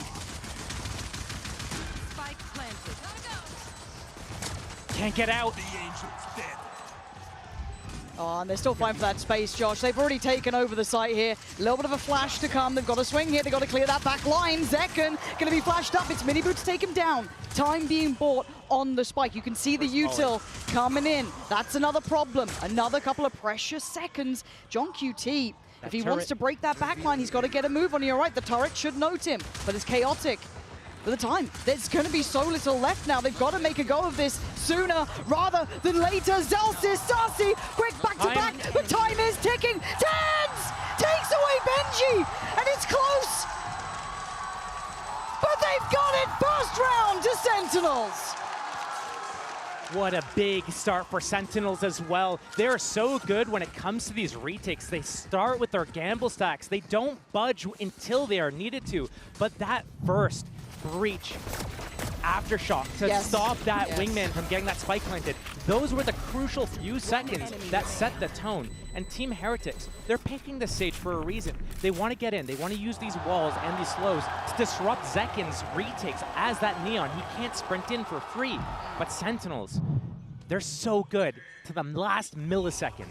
Can't get out. Oh, and they're still fighting for that space, Josh. They've already taken over the site here. A little bit of a flash to come. They've got to swing here. They've got to clear that back line. Zekken going to be flashed up. It's Miniboo to take him down. Time being bought on the spike. You can see the util coming in. That's another problem. Another couple of precious seconds. John QT, if he wants to break that back line, he's got to get a move on. You're right, the turret should note him, but it's chaotic. For the time, there's going to be so little left now. They've got to make a go of this sooner rather than later. Zelsis, Sarsi, quick back-to-back, but time is ticking. Tans takes away Benji, and it's close. But they've got it, first round to Sentinels. What a big start for Sentinels as well. They're so good when it comes to these retakes. They start with their gamble stacks. They don't budge until they are needed to. But that first breach aftershock to stop that wingman from getting that spike planted, those were the crucial few seconds that set the tone. And Team Heretics, they're picking the Sage for a reason. They want to get in. They want to use these walls and these slows to disrupt Zekken's retakes as that Neon. He can't sprint in for free. But Sentinels, they're so good to the last millisecond.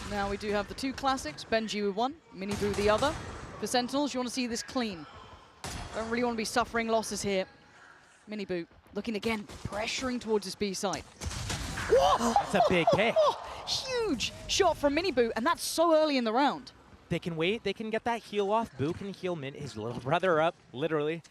Now we do have the 2 classics, Benji with 1, Miniboo the other. For Sentinels, you want to see this clean. Don't really want to be suffering losses here. Miniboo looking again, pressuring towards his B side. Whoa! That's a big pick. Huge shot from Miniboo, and that's so early in the round. They can wait, they can get that heal off. Boo can heal his little brother up, literally.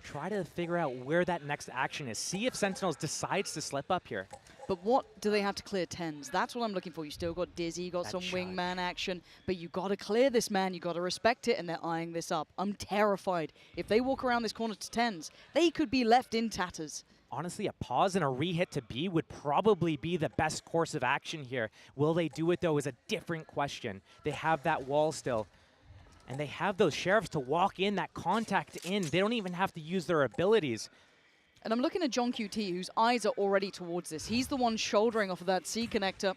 try to figure out where that next action is. See if Sentinels decides to slip up here. But what do they have to clear 10s? That's what I'm looking for. You still got Dizzy, you got That some shot. wingman action, but you got to clear this, man. You got to respect it, and they're eyeing this up. I'm terrified. If they walk around this corner to 10s, they could be left in tatters. Honestly, a pause and a re-hit to B would probably be the best course of action here. Will they do it, though, is a different question. They have that wall still. And they have those Sheriffs to walk in, that contact in. They don't even have to use their abilities. And I'm looking at John QT, whose eyes are already towards this. He's the one shouldering off of that C connector,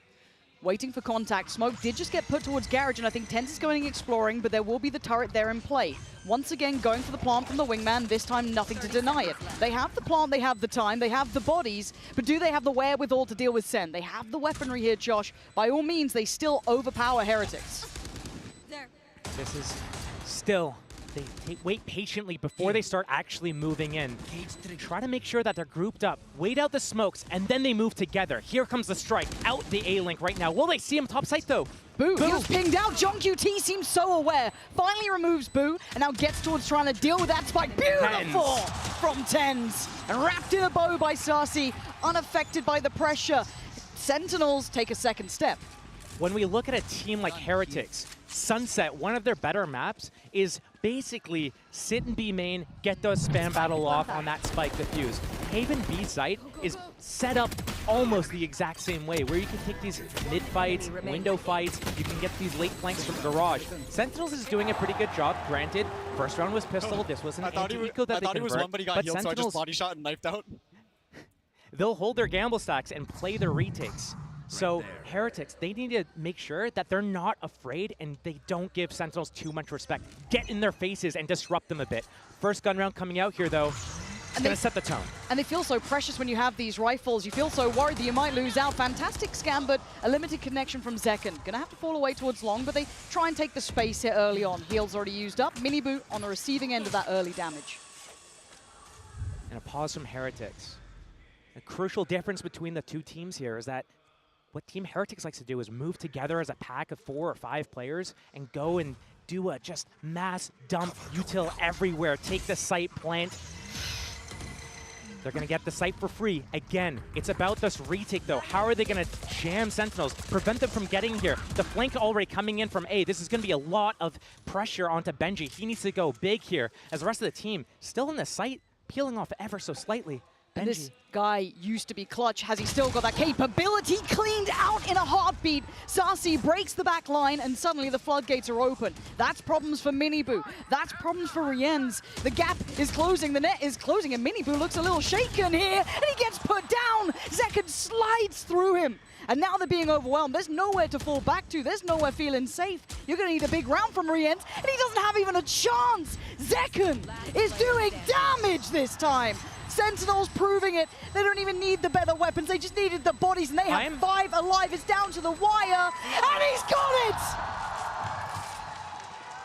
waiting for contact. Smoke did just get put towards Garage, and I think TenZ is going exploring, but there will be the turret there in play. Once again, going for the plant from the wingman, this time nothing to deny it. They have the plant, they have the time, they have the bodies, but do they have the wherewithal to deal with SEN? They have the weaponry here, Josh. By all means, they still overpower Heretics. This is still, they wait patiently before they start actually moving in. Try to make sure that they're grouped up, wait out the smokes, and then they move together. Here comes the strike, out the A-Link right now. Will they see him top site though? Boo, he was pinged out. John QT seems so aware. Finally removes Boo, and now gets towards trying to deal with that spike. Beautiful from TenZ. And wrapped in a bow by Sarsi, unaffected by the pressure. Sentinels take a second step. When we look at a team like Heretics, Sunset, one of their better maps, is basically sit in B main, get the spam battle off on that spike defuse. Haven B site is set up almost the exact same way, where you can take these mid fights, window fights, you can get these late flanks from Garage. Sentinels is doing a pretty good job, granted. First round was pistol, this was an anti-eco that they convert. I thought he was one, but he got healed, so I just body shot and knifed out. They'll hold their gamble stacks and play their retakes. So Heretics, they need to make sure that they're not afraid and they don't give Sentinels too much respect. Get in their faces and disrupt them a bit. First gun round coming out here, though. It's going to set the tone. And they feel so precious when you have these rifles. You feel so worried that you might lose out. Fantastic scam, but a limited connection from Zekken. Going to have to fall away towards long, but they try and take the space here early on. Heal's already used up. Mini boot on the receiving end of that early damage. And a pause from Heretics. A crucial difference between the two teams here is that what Team Heretics likes to do is move together as a pack of 4 or 5 players and go and do a just mass dump util everywhere. Take the site, plant. They're going to get the site for free. Again, it's about this retake, though. How are they going to jam Sentinels, prevent them from getting here? The flank already coming in from A. This is going to be a lot of pressure onto Benji. He needs to go big here, as the rest of the team still in the site, peeling off ever so slightly. And this guy used to be clutch. Has he still got that capability? Cleaned out in a heartbeat. Sarsi breaks the back line, and suddenly the floodgates are open. That's problems for Miniboo. That's problems for Rienz. The gap is closing, the net is closing, and Miniboo looks a little shaken here, and he gets put down. Zekken slides through him. And now they're being overwhelmed. There's nowhere to fall back to. There's nowhere feeling safe. You're going to need a big round from Rienz, and he doesn't have even a chance. Zekken is doing damage this time. Sentinels proving it. They don't even need the better weapons. They just needed the bodies, and they have 5 alive. It's down to the wire, and he's got it!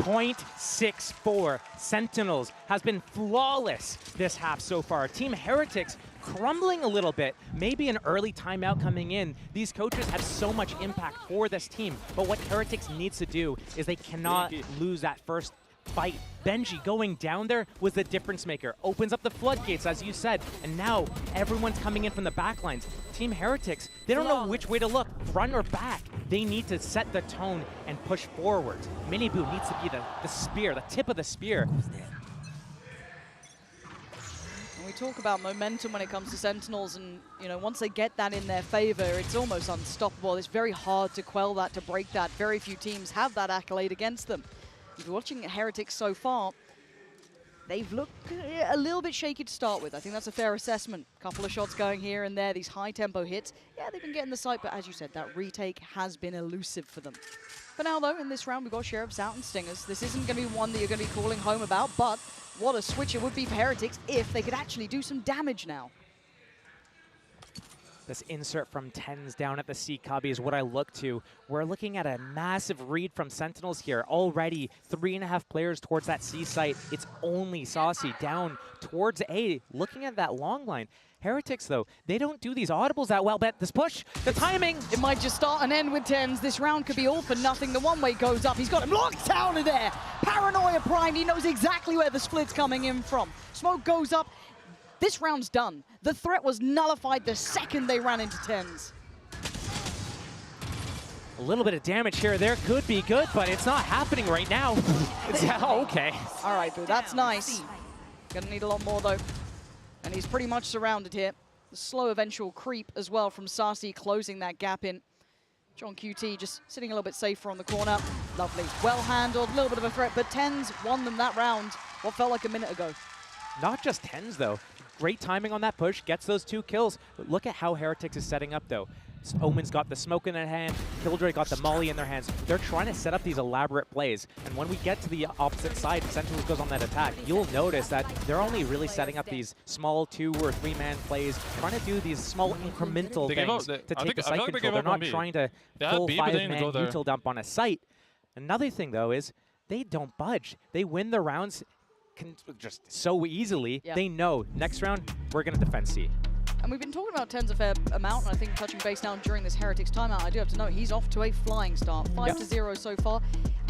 0.64. Sentinels has been flawless this half so far. Team Heretics crumbling a little bit. Maybe an early timeout coming in. These coaches have so much impact for this team, but what Heretics needs to do is they cannot lose that first fight. Benji going down there was the difference maker. Opens up the floodgates, as you said, and now everyone's coming in from the back lines. Team Heretics, they don't know which way to look, front or back. They need to set the tone and push forward. Miniboo needs to be the spear, the tip of the spear. When we talk about momentum when it comes to Sentinels, and you know, once they get that in their favor, it's almost unstoppable. It's very hard to quell that, to break that. Very few teams have that accolade against them. If you're watching Heretics so far, they've looked a little bit shaky to start with. I think that's a fair assessment. Couple of shots going here and there, these high-tempo hits. Yeah, they've been getting the site, but as you said, that retake has been elusive for them. For now, though, in this round, we've got Sheriffs out and Stingers. This isn't going to be one that you're going to be calling home about, but what a switch it would be for Heretics if they could actually do some damage now. This insert from TenZ down at the C cubby is what I look to. We're looking at a massive read from Sentinels here. Already 3.5 players towards that C site. It's only Saucy down towards A, looking at that long line. Heretics, though, they don't do these audibles that well, but this push, the timing. It might just start and end with TenZ. This round could be all for nothing. The one-way goes up. He's got him locked down in there. Paranoia primed, he knows exactly where the split's coming in from. Smoke goes up, this round's done. The threat was nullified the second they ran into tens. A little bit of damage here or there could be good, but it's not happening right now. Okay. All right, Boo, that's nice. Gonna need a lot more, though. And he's pretty much surrounded here. The slow eventual creep as well from Sassy closing that gap in. John QT just sitting a little bit safer on the corner. Lovely. Well handled, a little bit of a threat, but tens won them that round, what felt like a minute ago. Not just tens, though. Great timing on that push, gets those 2 kills. But look at how Heretics is setting up, though. Omen's got the smoke in their hand, Killjoy got the molly in their hands. They're trying to set up these elaborate plays. And when we get to the opposite side, Sentinels goes on that attack, you'll notice that they're only really setting up these small 2 or 3-man plays, trying to do these small incremental things to take the site control. They're not trying to full 5-man util dump on a site. Another thing, though, is they don't budge. They win the rounds just so easily. Yeah. They know next round, we're going to defend C. And we've been talking about tens a fair amount, and I think touching base now during this Heretics timeout, I do have to note he's off to a flying start. 5-0 so far.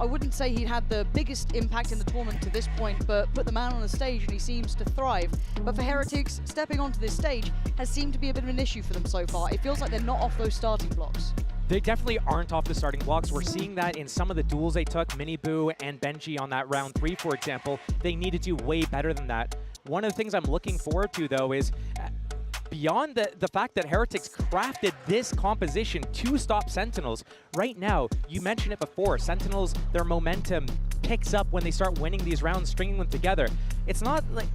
I wouldn't say he'd had the biggest impact in the tournament to this point, but put the man on the stage and he seems to thrive. But for Heretics, stepping onto this stage has seemed to be a bit of an issue for them so far. It feels like they're not off those starting blocks. They definitely aren't off the starting blocks. We're seeing that in some of the duels they took, Miniboo and Benji on that round 3, for example. They need to do way better than that. One of the things I'm looking forward to, though, is beyond the fact that Heretics crafted this composition to stop Sentinels, right now, you mentioned it before, Sentinels, their momentum picks up when they start winning these rounds, stringing them together. It's not like,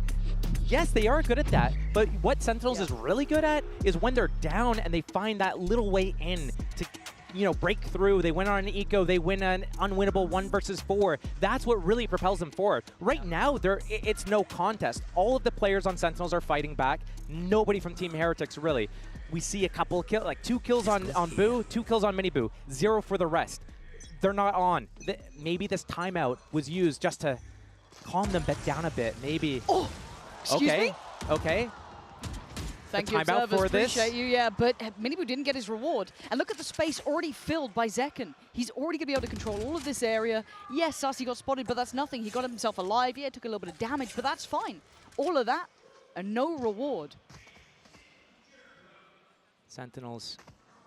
yes, they are good at that, but what Sentinels is really good at is when they're down and they find that little way in to, you know, break through. They win on an eco, they win an unwinnable 1 versus 4. That's what really propels them forward. Right now, it's no contest. All of the players on Sentinels are fighting back. Nobody from Team Heretics, really. We see a couple kills, like 2 kills on Boo, 2 kills on Miniboo, 0 for the rest. They're not on. Maybe this timeout was used just to calm them down a bit. Maybe. Oh, excuse me? Okay. Thank you, observers. Appreciate you, yeah. But Miniboo didn't get his reward. And look at the space already filled by Zekken. He's already going to be able to control all of this area. Yes, Sassy got spotted, but that's nothing. He got himself alive. Yeah, took a little bit of damage, but that's fine. All of that and no reward. Sentinels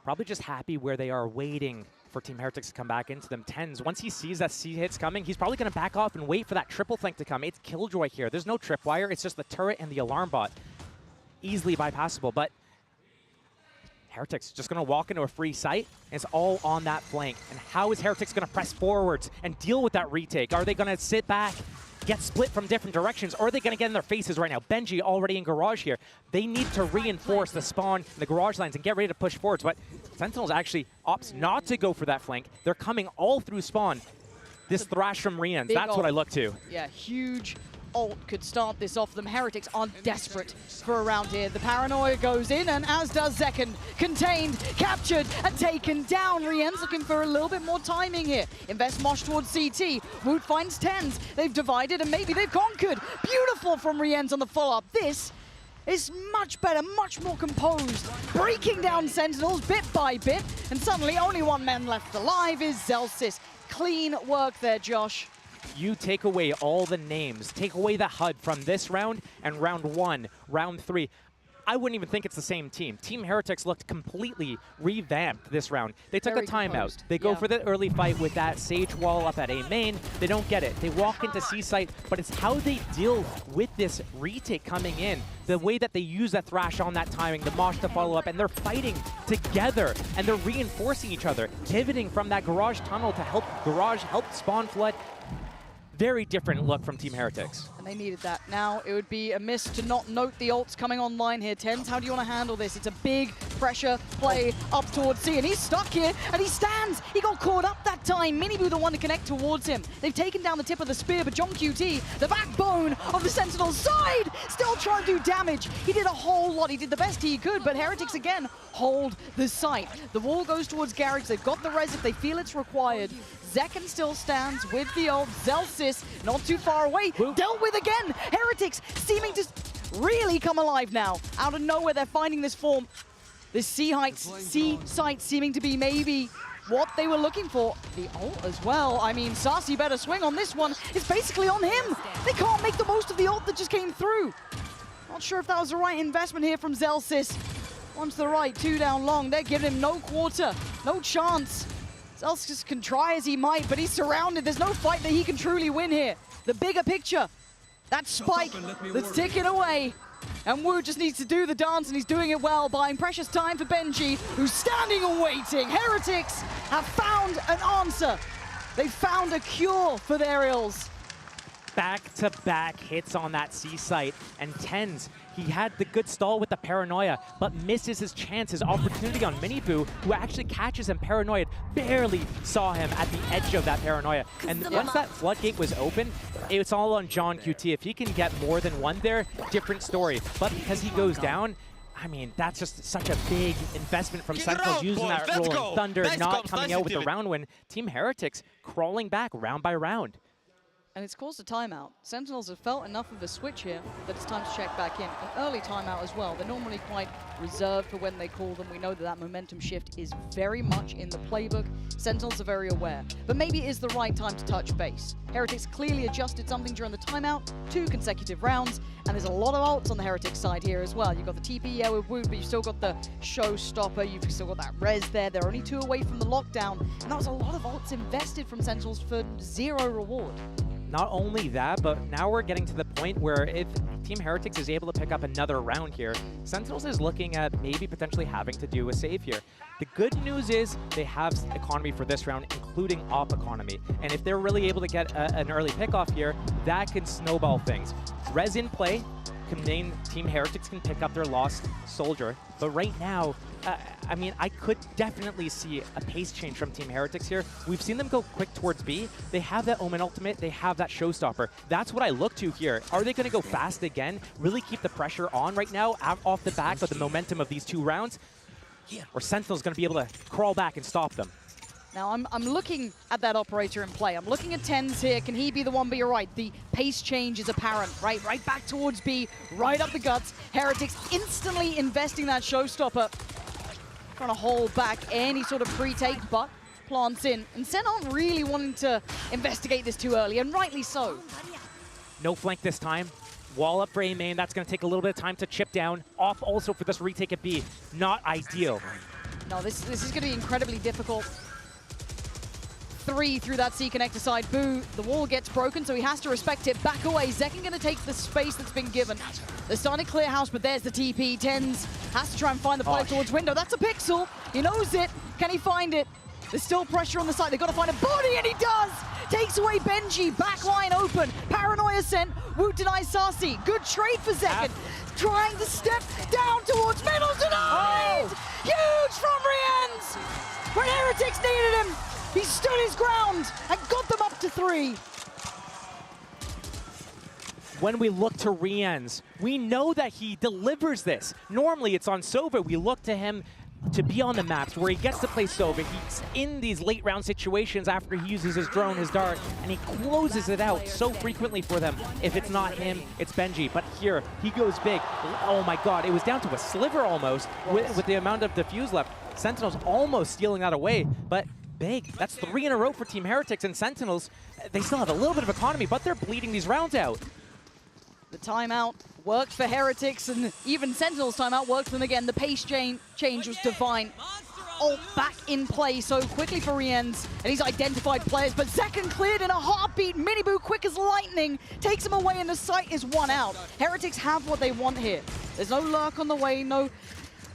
probably just happy where they are, waiting for Team Heretics to come back into them. Tens, once he sees that C hit's coming, he's probably going to back off and wait for that triple flank to come. It's Killjoy here. There's no tripwire. It's just the turret and the alarm bot. Easily bypassable, but Heretics just going to walk into a free site, and it's all on that flank. And how is Heretics going to press forwards and deal with that retake? Are they going to sit back, get split from different directions, or are they going to get in their faces right now? Benji already in garage here. They need to reinforce the spawn and the garage lines and get ready to push forwards, but Sentinels actually opts not to go for that flank. They're coming all through spawn. This thrash from Rians, that's what I look to. Yeah, huge ult could start this off them. Heretics are desperate for a round here. The Paranoia goes in, and as does Zekken. Contained, captured, and taken down. Rien's looking for a little bit more timing here. Invest Mosh towards CT. Woot finds tens. They've divided, and maybe they've conquered. Beautiful from Rien's on the follow-up. This is much better, much more composed. Breaking down Sentinels bit by bit, and suddenly only 1 man left alive is Zelsis. Clean work there, Josh. You take away all the names, take away the HUD from this round and round 1, round 3. I wouldn't even think it's the same team. Team Heretics looked completely revamped this round. They took a timeout. They go for the early fight with that Sage wall up at A main. They don't get it. They walk into C site, but it's how they deal with this retake coming in. The way that they use that thrash on that timing, the Mosh to follow up, and they're fighting together, and they're reinforcing each other, pivoting from that garage tunnel to help garage, help spawn flood. Very different look from Team Heretics. And they needed that. Now, it would be a miss to not note the ults coming online here. Tens, how do you want to handle this? It's a big pressure play up towards C, and he's stuck here, and he stands. He got caught up that time. Miniboo the one to connect towards him. They've taken down the tip of the spear, but John QT, the backbone of the Sentinel's side, still trying to do damage. He did a whole lot. He did the best he could, but Heretics again hold the site. The wall goes towards Garage. They've got the res if they feel it's required. Zekken still stands with the ult. Zelsis not too far away. Dealt with again. Heretics seeming to really come alive now. Out of nowhere, they're finding this form. This C site seeming to be maybe what they were looking for. The ult as well. I mean, Sassy better swing on this one. It's basically on him. They can't make the most of the ult that just came through. Not sure if that was the right investment here from Zelsis. One to the right, 2 down long. They're giving him no quarter, no chance. Zelsis can try as he might, but he's surrounded. There's no fight that he can truly win here. The bigger picture, that spike that's ticking away. And Wu just needs to do the dance, and he's doing it well, buying precious time for Benji, who's standing and waiting. Heretics have found an answer. They found a cure for their ills. Back-to-back hits on that C site, and TenZ, he had the good stall with the Paranoia, but misses his chance, his opportunity on Miniboo, who actually catches him paranoid, barely saw him at the edge of that Paranoia. And once that floodgate was open, it's all on John QT. If he can get more than one there, different story. But because he goes down, I mean, that's just such a big investment from Sentinels using that Rolling Thunder, not coming out with the round win. Team Heretics crawling back round by round. And it's caused a timeout. Sentinels have felt enough of a switch here that it's time to check back in. An early timeout as well. They're normally quite reserved for when they call them. We know that that momentum shift is very much in the playbook. Sentinels are very aware. But maybe it is the right time to touch base. Heretics clearly adjusted something during the timeout, 2 consecutive rounds, and there's a lot of ults on the Heretics side here as well. You've got the TP, yeah, with Wood, but you've still got the Showstopper, you've still got that Res there. They're only 2 away from the lockdown, and that was a lot of ults invested from Sentinels for 0 reward. Not only that, but now we're getting to the point where if Team Heretics is able to pick up another round here, Sentinels is looking at maybe potentially having to do a save here. The good news is they have economy for this round, including op economy. And if they're really able to get an early pickoff here, that can snowball things. Res in play can mean Team Heretics can pick up their lost soldier. But right now, I mean, I could definitely see a pace change from Team Heretics here. We've seen them go quick towards B. They have that Omen ultimate. They have that Showstopper. That's what I look to here. Are they going to go fast again? Really keep the pressure on right now off the back of the momentum of these 2 rounds? Or Sentinel's going to be able to crawl back and stop them? Now, I'm looking at that operator in play. I'm looking at TenZ here. Can he be the one? But you're right. The pace change is apparent, right? Right back towards B, right up the guts. Heretics instantly investing that Showstopper. Trying to hold back any sort of pre-take, but plants in. And SEN aren't really wanting to investigate this too early, and rightly so. No flank this time. Wall up for A main. That's going to take a little bit of time to chip down. Off also for this retake at B. Not ideal. No, this is going to be incredibly difficult. 3 through that C connector side. Boo, the wall gets broken, so he has to respect it. Back away. Zekken going to take the space that's been given. They're starting to clear house, but there's the TP. TenZ has to try and find the play towards window. That's a pixel. He knows it. Can he find it? There's still pressure on the side. They've got to find a body, and he does! Takes away Benji. Backline open. Paranoia sent. Wu denies Sassy. Good trade for Zekken. Trying to step down towards middle. Denied! Huge from Rienz! When Heretics needed him, he stood his ground and got them up to 3. When we look to Rienz, we know that he delivers this. Normally it's on Sova. We look to him to be on the maps where he gets to play Sova. He's in these late round situations after he uses his drone, his dart, and he closes it out so frequently for them. If it's not him, it's Benji. But here, he goes big. Oh my god, it was down to a sliver almost with the amount of defuse left. Sentinels almost stealing that away, but big. That's 3 in a row for Team Heretics, and Sentinels, they still have a little bit of economy, but they're bleeding these rounds out. The timeout worked for Heretics, and even Sentinel's timeout worked for them again. The pace change was divine. Ult back in play so quickly for Rienz, and he's identified players, but Zekken cleared in a heartbeat. Miniboo, quick as lightning, takes him away, and the site is 1 out. Heretics have what they want here. There's no lurk on the way, no,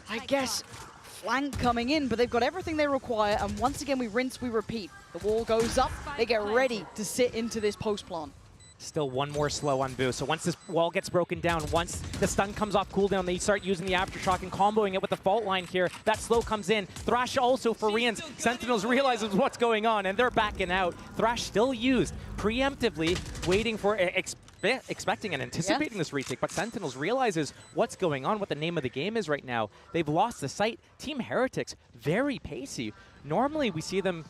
I guess, flank coming in, but they've got everything they require, and once again we rinse, we repeat. The wall goes up, they get ready to sit into this post plant. Still 1 more slow on Boo. So once this wall gets broken down, once the stun comes off cooldown, they start using the aftershock and comboing it with the fault line here. That slow comes in. Thrash also for Rienz. Sentinels realizes what's going on, and they're backing out. Thrash still used preemptively, waiting for, expecting and anticipating this retake, but Sentinels realizes what's going on, what the name of the game is right now. They've lost the site. Team Heretics, very pacey. Normally we see them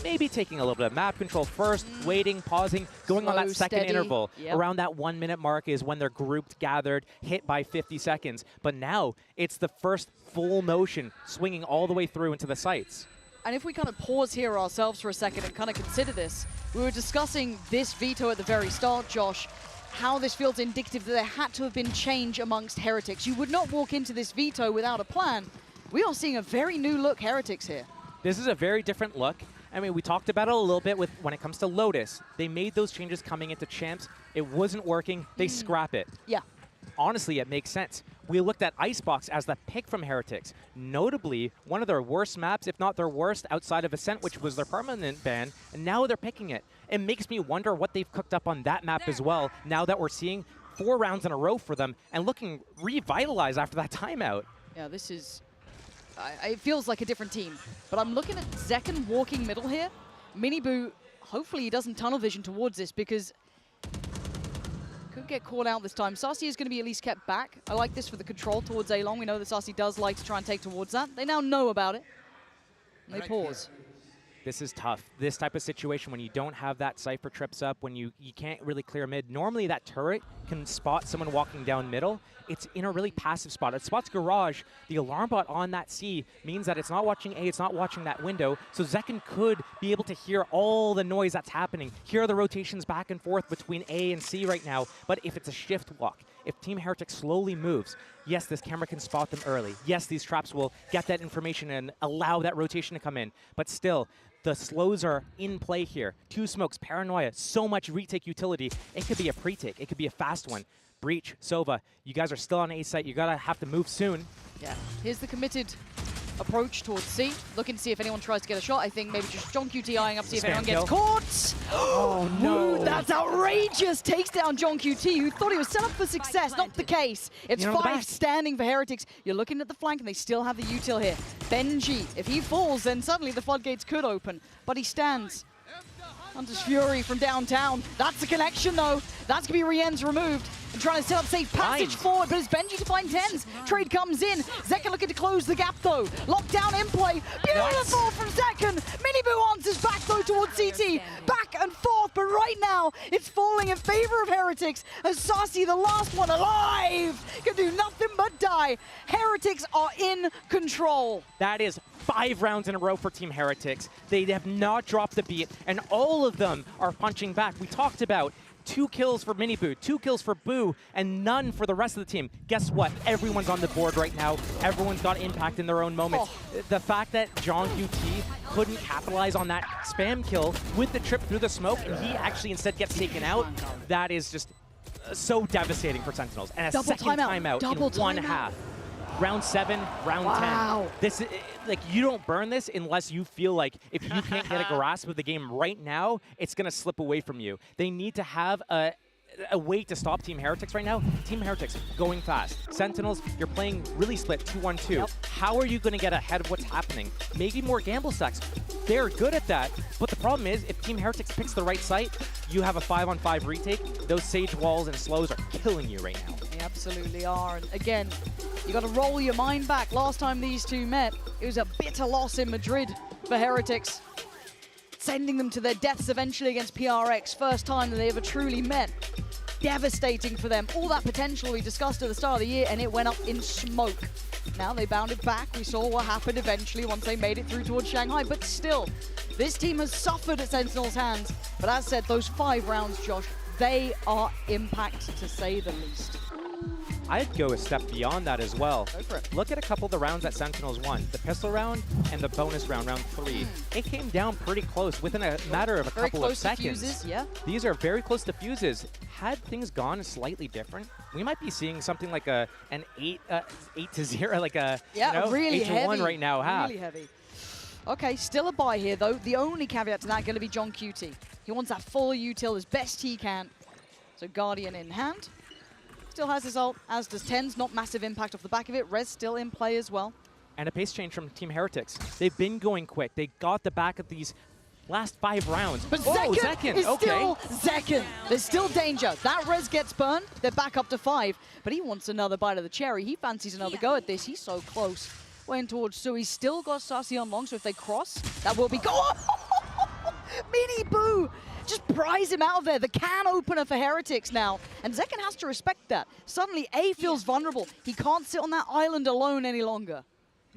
maybe taking a little bit of map control first, waiting, pausing, going on that second interval. Around that 1 minute mark is when they're grouped, gathered, hit by 50 seconds. But now it's the first full motion, swinging all the way through into the sites. And if we kind of pause here ourselves for a second and kind of consider this, we were discussing this veto at the very start, Josh, how this feels indicative that there had to have been change amongst Heretics. You would not walk into this veto without a plan. We are seeing a very new look Heretics here. This is a very different look. I mean, we talked about it a little bit with when it comes to Lotus. They made those changes coming into Champs. It wasn't working. They scrap it. Yeah. Honestly, it makes sense. We looked at Icebox as the pick from Heretics. Notably, one of their worst maps, if not their worst, outside of Ascent, which was their permanent ban, and now they're picking it. It makes me wonder what they've cooked up on that map as well, now that we're seeing 4 rounds in a row for them and looking revitalized after that timeout. Yeah, this is... it feels like a different team. But I'm looking at Zekken walking middle here. Miniboo, hopefully he doesn't tunnel vision towards this because... could get caught out this time. Sassy is going to be at least kept back. I like this for the control towards A-Long. We know that Sassy does like to try and take towards that. They now know about it. And they pause. This is tough. This type of situation when you don't have that Cypher trips up, when you can't really clear mid. Normally that turret can spot someone walking down middle. It's in a really passive spot. It spots Garage. The alarm bot on that C means that it's not watching A, it's not watching that window. So Zekken could be able to hear all the noise that's happening. Hear the rotations back and forth between A and C right now. But if it's a shift walk, if Team Heretic slowly moves, yes, this camera can spot them early. Yes, these traps will get that information and allow that rotation to come in. But still, the slows are in play here. 2 smokes, Paranoia, so much retake utility. It could be a pre-take. It could be a fast one. Breach, Sova, you guys are still on A site. You gotta have to move soon. Yeah, here's the committed approach towards C. Looking to see if anyone tries to get a shot. I think maybe just John QT eyeing up to see if anyone gets caught. Oh, no. Ooh, that's outrageous. Takes down John QT, who thought he was set up for success. Not the case. It's 5 standing for Heretics. You're looking at the flank, and they still have the util here. Benji, if he falls, then suddenly the floodgates could open. But he stands. Hunter's Fury from downtown. That's the connection, though. That's going to be Rien's removed. And trying to set up safe passage forward, but it's Benji to find 10s. Trade comes in. Zekken looking to close the gap, though. Lockdown in play. Beautiful from Zekken. Miniboo answers back, though, towards CT. Back and forth, but right now, it's falling in favor of Heretics. As Sassy, the last one alive, can do nothing but die. Heretics are in control. That is 5 rounds in a row for Team Heretics. They have not dropped the beat, and all of them are punching back. We talked about 2 kills for Miniboo, 2 kills for Boo, and none for the rest of the team. Guess what? Everyone's on the board right now. Everyone's got impact in their own moments. The fact that John QT couldn't capitalize on that spam kill with the trip through the smoke, and he actually instead gets taken out, that is just so devastating for Sentinels. And a second timeout in 1 half. Round 7, round 10. This is, like, you don't burn this unless you feel like if you can't get a grasp of the game right now, it's going to slip away from you. They need to have a way to stop Team Heretics right now. Team Heretics going fast. Sentinels, you're playing really split 2-1-2. How are you going to get ahead of what's happening? Maybe more gamble stacks. They're good at that, but the problem is if Team Heretics picks the right site, you have a 5-on-5 retake. Those Sage walls and slows are killing you right now. They absolutely are. And again, you got to roll your mind back. Last time these two met, it was a bitter loss in Madrid for Heretics, sending them to their deaths eventually against PRX. First time that they ever truly met. Devastating for them. All that potential we discussed at the start of the year, and it went up in smoke. Now they bounded back. We saw what happened eventually once they made it through towards Shanghai. But still, this team has suffered at Sentinel's hands. But as said, those 5 rounds, Josh, they are impact to say the least. I'd go a step beyond that as well. Go for it. Look at a couple of the rounds that Sentinels won. The pistol round and the bonus round, round 3. It came down pretty close within a matter of a couple of seconds. Fuses, yeah. These are very close to fuses. Had things gone slightly different, we might be seeing something like an 8-0, like a really 8-1 right now. Really heavy. Okay, still a buy here though. The only caveat to that going to be John QT. He wants that full util as best he can. So Guardian in hand. Still has his ult, as does Tens. Not massive impact off the back of it. Rez still in play as well. And a pace change from Team Heretics. They've been going quick. They got the back of these last 5 rounds. But Zekken is still Zekken. There's still danger. That Rez gets burned. They're back up to 5. But he wants another bite of the cherry. He fancies another go at this. He's so close. Went towards, so he's still got Sassy on long. So if they cross, that will be go. Miniboo! Just prise him out of there. The can opener for Heretics now. And Zekken has to respect that. Suddenly, A feels vulnerable. He can't sit on that island alone any longer.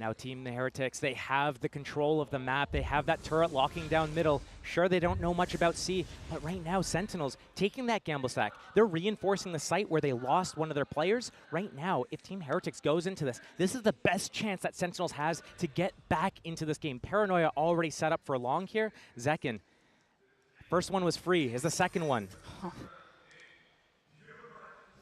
Now Team the Heretics, they have the control of the map. They have that turret locking down middle. Sure, they don't know much about C, but right now Sentinels taking that gamble stack. They're reinforcing the site where they lost one of their players. Right now, if Team Heretics goes into this, this is the best chance that Sentinels has to get back into this game. Paranoia already set up for long here. Zekin, first one was free. Is the second one?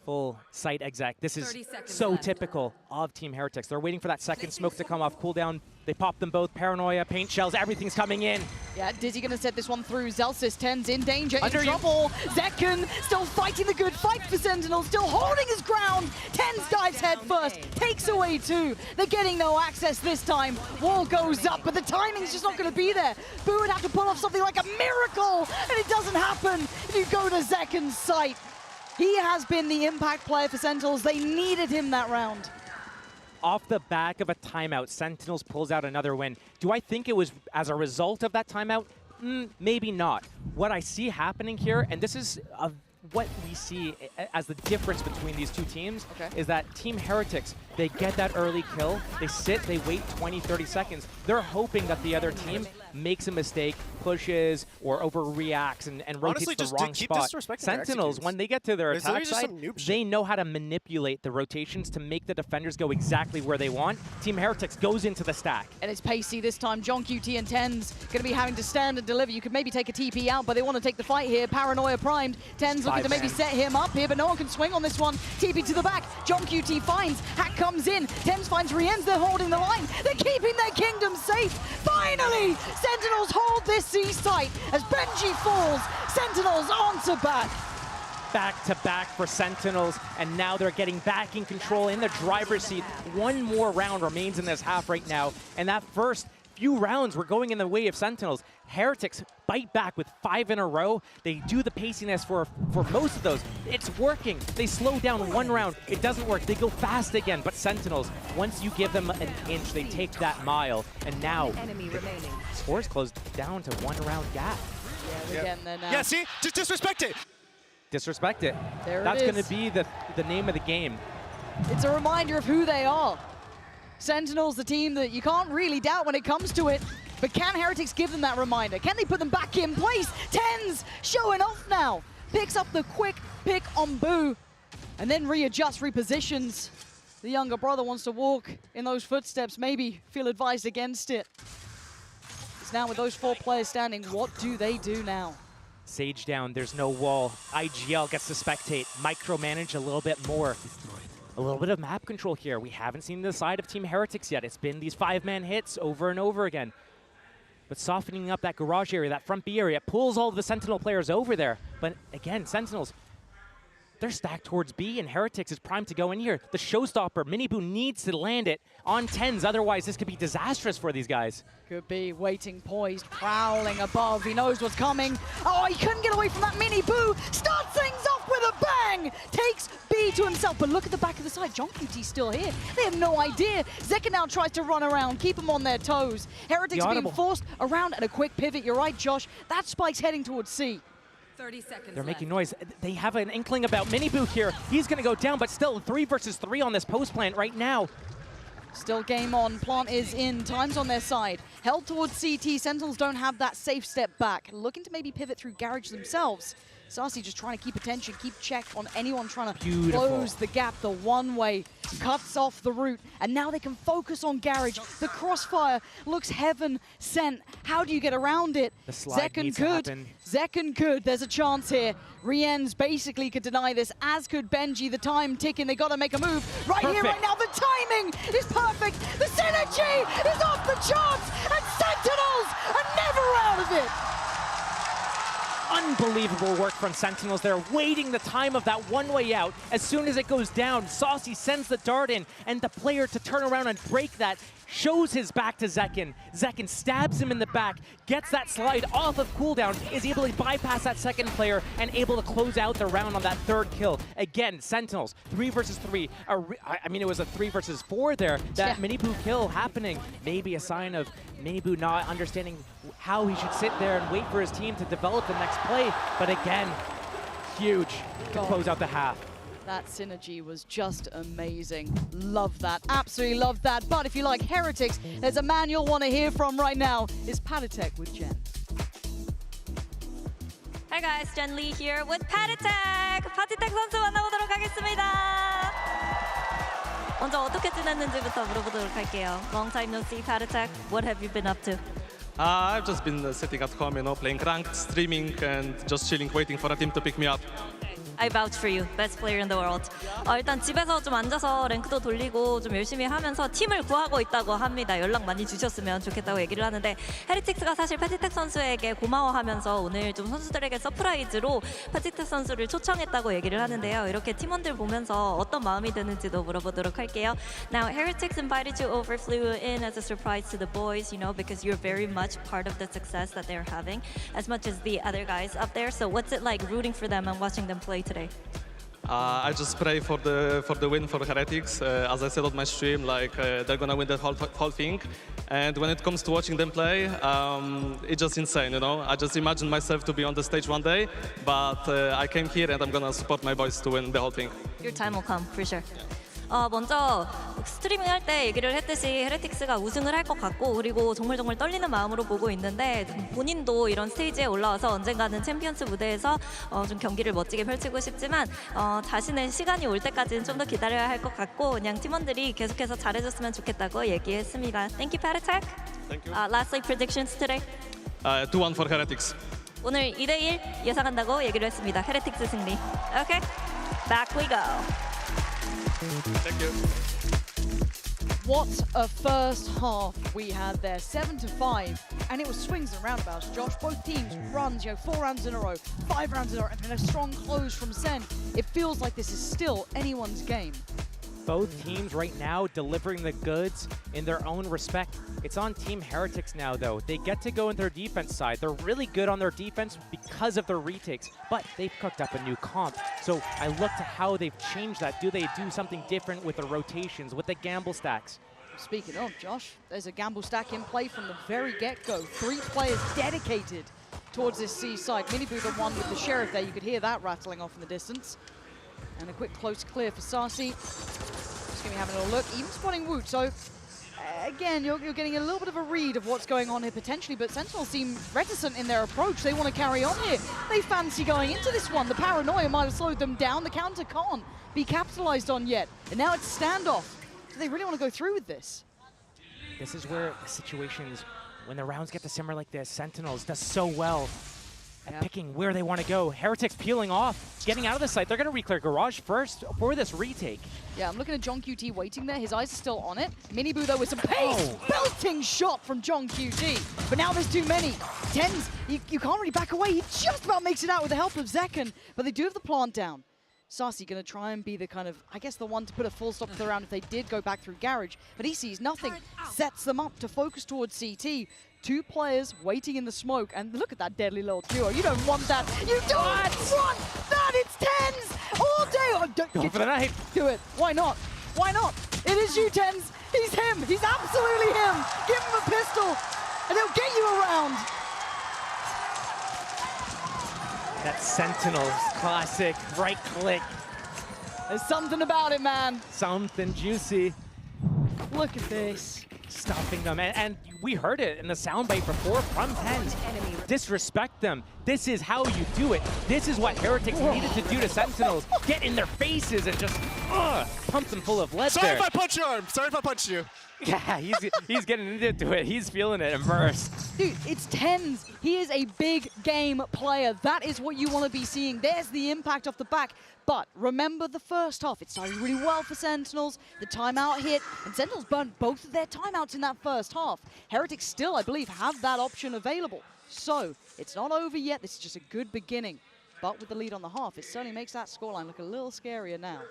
Full site exec. This is so typical of Team Heretics. They're waiting for that second smoke to come off cooldown. They pop them both. Paranoia, paint shells, everything's coming in. Yeah, Dizzy gonna set this one through. Zelsis, Ten's in danger, in trouble. Zekin still fighting the good fight for Sentinel, still holding his ground. Ten's dives head first, takes away 2. They're getting no access this time. Wall goes up, but the timing's just not gonna be there. Boo would have to pull off something like a miracle, and it doesn't happen if you go to Zekin's site. He has been the impact player for Sentinels. They needed him that round. Off the back of a timeout, Sentinels pulls out another win. Do I think it was as a result of that timeout? Maybe not. What I see happening here, and this is what we see as the difference between these two teams, is that Team Heretics, they get that early kill, they sit, they wait 20, 30 seconds. They're hoping that the other team makes a mistake, pushes, or overreacts and rotates Honestly, the just wrong keep spot. disrespecting their Sentinels, executes. when they get to their It's attack literally just side, some noob shit. they know how to manipulate the rotations to make the defenders go exactly where they want. Team Heretics goes into the stack. And it's pacey this time. John QT and Ten's going to be having to stand and deliver. You could maybe take a TP out, but they want to take the fight here. Paranoia primed. Ten's looking to maybe set him up here, but no one can swing on this one. TP to the back. John QT finds. Hack comes in. Ten's finds Rienz. They're holding the line. They're keeping their kingdom safe. Finally, Sentinels hold this C site as Benji falls. Sentinels onto bat. Back to back for Sentinels, and now they're getting back in control in the driver's seat. One more round remains in this half right now, and that first few rounds were going in the way of Sentinels. Heretics bite back with 5 in a row. They do the paciness for most of those. It's working. They slow down one round. It doesn't work. They go fast again, but Sentinels, once you give them an inch, they take that mile, and now scores closed down to 1 round gap. Yeah, again, then, yeah, see? Just disrespect it. Disrespect it. There That's it going is. to be the name of the game. It's a reminder of who they are. Sentinels, the team that you can't really doubt when it comes to it. But can Heretics give them that reminder? Can they put them back in place? Ten's showing off now. Picks up the quick pick on Boo. And then readjusts, repositions. The younger brother wants to walk in those footsteps, maybe feel advised against it. It's now with those 4 players standing, what do they do now? Sage down, there's no wall. IGL gets to spectate, micromanage a little bit more. A little bit of map control here. We haven't seen the side of Team Heretics yet. It's been these 5-man hits over and over again. But softening up that garage area, that front B area, pulls all of the Sentinel players over there. But again, Sentinels, they're stacked towards B, and Heretics is primed to go in here. The showstopper, Miniboo needs to land it on 10s, otherwise this could be disastrous for these guys. Could be waiting, poised, prowling above. He knows what's coming. Oh, he couldn't get away from that Miniboo. Starts things off with a bang. Takes B to himself, but look at the back of the side. John QT's still here. They have no idea. Zekin now tries to run around, keep them on their toes. Heretics being forced around at a quick pivot. You're right, Josh. That spike's heading towards C. 30 seconds They're making noise. They have an inkling about Miniboo here. He's going to go down, but still 3 versus 3 on this post plant right now. Still game on. Plant is in. Time's on their side. Held towards CT. Sentinels don't have that safe step back. Looking to maybe pivot through Garage themselves. Sassy just trying to keep attention, keep check on anyone trying to close the gap. The one-way cuts off the route, and now they can focus on Garage. The crossfire looks heaven sent. How do you get around it? The slide needs to happen. Zekin could. There's a chance here. Rienz basically could deny this, as could Benji. The time ticking. They got to make a move right here, right now. The timing is perfect. The synergy is off the charts, and Sentinels are never out of it. Unbelievable work from Sentinels. They're waiting the time of that one-way out. As soon as it goes down, Saucy sends the dart in, and the player to turn around and break that shows his back to Zekin. Zekin stabs him in the back, gets that slide off of cooldown, is able to bypass that second player, and able to close out the round on that 3rd kill. Again, Sentinels, 3 versus 3. I mean, it was a 3 versus 4 there. That Miniboo kill happening. Maybe a sign of Miniboo not understanding how he should sit there and wait for his team to develop the next play. But again, huge to close out the half. That synergy was just amazing. Love that. Absolutely love that. But if you like Heretics, there's a man you'll want to hear from right now. It's Patatek with Jen. Hi guys, Jen Lee here with Patatek. 파티텍 선수 만나보도록 하겠습니다. 먼저 어떻게 지냈는지부터 물어보도록 할게요. Long time no see, Patatek. What have you been up to? I've just been sitting at home, playing ranked, streaming, and just chilling, waiting for a team to pick me up. I vouch for you. Best player in the world. 일단 집에서 좀 앉아서 랭크도 돌리고 좀 열심히 하면서 팀을 구하고 있다고 합니다. 연락 많이 주셨으면 좋겠다고 얘기를 하는데 헤리틱스가 사실 파티텍 선수에게 고마워하면서 오늘 좀 선수들에게 서프라이즈로 파티텍 선수를 초청했다고 얘기를 하는데요. 이렇게 팀원들 보면서 어떤 마음이 드는지도 물어보도록 할게요. Now, Heretics invited you over, flew in as a surprise to the boys, because you're very much part of the success that they're having, as much as the other guys up there. So what's it like rooting for them and watching them play today? I just pray for the win for Heretics. As I said on my stream, they're gonna win that whole thing. And when it comes to watching them play, it's just insane, I just imagine myself to be on the stage one day, but I came here and I'm gonna support my boys to win the whole thing. Your time will come, for sure. 먼저 스트리밍 할 때 얘기를 했듯이 헤레틱스가 우승을 할 것 같고 그리고 정말 떨리는 마음으로 보고 있는데 본인도 이런 스테이지에 올라와서 언젠가는 챔피언스 무대에서 좀 경기를 멋지게 펼치고 싶지만 자신의 시간이 올 때까지는 좀 더 기다려야 할 것 같고 그냥 팀원들이 계속해서 잘해줬으면 좋겠다고 얘기했습니다. Thank you, Patatek. Thank you. Lastly, predictions today. 2-1 for Heretics. 오늘 2대1 예상한다고 얘기를 했습니다. 헤레틱스 승리. Okay, back we go. Thank you. What a first half we had there, 7-5, and it was swings and roundabouts. Josh, both teams runs, 4 rounds in a row, 5 rounds in a row, and then a strong close from SEN. It feels like this is still anyone's game. Both teams right now delivering the goods in their own respect. It's on Team Heretics now, though. They get to go in their defense side. They're really good on their defense because of their retakes, but they've cooked up a new comp. So I look to how they've changed that. Do they do something different with the rotations, with the gamble stacks? Speaking of, Josh, there's a gamble stack in play from the very get-go. 3 players dedicated towards this C side. Miniboo the one with the Sheriff there. You could hear that rattling off in the distance. And a quick close clear for Sarsi. Just going to be having a little look, even spotting Woot. So, again, you're getting a little bit of a read of what's going on here potentially, but Sentinels seem reticent in their approach. They want to carry on here. They fancy going into this one. The paranoia might have slowed them down. The counter can't be capitalized on yet. And now it's standoff. Do they really want to go through with this? This is where the situations, when the rounds get to simmer like this, Sentinels does so well at picking where they want to go. Heretics peeling off, getting out of the site. They're going to re-clear Garage first for this retake. Yeah, I'm looking at John QT waiting there. His eyes are still on it. Miniboo, though, with some pace. Belting shot from John QT. But now there's too many. Tens, you can't really back away. He just about makes it out with the help of Zekken. But they do have the plant down. Sarsi going to try and be the kind of, I guess, the one to put a full stop to the round if they did go back through Garage. But he sees nothing. Sets them up to focus towards CT. 2 players waiting in the smoke, and look at that deadly little duo. You don't want that. You don't want that. It's Tens all day. Oh, Go for the knife. Do it. Why not? Why not? It is you, Tens. He's him. He's absolutely him. Give him a pistol, and he'll get you around. That Sentinels classic right click. There's something about it, man. Something juicy. Look at this. Stopping them, and we heard it in the soundbite before from Tens. Disrespect them. This is how you do it. This is what Heretics needed to do to Sentinels. Get in their faces and just pump them full of lead. Sorry if I punch your arm. Sorry if I punched you. Yeah, he's getting into it. He's feeling it, immersed. Dude, it's Tens. He is a big game player. That is what you want to be seeing. There's the impact off the back. But remember the first half. It started really well for Sentinels. The timeout hit, and Sentinels burned both of their timeouts in that first half. Heretics still, I believe, have that option available. So, it's not over yet. This is just a good beginning. But with the lead on the half, it certainly makes that scoreline look a little scarier now.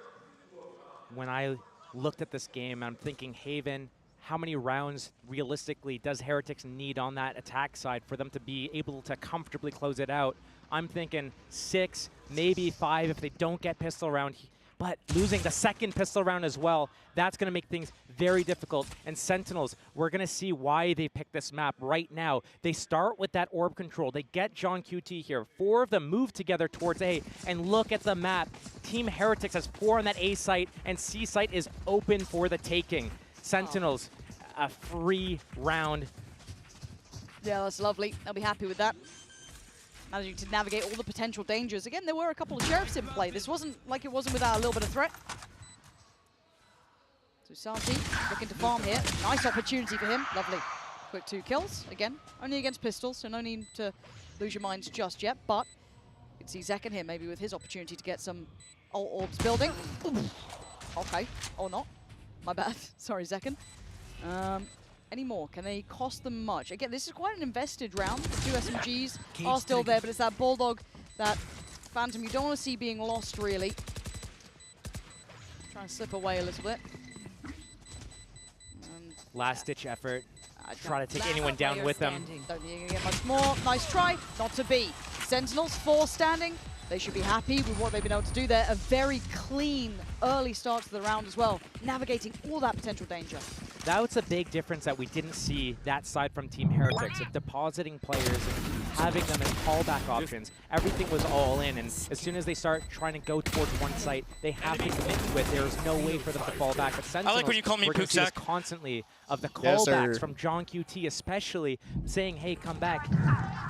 When I looked at this game, I'm thinking, Haven, how many rounds realistically does Heretics need on that attack side for them to be able to comfortably close it out? I'm thinking 6, maybe 5 if they don't get pistol round. But losing the second pistol round as well, that's going to make things very difficult. And Sentinels, we're going to see why they picked this map right now. They start with that orb control. They get John QT here. 4 of them move together towards A, and look at the map. Team Heretics has 4 on that A site, and C site is open for the taking. Sentinels, a free round. Yeah, that's lovely. They'll be happy with that. Managing to navigate all the potential dangers. Again, there were a couple of sheriffs in play. This wasn't like it wasn't without a little bit of threat. So Santi looking to farm here. Nice opportunity for him. Lovely. Quick 2 kills. Again, only against pistols, so no need to lose your minds just yet. But you can see Zekken here maybe with his opportunity to get some ult orbs building. Ooh. Okay, or not. My bad. Sorry, Zekken. Any more? Can they cost them much? Again, this is quite an invested round. The 2 SMGs are still there, but it's that Bulldog, that Phantom you don't want to see being lost, really. Trying to slip away a little bit. Last-ditch effort. Try to take anyone down with them. Don't think you can get much more. Nice try. Not to be. Sentinels, 4 standing. They should be happy with what they've been able to do there. A very clean early start to the round as well, navigating all that potential danger. That was a big difference that we didn't see that side from Team Heretics, of depositing players and having them as callback options. Everything was all in, and as soon as they start trying to go towards one site, they have to commit to it. There's no way for them to fall back. But Sentinels, I like when you call me we're going to see this Pooksack. constantly of the callbacks from John QT, especially saying, hey, come back.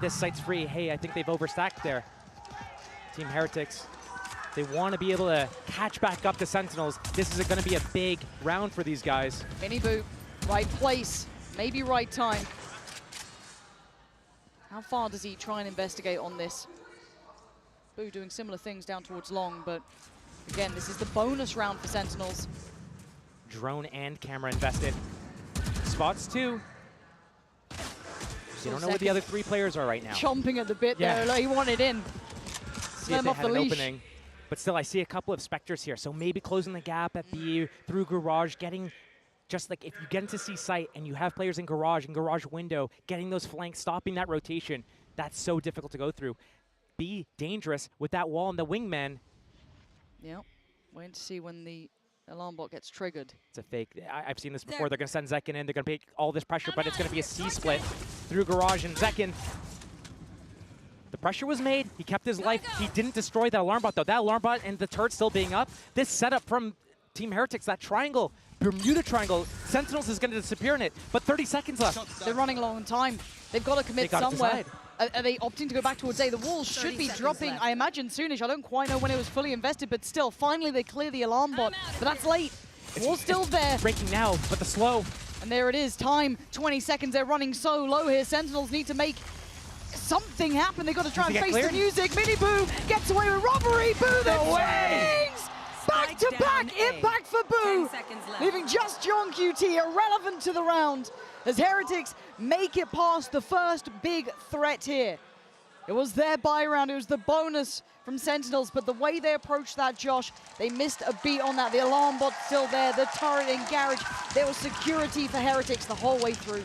This site's free. Hey, I think they've overstacked there. Team Heretics, they want to be able to catch back up to Sentinels. This is going to be a big round for these guys. Miniboo, right place, maybe right time. How far does he try and investigate on this? Boo doing similar things down towards long, but again, this is the bonus round for Sentinels. Drone and camera invested. Spots 2. You don't know where the other 3 players are right now. Chomping at the bit there, like he wanted in. See if they had an opening. But still, I see a couple of Spectres here, so maybe closing the gap at B through Garage, getting, just like if you get into C site and you have players in Garage and Garage window, getting those flanks, stopping that rotation, that's so difficult to go through. B, dangerous with that wall and the wingman. Yep, waiting to see when the alarm bot gets triggered. It's a fake. I've seen this before. They're going to send Zekken in. They're going to take all this pressure, but it's going to be a C split through Garage and Zekken. The pressure was made. He kept his life. He didn't destroy that alarm bot, though. That alarm bot and the turret still being up. This setup from Team Heretics, that triangle, Bermuda Triangle, Sentinels is going to disappear in it, but 30 seconds left. They're running low on time. They've got to commit somewhere. Are they opting to go back towards A? The walls should be dropping, I imagine, soonish. I don't quite know when it was fully invested, but still, finally they clear the alarm bot. But that's late. Wall's still there. Breaking now, but the slow. And there it is. Time, 20 seconds. They're running so low here. Sentinels need to make something happen. They've got to try and face the music. Miniboo gets away with robbery. Boo, the wings! Back to back impact for Boo, leaving just John QT irrelevant to the round as Heretics make it past the first big threat here. It was their buy round, it was the bonus from Sentinels, but the way they approached that, Josh, they missed a beat on that. The alarm bot's still there, the turret in garage. There was security for Heretics the whole way through.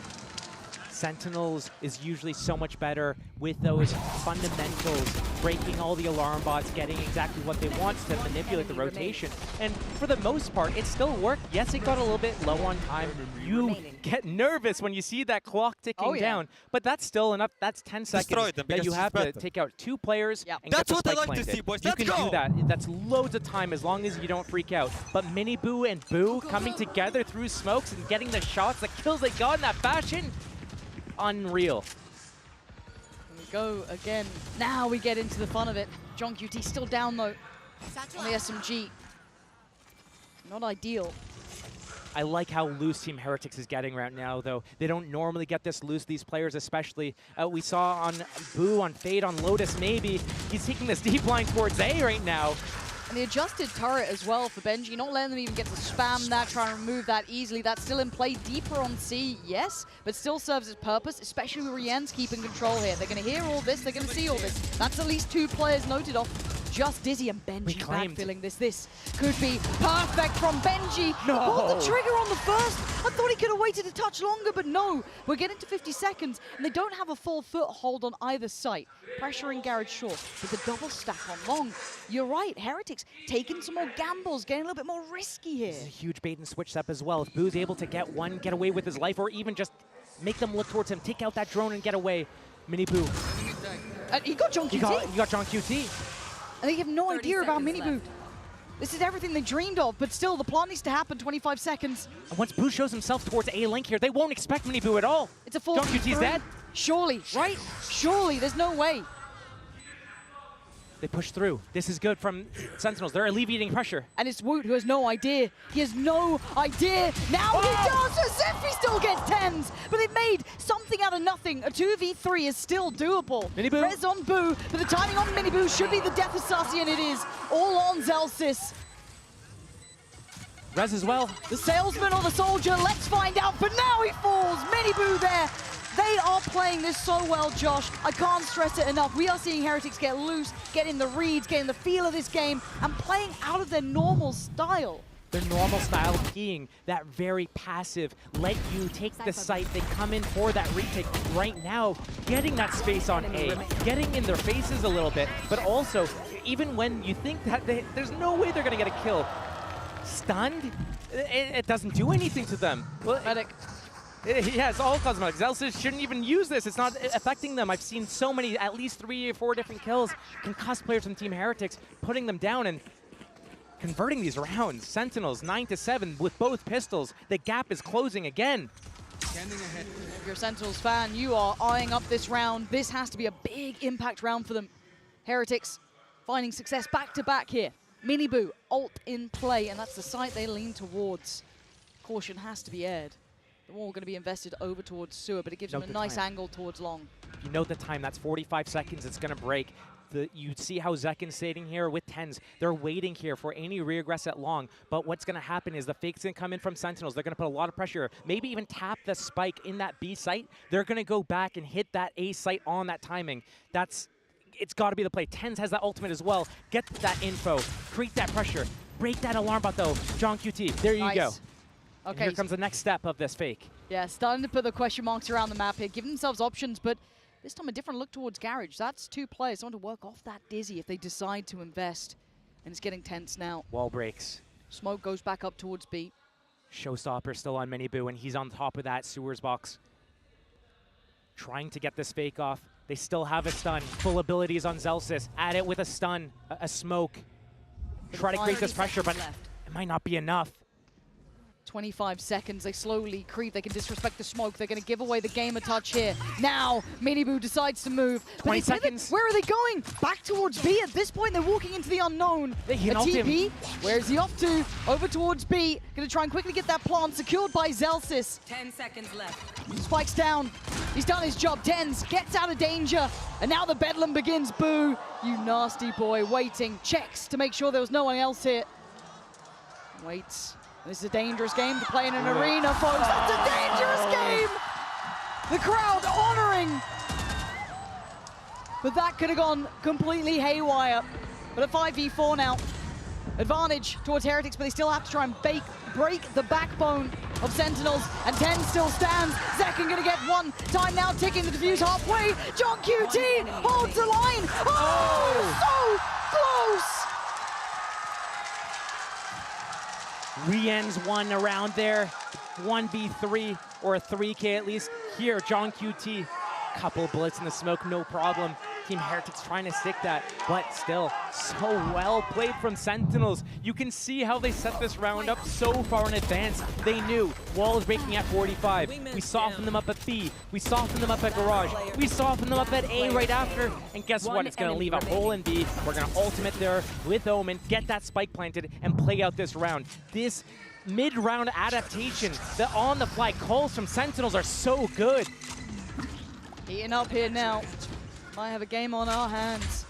Sentinels is usually so much better with those fundamentals, breaking all the alarm bots, getting exactly what they want to manipulate the rotation. And for the most part, it still worked. Yes, it got a little bit low on time. You get nervous when you see that clock ticking down, but that's still enough. That's 10 seconds that you have to take out 2 players and get the spike planted. You can do that. That's loads of time as long as you don't freak out. But Miniboo and Boo coming together through smokes and getting the shots, the kills they got in that fashion, unreal. Here we go again. Now we get into the fun of it. John QT still down though on the SMG. Not ideal. I like how loose Team Heretics is getting right now, though. They don't normally get this loose, these players especially. We saw on Boo, on Fade, on Lotus maybe. He's taking this deep line towards A right now. And the adjusted turret as well for Benji, not letting them even get to spam that, trying to remove that easily. That's still in play deeper on C, yes, but still serves its purpose, especially with Rien's keeping control here. They're going to hear all this, they're going to see all this. That's at least 2 players noted off. just Dizzy and Benji Reclaimed. backfilling this. This could be perfect from Benji. No. Pulled the trigger on the first. I thought he could have waited a touch longer, but no. We're getting to 50 seconds, and they don't have a full foothold on either site. Pressuring Garage short with a double stack on long. You're right, Heretics taking some more gambles, getting a little bit more risky here. This is a huge bait and switch step as well. If Boo's able to get one, get away with his life, or even just make them look towards him, take out that drone and get away. Mini Boo. He got John QT. He got John QT. And they have no idea about Mini Boo. This is everything they dreamed of, but still, the plot needs to happen. 25 seconds. And once Boo shows himself towards A link here, they won't expect Mini Boo at all. It's a full John QT's dead. Surely, right? Surely, there's no way. They push through. This is good from Sentinels. They're alleviating pressure. And it's Woot who has no idea. He has no idea. Now he does, as if he still gets 10s. But they've made something out of nothing. A 2v3 is still doable. Mini Boo. Rez on Boo, but the timing on Mini Boo should be the death of Sassy, and it is. All on Zelsis. Rez as well. The salesman or the soldier, let's find out. But now he falls. Mini Boo there. They are playing this so well, Josh. I can't stress it enough. We are seeing Heretics get loose, getting the reads, getting the feel of this game, and playing out of their normal style. Their normal style being that very passive, let you take the site, they come in for that retake right now, getting that space on A, getting in their faces a little bit, but also, even when you think that there's no way they're gonna get a kill, stunned, it doesn't do anything to them. Well, yeah, it's all cosmetic. Zelsis shouldn't even use this. It's not affecting them. I've seen so many, at least 3 or 4 different kills, concussed players from Team Heretics, putting them down and converting these rounds. Sentinels 9-7 with both pistols. The gap is closing again. If you're a Sentinels fan, you are eyeing up this round. This has to be a big impact round for them. Heretics finding success back-to-back here. Mini Boo, ult in play, and that's the site they lean towards. Caution has to be aired. They're all going to be invested over towards Sewer, but it gives them a nice angle towards long. You know the time, that's 45 seconds, it's going to break. You see how Zekin's sitting here with 10s. They're waiting here for any regress at long, but what's going to happen is the fake's going to come in from Sentinels. They're going to put a lot of pressure, maybe even tap the spike in that B site. They're going to go back and hit that A site on that timing. It's got to be the play. 10s has that ultimate as well. Get that info, create that pressure, break that alarm bot though. John QT, there you go. And Okay. here comes the next step of this fake. Yeah, starting to put the question marks around the map here, giving themselves options, but this time a different look towards Garage. That's 2 players. Someone to work off that Dizzy if they decide to invest. And it's getting tense now. Wall breaks. Smoke goes back up towards B. Showstopper still on Mini Boo, and he's on top of that sewers box. Trying to get this fake off. They still have a stun. Full abilities on Zelsis. Add it with a stun, a smoke. Try to create this pressure, but it might not be enough. 25 seconds, they slowly creep, they can disrespect the smoke, they're going to give away the game a touch here. Now, Mini Boo decides to move. 20 seconds. Where are they going? Back towards B. At this point, they're walking into the unknown. They can a ult him. TP, where is he off to? Over towards B. Going to try and quickly get that plant secured by Zelsis. 10 seconds left. Spikes down. He's done his job. Dens gets out of danger. And now the bedlam begins. Boo, you nasty boy. Waiting. Checks to make sure there was no one else here. Waits. This is a dangerous game to play in an arena, folks. That's a dangerous game! The crowd honoring. But that could have gone completely haywire. But a 5v4 now. Advantage towards Heretics, but they still have to try and break the backbone of Sentinels. And 10 still stands. Zekin gonna get one. Time now ticking the defuse halfway. John QT holds the line. Oh, so close! Re-ends one around there, 1v3 or a 3K at least. Here, John QT, couple bullets in the smoke, no problem. Team Heretics trying to stick that, but still so well played from Sentinels. You can see how they set this round up so far in advance. They knew wall is breaking at 45. We softened them up at B. We softened them up at Garage. We softened them up at A right after. And guess what? It's going to leave a hole in B. We're going to ultimate there with Omen, get that spike planted, and play out this round. This mid-round adaptation, the on-the-fly calls from Sentinels are so good. Heating up here now. Might have a game on our hands.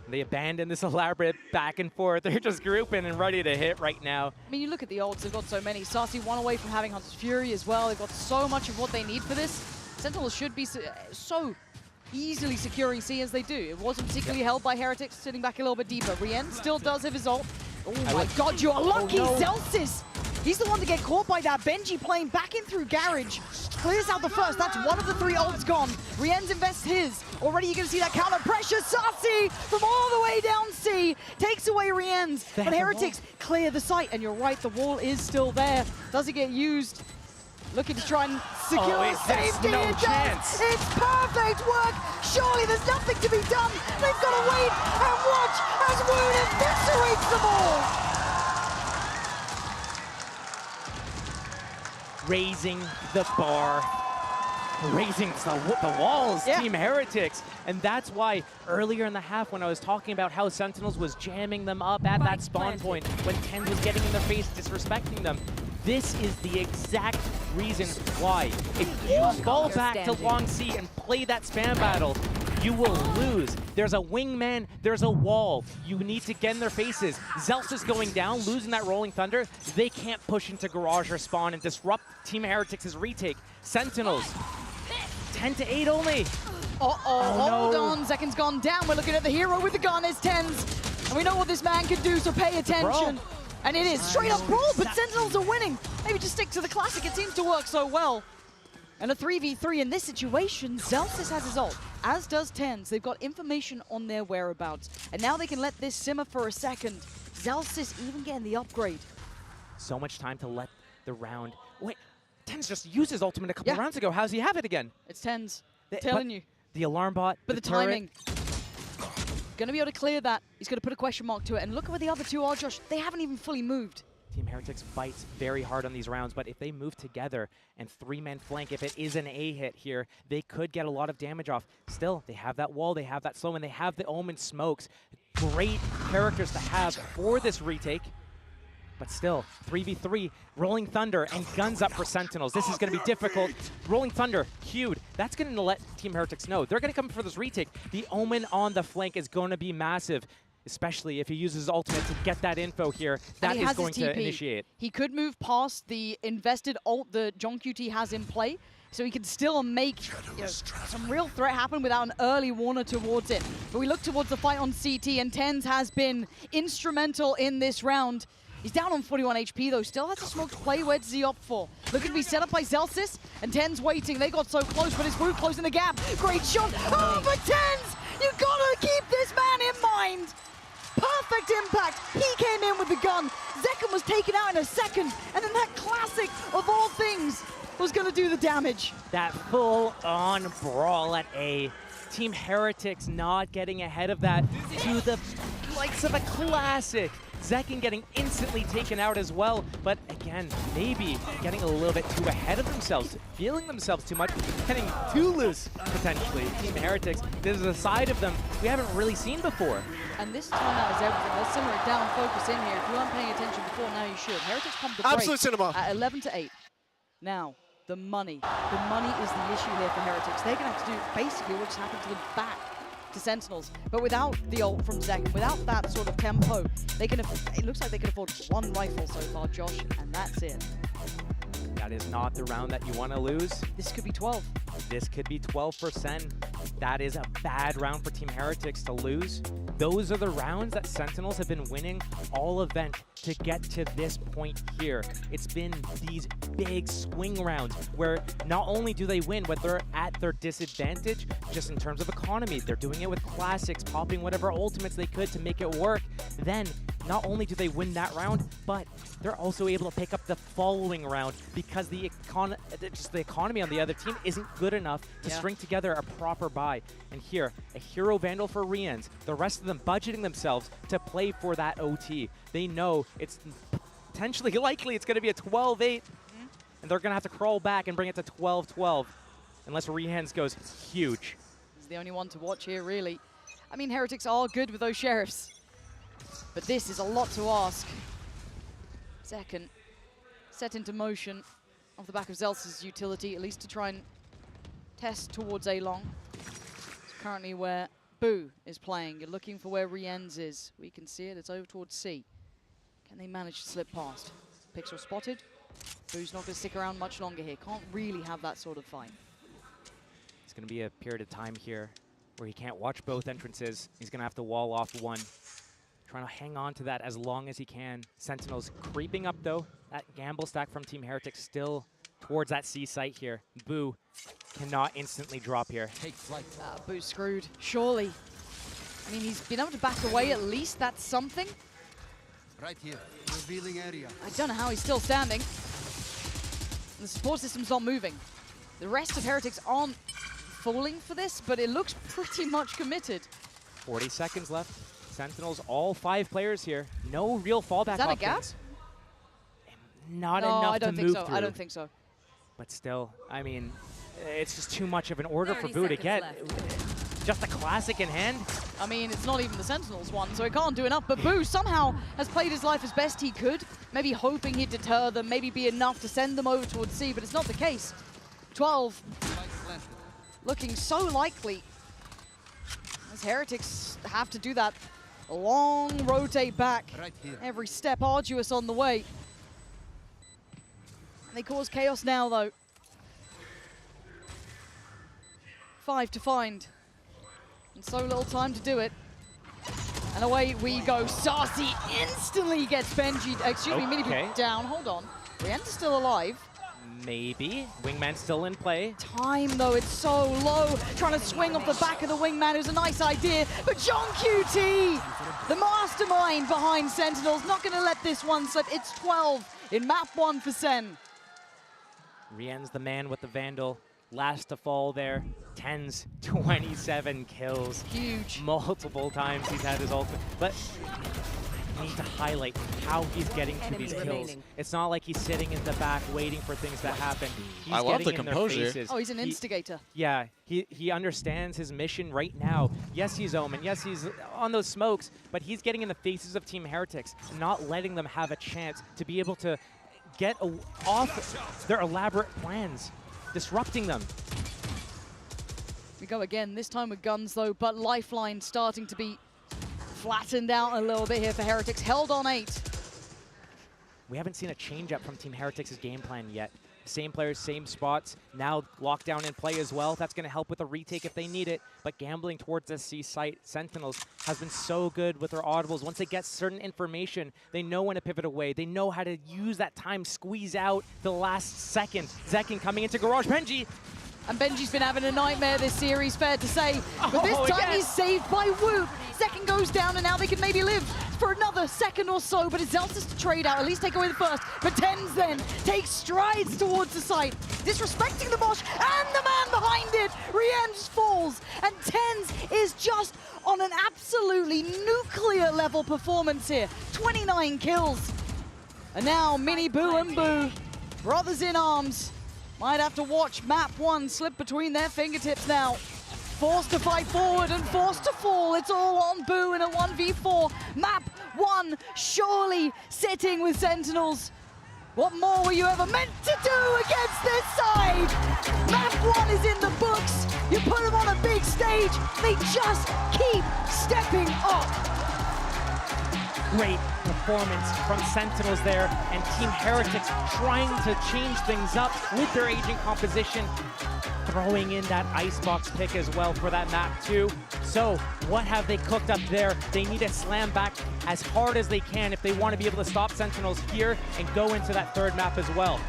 They abandon this elaborate back and forth. They're just grouping and ready to hit right now. I mean, you look at the ults, they've got so many. Sassy one away from having Hunter's Fury as well. They've got so much of what they need for this. Sentinels should be so easily securing C as they do. It wasn't particularly held by Heretics, sitting back a little bit deeper. Rien still does have his ult. Oh my god, you're lucky, Zelsis! He's the one to get caught by that. Benji playing back in through Garage. Clears out the first. That's one of the 3 ults gone. Rien's invests his. Already you're going to see that counter pressure. Sasi from all the way down C takes away Rien's. But Heretics clear the site. And you're right, the wall is still there. Does it get used? Looking to try and secure safety. No it chance. does. It's perfect work. Surely there's nothing to be done. They've got to wait and watch as Woon eviscerates them all. Raising the bar, raising the walls, Team Heretics. And that's why earlier in the half when I was talking about how Sentinels was jamming them up at that spawn point, when TenZ was getting in their face, disrespecting them, this is the exact reason why. If you fall back to long C and play that spam battle, you will lose. There's a wingman, there's a wall. You need to get in their faces. Zelsa is going down, losing that Rolling Thunder. They can't push into Garage or spawn and disrupt Team Heretics' retake. Sentinels, 10 to 8 only. Hold on, Zekin's gone down. We're looking at the hero with the gun, it's TenZ. And we know what this man can do, so pay attention. Bro. And it is straight up brawl, but Sentinels are winning. Maybe just stick to the classic, it seems to work so well. And a 3v3 in this situation, Zelsis has his ult, as does TenZ. They've got information on their whereabouts. And now they can let this simmer for a second. Zelsis even getting the upgrade. So much time to let the round... Wait, TenZ just used his ultimate a couple rounds ago. How's he have it again? It's TenZ, telling you. The alarm bot, But the timing. Gonna be able to clear that. He's gonna put a question mark to it. And look at where the other 2 are, Josh. They haven't even fully moved. Team Heretics fights very hard on these rounds, but if they move together and 3-man flank, if it is an A hit here, they could get a lot of damage off. Still, they have that wall, they have that slow, and they have the Omen smokes. Great characters to have for this retake. But still, 3v3, Rolling Thunder and guns up for Sentinels. This is going to be difficult. Rolling Thunder, queued. That's going to let Team Heretics know. They're going to come for this retake. The Omen on the flank is going to be massive, especially if he uses his ultimate to get that info here. That is going to initiate. He could move past the invested ult that John QT has in play, so he can still make some real threat happen without an early warner towards it. But we look towards the fight on CT, and TenZ has been instrumental in this round. He's down on 41 HP though, still has a smoke to play. Where does he opt for? Looking to be set up by Zelsis, and TenZ waiting. They got so close, but it's Wu closing the gap. Great shot. Oh, but TenZ! You gotta keep this man in mind! Perfect impact. He came in with the gun. Zekin was taken out in a second, and then that classic of all things was gonna do the damage. That full-on brawl at A. Team Heretics not getting ahead of that to the likes of a classic. Zekin getting instantly taken out as well, but again, maybe getting a little bit too ahead of themselves, feeling themselves too much, getting too loose, potentially. Team Heretics, this is a side of them we haven't really seen before. And this timeout is everything. Let's simmer it down, focus in here. If you weren't paying attention before, now you should. Heretics pumped the Absolute break cinema. at 11 to 8. Now, the money. The money is the issue here for Heretics. They're going to have to do basically what just happened to them back to Sentinels, but without the ult from Zekin, without that sort of tempo, they can. It looks like they can afford 1 rifle so far, Josh, and that's it. That is not the round that you want to lose. This could be 12. This could be 12%. That is a bad round for Team Heretics to lose. Those are the rounds that Sentinels have been winning all event to get to this point here. It's been these big swing rounds where not only do they win, but they're at their disadvantage just in terms of economy. They're doing it with classics, popping whatever ultimates they could to make it work. Then, not only do they win that round, but they're also able to pick up the following round because the economy on the other team isn't good enough to string together a proper buy. And here, a hero vandal for Rien's. The rest of them budgeting themselves to play for that OT. They know it's potentially likely it's going to be a 12-8, and they're going to have to crawl back and bring it to 12-12 unless Rien's goes huge. He's the only one to watch here, really. I mean, Heretics are good with those sheriffs, but this is a lot to ask. Zekin set into motion off the back of Zelsa's utility, at least to try and test towards A-Long. It's currently where Boo is playing. You're looking for where Rien's is. We can see it, it's over towards C. Can they manage to slip past? Pixel spotted. Boo's not going to stick around much longer here. Can't really have that sort of fight. It's going to be a period of time here where he can't watch both entrances. He's going to have to wall off one. Trying to hang on to that as long as he can. Sentinels creeping up, though. That gamble stack from Team Heretics still towards that C site here. Boo cannot instantly drop here. Take flight. Boo's screwed, surely. I mean, he's been able to back away at least. That's something. Right here, revealing area. I don't know how he's still standing. The support system's not moving. The rest of Heretics aren't falling for this, but it looks pretty much committed. 40 seconds left. Sentinels, all 5 players here. No real fallback options. Is that a gap? Not no, enough I don't to think move so. through. I don't think so. But still, I mean, it's just too much of an order for Boo to get. Just a classic in hand. I mean, it's not even the Sentinels one, so it can't do enough. But Boo somehow has played his life as best he could, maybe hoping he'd deter them, maybe be enough to send them over towards C, but it's not the case. 12 looking so likely as Heretics have to do that long rotate back. Right here. Every step arduous on the way. And they cause chaos now, though. 5 to find. And so little time to do it. And away we go. Sarsi instantly gets Benji, excuse me, Mini down. Hold on. Rien's still alive. Maybe. Wingman's still in play. Time, though, it's so low. Trying to swing off the back of the Wingman is a nice idea. But John QT, the mastermind behind Sentinels, not going to let this one slip. It's 12 in map 1 for Sen. Rien's the man with the Vandal. Last to fall there. 10's 27 kills. Huge. Multiple times he's had his ultimate. But I need to highlight how he's getting to these kills. It's not like he's sitting in the back waiting for things to happen. He's I love the getting in their composure. faces. Oh, he's an instigator. Yeah, he understands his mission right now. Yes, he's Omen. Yes, he's on those smokes. But he's getting in the faces of Team Heretics, not letting them have a chance to be able to get off their elaborate plans, disrupting them. We go again, this time with guns though, but Lifeline starting to be flattened out a little bit here for Heretics. Held on 8. We haven't seen a change up from Team Heretics' game plan yet. Same players, same spots. Now lockdown in play as well. That's going to help with a retake if they need it. But gambling towards the C site, Sentinels has been so good with their audibles. Once they get certain information, they know when to pivot away. They know how to use that time, squeeze out the last second. Zekin coming into Garage. Benji. And Benji's been having a nightmare this series, fair to say. But this time he's saved by Woot. Second goes down, and now they can maybe live for another second or so. But it's Zeltis to trade out, at least take away the first. But Tens then takes strides towards the site, disrespecting the Mosh and the man behind it. Rien just falls, and Tens is just on an absolutely nuclear level performance here. 29 kills. And now Mini Boo and Boo, brothers in arms, might have to watch map 1 slip between their fingertips now. Forced to fight forward and forced to fall. It's all on Boo in a 1v4. Map 1 surely sitting with Sentinels. What more were you ever meant to do against this side? Map 1 is in the books. You put them on a big stage, they just keep stepping up. Great performance from Sentinels there, and Team Heretics trying to change things up with their agent composition, throwing in that icebox pick as well for that map too. So what have they cooked up there? They need to slam back as hard as they can if they want to be able to stop Sentinels here and go into that third map as well.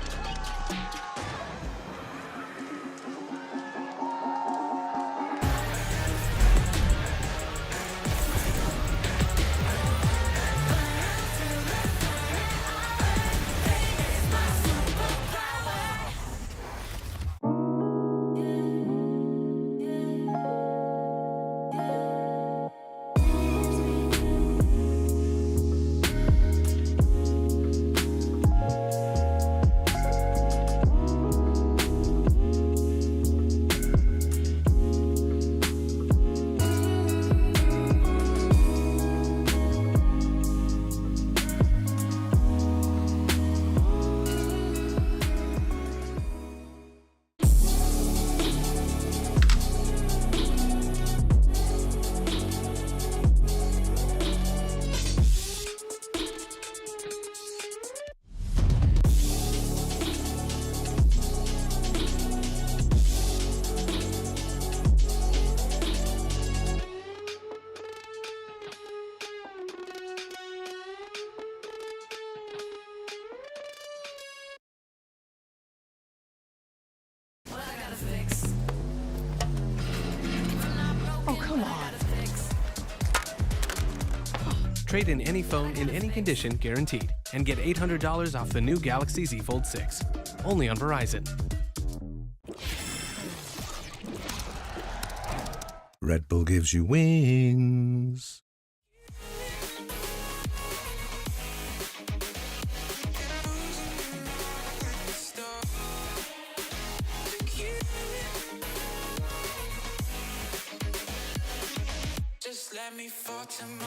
Trade in any phone in any condition guaranteed. And get $800 off the new Galaxy Z Fold 6. Only on Verizon. Red Bull gives you wings. Just let me fall to my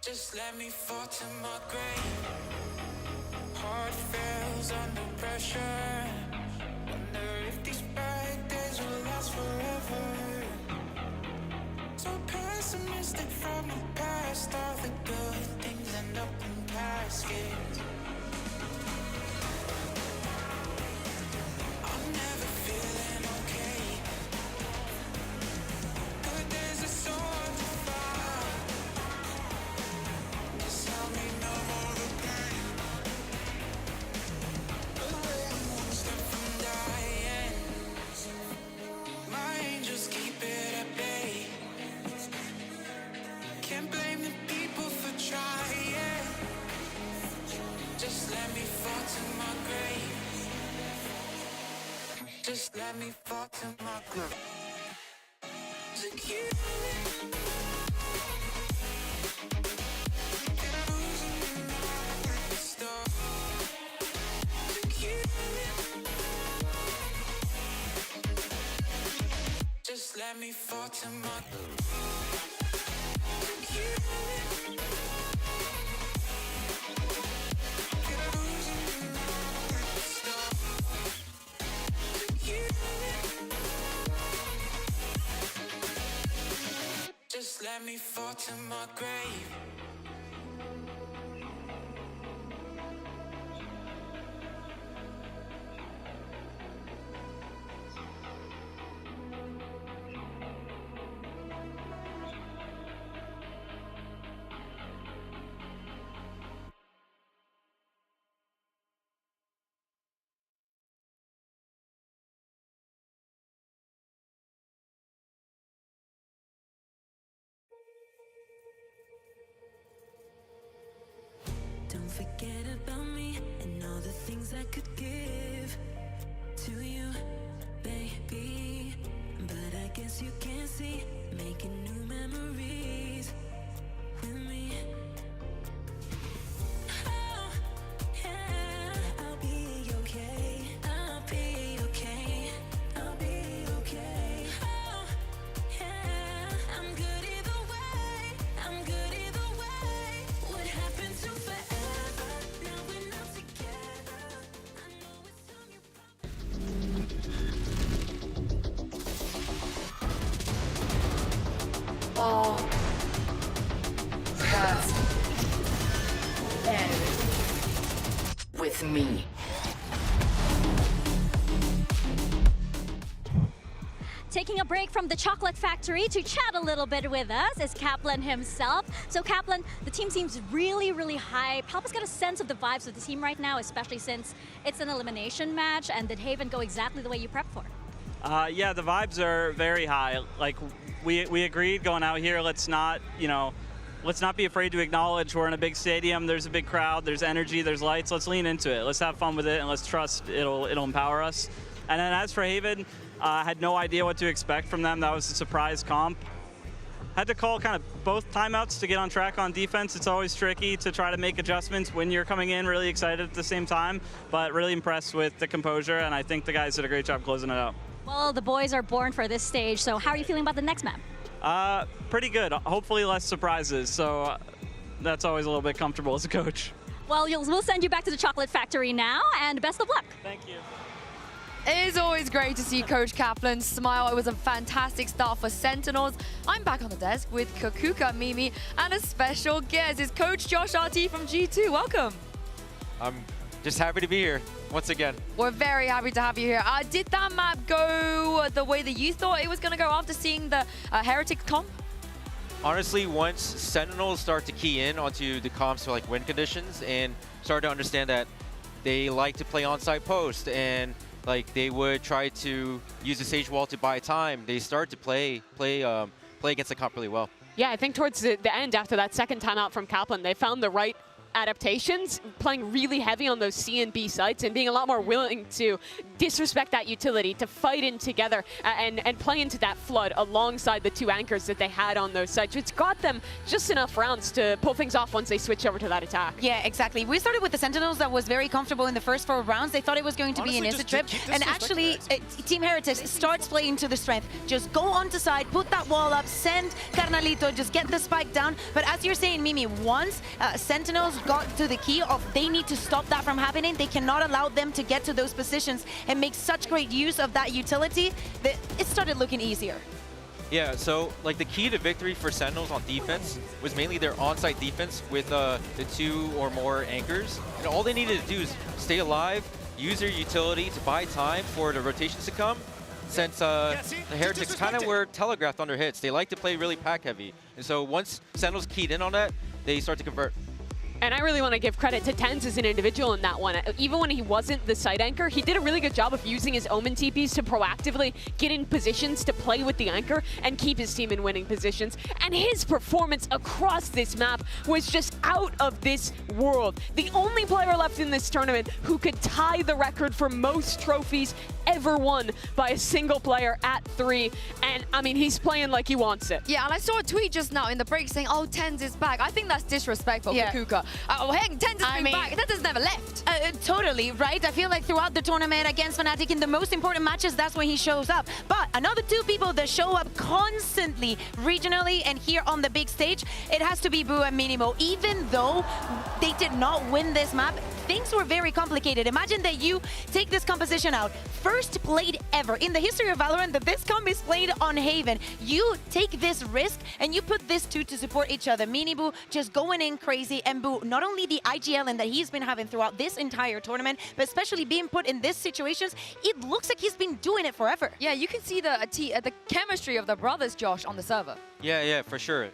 Just let me fall to my grave. Heart fails under pressure. Wonder if these bad days will last forever. So pessimistic from the past. All the good things end up in caskets. I'm never feeling okay. Good days are so hard to find. Just help me know more the pain. I'm one step from dying. My angels keep it at bay. Can't blame the people for trying. Just let me fall to my grave. Just let me fall to my grave. To you. Just let me fall to my Just let me fall to my grave. Don't forget about me and all the things I could give to you, baby. But I guess you can't see, making new memories with me. Oh, yeah, I'll be okay. I'll be okay. I'll be okay. Oh, yeah, I'm good either way. I'm good either way. What happened to forever? Now we're not together. I know it's time you Oh, that's ended with me. Taking a break from the chocolate factory to chat a little bit with us is Kaplan himself. So Kaplan, the team seems really, really hyped. Help us get a sense of the vibes of the team right now, especially since it's an elimination match. And did Haven go exactly the way you prepped for? Yeah, the vibes are very high. Like we agreed going out here, let's not be afraid to acknowledge we're in a big stadium, there's a big crowd, there's energy, there's lights, let's lean into it. Let's have fun with it and let's trust it'll empower us. And then as for Haven, I had no idea what to expect from them. That was a surprise comp. Had to call kind of both timeouts to get on track on defense. It's always tricky to try to make adjustments when you're coming in really excited at the same time, but really impressed with the composure, and I think the guys did a great job closing it out. Well, the boys are born for this stage, so how are you feeling about the next map? Pretty good. Hopefully less surprises, so that's always a little bit comfortable as a coach. Well, we'll send you back to the chocolate factory now, and best of luck. Thank you. It is always great to see Coach Kaplan smile. It was a fantastic start for Sentinels. I'm back on the desk with Kakuka Mimi and a special guest. It's Coach Josh RT from G2. Welcome. I'm just happy to be here once again. We're very happy to have you here. Did that map go the way that you thought it was going to go after seeing the Heretics comp? honestly, once Sentinels start to key in onto the comps for like win conditions and start to understand that they like to play onside post and like they would try to use the Sage Wall to buy time, they start to play against the comp really well. Yeah, I think towards the end, after that second timeout from Kaplan, they found the right adaptations, playing really heavy on those C and B sites and being a lot more willing to disrespect that utility, to fight in together and play into that flood alongside the two anchors that they had on those sites, which got them just enough rounds to pull things off once they switch over to that attack. Yeah, exactly. We started with the Sentinels that was very comfortable in the first 4 rounds. They thought it was going to be an instant trip. And actually, Team Heretics starts playing to the strength. Just go onto side, put that wall up, send Carnalito, just get the spike down. But as you're saying, Mimi, once Sentinels got to the key of they need to stop that from happening, they cannot allow them to get to those positions and make such great use of that utility that it started looking easier. Yeah, so like the key to victory for Sentinels on defense was mainly their on-site defense with the 2 or more anchors. And all they needed to do is stay alive, use their utility to buy time for the rotations to come. Since the Heretics kind of were telegraphed on their hits, they like to play really pack heavy. And so once Sentinels keyed in on that, they start to convert. And I really want to give credit to Tenz as an individual in that one. Even when he wasn't the site anchor, he did a really good job of using his Omen TPs to proactively get in positions to play with the anchor and keep his team in winning positions. And his performance across this map was just out of this world. The only player left in this tournament who could tie the record for most trophies ever won by a single player at 3. And I mean, he's playing like he wants it. Yeah, and I saw a tweet just now in the break saying, oh, Tenz is back. I think that's disrespectful for Kuka. Oh, heck, Tenz has been back. Tenz has never left. Totally, right? I feel like throughout the tournament against Fnatic in the most important matches, that's when he shows up. But another 2 people that show up constantly, regionally and here on the big stage, it has to be Boo and Minimo. Even though they did not win this map, things were very complicated. Imagine that you take this composition out. First played ever in the history of Valorant that this comp is played on Haven. You take this risk and you put this 2 to support each other. Miniboo just going in crazy, and Boo, not only the IGL and that he's been having throughout this entire tournament, but especially being put in these situations, it looks like he's been doing it forever. Yeah, you can see the chemistry of the brothers, Josh, on the server. Yeah, for sure.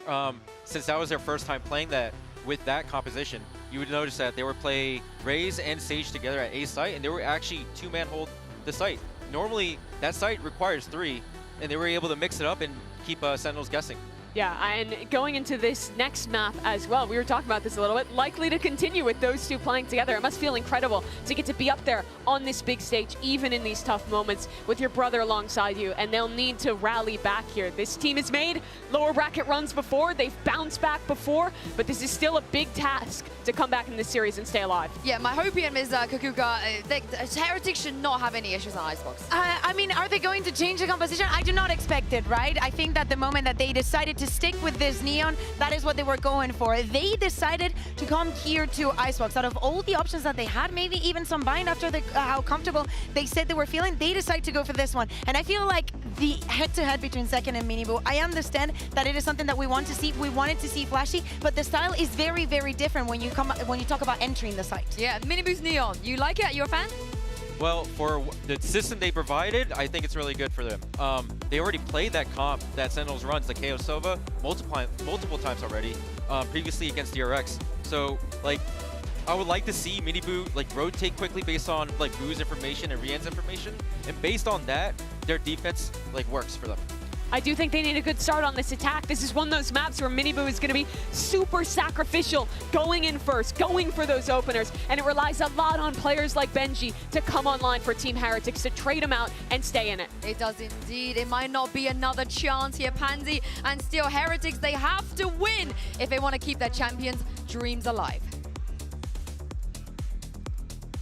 Since that was their first time playing that with that composition, you would notice that they were playing Raze and Sage together at A site, and they were actually 2-man hold the site. Normally, that site requires 3, and they were able to mix it up and keep Sentinels guessing. Yeah, and going into this next map as well, we were talking about this a little bit, likely to continue with those 2 playing together. It must feel incredible to get to be up there on this big stage, even in these tough moments, with your brother alongside you, and they'll need to rally back here. This team has made lower bracket runs before, they've bounced back before, but this is still a big task to come back in this series and stay alive. Yeah, my hopium is Kakuka. Heretics should not have any issues on Icebox. I mean, are they going to change the composition? I do not expect it, right? I think that the moment that they decided to stick with this Neon, that is what they were going for. They decided to come here to Icebox. Out of all the options that they had, maybe even some bind after how comfortable they said they were feeling, they decided to go for this one. And I feel like the head-to-head between Second and Miniboo, I understand that it is something that we want to see. We wanted to see flashy, but the style is very, very different when you talk about entering the site. Yeah, Miniboo's Neon. You like it? You're a fan? Well, for the system they provided, I think it's really good for them. They already played that comp that Sentinels runs, the KO Sova, multiple times already, previously against DRX. So, like, I would like to see Miniboo like rotate quickly based on like Boo's information and Rian's information, and based on that, their defense like works for them. I do think they need a good start on this attack. This is one of those maps where Miniboo is going to be super sacrificial, going in first, going for those openers, and it relies a lot on players like Benji to come online for Team Heretics to trade them out and stay in it. It does indeed. It might not be another chance here, Pansy, and still Heretics, they have to win if they want to keep their champions' dreams alive.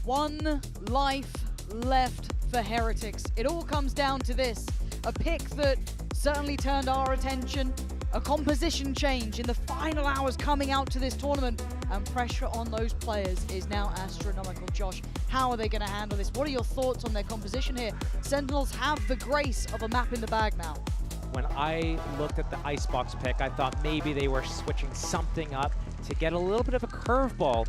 1 life left for Heretics. It all comes down to this. A pick that certainly turned our attention, a composition change in the final hours coming out to this tournament, and pressure on those players is now astronomical. Josh, how are they going to handle this? What are your thoughts on their composition here? Sentinels have the grace of a map in the bag now. When I looked at the Icebox pick, I thought maybe they were switching something up to get a little bit of a curveball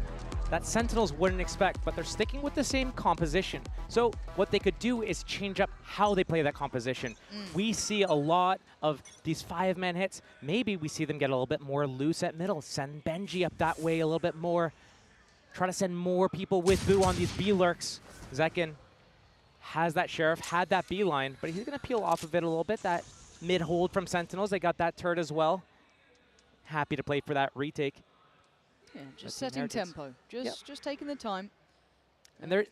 that Sentinels wouldn't expect, but they're sticking with the same composition. So what they could do is change up how they play that composition. We see a lot of these 5-man hits. Maybe we see them get a little bit more loose at middle, send Benji up that way a little bit more, try to send more people with Boo on these B lurks. Zekin has that Sheriff, had that B line, but he's going to peel off of it a little bit. That mid hold from Sentinels, they got that turret as well. Happy to play for that retake. Yeah, just setting tempo, just taking the time. And they're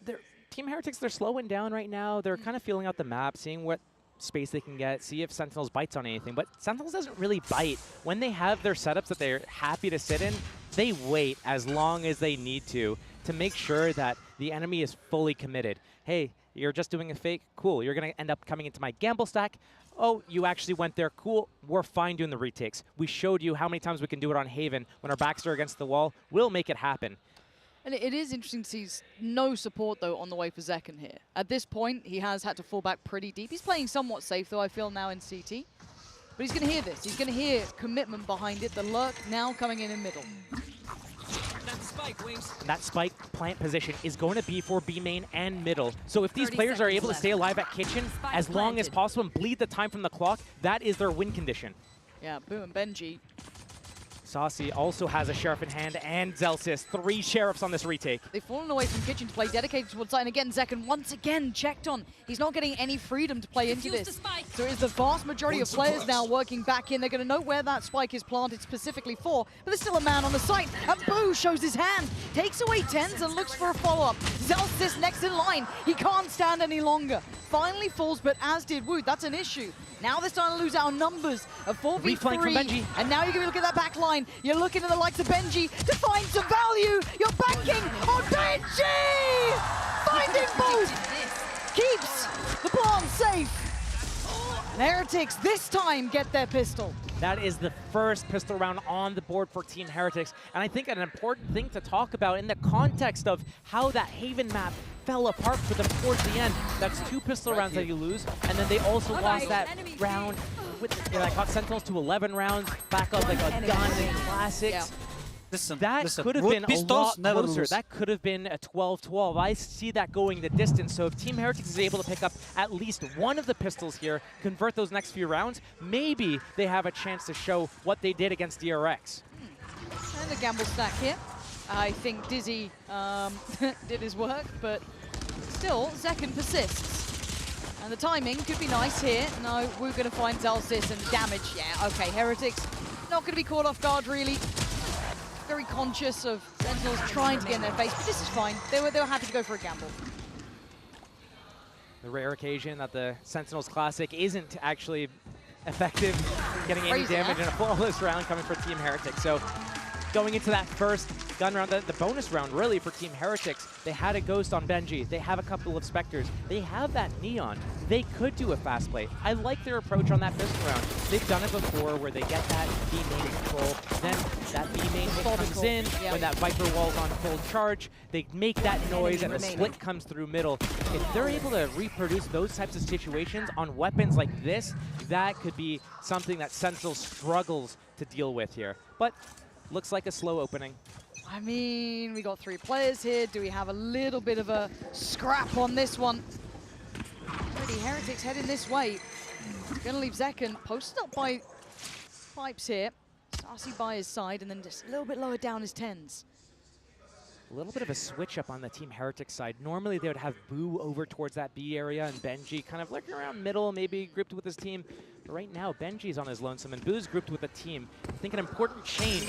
Team Heretics, they're slowing down right now. They're kind of feeling out the map, seeing what space they can get, see if Sentinels bites on anything. But Sentinels doesn't really bite. When they have their setups that they're happy to sit in, they wait as long as they need to make sure that the enemy is fully committed. Hey, you're just doing a fake? Cool. You're going to end up coming into my gamble stack. Oh, you actually went there. Cool. We're fine doing the retakes. We showed you how many times we can do it on Haven. When our backs are against the wall, we'll make it happen. And it is interesting to see no support, though, on the way for Zekin here. At this point, he has had to fall back pretty deep. He's playing somewhat safe, though, I feel, now in CT. But he's going to hear this. He's going to hear commitment behind it. The lurk now coming in middle. And that spike plant position is going to be for B main and middle. So if these players are able to stay alive at kitchen as long as possible and bleed the time from the clock, that is their win condition. Yeah, Boo and Benji. Saucy also has a Sheriff in hand, and Zelsis. 3 Sheriffs on this retake. They've fallen away from kitchen to play dedicated towards side. And again, Zekin once again checked on. He's not getting any freedom to play into this. So it's the vast majority of players now working back in. They're going to know where that spike is planted specifically for. But there's still a man on the site. And Boo shows his hand, takes away tens and looks for a follow-up. Zelsis next in line. He can't stand any longer. Finally falls, but as did Wood. That's an issue. Now they're starting to lose our numbers of 4v3. Reflank from Benji. And now you're going to look at that back line. You're looking at the likes of Benji to find some value. You're banking on Benji! Finding both. Keeps the plant safe. And Heretics this time get their pistol. That is the first pistol round on the board for Team Heretics. And I think an important thing to talk about in the context of how that Haven map fell apart for them towards the end. That's 2 pistol rounds that you lose. And then they also lost that round that got Sentinels to 11 rounds, back up like a gun in Classics. Yeah. That could have been a lot closer. That could have been a 12-12. I see that going the distance. So if Team Heretics is able to pick up at least one of the pistols here, convert those next few rounds, maybe they have a chance to show what they did against DRX. And the gamble stack here. I think Dizzy did his work, but still, Zekin persists. And the timing could be nice here. No, we're going to find Zelsis and damage. Yeah, okay, Heretics not going to be caught off guard, really. Very conscious of Sentinels trying to get in their face, but this is fine. They were happy to go for a gamble. The rare occasion that the Sentinels Classic isn't actually effective, getting any damage in a flawless round coming for Team Heretics. So going into that first gun round, the bonus round really for Team Heretics, they had a Ghost on Benji, they have a couple of Spectres, they have that Neon, they could do a fast play. I like their approach on that pistol round. They've done it before where they get that B main control, then that B main hit comes in, when that Viper wall's on full charge, they make that noise and the split comes through middle. If they're able to reproduce those types of situations on weapons like this, that could be something that Sentinel struggles to deal with here. But looks like a slow opening. I mean, we got 3 players here. Do we have a little bit of a scrap on this one? Already Heretics heading this way. Gonna leave Zekin posted up by Pipes here. Saucy by his side, and then just a little bit lower down his tens. A little bit of a switch up on the Team Heretics side. Normally they would have Boo over towards that B area and Benji kind of lurking around middle, maybe grouped with his team. But right now, Benji's on his lonesome and Boo's grouped with a team. I think an important change,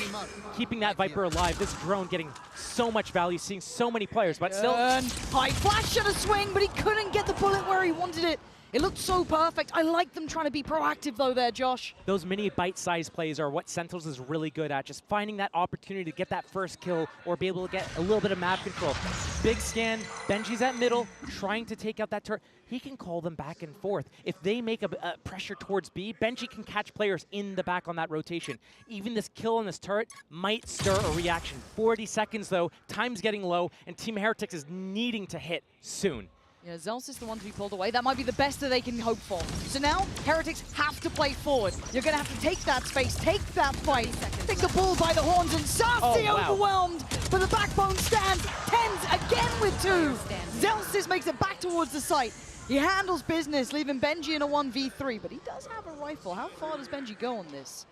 keeping that Viper alive. This drone getting so much value, seeing so many players, but still. High flash at a swing, but he couldn't get the bullet where he wanted it. It looked so perfect. I like them trying to be proactive though there, Josh. Those mini bite-sized plays are what Sentinels is really good at. Just finding that opportunity to get that first kill or be able to get a little bit of map control. Big scan, Benji's at middle, trying to take out that turret. He can call them back and forth. If they make a pressure towards B, Benji can catch players in the back on that rotation. Even this kill on this turret might stir a reaction. 40 seconds though, time's getting low, and Team Heretics is needing to hit soon. Yeah, Zels is the one to be pulled away. That might be the best that they can hope for. So now, Heretics have to play forward. You're going to have to take that space, take that fight, take the bull by the horns, and Sassy overwhelmed. But the backbone stands. Tens again with 2. Zelsis makes it back towards the site. He handles business, leaving Benji in a 1v3, but he does have a rifle. How far does Benji go on this?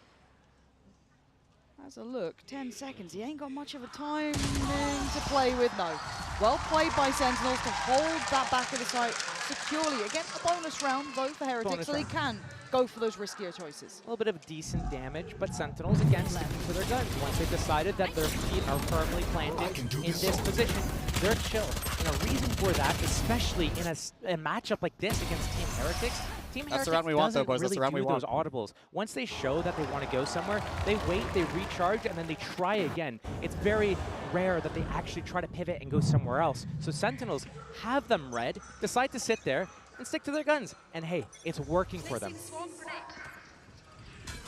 Has a look, 10 seconds. He ain't got much of a time to play with, no. Well played by Sentinels to hold that back of the site securely. Again, a bonus round, though, for Heretics, so they can go for those riskier choices. A little bit of decent damage, but Sentinels, again, sticking to their guns. Once they've decided that their feet are firmly planted in this position, they're chill. And a reason for that, especially in a matchup like this against Team Heretics, That's the round we want, though, boys. That's the round we want. Those audibles. Once they show that they want to go somewhere, they wait, they recharge, and then they try again. It's very rare that they actually try to pivot and go somewhere else. So Sentinels have them read, decide to sit there, and stick to their guns. And hey, it's working for them.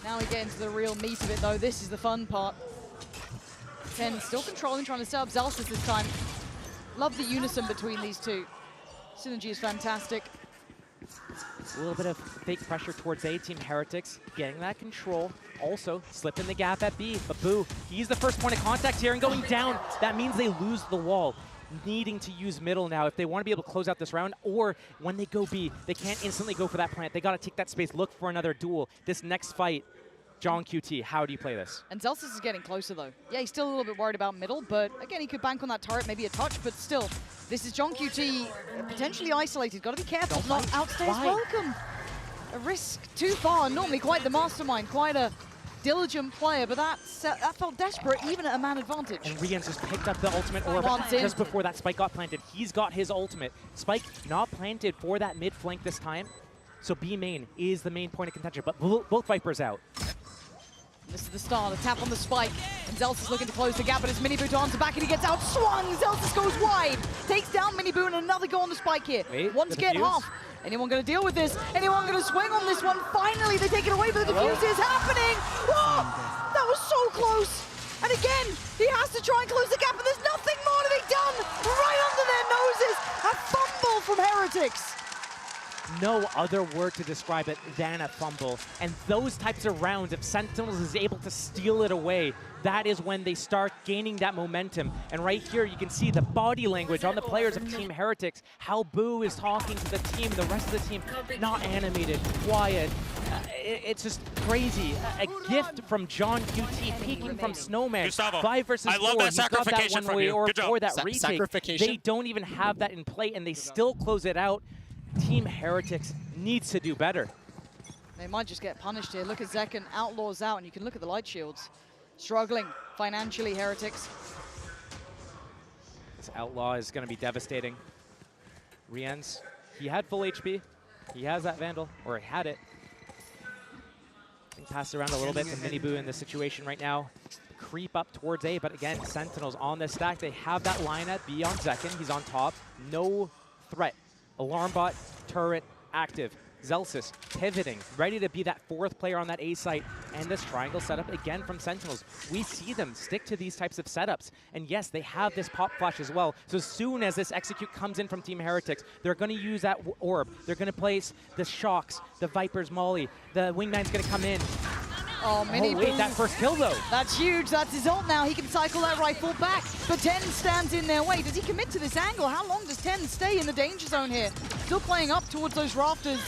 Now we get into the real meat of it, though. This is the fun part. 10 still controlling, trying to set up Zelsis this time. Love the unison between these two. Synergy is fantastic. A little bit of fake pressure towards A, Team Heretics, getting that control. Also, slipping the gap at B, but Boo, he's the first point of contact here and going down. That means they lose the wall. Needing to use middle now if they want to be able to close out this round, or when they go B, they can't instantly go for that plant. They got to take that space, look for another duel. This next fight, John QT, how do you play this? And Zelsis is getting closer, though. Yeah, he's still a little bit worried about middle, but again, he could bank on that turret, maybe a touch, but still, this is John QT potentially isolated. Got to be careful, not outstay his welcome. A risk too far. Normally quite the mastermind, quite a diligent player, but that felt desperate, even at a man advantage. And Rian just picked up the ultimate orb just before that spike got planted. He's got his ultimate. Spike not planted for that mid flank this time, so B main is the main point of contention, but both Vipers out. This is the start, a tap on the spike, and Zelsis looking to close the gap, but it's Miniboo to answer back, and he gets out swung. Zelsis goes wide, takes down Miniboo, and another go on the spike here. One to get half. Anyone going to deal with this? Anyone going to swing on this one? Finally, they take it away, but the defuse is happening. Whoa! That was so close. And again, he has to try and close the gap, but there's nothing more to be done. Right under their noses, a fumble from Heretics. No other word to describe it than a fumble. And those types of rounds, if Sentinels is able to steal it away, that is when they start gaining that momentum. And right here, you can see the body language on the players of Team Heretics, how Boo is talking to the team, the rest of the team, not animated, quiet. It's just crazy. A gift from John QT, peeking from Snowman. Gustavo, 5 versus 4. I love that sacrification from you. Good job. For that retake. Sacrification. They don't even have that in play, and they still close it out. Team Heretics needs to do better. They might just get punished here. Look at Zekken, Outlaws out, and you can look at the light shields. Struggling financially, Heretics. This Outlaw is going to be devastating. Rien's, he had full HP. He has that Vandal, or he had it. He passed around a little bit to Miniboo in this situation right now. Creep up towards A, but again, Sentinels on the stack. They have that line at B on Zekken. He's on top. No threat. Alarm bot, turret, active. Zelsis pivoting, ready to be that fourth player on that A site, and this triangle setup again from Sentinels. We see them stick to these types of setups, and yes, they have this pop flash as well. So as soon as this execute comes in from Team Heretics, they're going to use that orb. They're going to place the shocks, the Viper's Molly, the Wingman's going to come in. Oh, wait, that first kill though. That's huge, that's his ult now. He can cycle that rifle back, but 10 stands in their way. Does he commit to this angle? How long does 10 stay in the danger zone here? Still playing up towards those rafters.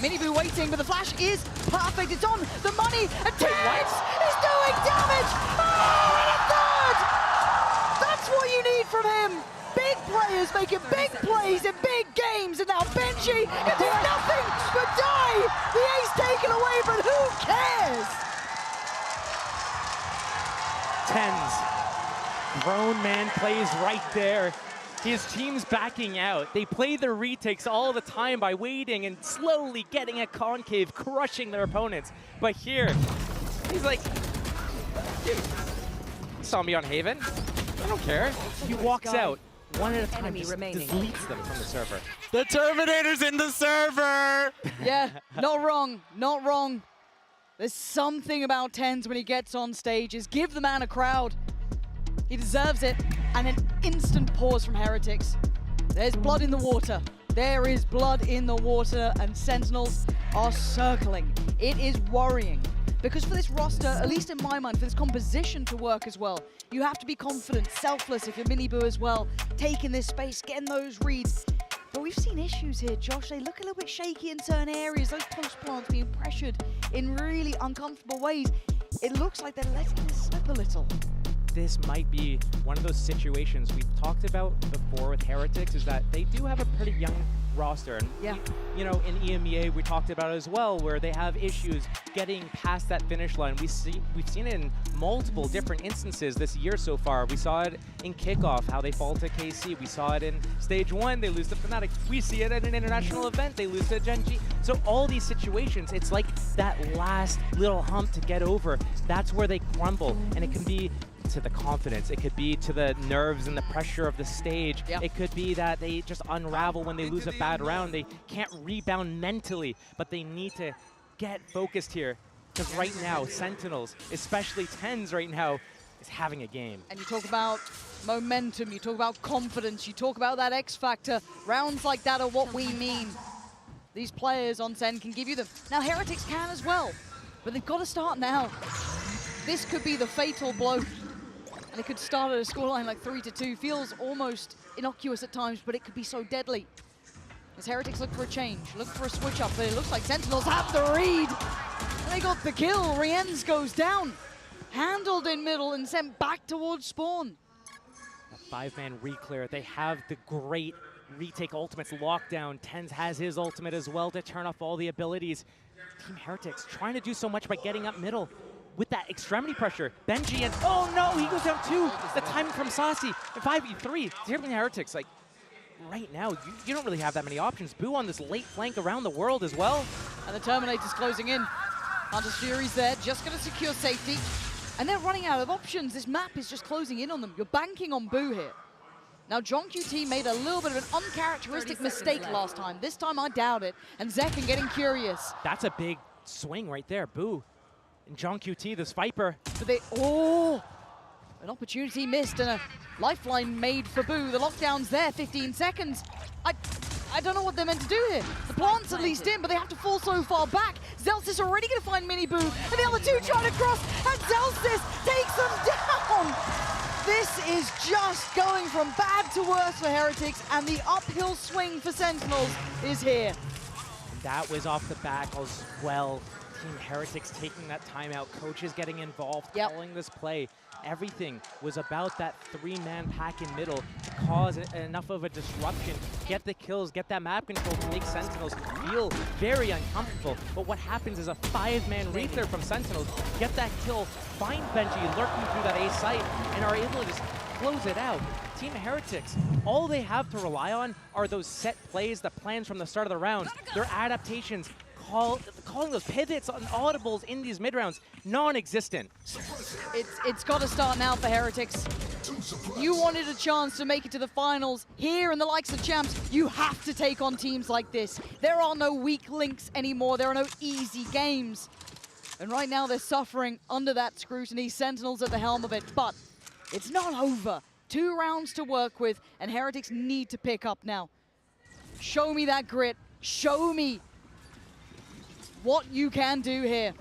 Miniboo waiting, but the flash is perfect. It's on the money, and 10 is doing damage! Oh, and a third! That's what you need from him. Big players making big plays in big games, and now Benji can do nothing but die! The ace taken away, but who cares? Tens. Grown man plays right there. His team's backing out. They play their retakes all the time by waiting and slowly getting a concave, crushing their opponents. But here, he's like, dude, you saw me on Haven. I don't care. He walks out. One at a time, just deletes them from the server. The Terminator's in the server! Yeah, not wrong, not wrong. There's something about Tens when he gets on stage, is give the man a crowd. He deserves it, and an instant pause from Heretics. There's blood in the water. There is blood in the water, and Sentinels are circling. It is worrying. Because for this roster, at least in my mind, for this composition to work as well, you have to be confident, selfless if you're Miniboo as well, taking this space, getting those reads. But we've seen issues here, Josh. They look a little bit shaky in certain areas. Those post plants being pressured in really uncomfortable ways. It looks like they're letting this slip a little. This might be one of those situations we've talked about before with Heretics, is that they do have a pretty young roster. And yeah, you know, in EMEA we talked about it as well, where they have issues getting past that finish line. We've seen it in multiple different instances this year so far. We saw it in kickoff, how they fall to KC. We saw it in stage 1, they lose to Fnatic. We see it at an international event, they lose to Genji. So all these situations, it's like that last little hump to get over. That's where they crumble, and it can be to the confidence, it could be to the nerves and the pressure of the stage. Yep. It could be that they just unravel when they lose a bad round. They can't rebound mentally, but they need to get focused here, because right now, Sentinels, especially TenZ right now, is having a game. And you talk about momentum, you talk about confidence, you talk about that X factor. Rounds like that are what we mean. These players on SEN can give you them. Now Heretics can as well, but they've got to start now. This could be the fatal blow. And it could start at a scoreline like 3-2. Feels almost innocuous at times, but it could be so deadly. As Heretics look for a change, look for a switch up, but it looks like Sentinels have the read. And they got the kill. Rienz goes down. Handled in middle and sent back towards spawn. A 5-man reclear. They have the great retake ultimates. Lockdown. TenZ has his ultimate as well to turn off all the abilities. Team Heretics trying to do so much by getting up middle. With that extremity pressure, Benji, and oh no, he goes down 2. The timing from Saucy, 5v3. Team Heretics, like, right now, you don't really have that many options. Boo on this late flank around the world as well. And the Terminator's closing in. Hunter's Fury's there, just gonna secure safety. And they're running out of options. This map is just closing in on them. You're banking on Boo here. Now, John QT made a little bit of an uncharacteristic mistake last time. This time, I doubt it. And Zekken getting curious. That's a big swing right there, Boo. And John QT, this Viper. But they, oh, an opportunity missed and a lifeline made for Boo. The lockdown's there, 15 seconds. I don't know what they're meant to do here. The plant's at least in, but they have to fall so far back. Zelsis already gonna find Miniboo, and the other two trying to cross, and Zelsis takes them down. This is just going from bad to worse for Heretics, and the uphill swing for Sentinels is here. And that was off the back as well. Team Heretics taking that timeout, coaches getting involved, calling this play. Everything was about that 3-man pack in middle to cause enough of a disruption, get the kills, get that map control to make Sentinels feel very uncomfortable. But what happens is a 5-man reclear from Sentinels, get that kill, find Benji lurking through that A site, and are able to just close it out. Team Heretics, all they have to rely on are those set plays, the plans from the start of the round, their adaptations, calling those pivots on audibles in these mid-rounds, non-existent. It's got to start now for Heretics. You wanted a chance to make it to the finals. Here in the likes of Champs, you have to take on teams like this. There are no weak links anymore. There are no easy games. And right now they're suffering under that scrutiny. Sentinels at the helm of it, but it's not over. 2 rounds to work with, and Heretics need to pick up now. Show me that grit. Show me what you can do here.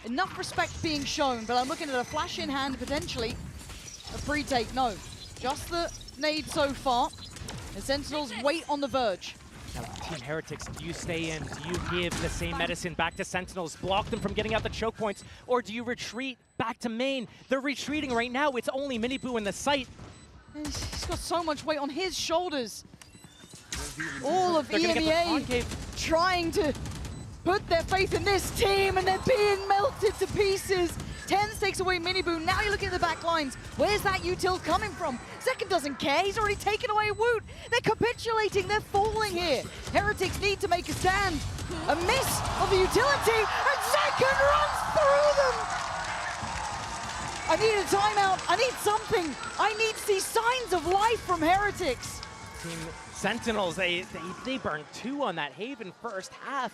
Enough respect being shown, but I'm looking at a flash in hand, potentially. A pre-take, no. Just the nade so far. And Sentinels wait on the verge. Now, Team Heretics, do you stay in? Do you give the same medicine back to Sentinels, block them from getting out the choke points, or do you retreat back to main? They're retreating right now. It's only Miniboo in the site. He's got so much weight on his shoulders. All of EMEA trying to put their faith in this team, and they're being melted to pieces. TenZ takes away Miniboo. Now you're looking at the back lines. Where's that util coming from? Zekken doesn't care. He's already taken away Woot. They're capitulating. They're falling here. Heretics need to make a stand. A miss of the utility, and Zekken runs through them. I need a timeout. I need something. I need to see signs of life from Heretics. Team Sentinels, they burned 2 on that Haven first half.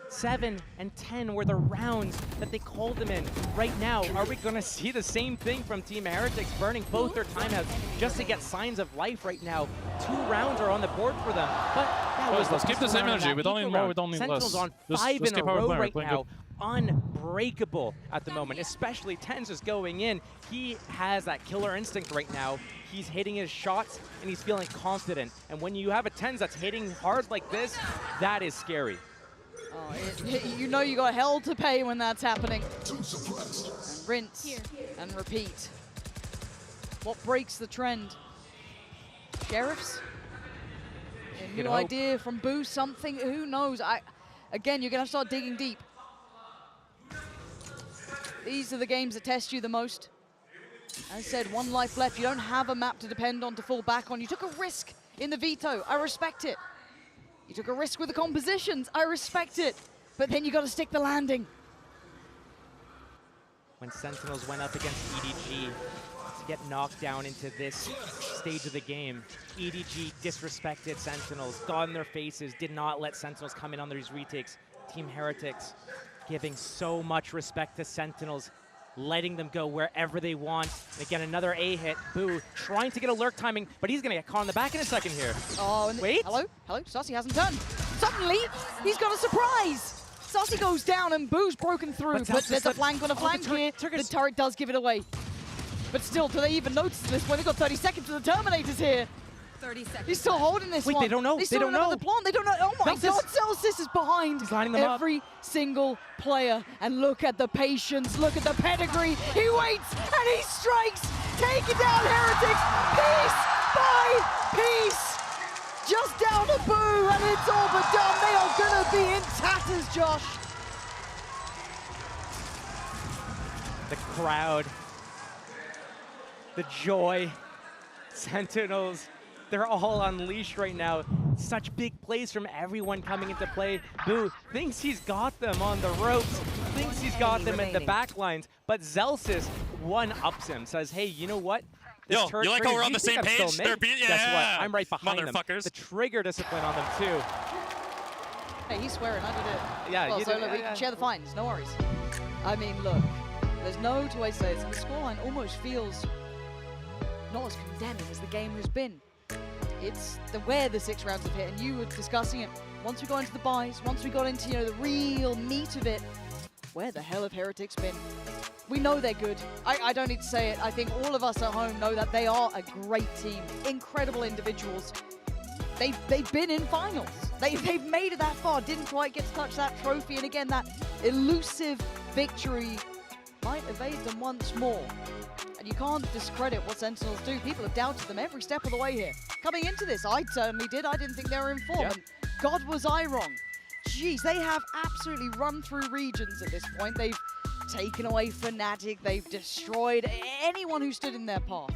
7 and 10 were the rounds that they called them in. Right now, are we going to see the same thing from Team Heretics, burning both their timeouts just to get signs of life right now? 2 rounds are on the board for them, but that was let's keep the same energy. We don't need more, we don't need Sentinels less. on 5 in a keep our row player right playing now. good. Unbreakable at the moment, especially Tens is going in. He has that killer instinct right now. He's hitting his shots and he's feeling confident. And when you have a Tens that's hitting hard like this, that is scary. Oh, you know you got hell to pay when that's happening. And rinse and repeat. What breaks the trend? Sheriffs? A new idea from Boo, something, who knows? Again, you're gonna have to start digging deep. These are the games that test you the most. As I said, 1 life left. You don't have a map to depend on to fall back on. You took a risk in the veto. I respect it. You took a risk with the compositions. I respect it. But then you got to stick the landing. When Sentinels went up against EDG to get knocked down into this stage of the game, EDG disrespected Sentinels, got in their faces, did not let Sentinels come in on these retakes. Team Heretics giving so much respect to Sentinels, letting them go wherever they want. Again, another A hit. Boo trying to get a lurk timing, but he's going to get caught in the back in a second here. Oh, and wait. Hello? Sassy hasn't turned. Suddenly, he's got a surprise. Sassy goes down and Boo's broken through, but there's a flank on a flank here. The turret does give it away. But still, do they even notice this when they've got 30 seconds to the Terminators here? 30 seconds. He's still holding this one. Wait, they don't know. They still don't know the plan. They don't know. Oh my God, Celsius is behind every single player. And look at the patience. Look at the pedigree. He waits and he strikes. Taking down Heretics piece by piece. Just down a Boo and it's all but done. They are going to be in tatters, Josh. The crowd, the joy, Sentinels, they're all unleashed right now. Such big plays from everyone coming into play. Boo thinks he's got them on the ropes, thinks he's got them at the back lines, but Zelsis one-ups him, says, hey, you know what? Yo, you like how we're on the same page? They're beating, Guess what? I'm right behind them. Motherfuckers. The trigger discipline on them too. Hey, he's swearing, I did it. Yeah, well, you so did, look, we can share the fines, no worries. I mean, look, there's no two ways to say it. The scoreline almost feels not as condemning as the game has been. It's where the 6 rounds have hit, and you were discussing it. Once we got into the buys, once we got into the real meat of it, where the hell have Heretics been? We know they're good. I don't need to say it. I think all of us at home know that they are a great team, incredible individuals. They've been in finals. They've made it that far, didn't quite get to touch that trophy, and again, that elusive victory might evade them once more. And you can't discredit what Sentinels do. People have doubted them every step of the way here. Coming into this, I certainly did. I didn't think they were in form, and God was I wrong. Jeez, they have absolutely run through regions at this point. They've taken away Fnatic, they've destroyed anyone who stood in their path.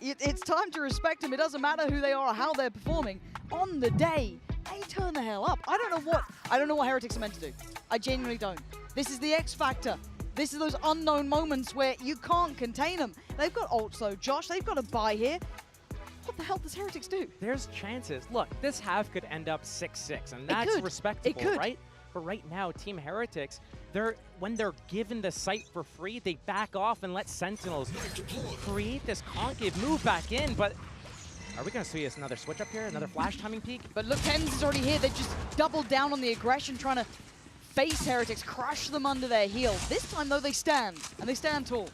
It's time to respect them. It doesn't matter who they are or how they're performing. On the day, they turn the hell up. I don't know what Heretics are meant to do. I genuinely don't. This is the X factor. This is those unknown moments where you can't contain them. They've got ults though, Josh. They've got a buy here. What the hell does Heretics do? There's chances. Look, this half could end up 6-6, and that's respectable, right? But right now, Team Heretics, when they're given the site for free, they back off and let Sentinels create this concave move back in. But are we going to see another switch up here, another flash timing peak? But look, Tens is already here. They just doubled down on the aggression, trying to face Heretics, crush them under their heel. This time, though, they stand, and they stand tall.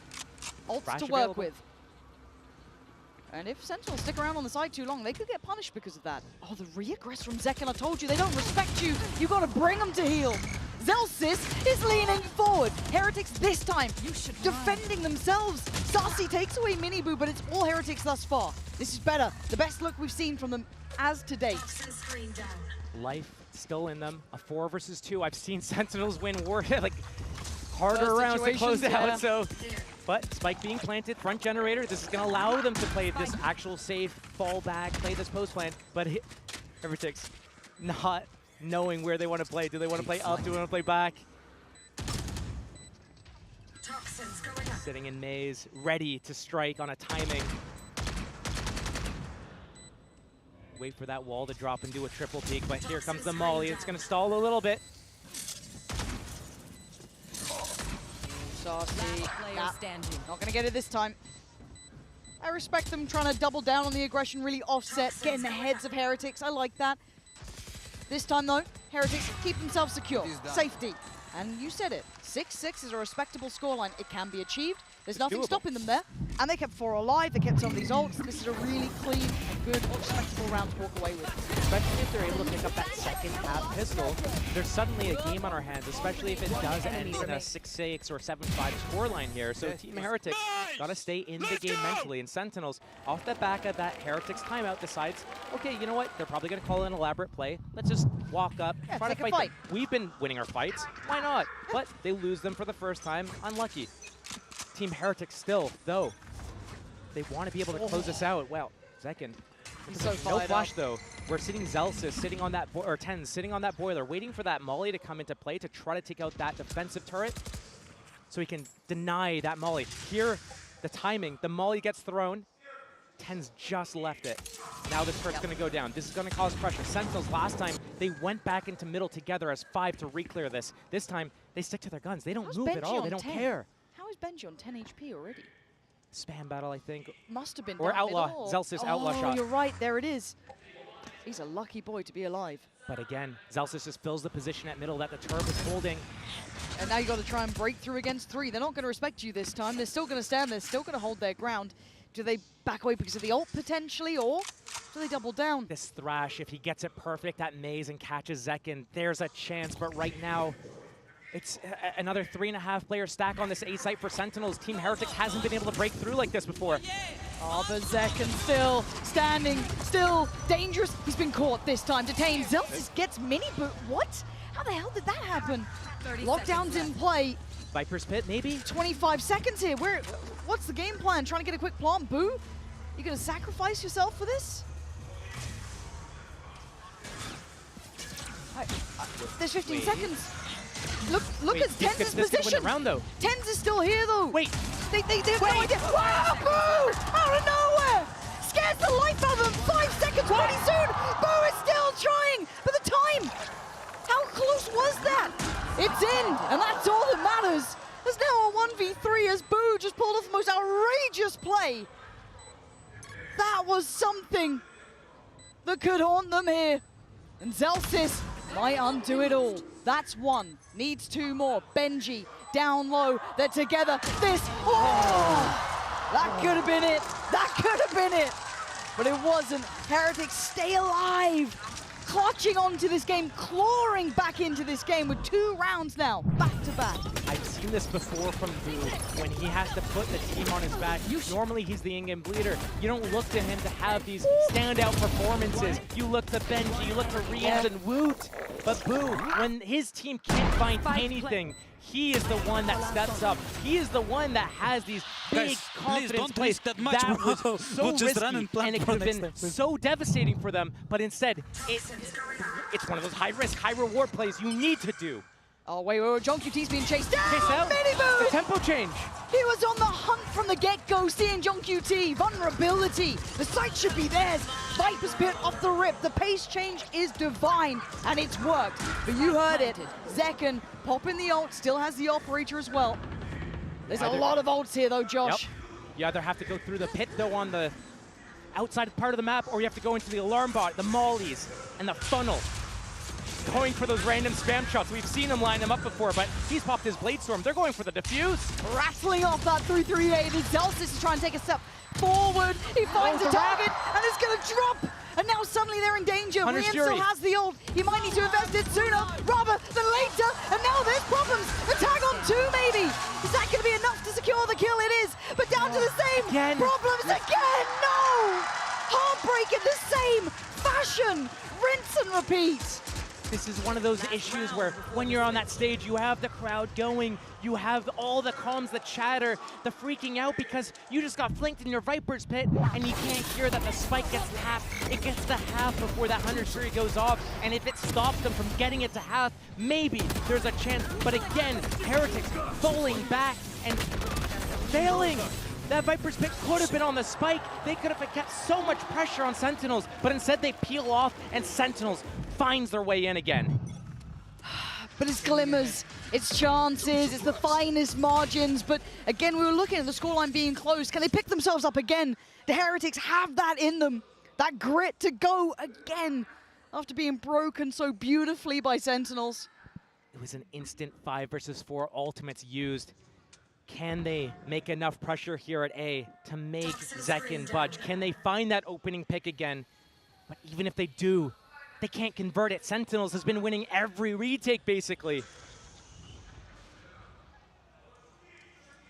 Ults to work with. And if Sentinels stick around on the side too long, they could get punished because of that. Oh, the re-aggress from Zekken, I told you, they don't respect you. You got to bring them to heel. Zelsis is leaning forward. Heretics this time, defending themselves. Sassy takes away Miniboo, but it's all Heretics thus far. This is better. The best look we've seen from them as to date. Life still in them. A 4 versus 2. I've seen Sentinels win like harder rounds to close out. So, but Spike being planted, front generator. This is going to allow them to play this actual safe, fall back, play this post plant. But Heretics not knowing where they want to play. Do they want to play up? Do they want to play back? Sitting in maze, ready to strike on a timing. Wait for that wall to drop and do a triple peek, but here comes the molly. It's going to stall a little bit. Saucy. Nah, not gonna get it this time. I respect them trying to double down on the aggression, really offset, get in the heads of Heretics. I like that. This time though, Heretics keep themselves secure. Safety. And you said it, 6-6 is a respectable scoreline. It can be achieved. There's nothing stopping them there. And they kept 4 alive, they kept some of these ults. This is a really clean and good, respectable round to walk away with. Especially if they're able to pick up that second half pistol, there's suddenly a game on our hands, especially if it does end in a 6-6 or 7-5 scoreline here. So Team Heretics gotta stay in the game mentally. And Sentinels, off the back of that Heretics timeout, decides, okay, you know what? They're probably gonna call an elaborate play. Let's just walk up, try to fight them. We've been winning our fights. Why not? But they lose them for the first time. Unlucky. Team Heretics still, though, they want to be able to close this out. Well, Zekin, no flash though. We're seeing Zelsis sitting on that, or Tens sitting on that boiler, waiting for that molly to come into play to try to take out that defensive turret so he can deny that molly. Here, the timing, the molly gets thrown. Tens just left it. Now this turret's going to go down. This is going to cause pressure. Sentinels last time, they went back into middle together as 5 to re-clear this. This time, they stick to their guns. They don't move at all. They don't care. How is Benji on 10 HP already? Spam battle, I think. Must have been. Or outlaw. Zelsis outlaw shot. Oh, you're right. There it is. He's a lucky boy to be alive. But again, Zelsis just fills the position at middle that the turret was holding. And now you got to try and break through against 3. They're not going to respect you this time. They're still going to stand there, still going to hold their ground. Do they back away because of the ult potentially, or do they double down? This Thrash, if he gets it perfect at Maze and catches Zekin, there's a chance. But right now, it's another 3.5 player stack on this A site for Sentinels. Team Heretics hasn't been able to break through like this before. Oh, but Zekin still standing, still dangerous. He's been caught this time, detained. Zelsis gets mini boot. What? How the hell did that happen? Lockdown's in play. Viper's Pit, maybe? 25 seconds here. What's the game plan? Trying to get a quick plant? Boo? You gonna sacrifice yourself for this? There's 15 seconds. Look at Tens' position. Tens is still here though. Wait. They have no idea. Wow, Boo! Out of nowhere! Scares the life out of them. 5 seconds pretty soon. Boo is still trying, but the time. How close was that? It's in, and that's all that matters. There's now a 1v3 as Boo just pulled off the most outrageous play. That was something that could haunt them here. And Zelsis might undo it all. That's 1. Needs 2 more. Benji down low. They're together. That could have been it. That could have been it. But it wasn't. Heretics stay alive. Clutching onto this game, clawing back into this game with 2 rounds now, back to back. I've seen this before from Boo, when he has to put the team on his back. Normally he's the in-game bleeder. You don't look to him to have these standout performances. You look to Benji, you look to Reeves and Woot. But Boo, when his team can't find anything, he is the one that steps up. He is the one that has these big confidence plays. That was so risky, and it could have been so devastating for them. But instead, it's one of those high-risk, high-reward plays you need to do. Oh, wait, JongQT's being chased down! Chase out. Mini-Boo! The tempo change. He was on the hunt from the get-go, seeing JongQT. Vulnerability. The site should be theirs. Viper's Pit off the rip. The pace change is divine, and it's worked. But you heard it. Zekin popping the ult, still has the operator as well. There's a lot of ults here, though, Josh. Yep. You either have to go through the pit, though, on the outside part of the map, or you have to go into the alarm bot, the mollies, and the funnel. Going for those random spam shots. We've seen him line them up before, but he's popped his Blade Storm. They're going for the defuse. Rattling off that 338 as Zelsis is trying to take a step forward. He finds a target, and it's going to drop. And now suddenly they're in danger. Liam still has the ult. He might need to invest it sooner rather than later. And now there's problems. The tag on 2 maybe. Is that going to be enough to secure the kill? It is. But down to the same problems again. No! Heartbreak in the same fashion. Rinse and repeat. This is one of those issues where when you're on that stage, you have the crowd going, you have all the comms, the chatter, the freaking out because you just got flanked in your Viper's Pit and you can't hear that the spike gets half. It gets to half before that 100 Fury goes off, and if it stops them from getting it to half, maybe there's a chance. But again, Heretics falling back and failing. That Viper's Pit could have been on the spike. They could have kept so much pressure on Sentinels, but instead they peel off and Sentinels finds their way in again. but it's glimmers, it's chances, it's the finest margins. But again, we were looking at the scoreline being close. Can they pick themselves up again? The Heretics have that in them, that grit to go again after being broken so beautifully by Sentinels. It was an instant 5 versus 4 ultimates used. Can they make enough pressure here at A to make Zekin budge? Can they find that opening pick again? But even if they do, they can't convert it. Sentinels has been winning every retake, basically.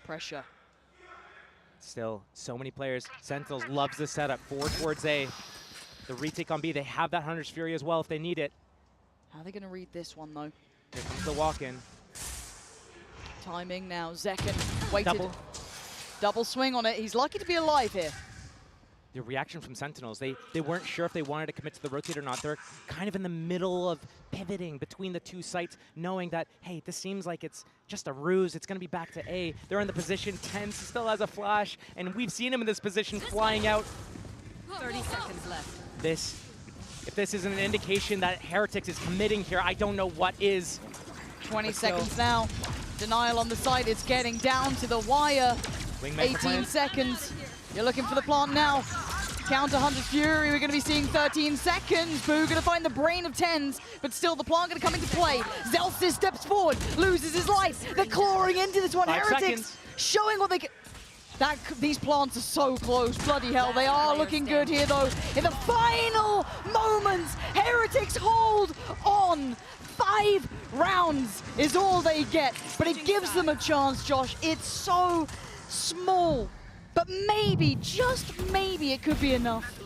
Pressure. Still, so many players. Sentinels loves the setup. 4 towards A. The retake on B, they have that Hunter's Fury as well if they need it. How are they going to read this one, though? Here comes the walk-in. Timing now, Zekin waited. Double swing on it. He's lucky to be alive here. The reaction from Sentinels, they weren't sure if they wanted to commit to the rotate or not. They're kind of in the middle of pivoting between the two sites, knowing that, hey, this seems like it's just a ruse. It's going to be back to A. They're in the position. Tense still has a flash, and we've seen him in this position flying out. 30 seconds left. If this isn't an indication that Heretics is committing here, I don't know what is. 20 seconds now. Denial on the side. It's getting down to the wire. 18 seconds. You're looking for the plant now. Counter Hunter's Fury. We're going to be seeing 13 seconds. Boo going to find the brain of tens, but still the plant going to come into play. Zelsis steps forward, loses his life. They're clawing into this one. 5 Heretics seconds. showing what they can. These plants are so close. Bloody hell, they are looking good here though. In the final moments, Heretics hold on. 5 rounds is all they get, but it gives them a chance, Josh. It's so small, but maybe, just maybe, it could be enough.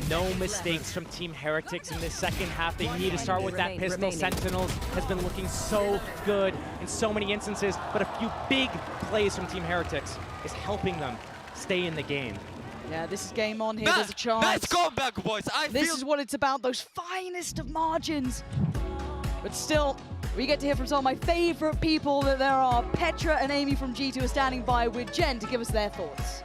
No mistakes from Team Heretics in this second half. They need to start with that pistol. Sentinels has been looking so good in so many instances, but a few big plays from Team Heretics is helping them stay in the game. Yeah, this is game on here. There's a chance. Let's go back, boys. This is what it's about, those finest of margins. But still, we get to hear from some of my favorite people that there are. Petra and Amy from G2 are standing by with Jen to give us their thoughts.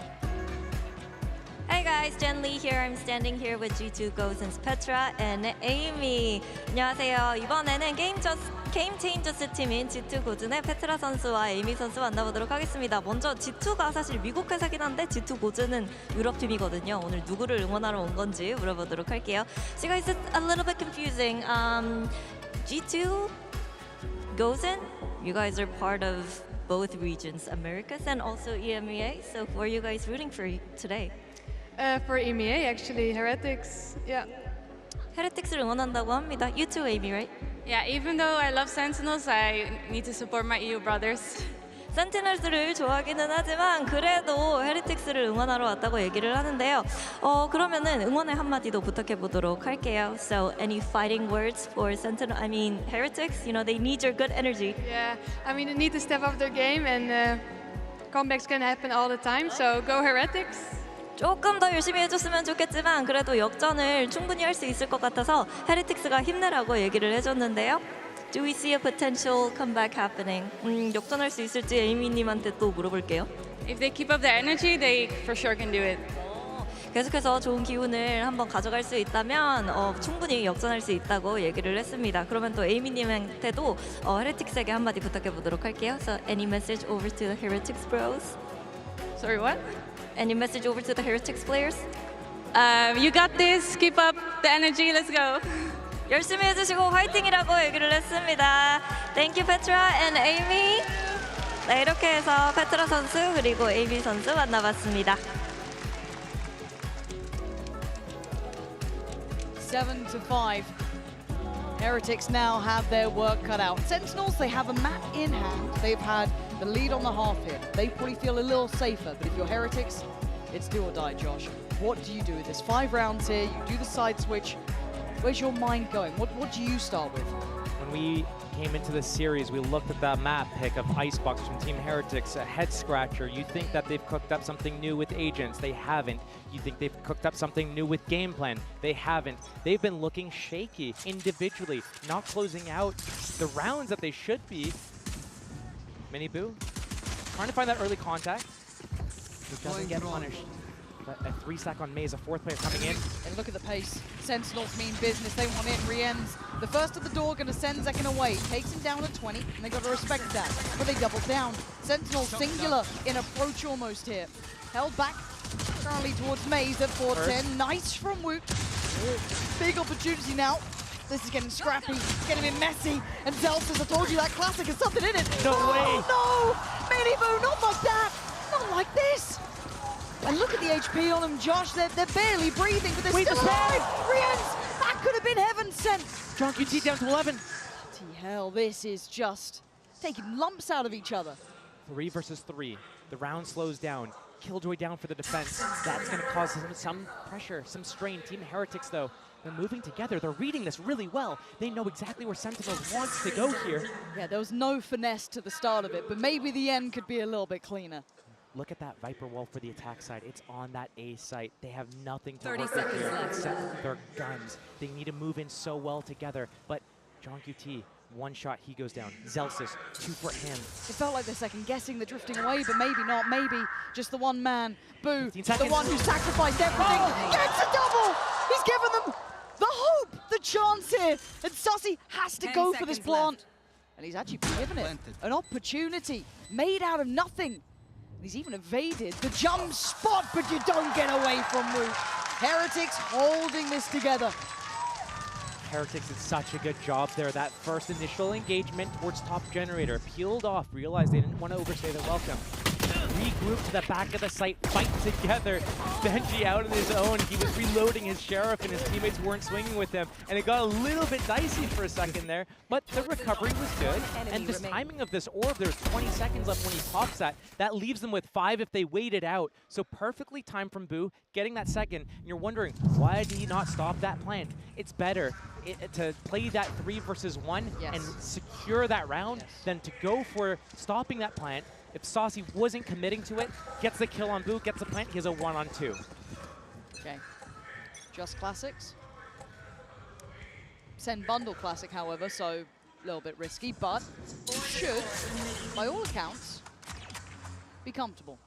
Hi guys, Jen Lee here. I'm standing here with G2 Gosen's Petra and Amy. 안녕하세요. 이번에는 게임 체인저스 팀인 G2 고준의 페트라 선수와 에이미 선수 만나보도록 하겠습니다. 먼저 G2가 사실 미국 회사긴 한데 G2 고준은 유럽 팀이거든요. 오늘 누구를 응원하러 온 건지 물어보도록 할게요. So guys, it's a little bit confusing. G2, Gosen, you guys are part of both regions, Americas and also EMEA. So who are you guys rooting for today? For EMEA, actually, Heretics, yeah. Heretics를 응원한다고 합니다. You too, Amy, right? Yeah, even though I love Sentinels, I need to support my EU brothers. 센티널스를 좋아하기는 하지만 그래도 헤리틱스를 응원하러 왔다고 얘기를 하는데요. 그러면은 응원의 한마디도 부탁해 보도록 할게요. So any fighting words for Sentinel? I mean Heretics, you know they need your good energy. Yeah, I mean they need to step up their game and comebacks can happen all the time. So go Heretics. 조금 더 열심히 해줬으면 좋겠지만 그래도 역전을 충분히 할 수 있을 것 같아서 헤리틱스가 힘내라고 얘기를 해줬는데요. Do we see a potential comeback happening? 역전할 수 있을지 에이미님한테 또 물어볼게요. If they keep up their energy, they for sure can do it. 계속해서 좋은 기운을 한번 가져갈 수 있다면 충분히 역전할 수 있다고 얘기를 했습니다. 그러면 또 에이미님한테도 헤리틱스에게 한마디 부탁해 보도록 할게요. So any message over to the Heretics bros? Sorry, what? Any message over to the Heretics players? You got this. Keep up the energy. Let's go. 열심히 해주시고 화이팅이라고 얘기를 했습니다. Thank you, Petra and Amy. 네, 이렇게 해서 페트라 선수 그리고 에이미 선수 만나봤습니다. 7-5. Heretics now have their work cut out. Sentinels, they have a map in hand. They've had the lead on the half here. They probably feel a little safer, but if you're Heretics, it's do or die, Josh. What do you do with this? 5 rounds here, you do the side switch. Where's your mind going? What do you start with? When we came into the series, we looked at that map pick of Icebox from Team Heretics, a head scratcher. You think that they've cooked up something new with agents. They haven't. You think they've cooked up something new with game plan. They haven't. They've been looking shaky individually, not closing out the rounds that they should be. Mini Boo, trying to find that early contact. He doesn't get punished. a 3-stack on Maze, a 4th player coming in. And look at the pace. Sentinels mean business. They want in. Rien's the first at the door, going to send Zekken away. Takes him down at 20, and they got to respect that. But they double down. Sentinel singular in approach almost here. Held back currently towards Maze at 410. Nice from Woot. Big opportunity now. This is getting scrappy, getting a bit messy. And Zelsis, I told you that classic has something in it. No way. No! Miniboo, not like that. Not like this. And look at the HP on them, Josh. They're barely breathing, but they're still alive. Rien's, that could have been heaven sent. John QT down to 11. Bloody hell, this is just taking lumps out of each other. 3 versus 3. The round slows down. Killjoy down for the defense. That's going to cause some pressure, some strain. Team Heretics, though, they're moving together. They're reading this really well. They know exactly where Sentinels wants to go here. Yeah, there was no finesse to the start of it, but maybe the end could be a little bit cleaner. Look at that Viper wall for the attack side. It's on that A site. They have nothing to 30 work with seconds here left. except their guns. They need to move in so well together. But John QT, 1 shot, he goes down. Zelsis, 2 for him. It felt like they're second guessing, they're drifting away, but maybe not. Maybe just the one man, Boo, the one who sacrificed everything, gets a double! He's given them the hope, the chance here. And Sussy has to go for this plant. And he's actually been given it an opportunity made out of nothing. He's even evaded the jump spot, but you don't get away from Woot. Heretics holding this together. Heretics did such a good job there. That first initial engagement towards top generator peeled off, realized they didn't want to overstay their welcome. Regroup to the back of the site, fight together. Benji out on his own. He was reloading his Sheriff and his teammates weren't swinging with him. And it got a little bit dicey for a second there, but the recovery was good. And this timing of this orb, there's 20 seconds left when he pops that leaves them with 5 if they wait it out. So perfectly timed from Boo, getting that second. And you're wondering, why did he not stop that plant? It's better to play that 3 versus 1 and secure that round than to go for stopping that plant. If Saucy wasn't committing to it, gets the kill on Boo, gets the plant, he has a 1-on-2. Okay, just classics. SEN bundle classic, however, so a little bit risky, but should, by all accounts, be comfortable.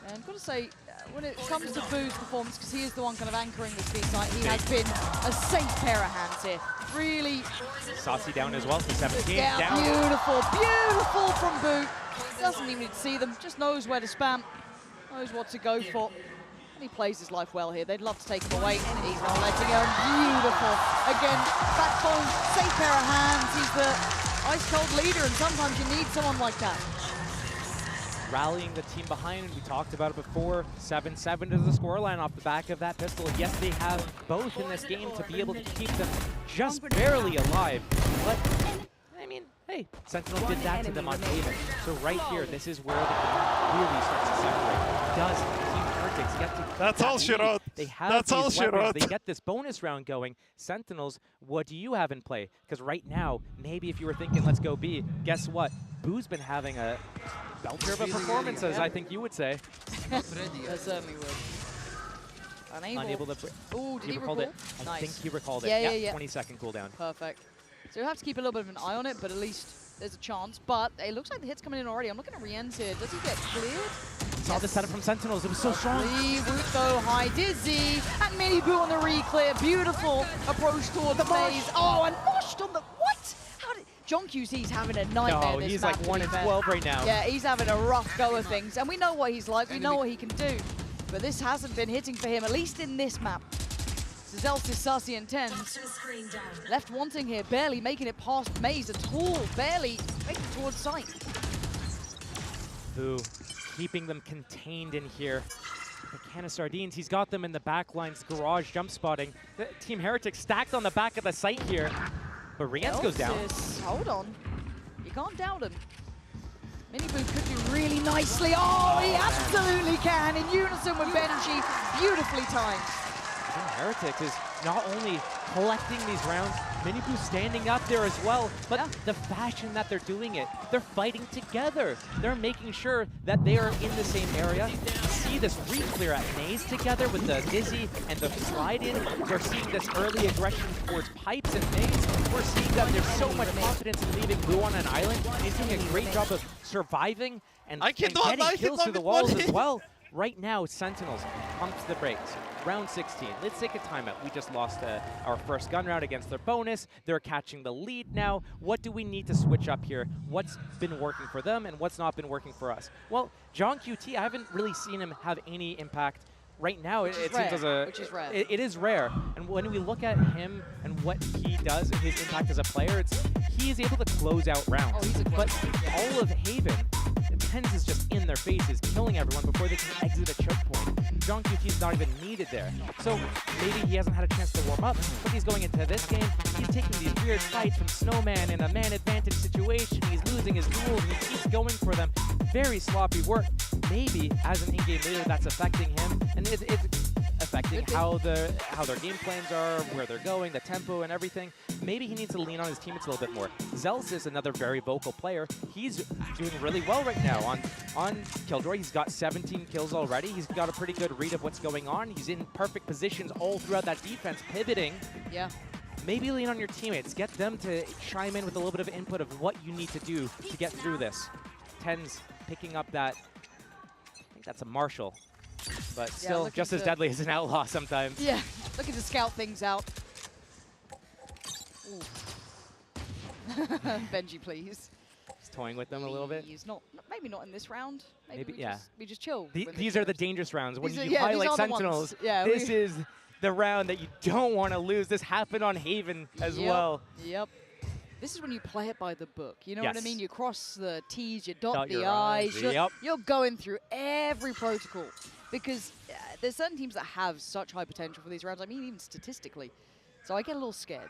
And I've got to say, when it comes to Boo's performance, because he is the one kind of anchoring this B site, he has been a safe pair of hands here. Really. Saucy down as well for 17. Yeah, down. beautiful, beautiful from Boo. Doesn't even need to see them, just knows where to spam, knows what to go for. And he plays his life well here. They'd love to take him away. He's not letting go. Beautiful. Again, backbone, safe pair of hands. He's the ice-cold leader, and sometimes you need someone like that. Rallying the team behind, we talked about it before. 7-7 is the scoreline off the back of that pistol. Yes, they have both in this game to be able to keep them just barely alive. But, I mean, hey, Sentinel did that to them on David. So right here, this is where the game really starts to separate. Does Team Heretics get to... That's all she wrote. They have That's all she wrote. They get this bonus round going. Sentinels, what do you have in play? Because right now, maybe if you were thinking, let's go B, guess what? Boo's been having a belter of a performance, as I think you would say. That certainly would. Unable to... Ooh, did he recalled recall? it. Nice. I think he recalled it. Yeah. 20-second cooldown. Perfect. So you have to keep a little bit of an eye on it, but at least there's a chance. But it looks like the hit's coming in already. I'm looking at Rien's here. Does he get cleared? Saw the setup from Sentinels. It was so strong. Woot though, high dizzy. And Miniboo on the re-clear. Beautiful approach toward the maze. Oh, and moshed on the... What? How did... John QC's having a nightmare. No, he's like 1-12 right now. Yeah, he's having a rough go of things. And we know what he's like. We know what he can do. But this hasn't been hitting for him, at least in this map. Zelsis, Sussy, and Tens left wanting here, barely making it past Maze at all, barely making it towards sight. Boo, keeping them contained in here. The can of sardines, he's got them in the back lines, garage jump spotting. The Team Heretics stacked on the back of the site here, but Rien's goes down. Hold on, you can't doubt him. Miniboo could do really nicely. Oh, he absolutely can, in unison with Benji, beautifully timed. Team Heretics is not only collecting these rounds, Miniboo standing up there as well, but the fashion that they're doing it, they're fighting together. They're making sure that they are in the same area. See this re-clear at Maze together with the Dizzy and the slide in. We're seeing this early aggression towards Pipes and Maze. We're seeing that there's so much confidence in leaving Boo on an island. He's doing a great job of surviving and getting kills through the walls as well. Right now, Sentinels pumps the brakes. Round 16, let's take a timeout. We just lost our first gun round against their bonus. They're catching the lead now. What do we need to switch up here? What's been working for them and what's not been working for us? Well, John QT, I haven't really seen him have any impact. Right now, it seems as a... Which is rare. It is rare. And when we look at him and what he does and his impact as a player, he is able to close out rounds. Oh, he's a but all of Haven, TenZ is just in their faces, killing everyone before they can exit a choke point. John QT is not even needed there. So maybe he hasn't had a chance to warm up, but he's going into this game. He's taking these weird fights from Snowman in a man advantage situation. He's losing his duels and he keeps going for them. Very sloppy work. Maybe as an in-game leader, that's affecting him, and it's affecting how their game plans are, where they're going, the tempo, and everything. Maybe he needs to lean on his teammates a little bit more. Zelz is another very vocal player. He's doing really well right now on Killjoy. He's got 17 kills already. He's got a pretty good read of what's going on. He's in perfect positions all throughout that defense, pivoting. Yeah. Maybe lean on your teammates. Get them to chime in with a little bit of input of what you need to do to get through this. TenZ picking up that. I think that's a Marshall, but still just as deadly as an Outlaw sometimes. Yeah, looking to scout things out. Benji, please. He's toying with them a little bit. He's not, maybe not in this round. Maybe yeah. We just chill. These are the dangerous rounds. When you these highlight are the Sentinels, ones. Yeah, this is the round that you don't want to lose. This happened on Haven as well. Yep. This is when you play it by the book. You know what I mean? You cross the T's, you dot the your I's. Yep. You're going through every protocol because there's certain teams that have such high potential for these rounds. I mean, even statistically. So I get a little scared.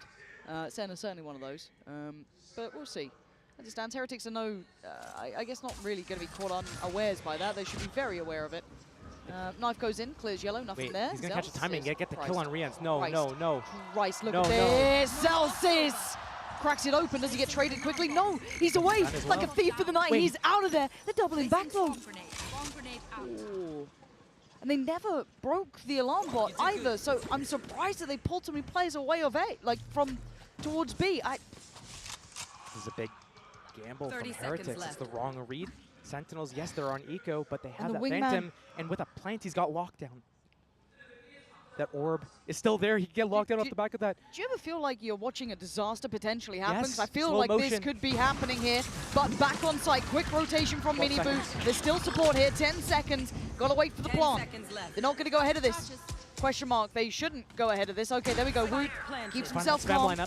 SEN is certainly one of those. But we'll see. As it stands, Heretics are I guess not really going to be caught unawares by that. They should be very aware of it. Knife goes in, clears yellow, nothing there. He's going to catch the timing, get the kill on Rians. No, no. Christ, look at this. Zelsis cracks it open. Does he get traded quickly? No, he's away like a thief in the night. He's out of there. They're doubling back though. Ooh. And they never broke the alarm bot either. So I'm surprised that they pulled so many players away of A, like from towards B. This is a big gamble from Heretics. It's the wrong read. Sentinels, yes, they're on eco, but they have that Phantom. And with a plant, he's got lockdown. That orb is still there. He can get locked down off the back of that. Do you ever feel like you're watching a disaster potentially happen? Yes, I feel slow like motion. this could be happening here. But back on site, quick rotation from Miniboot. There's still support here, 10 seconds. Gotta wait for the plant. They're not gonna go ahead of this. Question mark, they shouldn't go ahead of this. Okay, there we go. Woot keeps himself calm.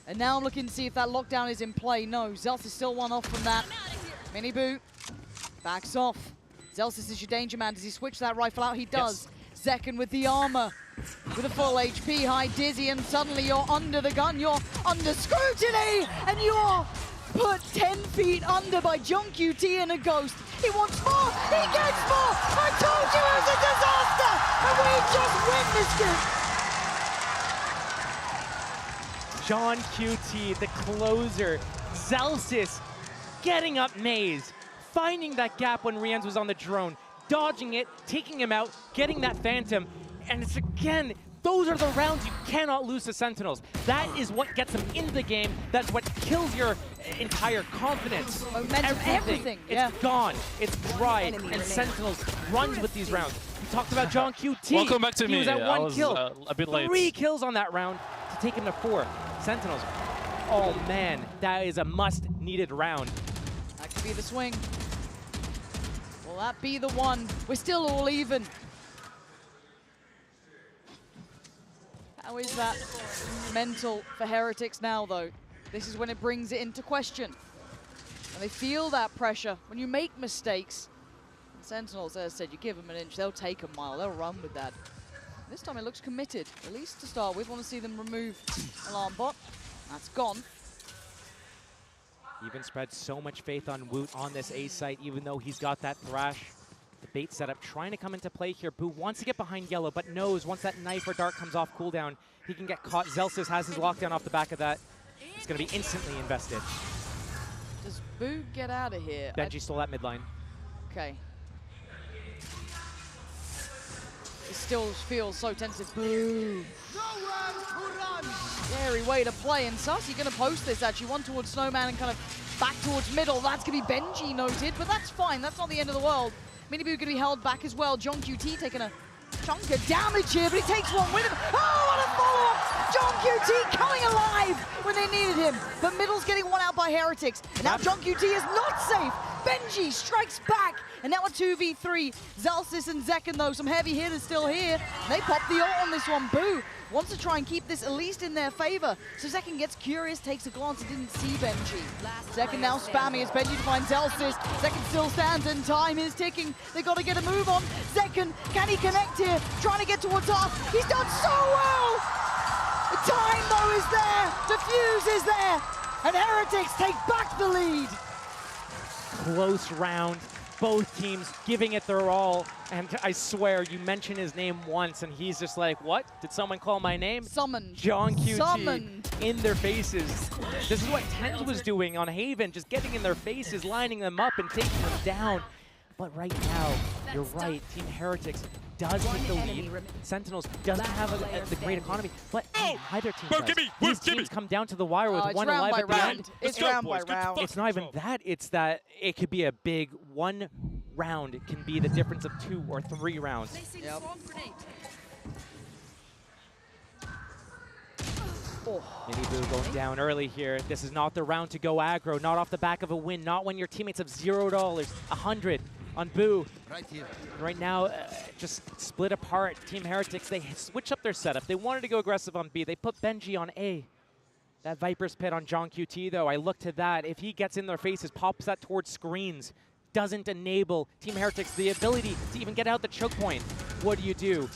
And now I'm looking to see if that lockdown is in play. No, Zelsis is still one off from that. Miniboot backs off. Zelsis is your danger man. Does he switch that rifle out? He does. Yes. Zekken with the armor. With a full HP, high dizzy, and suddenly you're under the gun, you're under scrutiny, and you're put 10 feet under by John QT and a Ghost. He wants more, he gets more! I told you John it was a disaster, and we just witnessed it! QT, the closer, Zelsis, getting up Maze, finding that gap when Rians was on the drone, dodging it, taking him out, getting that Phantom, and it's again, those are the rounds you cannot lose to Sentinels. That is what gets them into the game. That's what kills your entire confidence. Momentum, everything. It's gone. It's dry. And Sentinels runs with these rounds. We talked about John QT. Welcome back to me. He was at one kill. A bit late. 3 kills on that round to take him to 4. Sentinels. Oh man, that is a must-needed round. That could be the swing. Will that be the one? We're still all even. How is that mental for Heretics now, though? This is when it brings it into question. And they feel that pressure. When you make mistakes, Sentinels, as I said, you give them an inch, they'll take a mile, they'll run with that. This time it looks committed, at least to start with. Want to see them remove alarm bot. That's gone. Even spread so much faith on Woot on this A site, even though he's got that Thrash. The bait setup trying to come into play here. Boo wants to get behind yellow, but knows once that knife or dart comes off cooldown, he can get caught. Zelsis has his lockdown off the back of that. It's going to be instantly invested. Does Boo get out of here? Benji stole that mid line. Okay. It still feels so tensive. Boo. Scary way to play. And Sassy going to post this actually. One towards Snowman and kind of back towards middle. That's going to be Benji noted, but that's fine. That's not the end of the world. Miniboo going to be held back as well. John QT taking a chunk of damage here, but he takes one with him. Oh, what a follow-up! John QT coming alive when they needed him. But Middle's getting one out by Heretics. And now John QT is not safe. Benji strikes back. And now a 2v3. Zalsis and Zekken, though, some heavy hitters still here. They pop the ult on this one. Boo wants to try and keep this at least in their favor. So Zekken gets curious, takes a glance, and didn't see Benji. Zekken now spamming as Benji finds Zalsis. Zekken still stands and time is ticking. They got to get a move on. Zekken, can he connect here? Trying to get towards half. He's done so well! The time, though, is there. The fuse is there. And Heretics take back the lead. Close round. Both teams giving it their all, and I swear, you mention his name once, and he's just like, what? Did someone call my name? Summoned. John QT Summoned. In their faces. This is what Tens was doing on Haven, just getting in their faces, lining them up, and taking them down. But right now, you're right, Team Heretics does take the lead. Sentinels doesn't have the great economy, but neither team does. These teams come down to the wire with one alive at the end. It's round by round. It's not even that, it's that it could be a big one round. It can be the difference of 2 or 3 rounds. Yep. Miniboo going down early here. This is not the round to go aggro, not off the back of a win, not when your teammates have $0, 100 on Boo. Right here. Right now, just split apart. Team Heretics, they switch up their setup. They wanted to go aggressive on B. They put Benji on A. That Viper's Pit on John QT, though, I look to that. If he gets in their faces, pops that towards screens, doesn't enable Team Heretics the ability to even get out the choke point. What do you do?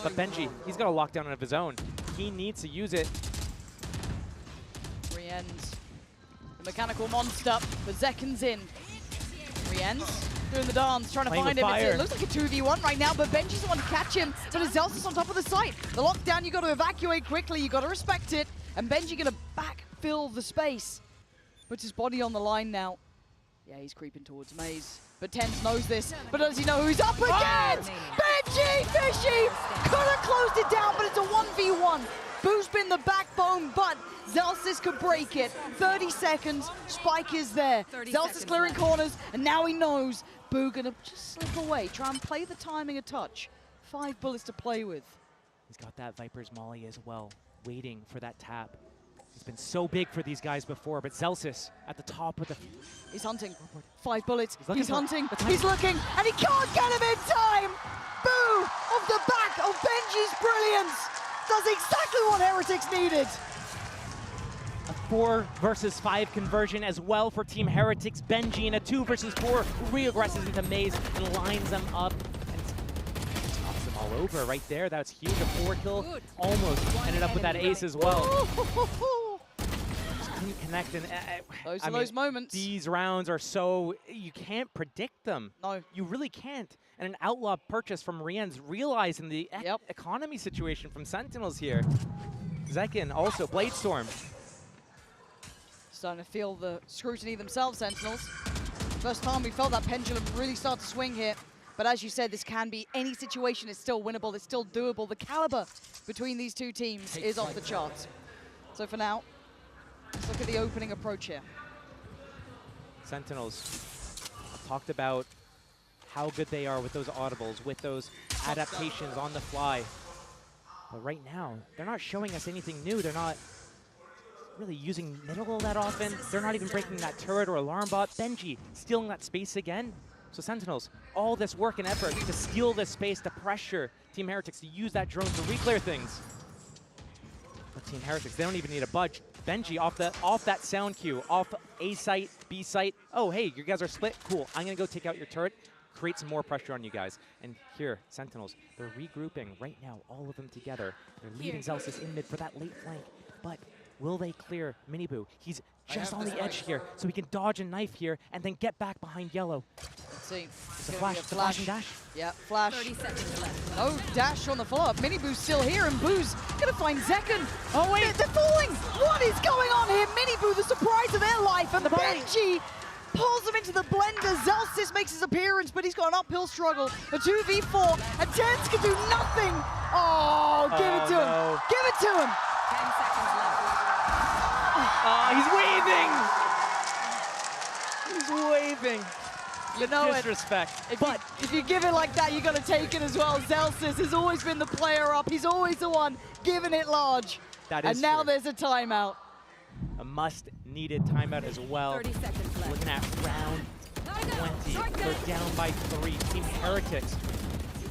But Benji, he's got a lockdown of his own. He needs to use it. Rien's the mechanical monster, but Zekken's in. Rien's doing the dance, trying to find him. It looks like a 2v1 right now, but Benji's the one to catch him. But Zelsis on top of the site. The lockdown, you got to evacuate quickly, you got to respect it. And Benji gonna backfill the space. Puts his body on the line now. Yeah, he's creeping towards Maze. But Tens knows this, but does he know who he's up against? Benji Fishy could have closed it down, but it's a 1v1. Boo's been the backbone, but Zelsis could break it. 30 seconds, Spike is there. Zelsis clearing corners, and now he knows Boo gonna just slip away. Try and play the timing a touch. 5 bullets to play with. He's got that Viper's Molly as well, waiting for that tap. He's been so big for these guys before, but Zelsis at the top of the... He's hunting. 5 bullets. He's hunting. He's He's looking, and he can't get him in time! Boo! Off the back of Benji's brilliance! Does exactly what Heretics needed! A 4 versus 5 conversion as well for Team Heretics. Benji in a 2 versus 4 re-aggresses into Maze and lines them up. Knocks them all over right there. That's huge. A 4 kill. Almost ended up with that ace as well. Just couldn't connect. And those are those moments. These rounds are so... You can't predict them. No. You really can't. And an outlaw purchase from Rien's, realizing the economy situation from Sentinels here. Zekken also, Bladestorm. Starting to feel the scrutiny themselves, Sentinels. First time we felt that pendulum really start to swing here. But as you said, this can be any situation. It's still winnable. It's still doable. The caliber between these two teams is off the charts. So for now, let's look at the opening approach here. Sentinels talked about how good they are with those audibles, with those adaptations on the fly. But right now, they're not showing us anything new. They're not really using middle that often. They're not even breaking that turret or alarm bot. Benji stealing that space again. So Sentinels, all this work and effort to steal this space, to pressure Team Heretics to use that drone to re-clear things. But Team Heretics, they don't even need a budge. Benji off that sound cue, off A site, B site. Oh, hey, you guys are split. Cool. I'm gonna go take out your turret. Create some more pressure on you guys. And here, Sentinels, they're regrouping right now, all of them together. They're leaving Zelsis in mid for that late flank. But will they clear Miniboo? He's just on the edge here, so he can dodge and knife here and then get back behind yellow. Let's see. It's a flash and dash. Yeah, flash. 30 seconds left. No dash on the follow-up. Miniboo's still here, and Boo's gonna find Zekken. Oh wait, they're falling! What is going on here? Miniboo, the surprise of their life, and Benji pulls him into the blender. Zelsis makes his appearance, but he's got an uphill struggle. A 2v4, and Tens can do nothing. Oh, give it to him. Give it to him. 10 seconds left. He's waving! He's waving. You know Disrespect. If you give it like that, you got to take it as well. Zelsis has always been the player up. He's always the one giving it large. That is and now true. there's a timeout. A must-needed timeout as well. 30 seconds left. Looking at round 20. They're down by 3. Team Heretics.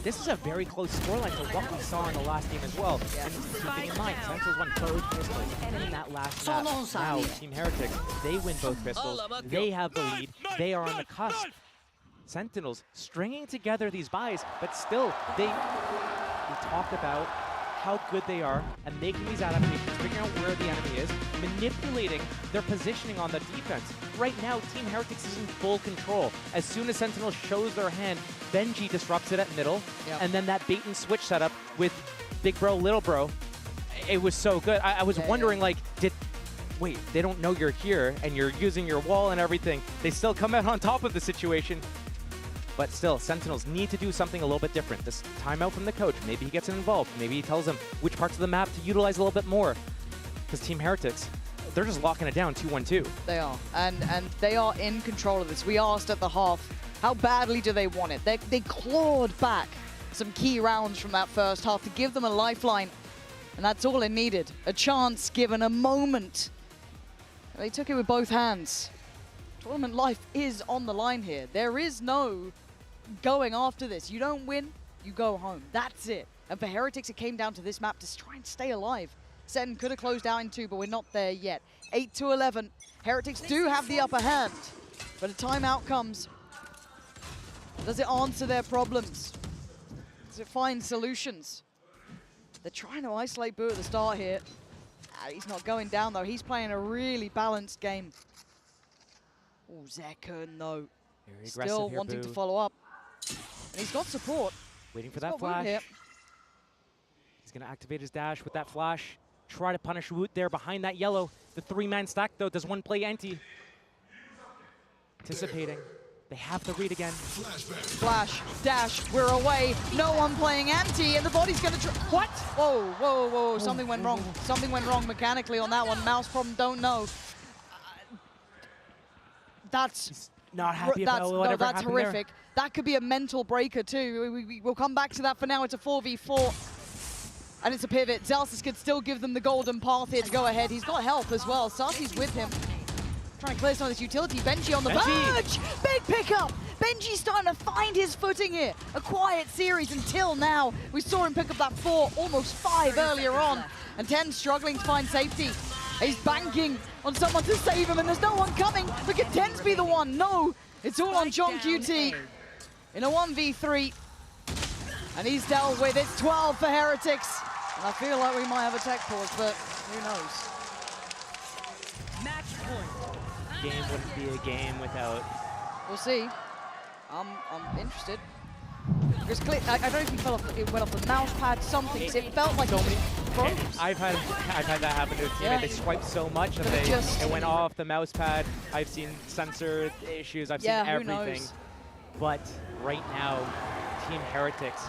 This is a very close scoreline to what we saw in the last game as well. And keeping in mind, Sentinels won both pistols in that last map. Now, Team Heretics, they win both pistols. They have the lead. They are on the cusp. Sentinels stringing together these buys, but still, we talked about how good they are at making these adaptations, figuring out where the enemy is, manipulating their positioning on the defense. Right now, Team Heretics is in full control. As soon as Sentinel shows their hand, Benji disrupts it at middle, and then that bait and switch setup with Big Bro, Little Bro, it was so good. I was wondering, like, wait, they don't know you're here, and you're using your wall and everything. They still come out on top of the situation. But still, Sentinels need to do something a little bit different. This timeout from the coach, maybe he gets involved. Maybe he tells them which parts of the map to utilize a little bit more. Because Team Heretics, they're just locking it down 2-1-2. They are, and they are in control of this. We asked at the half, how badly do they want it? They clawed back some key rounds from that first half to give them a lifeline, and that's all it needed. A chance given, a moment. They took it with both hands. Tournament life is on the line here. There is no going after this. You don't win, you go home. That's it. And for Heretics, it came down to this map to try and stay alive. SEN could have closed out in 2, but we're not there yet. 8-11. Heretics do have the upper hand, but a timeout comes. Does it answer their problems? Does it find solutions? They're trying to isolate Boo at the start here. He's not going down, though. He's playing a really balanced game. Oh, Zekun, though. Still wanting to follow up. And he's got support. Waiting for that flash. He's going to activate his dash with that flash. Try to punish Woot there behind that yellow. The 3-man stack, though. Does one play anti? Anticipating. They have to read again. Flash, dash, we're away. No one playing anti, and the body's going to... What? Whoa, whoa, whoa. Something went wrong. Something went wrong mechanically on that one. Mouse problem, don't know. That's... Not happy about whatever that's happened horrific. there. That could be a mental breaker too. We'll come back to that. For now, it's a 4v4. And it's a pivot. Zelsis could still give them the golden path here to go ahead. He's got help as well. Sarsi's with him. Trying to clear some of this utility. Benji on the verge! Big pickup! Benji's starting to find his footing here. A quiet series until now. We saw him pick up that 4, almost 5 earlier on. And 10 struggling to find safety. He's banking on someone to save him, and there's no one coming. Look at Tens be the one. No, it's all on John QT in a 1v3. And he's dealt with it. 12 for Heretics. And I feel like we might have a tech pause, but who knows? Match point. Game wouldn't be a game without... We'll see. I'm interested. Because I don't know if it went off the mouse pad, something. It felt like so many. Froze. I've had that happen to a teammate. They swiped so much and it went off the mouse pad. I've seen sensor issues. I've seen everything. But right now, Team Heretics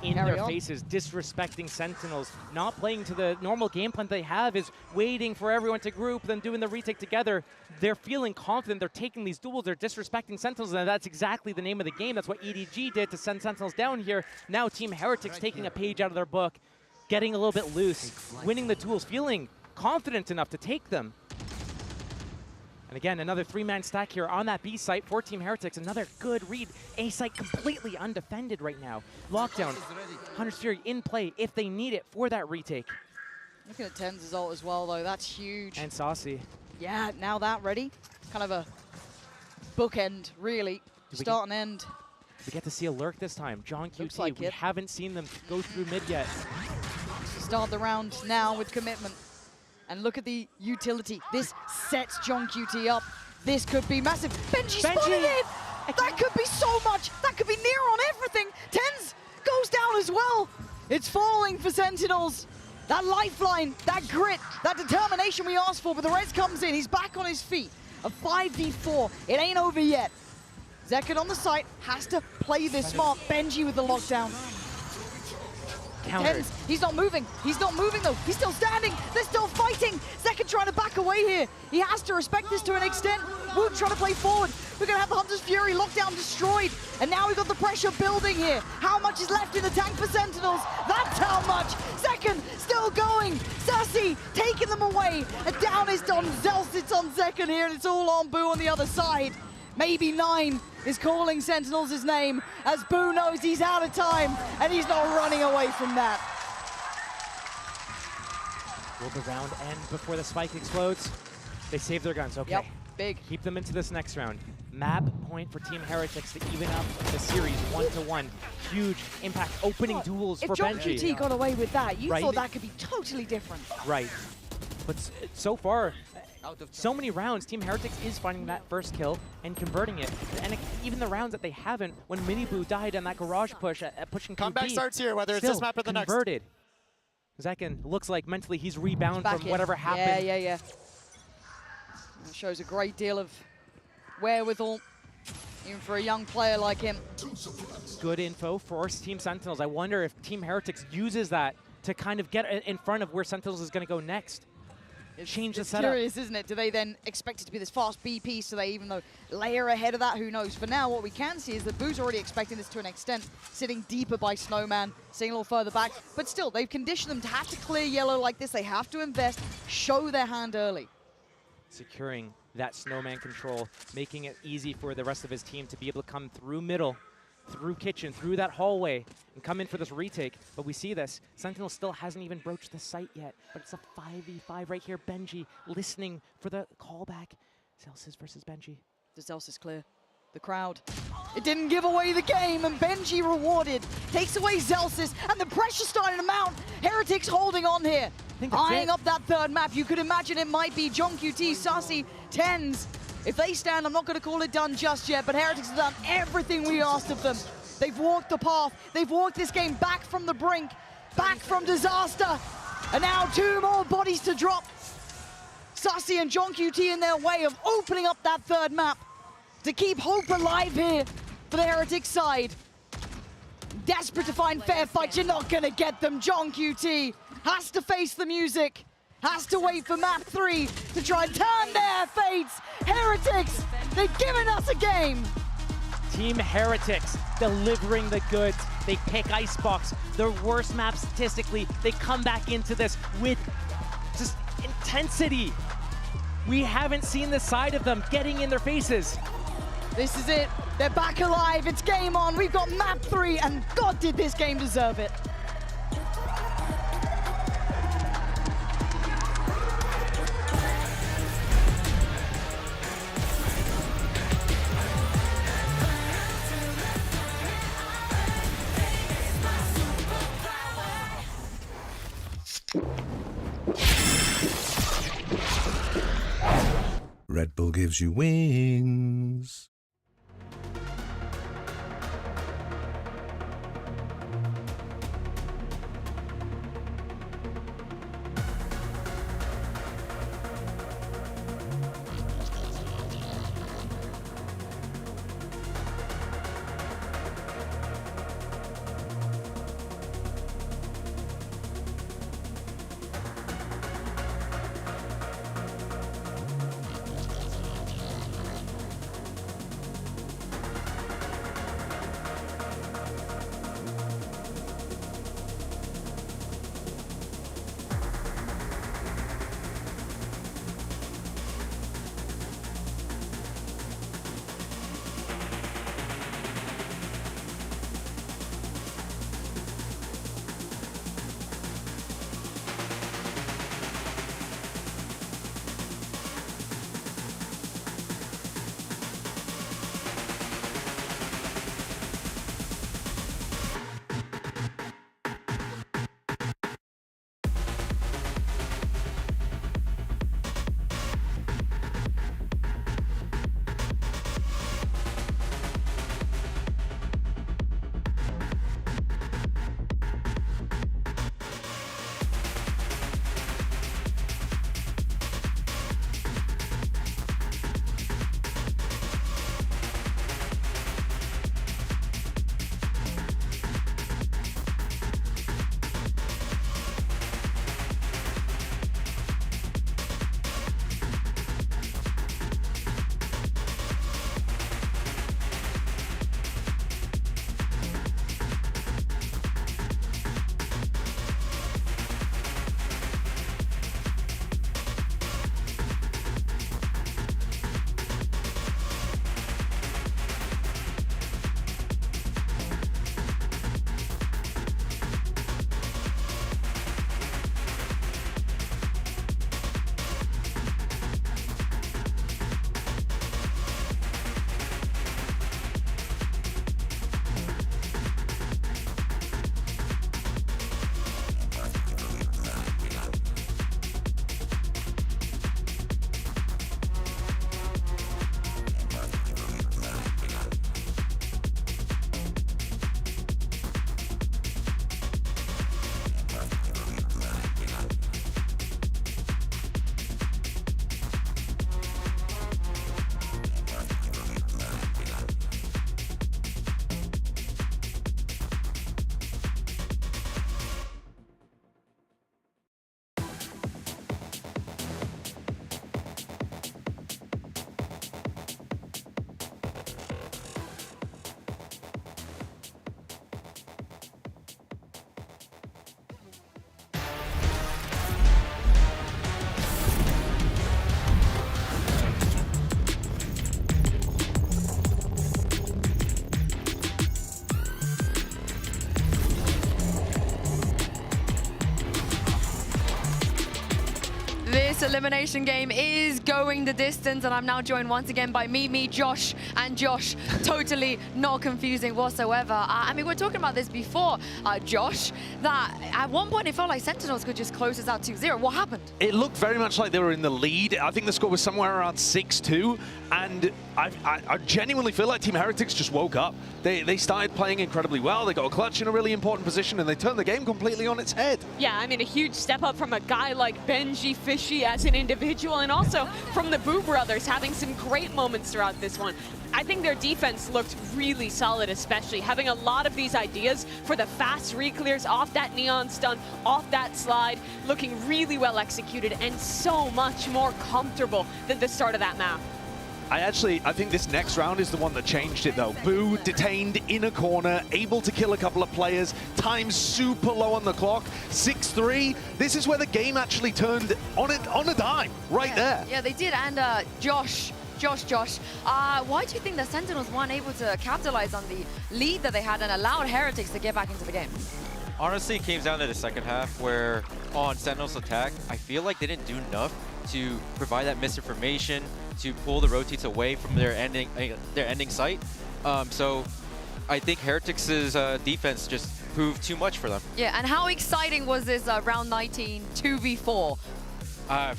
in their faces, disrespecting Sentinels, not playing to the normal game plan they have, is waiting for everyone to group, then doing the retake together. They're feeling confident, they're taking these duels, they're disrespecting Sentinels, and that's exactly the name of the game. That's what EDG did to send Sentinels down here. Now Team Heretics taking a page out of their book, getting a little bit loose, winning the duels, feeling confident enough to take them. And again, another 3-man stack here on that B site for Team Heretics. Another good read. A site completely undefended right now. Lockdown, Hunter's Fury in play if they need it for that retake. Looking at Tens' ult as well, though. That's huge. And Saucy. Yeah, now that ready. Kind of a bookend, really. Start and end. We get to see a lurk this time. John QT, like we haven't seen them go through mid yet. Start the round now with commitment. And look at the utility. This sets John QT up. This could be massive. Benji spotted it! That could be so much. That could be near on everything. Tens goes down as well. It's falling for Sentinels. That lifeline, that grit, that determination we asked for, but the res comes in. He's back on his feet. A 5v4. It ain't over yet. Zekun on the site has to play this smart. Benji with the lockdown. Tens, he's not moving. He's not moving though. He's still standing. They're still fighting. Zekun trying to back away play here. He has to respect this to an extent. Wood trying to play forward. We're going to have the Hunter's Fury lockdown destroyed. And now we've got the pressure building here. How much is left in the tank for Sentinels? That's how much. Second, still going. Sassy taking them away. And down is Don Zelsits on second here, and it's all on Boo on the other side. Maybe 9 is calling Sentinels his name, as Boo knows he's out of time, and he's not running away from that. Will the round end before the spike explodes? They save their guns, okay. Yep, big. Keep them into this next round. Map point for Team Heretics to even up the series 1-1. Huge impact opening duels for Benji. If John QT got away with that, you Right. thought that could be totally different. Right. But so far, so many rounds, Team Heretics is finding that first kill and converting it. And even the rounds that they haven't, when Miniboo died on that garage push, pushing Comeback QB, starts here, whether it's this map or the next. converted. Zekin looks like mentally he's rebound Back from in. whatever happened. Yeah. That shows a great deal of wherewithal, even for a young player like him. Good info for Team Sentinels. I wonder if Team Heretics uses that to kind of get in front of where Sentinels is going to go next. Change the setup. It's curious, isn't it? Do they then expect it to be this fast BP, so they even though layer ahead of that? Who knows? For now, what we can see is that Boo's already expecting this to an extent, sitting deeper by Snowman, sitting a little further back. But still, they've conditioned them to have to clear yellow like this. They have to invest, show their hand early. Securing that Snowman control, making it easy for the rest of his team to be able to come through middle, through kitchen, through that hallway, and come in for this retake. But we see this. Sentinel still hasn't even broached the site yet, but it's a 5v5 right here. Benji listening for the callback. Zelsis versus Benji. The Zelsis clear. The crowd. It didn't give away the game, and Benji rewarded. Takes away Zelsis, and the pressure starting to mount. Heretics holding on here. Eyeing up that third map. You could imagine it might be John QT, Sassy, Tens. If they stand, I'm not going to call it done just yet, but Heretics have done everything we asked of them. They've walked the path. They've walked this game back from the brink, back from disaster. And now 2 more bodies to drop. Sassy and John QT in their way of opening up that third map to keep hope alive here for the Heretics side. Desperate to find fair fights. You're not going to get them. John QT has to face the music. Has to wait for map 3 to try and turn their fates. Heretics, they've given us a game. Team Heretics delivering the goods. They pick Icebox, their worst map statistically. They come back into this with just intensity. We haven't seen the side of them getting in their faces. This is it. They're back alive. It's game on. We've got map 3, and God, did this game deserve it. Red Bull gives you wings. This elimination game is going the distance, and I'm now joined once again by me, Josh, and Josh. Totally not confusing whatsoever. I mean, we were talking about this before, Josh, that at one point it felt like Sentinels could just close us out 2-0. What happened? It looked very much like they were in the lead. I think the score was somewhere around 6-2, and I genuinely feel like Team Heretics just woke up. They started playing incredibly well. They got a clutch in a really important position, and they turned the game completely on its head. Yeah, I mean, a huge step up from a guy like Benji Fishy as an individual, and also from the Boo brothers having some great moments throughout this one. I think their defense looked really solid, especially having a lot of these ideas for the fast re-clears off that neon stun, off that slide, looking really well executed and so much more comfortable than the start of that map. I think this next round is the one that changed it, though. Boo detained in a corner, able to kill a couple of players, time super low on the clock, 6-3. This is where the game actually turned on a dime, right there. Yeah, they did, and Josh, why do you think the Sentinels weren't able to capitalize on the lead that they had and allowed Heretics to get back into the game? Honestly, it came down to the second half where on Sentinels attack, I feel like they didn't do enough to provide that misinformation, to pull the rotates away from their ending site. So I think Heretics' defense just proved too much for them. Yeah, and how exciting was this round 19 2v4? I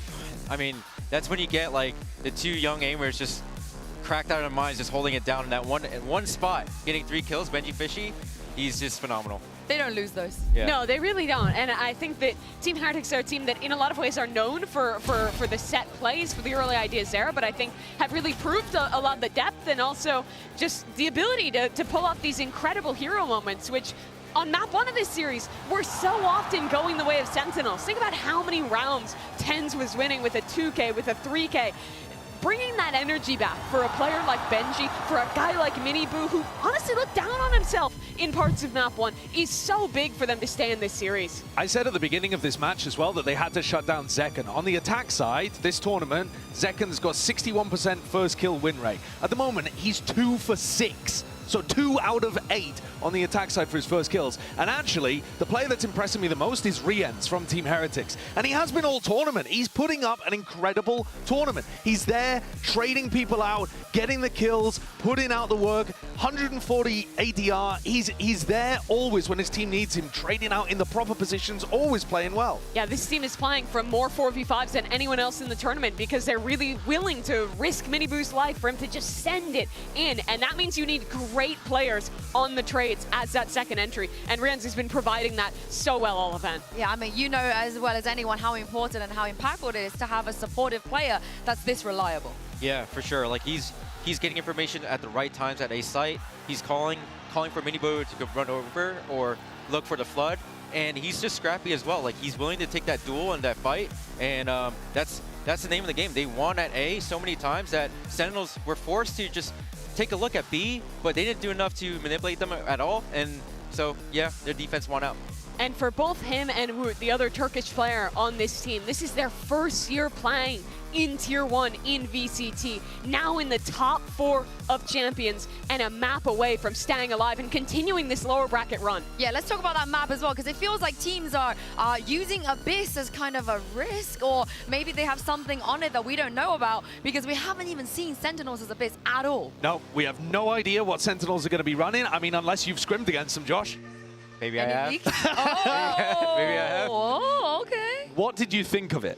mean, that's when you get like the two young aimers just cracked out of their minds, just holding it down in that one spot, getting 3 kills. Benji Fishy, he's just phenomenal. They don't lose those. Yeah. No, they really don't. And I think that Team Heretics are a team that in a lot of ways are known for the set plays, for the early ideas there, but I think have really proved a lot of the depth and also just the ability to pull off these incredible hero moments, which on map 1 of this series, we're so often going the way of Sentinels. Think about how many rounds TENS was winning with a 2K, with a 3K. Bringing that energy back for a player like Benji, for a guy like Miniboo, who honestly looked down on himself in parts of map 1, is so big for them to stay in this series. I said at the beginning of this match as well that they had to shut down Zekken. On the attack side, this tournament, Zekken's got 61% first kill win rate. At the moment, he's 2 for 6. So 2 out of 8 on the attack side for his first kills. And actually, the player that's impressing me the most is Riens from Team Heretics. And he has been all tournament. He's putting up an incredible tournament. He's there, trading people out, getting the kills, putting out the work, 140 ADR. He's there always when his team needs him, trading out in the proper positions, always playing well. Yeah, this team is playing for more 4v5s than anyone else in the tournament because they're really willing to risk Miniboo's life for him to just send it in. And that means you need great players on the trades as that second entry. And Riens has been providing that so well all event. Yeah, I mean, you know as well as anyone how important and how impactful it is to have a supportive player that's this reliable. Yeah, for sure. Like he's getting information at the right times at a site. He's calling for Miniboo to go run over or look for the flood. And he's just scrappy as well. Like he's willing to take that duel and that fight. And that's the name of the game. They won at A so many times that Sentinels were forced to just take a look at B, but they didn't do enough to manipulate them at all. And so, yeah, their defense won out. And for both him and Woot, the other Turkish player on this team, this is their first year playing in Tier 1 in VCT, now in the top 4 of champions and a map away from staying alive and continuing this lower bracket run. Yeah, let's talk about that map as well, because it feels like teams are using Abyss as kind of a risk, or maybe they have something on it that we don't know about, because we haven't even seen Sentinels as Abyss at all. No, we have no idea what Sentinels are going to be running. I mean, unless you've scrimmed against them, Josh. Maybe I have. Oh, maybe I have. Oh, okay. What did you think of it?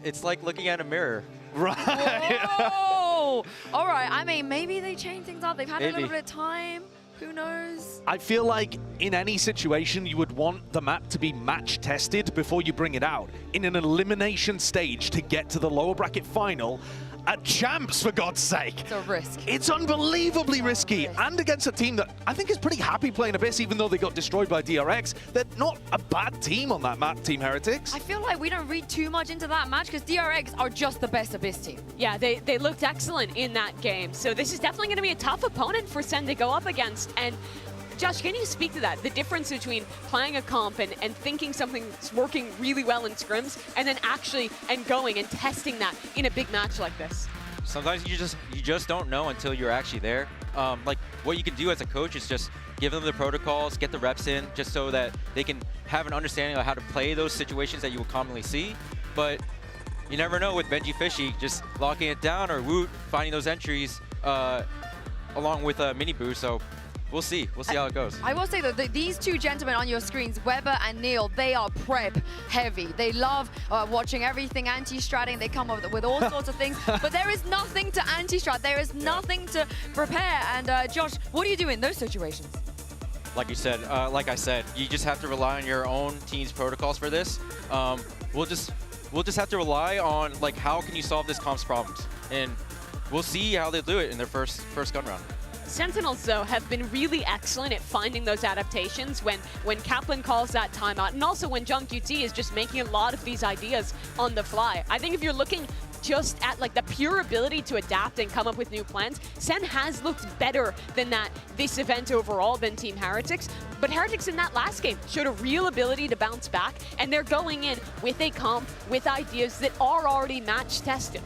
It's like looking at a mirror. Right. Whoa. All right. I mean, maybe they change things up. They've had a little bit of time. Who knows? I feel like in any situation, you would want the map to be match tested before you bring it out. In an elimination stage to get to the lower bracket final, at Champs, for God's sake. It's a risk. It's unbelievably risky. And against a team that I think is pretty happy playing Abyss, even though they got destroyed by DRX. They're not a bad team on that map, Team Heretics. I feel like we don't read too much into that match because DRX are just the best Abyss team. Yeah, they looked excellent in that game. So this is definitely going to be a tough opponent for Sen to go up against. And Josh, can you speak to that? The difference between playing a comp and thinking something's working really well in scrims and then actually going and testing that in a big match like this. Sometimes you just don't know until you're actually there. Like what you can do as a coach is just give them the protocols, get the reps in, just so that they can have an understanding of how to play those situations that you will commonly see. But you never know with Benji Fishy just locking it down or Woot finding those entries along with Mini Boo. So we'll see. We'll see how it goes. I will say though, these two gentlemen on your screens, Weber and Neil, they are prep heavy. They love watching everything anti-stratting. They come up with all sorts of things, but there is nothing to anti-strat. There is nothing to prepare. And Josh, what do you do in those situations? Like you said, like I said, you just have to rely on your own team's protocols for this. We'll just have to rely on like how can you solve this comps problems, and we'll see how they do it in their first gun round. Sentinels, though, have been really excellent at finding those adaptations when Kaplan calls that timeout, and also when John QT is just making a lot of these ideas on the fly. I think if you're looking just at like the pure ability to adapt and come up with new plans, Sen has looked better than that this event overall than Team Heretics. But Heretics in that last game showed a real ability to bounce back, and they're going in with a comp with ideas that are already match tested.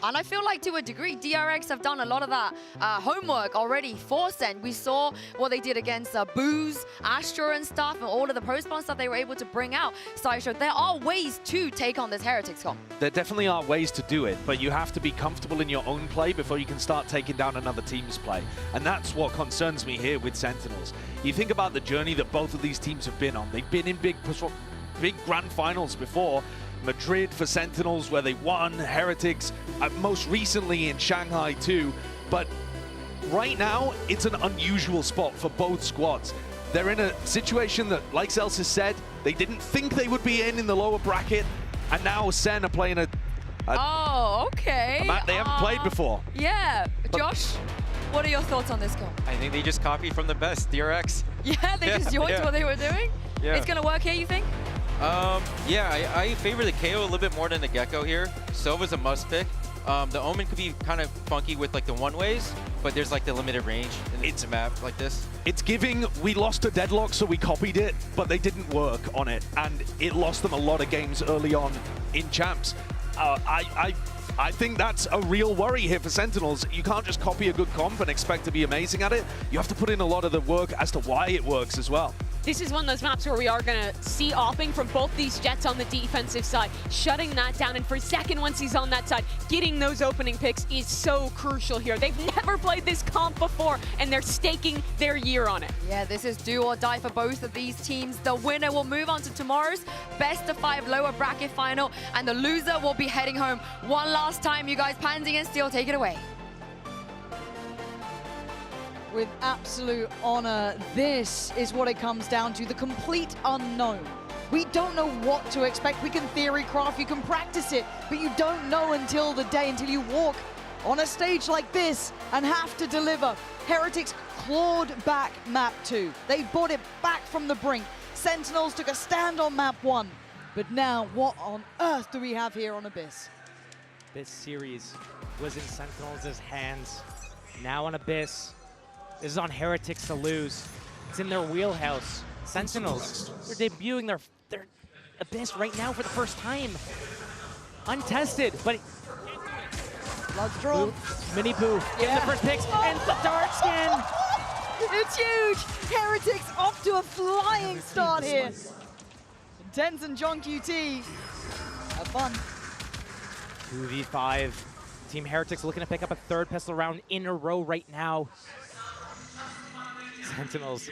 And I feel like to a degree, DRX have done a lot of that homework already for Sen. We saw what they did against Booze, Astra and stuff, and all of the post-spawn stuff they were able to bring out. Sideshow, there are ways to take on this Heretics comp. There definitely are ways to do it, but you have to be comfortable in your own play before you can start taking down another team's play. And that's what concerns me here with Sentinels. You think about the journey that both of these teams have been on. They've been in big grand finals before. Madrid for Sentinels, where they won, Heretics, most recently in Shanghai too. But right now, it's an unusual spot for both squads. They're in a situation that, like Celsius said, they didn't think they would be in the lower bracket, and now Sen are playing a map they haven't played before. Yeah, Josh, what are your thoughts on this comp? I think they just copied from the best, DRX. Yeah, they just joined what they were doing? Yeah. It's gonna work here, you think? Yeah, I favor the KO a little bit more than the Gecko here. Sova's a must pick. The Omen could be kind of funky with like the one-ways, but there's like the limited range in the map like this. It's giving, we lost to Deadlock, so we copied it, but they didn't work on it, and it lost them a lot of games early on in Champs. I think that's a real worry here for Sentinels. You can't just copy a good comp and expect to be amazing at it. You have to put in a lot of the work as to why it works as well. This is one of those maps where we are going to see opping from both these Jets on the defensive side, shutting that down. And for Second, once he's on that side, getting those opening picks is so crucial here. They've never played this comp before, and they're staking their year on it. Yeah, this is do or die for both of these teams. The winner will move on to tomorrow's best of 5 lower bracket final, and the loser will be heading home one last time. You guys, Pansy and Steel, take it away. With absolute honor, this is what it comes down to, the complete unknown. We don't know what to expect. We can theory craft, you can practice it, but you don't know until the day, until you walk on a stage like this and have to deliver. Heretics clawed back map 2. They brought it back from the brink. Sentinels took a stand on map 1. But now, what on earth do we have here on Abyss? This series was in Sentinels' hands. Now on Abyss. This is on Heretics to lose. It's in their wheelhouse. Sentinels, they're debuting their Abyss right now for the first time. Untested, but... Blood's drawn. Mini Boo, getting the first picks, and the dark skin! It's huge! Heretics off to a flying start here. Tens and John QT, have fun. 2v5. Team Heretics looking to pick up a third pistol round in a row right now. Sentinels,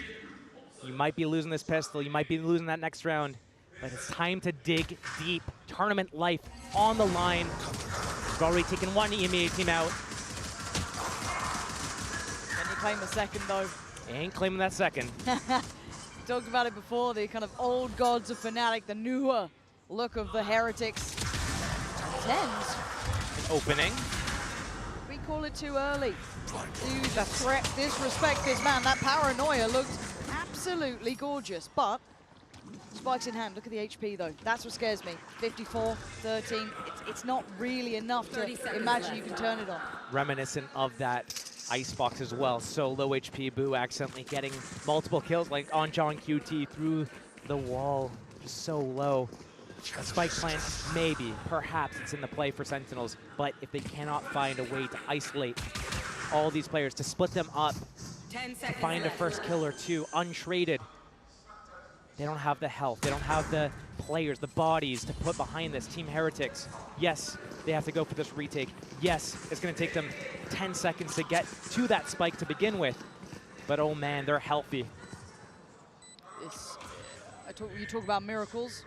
you might be losing this pistol, you might be losing that next round, but it's time to dig deep. Tournament life on the line. We've already taken one EMEA team out. Can you claim the second though? Ain't claiming that second. Talked about it before, the kind of old gods of Fnatic, the newer look of the Heretics. Tens. An opening. We call it too early. Disrespect this man. That paranoia looked absolutely gorgeous, but spikes in hand. Look at the HP though. That's what scares me. 54, 13. It's not really enough to imagine you can turn it on. Reminiscent of that Icebox as well. So low HP, Boo accidentally getting multiple kills like on John QT through the wall. Just so low. A spike plant, maybe, perhaps it's in the play for Sentinels, but if they cannot find a way to isolate all these players, to split them up, to find a first kill or two untraded, they don't have the health. They don't have the players, the bodies to put behind this. Team Heretics, yes, they have to go for this retake. Yes, it's going to take them 10 seconds to get to that spike to begin with. But oh man, they're healthy. You talk about miracles.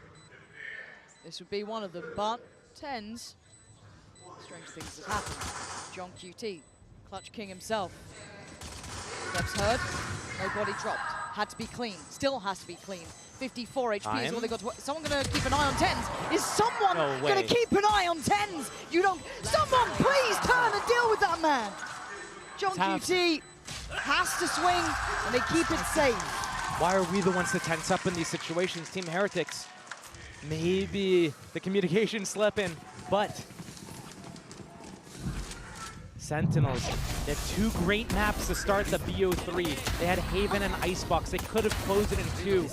This would be one of them, but TenZ, strange things have happened. John QT, Clutch King himself. Steps heard, no body dropped. Had to be clean, still has to be clean. 54 HP is all they got to. Someone gonna keep an eye on TenZ? Is someone gonna keep an eye on TenZ? You don't. Someone please turn and deal with that man. John QT has to swing, and they keep it safe. Why are we the ones to tense up in these situations? Team Heretics, maybe the communication slipping, but Sentinels, they had 2 great maps to start the BO3. They had Haven and Icebox. They could have closed it in 2.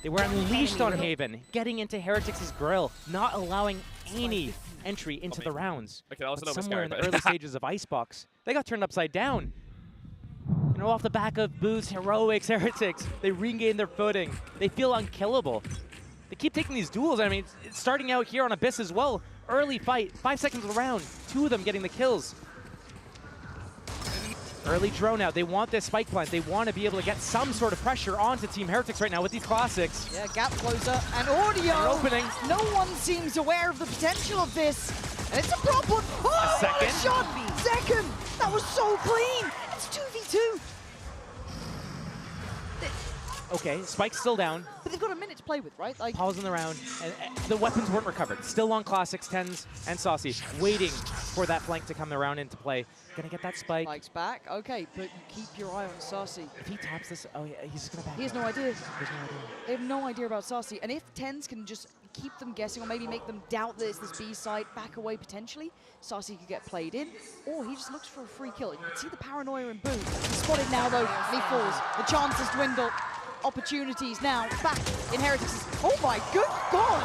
They were unleashed on Haven, getting into Heretics' grill, not allowing any entry into the rounds. But somewhere in the early stages of Icebox, they got turned upside down. You know, off the back of Boo's heroics, Heretics, they regained their footing. They feel unkillable. They keep taking these duels. I mean, it's starting out here on Abyss as well. Early fight, 5 seconds of the round. 2 of them getting the kills. Early drone out. They want this spike plant. They want to be able to get some sort of pressure onto Team Heretics right now with these classics. Yeah, gap closer and audio. And opening. No one seems aware of the potential of this. And it's a problem. Oh, a second. Shot. Second. That was so clean. It's 2v2. Okay, Spike's still down. But they've got a minute to play with, right? Like, pause in the round, and the weapons weren't recovered. Still on classics, TenZ and Saucy, waiting for that flank to come around into play. Gonna get that spike. Spike's back. Okay, but keep your eye on Saucy. If he taps this, oh yeah, he's just gonna back. He has no idea. They have no idea about Saucy. And if TenZ can just keep them guessing, or maybe make them doubt that it's this B side, back away potentially, Saucy could get played in, or he just looks for a free kill. You can see the paranoia in Boo. He's spotted now though, and he falls. The chances dwindle. Opportunities now back in Heretics. Oh my good God!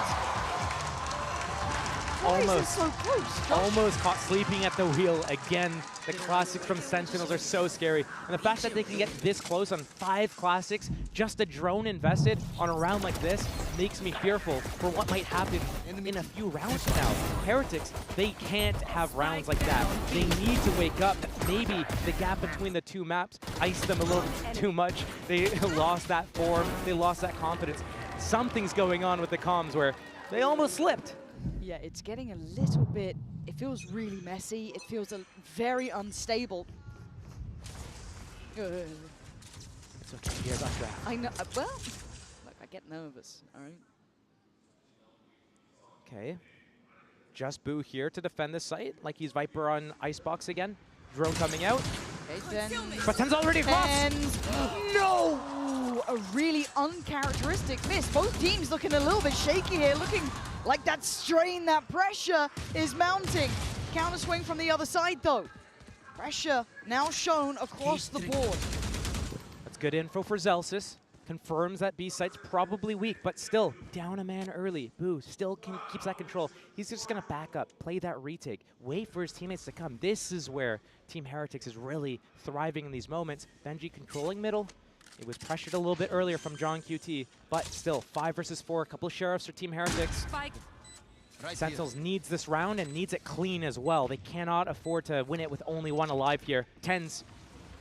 Why is this so close? Almost caught sleeping at the wheel again. The classics from Sentinels are so scary. And the fact that they can get this close on 5 classics, just a drone invested on a round like this, makes me fearful for what might happen in a few rounds from now. Heretics, they can't have rounds like that. They need to wake up. Maybe the gap between the 2 maps iced them a little bit too much. They lost that form. They lost that confidence. Something's going on with the comms where they almost slipped. Yeah, it's getting a little bit, it feels really messy. It feels very unstable. It's okay, here's our draft. I know, well, look, I get nervous, all right? Okay. Just Boo here to defend this site, like he's Viper on Icebox again. Drone coming out. Okay, but TenZ already across. No! A really uncharacteristic miss. Both teams looking a little bit shaky here, looking like that strain, that pressure is mounting. Counter swing from the other side though. Pressure now shown across the board. That's good info for Zelsis. Confirms that B site's probably weak, but still down a man early. Boo still keeps that control. He's just gonna back up, play that retake, wait for his teammates to come. This is where Team Heretics is really thriving in these moments. Benji controlling middle. It was pressured a little bit earlier from John QT, but still 5 versus 4. A couple of sheriffs for Team Heretics. Sentinels needs this round and needs it clean as well. They cannot afford to win it with only 1 alive here. TenZ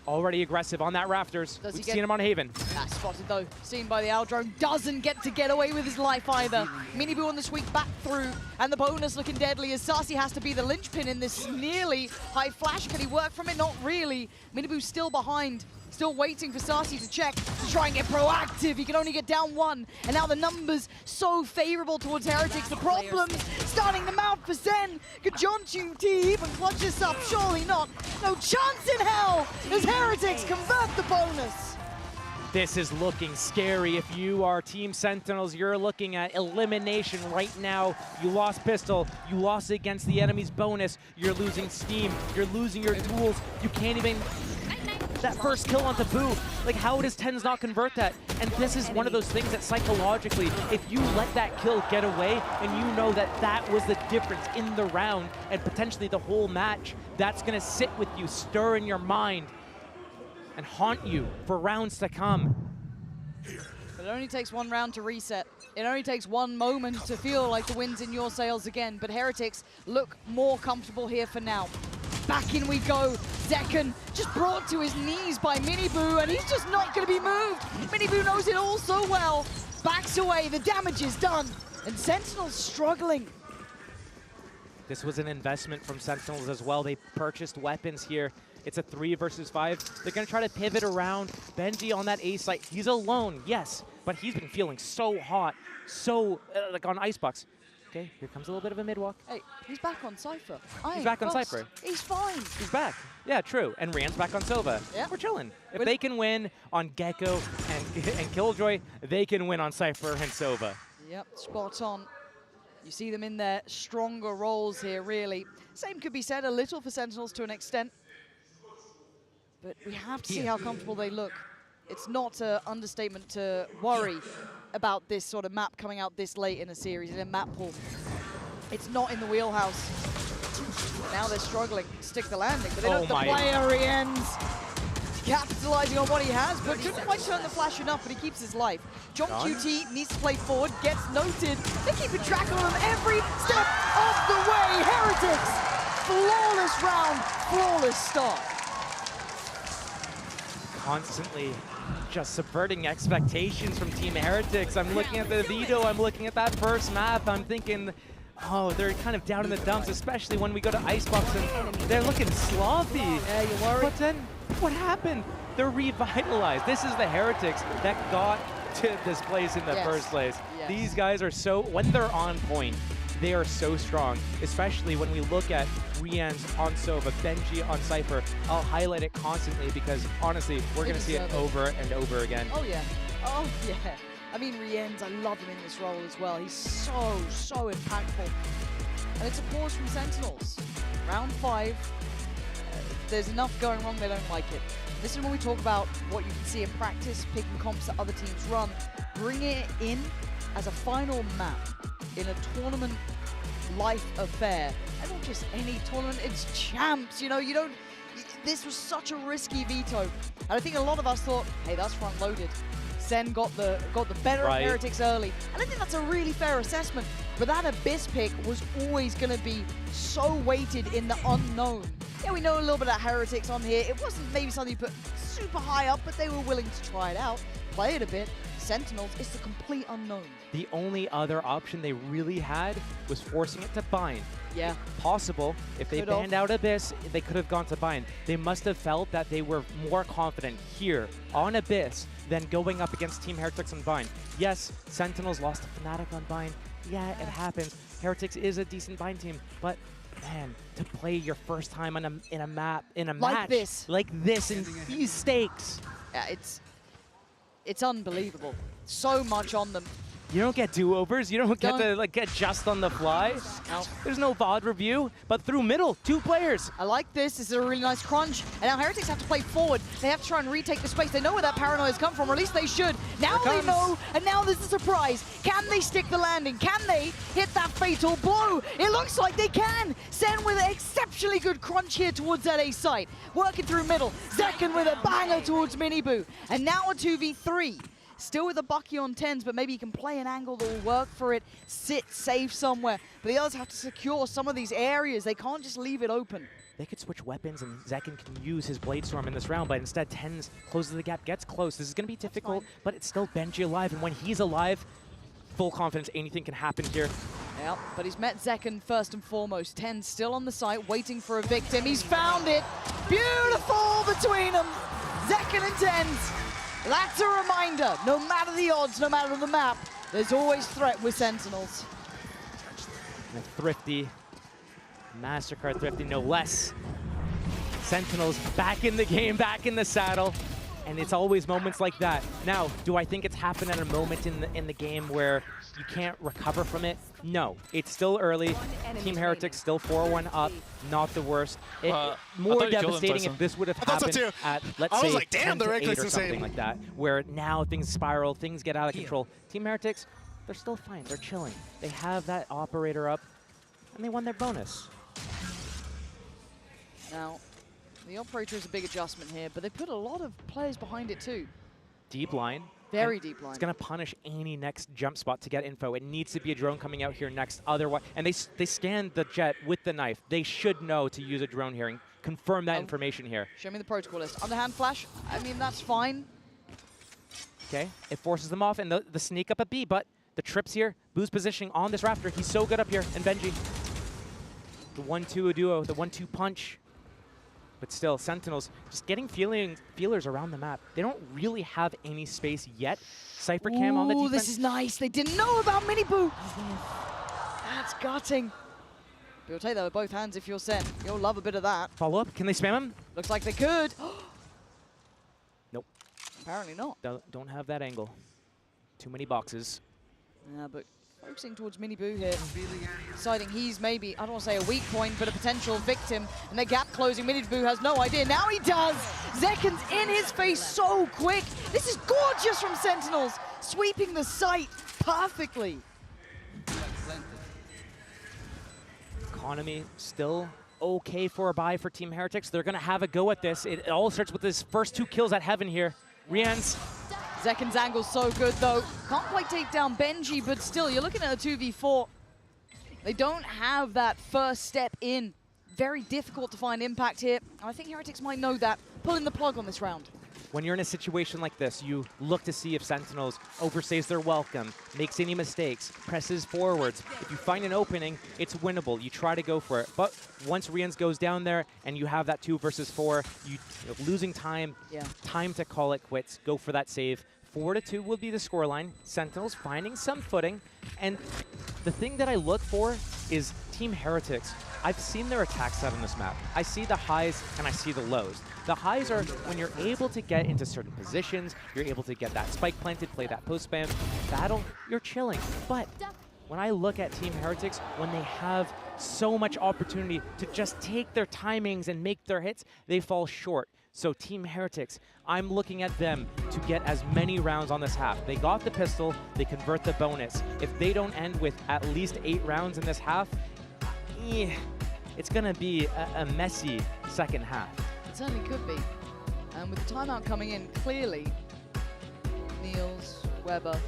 already aggressive on that rafters. We've seen him on Haven. That's spotted though, seen by the Aldrone. Doesn't get away with his life either. Miniboo on the sweep back through, and the bonus looking deadly as Saucy has to be the linchpin in this nearly high flash. Can he work from it? Not really. Miniboo still behind. Still waiting for Saucy to check, to try and get proactive. He can only get down 1. And now the numbers so favorable towards Heretics. The problems starting to mount for SEN. Could John QT even clutch this up? Surely not. No chance in hell as Heretics convert the bonus. This is looking scary. If you are Team Sentinels, you're looking at elimination right now. You lost pistol, you lost against the enemy's bonus, you're losing steam, you're losing your duels, you can't even... That first kill onto Boo, like how does TenZ not convert that? And this is one of those things that psychologically, if you let that kill get away and you know that that was the difference in the round and potentially the whole match, that's gonna sit with you, stir in your mind, and haunt you for rounds to come. But it only takes one round to reset. It only takes one moment to feel like the wind's in your sails again. But Heretics look more comfortable here for now. Back in we go. Zekken just brought to his knees by Miniboo, and he's just not going to be moved. Miniboo knows it all so well. Backs away, the damage is done. And Sentinel's struggling. This was an investment from Sentinels as well. They purchased weapons here. It's a 3 versus 5. They're going to try to pivot around. Benji on that A site. He's alone, yes, but he's been feeling so hot, so like on Icebox. Okay, here comes a little bit of a mid walk. Hey, he's back on Cypher. He's back on Cypher. He's fine. He's back. Yeah, true. And Rian's back on Sova. Yep. We're chilling. If they can win on Gecko and Killjoy, they can win on Cypher and Sova. Yep, spot on. You see them in their stronger roles here, really. Same could be said a little for Sentinels to an extent. But we have to see how comfortable they look. It's not an understatement to worry about this sort of map coming out this late in a series, in a map pool. It's not in the wheelhouse. Now they're struggling to stick the landing, but they don't. The player he ends. Capitalizing on what he has, but couldn't quite turn the flash enough, but he keeps his life. John QT needs to play forward, gets noted. They keep a track on him every step of the way. Heretics, flawless round, flawless start. Constantly just subverting expectations from Team Heretics. I'm looking at the veto, I'm looking at that first map, I'm thinking, oh, they're kind of down in the dumps, especially when we go to Icebox and they're looking sloppy. Yeah, you worry. But then, what happened? They're revitalized. This is the Heretics that got to this place in the first place. Yes. These guys are so, when they're on point, they are so strong, especially when we look at Rian's on Sova, Benji on Cypher. I'll highlight it constantly because, honestly, we're going to see it over and over again. Oh, yeah. Oh, yeah. I mean, Rienz, I love him in this role as well. He's so impactful. And it's a pause from Sentinels. Round 5. There's enough going wrong, they don't like it. This is when we talk about what you can see in practice, picking comps that other teams run. Bring it in as a final map in a tournament life affair. And not just any tournament, it's champs, you know, you don't, this was such a risky veto. And I think a lot of us thought, hey, that's front loaded. SEN got the better of Heretics early. And I think that's a really fair assessment. But that Abyss pick was always gonna be so weighted in the unknown. Yeah, we know a little bit about Heretics on here. It wasn't maybe something you put super high up, but they were willing to try it out, play it a bit. Sentinels, it's the complete unknown. The only other option they really had was forcing it to bind. Yeah. Possible. If they banned out Abyss, they could have gone to bind. They must have felt that they were more confident here on Abyss than going up against Team Heretics on bind. Yes, Sentinels lost to Fnatic on bind. Yeah, it happens. Heretics is a decent bind team, but man, to play your first time on in a match like this in these stakes. Yeah, it's unbelievable. So much on them. You don't get do-overs. You don't get to get just on the fly. No. There's no VOD review, but through middle, 2 players. I like this. This is a really nice crunch. And now Heretics have to play forward. They have to try and retake the space. They know where that paranoia has come from, or at least they should. Now they know, and now there's a surprise. Can they stick the landing? Can they hit that fatal blow? It looks like they can. SEN with an exceptionally good crunch here towards that A site. Working through middle. Zekken with a banger towards Miniboo. And now a 2v3. Still with a Bucky on 10s, but maybe you can play an angle that will work for it, sit safe somewhere. But the others have to secure some of these areas. They can't just leave it open. They could switch weapons, and Zekken can use his Blade Storm in this round, but instead 10s closes the gap, gets close. This is going to be difficult, but it's still Benji alive, and when he's alive, full confidence, anything can happen here. Yeah, but he's met Zekken first and foremost. 10 still on the site, waiting for a victim. He's found it. Beautiful between them. Zekken and 10s. That's a reminder, no matter the odds, no matter the map, there's always threat with Sentinels. And Thrifty, MasterCard Thrifty, no less. Sentinels back in the game, back in the saddle, and it's always moments like that. Now, do I think it's happened at a moment in the game where you can't recover from it? No, it's still early. Team Heretics still 4-1 up, not the worst. More devastating if this would have happened at, let's say, 10 to 8 or something like that, where now things spiral, things get out of control. Team Heretics, they're still fine, they're chilling. They have that operator up, and they won their bonus. Now, the operator is a big adjustment here, but they put a lot of players behind it too. Deep line, Very deep line. It's going to punish any next jump spot to get info. It needs to be a drone coming out here next. Otherwise, and they scanned the jet with the knife. They should know to use a drone here and confirm that information here. Show me the protocol list. Underhand flash. I mean, that's fine. Okay, it forces them off, and the sneak up at B, but the trips here, Boo's positioning on this Raptor. He's so good up here, and Benji. The 1-2 duo, the 1-2 punch. But still, Sentinels just getting feelers around the map. They don't really have any space yet. Cypher Cam on the defense. This is nice. They didn't know about Mini Boo. That's gutting. You'll take that with both hands if you're SEN. You'll love a bit of that. Follow up. Can they spam him? Looks like they could. Nope. Apparently not. Don't have that angle. Too many boxes. Yeah, but focusing towards Mini Boo here, deciding he's maybe, I don't want to say a weak point, but a potential victim. And the gap closing, Mini Boo has no idea. Now he does! Zekin's in his face so quick. This is gorgeous from Sentinels, sweeping the site perfectly. Economy still okay for a buy for Team Heretics. They're going to have a go at this. It all starts with his first 2 kills at Heaven here. Rian's. Zekin's angle's so good, though. Can't quite take down Benji, but still, you're looking at a 2v4. They don't have that first step in. Very difficult to find impact here. And I think Heretics might know that, pulling the plug on this round. When you're in a situation like this, you look to see if Sentinels overstays their welcome, makes any mistakes, presses forwards. If you find an opening, it's winnable. You try to go for it. But once Rians goes down there and you have that 2 versus 4, you're losing time, time to call it quits, go for that save. 4-2 will be the scoreline. Sentinels finding some footing. And the thing that I look for is Team Heretics. I've seen their attack set on this map. I see the highs and I see the lows. The highs are when you're able to get into certain positions, you're able to get that spike planted, play that post spam, battle, you're chilling. But when I look at Team Heretics, when they have so much opportunity to just take their timings and make their hits, they fall short. So Team Heretics, I'm looking at them to get as many rounds on this half. They got the pistol, they convert the bonus. If they don't end with at least 8 rounds in this half, it's gonna be a messy second half. It certainly could be. And with the timeout coming in, clearly, Niels, Weber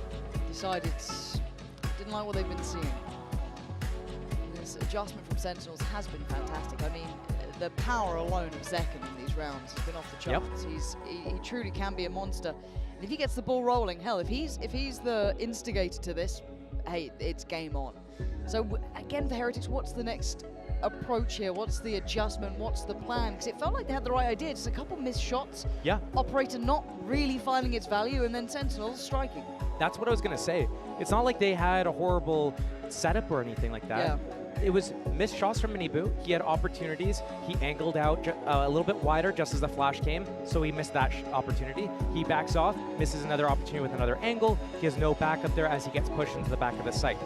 decided didn't like what they've been seeing. This adjustment from Sentinels has been fantastic. I mean, the power alone of Zekin in these rounds has been off the charts. He truly can be a monster. And if he gets the ball rolling, hell, if he's the instigator to this, hey, it's game on. So again, for Heretics, what's the next approach here? What's the adjustment? What's the plan? Because it felt like they had the right idea. Just a couple missed shots. Yeah. Operator not really finding its value, and then Sentinels striking. That's what I was going to say. It's not like they had a horrible setup or anything like that. Yeah. It was missed shots from Mini Boo. He had opportunities. He angled out a little bit wider just as the flash came, so he missed that opportunity. He backs off, misses another opportunity with another angle. He has no backup there as he gets pushed into the back of the site.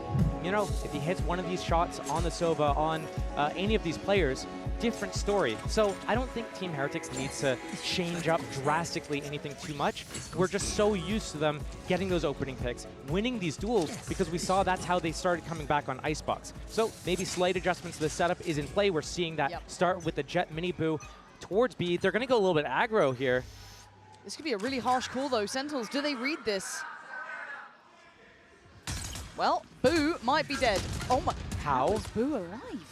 You know, if he hits one of these shots on the Sova, on any of these players, different story. So I don't think Team Heretics needs to change up drastically anything too much. We're just so used to them getting those opening picks, winning these duels, because we saw that's how they started coming back on Icebox. So maybe slight adjustments to the setup is in play. We're seeing that start with the Jet Mini Boo towards B. They're going to go a little bit aggro here. This could be a really harsh call, though. Sentinels, do they read this? Well, Boo might be dead. Oh my. How? Is Boo alive?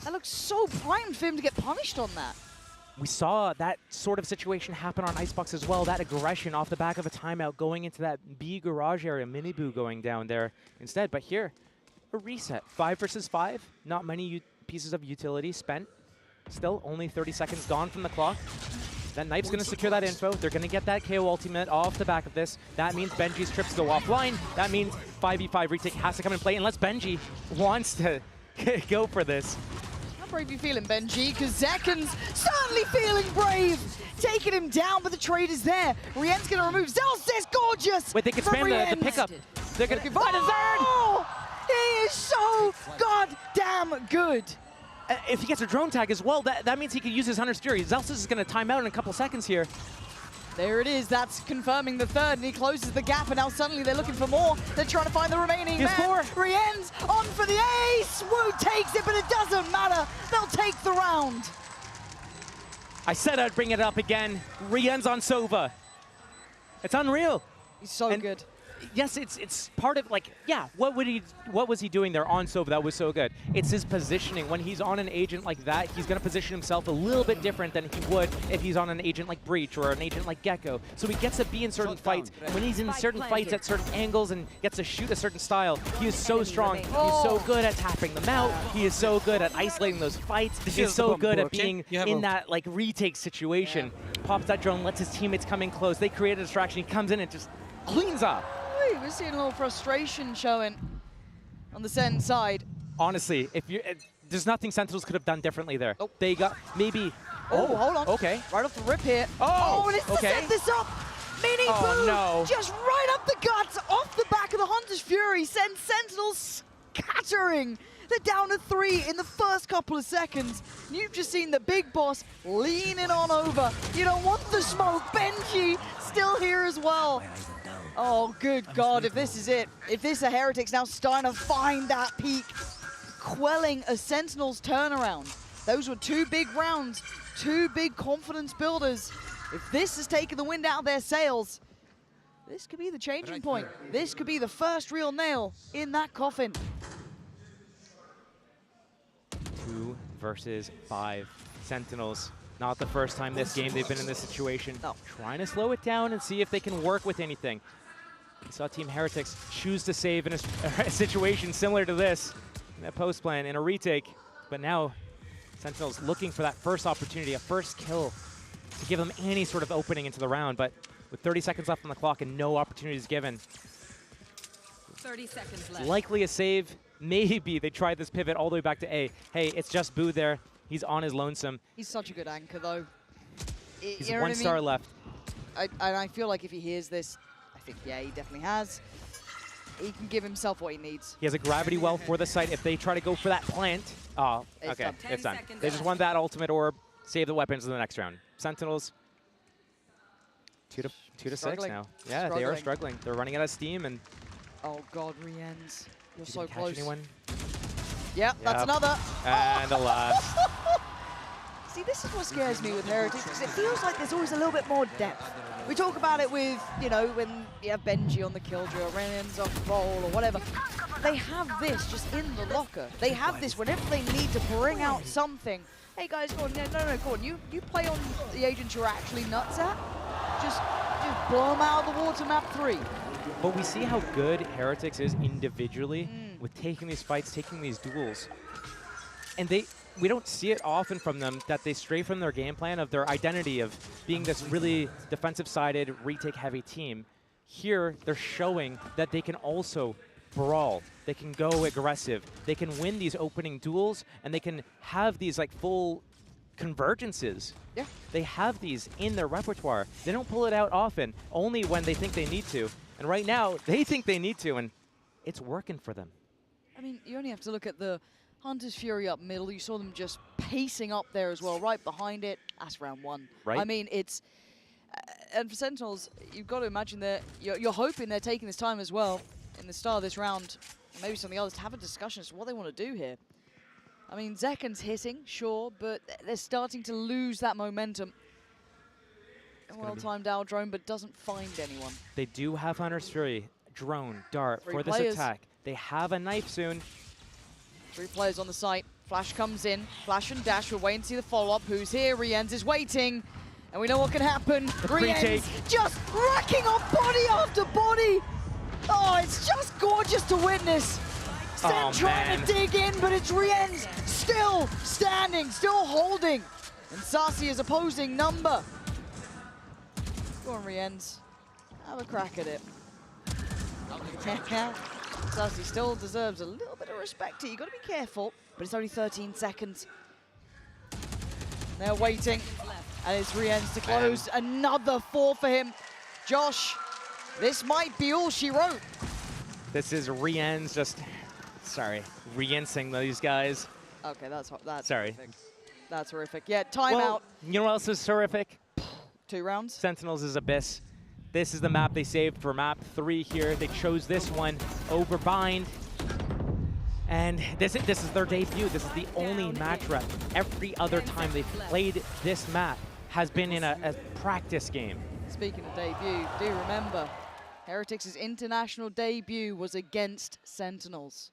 That looks so primed for him to get punished on that. We saw that sort of situation happen on Icebox as well, that aggression off the back of a timeout going into that B garage area, Mini Boo going down there instead. But here, a reset. 5 versus 5, not many pieces of utility spent. Still, only 30 seconds gone from the clock. That knife's going to secure that info. They're going to get that KO ultimate off the back of this. That means Benji's trips go offline. That means 5v5 retake has to come in play unless Benji wants to go for this. How brave you feeling, Benji? Because Zekin's certainly feeling brave. Taking him down, but the trade is there. Rien's going to remove Zelsis. Gorgeous. Wait, they can spam the pickup. They're going to find a third. He is so goddamn good. If he gets a drone tag as well, that means he can use his Hunter's Fury. Zelsis is going to time out in a couple seconds here. There it is. That's confirming the third, and he closes the gap, and now suddenly they're looking for more. They're trying to find the remaining man. 4. Rien's on for the ace. Wu takes it, but it doesn't matter. They'll take the round. I said I'd bring it up again. Rien's on Sova. It's unreal. He's so good. Yes, it's part of, like, yeah, what was he doing there on Sova that was so good? It's his positioning. When he's on an agent like that, he's going to position himself a little bit different than he would if he's on an agent like Breach or an agent like Gecko. So he gets to be in certain fights. When he's in certain fights at certain angles and gets to shoot a certain style, he is so strong. He's so good at tapping them out. He is so good at isolating those fights. He's so good at being in that, like, retake situation. Pops that drone, lets his teammates come in close. They create a distraction. He comes in and just cleans up. We're seeing a little frustration showing on the SEN side. Honestly, there's nothing Sentinels could have done differently there. Nope. They got maybe. Oh, hold on. Okay. Right off the rip here. Oh, and it's to set this up. Mini Boo, no. just right up the guts, off the back of the Hunter's Fury, sends Sentinels scattering. They're down to 3 in the first couple of seconds. You've just seen the big boss leaning on over. You don't want the smoke. Benji still here as well. Oh, good God, if this is it. If this is Heretics now starting to find that peak, quelling a Sentinel's turnaround. Those were 2 big rounds, 2 big confidence builders. If this has taken the wind out of their sails, this could be the changing point. This could be the first real nail in that coffin. 2 versus 5 Sentinels. Not the first time this game they've been in this situation. No. Trying to slow it down and see if they can work with anything. We saw Team Heretics choose to save in a situation similar to this in a post plan, in a retake. But now Sentinels looking for that first opportunity, a first kill to give them any sort of opening into the round. But with 30 seconds left on the clock and no opportunities given, 30 seconds left. likely a save. Maybe they tried this pivot all the way back to A. Hey, it's just Boo there. He's on his lonesome. He's such a good anchor, though. He's 1 star left. I feel like if he hears this, I think, yeah, he definitely has. He can give himself what he needs. He has a gravity well for the site. If they try to go for that plant, oh, okay, it's done. They just want that ultimate orb, save the weapons in the next round. Sentinels, 2 to 6 now. Yeah, they are struggling. They're running out of steam and. Oh God, Rienz, you're so catch close. Anyone? Yep, that's another. And the last. See, this is what scares me with Heretics, because it feels like there's always a little bit more depth. We talk about it with, you know, when you have Benji on the Killjoy, Renan's off roll or whatever. They have this just in the locker. They have this whenever they need to bring out something. Hey guys, go on, no, go on. You play on the agents you're actually nuts at. Just blow them out of the water map 3. But we see how good Heretics is individually with taking these fights, taking these duels. And we don't see it often from them that they stray from their game plan of their identity of being this really defensive-sided, retake-heavy team. Here, they're showing that they can also brawl. They can go aggressive. They can win these opening duels, and they can have these like full convergences. Yeah. They have these in their repertoire. They don't pull it out often, only when they think they need to. And right now, they think they need to, and it's working for them. I mean, you only have to look at the Hunter's Fury up middle. You saw them just pacing up there as well, right behind it. That's round 1. Right. I mean, it's... and for Sentinels, you've got to imagine that you're hoping they're taking this time as well in the start of this round, maybe some of the others, to have a discussion as to what they want to do here. I mean, Zekken's hitting, sure, but they're starting to lose that momentum. Well-timed out drone, but doesn't find anyone. They do have Hunter's Fury, drone, dart 3 for this players. attack. They have a knife soon. 3 players on the site. Flash comes in. Flash and Dash. We're waiting to see the follow-up. Who's here? Rienz is waiting. And we know what can happen. Rienz just racking off body after body. Oh, it's just gorgeous to witness. Sen trying to dig in, but it's Rienz still standing, still holding. And Sassy is opposing number. Go on, Rienz. Have a crack at it. Sassy still deserves a little bit of respect here. You've got to be careful, but it's only 13 seconds. They're waiting, and it's Rienz to close. Another 4 for him. Josh, this might be all she wrote. This is Rienz just, Rienzing these guys. Okay, that's sorry. Horrific. That's horrific. Yeah, timeout. Well, you know what else is horrific? 2 rounds. Sentinels is Abyss. This is the map they saved for map 3 here. They chose this one over Bind. And this is their debut. This is the only match rep. Every other time they've played this map has been in a practice game. Speaking of debut, do remember, Heretics' international debut was against Sentinels.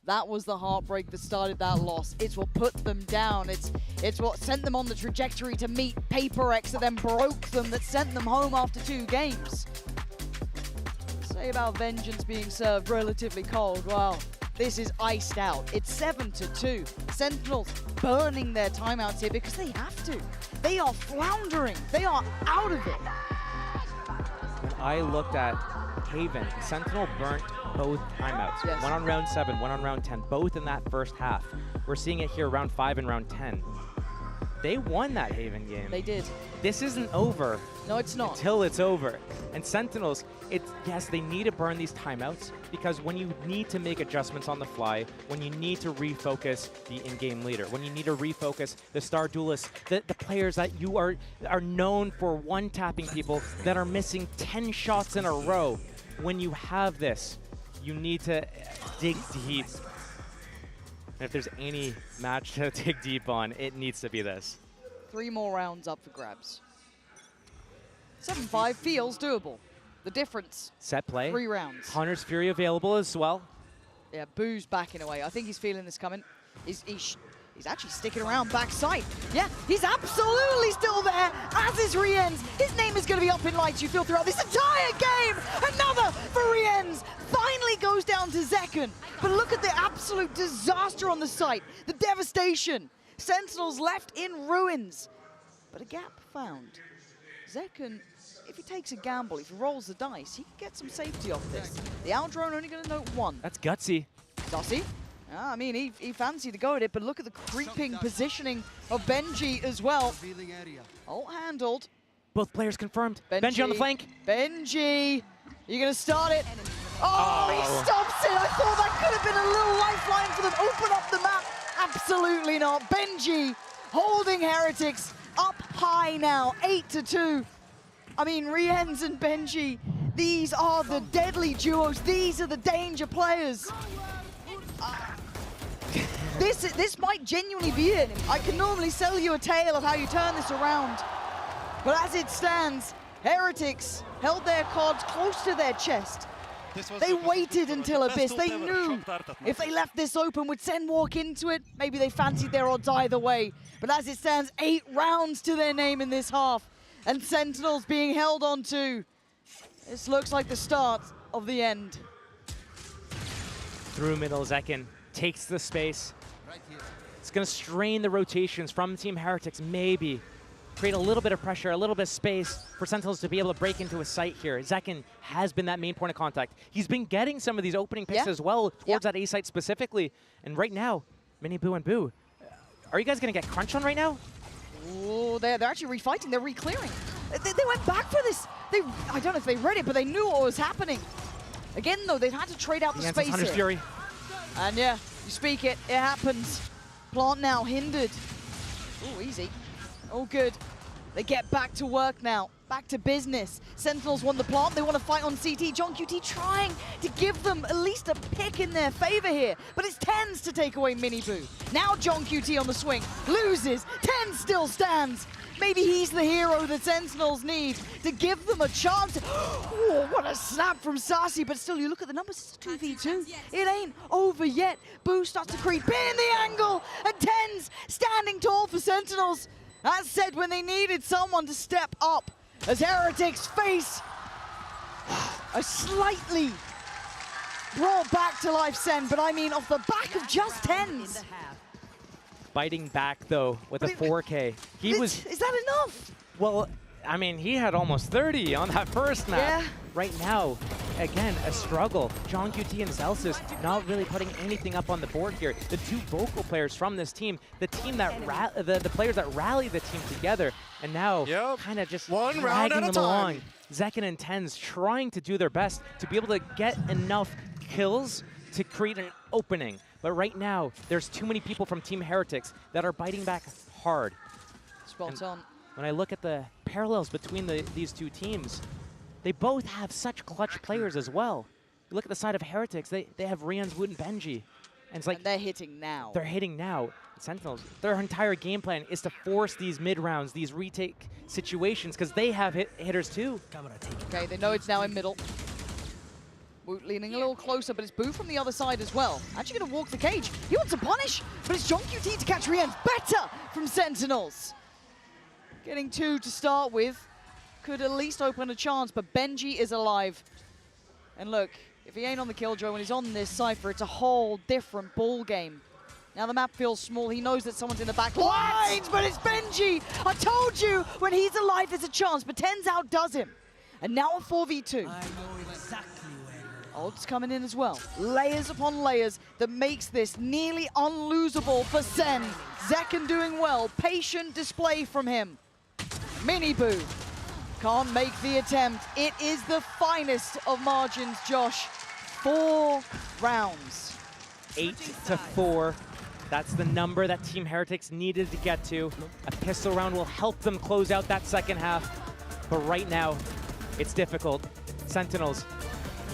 That was the heartbreak that started that loss. It's what put them down. It's what sent them on the trajectory to meet PACIFIC that then broke them, that sent them home after 2 games. Say about Vengeance being served relatively cold. Well, this is iced out. It's 7-2. Sentinels burning their timeouts here because they have to. They are floundering. They are out of it. When I looked at Haven, Sentinel burnt both timeouts. Yes. One on round 7, one on round 10, both in that first half. We're seeing it here round 5 and round 10. They won that Haven game. They did. This isn't over. No, it's not. Until it's over. And Sentinels, yes, they need to burn these timeouts because when you need to make adjustments on the fly, when you need to refocus the in-game leader, when you need to refocus the star duelists, the players that you are known for one-tapping people that are missing 10 shots in a row, when you have this, you need to dig deep. And if there's any match to dig deep on, it needs to be this. 3 more rounds up for grabs. 7-5 feels doable. The difference, set play. 3 rounds. Hunter's Fury available as well. Yeah, Boo's backing away. I think he's feeling this coming. He's actually sticking around backside. Yeah, he's absolutely still there, as is Rienz. His name is going to be up in lights, you feel, throughout this entire game. Another for Rienz. Finally goes down to Zekken. But look at the absolute disaster on the site. The devastation. Sentinels left in ruins. But a gap found. Zekken, if he takes a gamble, if he rolls the dice, he can get some safety off this. The Aldrone only going to note 1. That's gutsy. Does he? I mean, he fancied to go at it, but look at the creeping positioning of Benji as well. All handled. Both players confirmed. Benji on the flank. Benji, you're going to start it. Oh, he stops it. I thought that could have been a little lifeline for them. Open up the map. Absolutely not. Benji holding Heretics up high now, 8-2. I mean, Rienz and Benji, these are the deadly duos. These are the danger players. This might genuinely be it. I can normally sell you a tale of how you turn this around. But as it stands, Heretics held their cards close to their chest. They waited until Abyss. They knew if they left this open, would Sen walk into it? Maybe they fancied their odds either way. But as it stands, 8 rounds to their name in this half. And Sentinels being held on to. This looks like the start of the end. Through middle, Zekken takes the space. It's going to strain the rotations from Team Heretics, maybe. Create a little bit of pressure, a little bit of space for Sentinels to be able to break into a site here. Zekken has been that main point of contact. He's been getting some of these opening picks as well towards that A site specifically. And right now, Mini Boo and Boo, are you guys going to get crunch on right now? Oh, they're actually refighting. They're re-clearing. They went back for this. I don't know if they read it, but they knew what was happening. Again, though, they've had to trade out the space Hunter's here. Fury. And yeah, you speak it, it happens. Plant now hindered. Oh, easy. Oh, good. They get back to work now. Back to business. Sentinels won the plant. They want to fight on CT. John QT trying to give them at least a pick in their favor here. But it's TenZ to take away Mini Boo. Now John QT on the swing. Loses. TenZ still stands. Maybe he's the hero that Sentinels need to give them a chance. Oh, what a snap from Sassy. But still, you look at the numbers, it's a 2v2. It ain't over yet. Boo starts to creep in the angle. And TenZ standing tall for Sentinels. As said, when they needed someone to step up, as Heretics face a slightly brought back to life Sen, but I mean off the back of just TenZ. Biting back though with a 4K. Is that enough? Well, I mean, he had almost 30 on that first map. Yeah. Right now, again, a struggle. John QT and Zelsis not really putting anything up on the board here. The 2 vocal players from this team, the team that the players that rally the team together, and now kind of just dragging them along. Zekken and TenZ trying to do their best to be able to get enough kills to create an opening. But right now, there's too many people from Team Heretics that are biting back hard. Spot on. When I look at the parallels between these 2 teams, they both have such clutch players as well. You look at the side of Heretics, they have Rienz, Wood, and Benji. And it's like, and they're hitting now. They're hitting now. Sentinels, their entire game plan is to force these mid-rounds, these retake situations, because they have hitters too. Okay, they know it's now in middle. Woot leaning a little closer, but it's Boo from the other side as well. Actually going to walk the cage. He wants to punish, but it's John QT to catch Rien's. Better from Sentinels. Getting 2 to start with. Could at least open a chance, but Benji is alive. And look, if he ain't on the Killjoy when he's on this Cypher, it's a whole different ball game. Now the map feels small. He knows that someone's in the back lines, but it's Benji. I told you, when he's alive, there's a chance, but Tens outdoes him. And now a 4v2. Ult's coming in as well. Layers upon layers that makes this nearly unlosable for Sen. Zekken doing well. Patient display from him. Mini Boo can't make the attempt. It is the finest of margins, Josh. 4 rounds. 8-4. That's the number that Team Heretics needed to get to. A pistol round will help them close out that second half. But right now, it's difficult. Sentinels,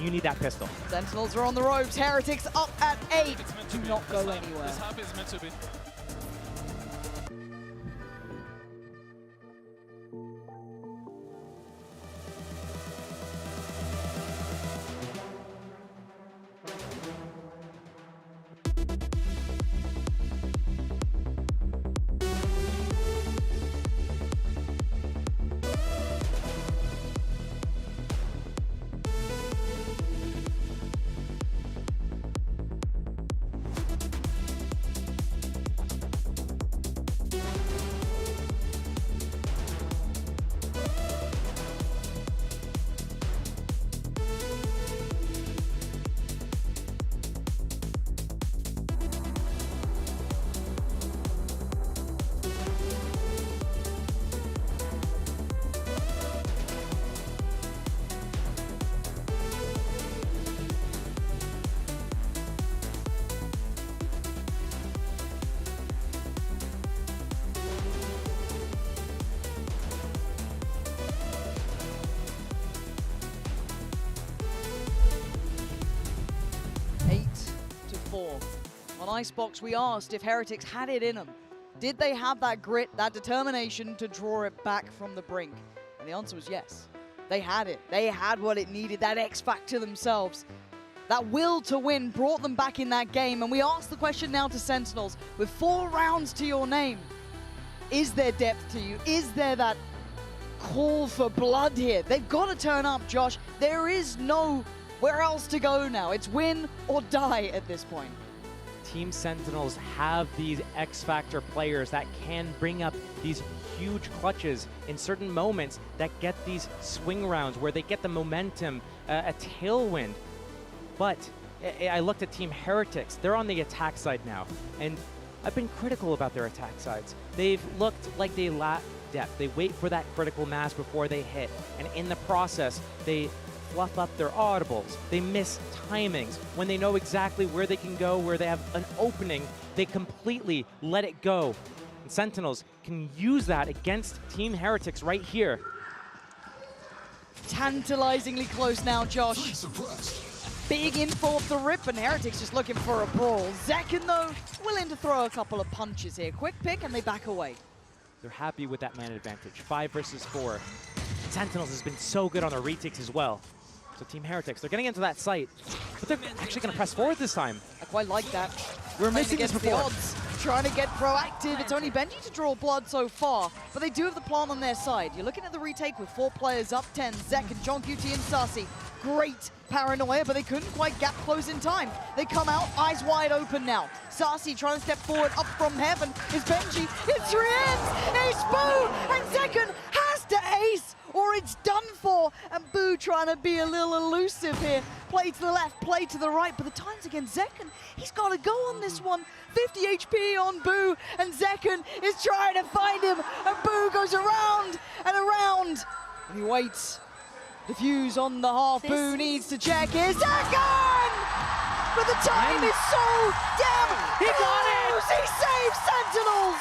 you need that pistol. Sentinels are on the ropes. Heretics up at 8. Do not go anywhere. This half is meant to be. On Icebox, we asked if Heretics had it in them. Did they have that grit, that determination to draw it back from the brink? And the answer was yes. They had it. They had what it needed, that X factor themselves. That will to win brought them back in that game. And we ask the question now to Sentinels, with 4 rounds to your name, is there depth to you? Is there that call for blood here? They've got to turn up, Josh. There is nowhere else to go now. It's win or die at this point. Team Sentinels have these X-Factor players that can bring up these huge clutches in certain moments that get these swing rounds where they get the momentum, a tailwind. But I looked at Team Heretics. They're on the attack side now, and I've been critical about their attack sides. They've looked like they lack depth. They wait for that critical mass before they hit, and in the process, they fluff up their audibles. They miss timings. When they know exactly where they can go, where they have an opening, they completely let it go. And Sentinels can use that against Team Heretics right here. Tantalizingly close now, Josh. Big info off the rip, and Heretics just looking for a brawl. Zekken, though, willing to throw a couple of punches here. Quick pick, and they back away. They're happy with that man advantage. 5 versus 4. Sentinels has been so good on their retakes as well. So Team Heretics, they're getting into that site, but they're actually going to press forward this time. I quite like that. We're missing this before. The odds, trying to get proactive. It's only Benji to draw blood so far, but they do have the plant on their side. You're looking at the retake with 4 players up 10. Zekken, John QT, and Sassy. Great paranoia, but they couldn't quite gap close in time. They come out, eyes wide open now. Sassy trying to step forward, up from heaven is Benji. It's Rien, Ace Boo, and Zekken has to ace, or it's done for. And Boo trying to be a little elusive here. Play to the left, play to the right, but the time's against Zekken. He's got to go on this one. 50 HP on Boo, and Zekken is trying to find him, and Boo goes around and around, and he waits. The fuse on the half, Boo needs to check. Here's Zekken! But the time is so damn He got it! He saves Sentinels!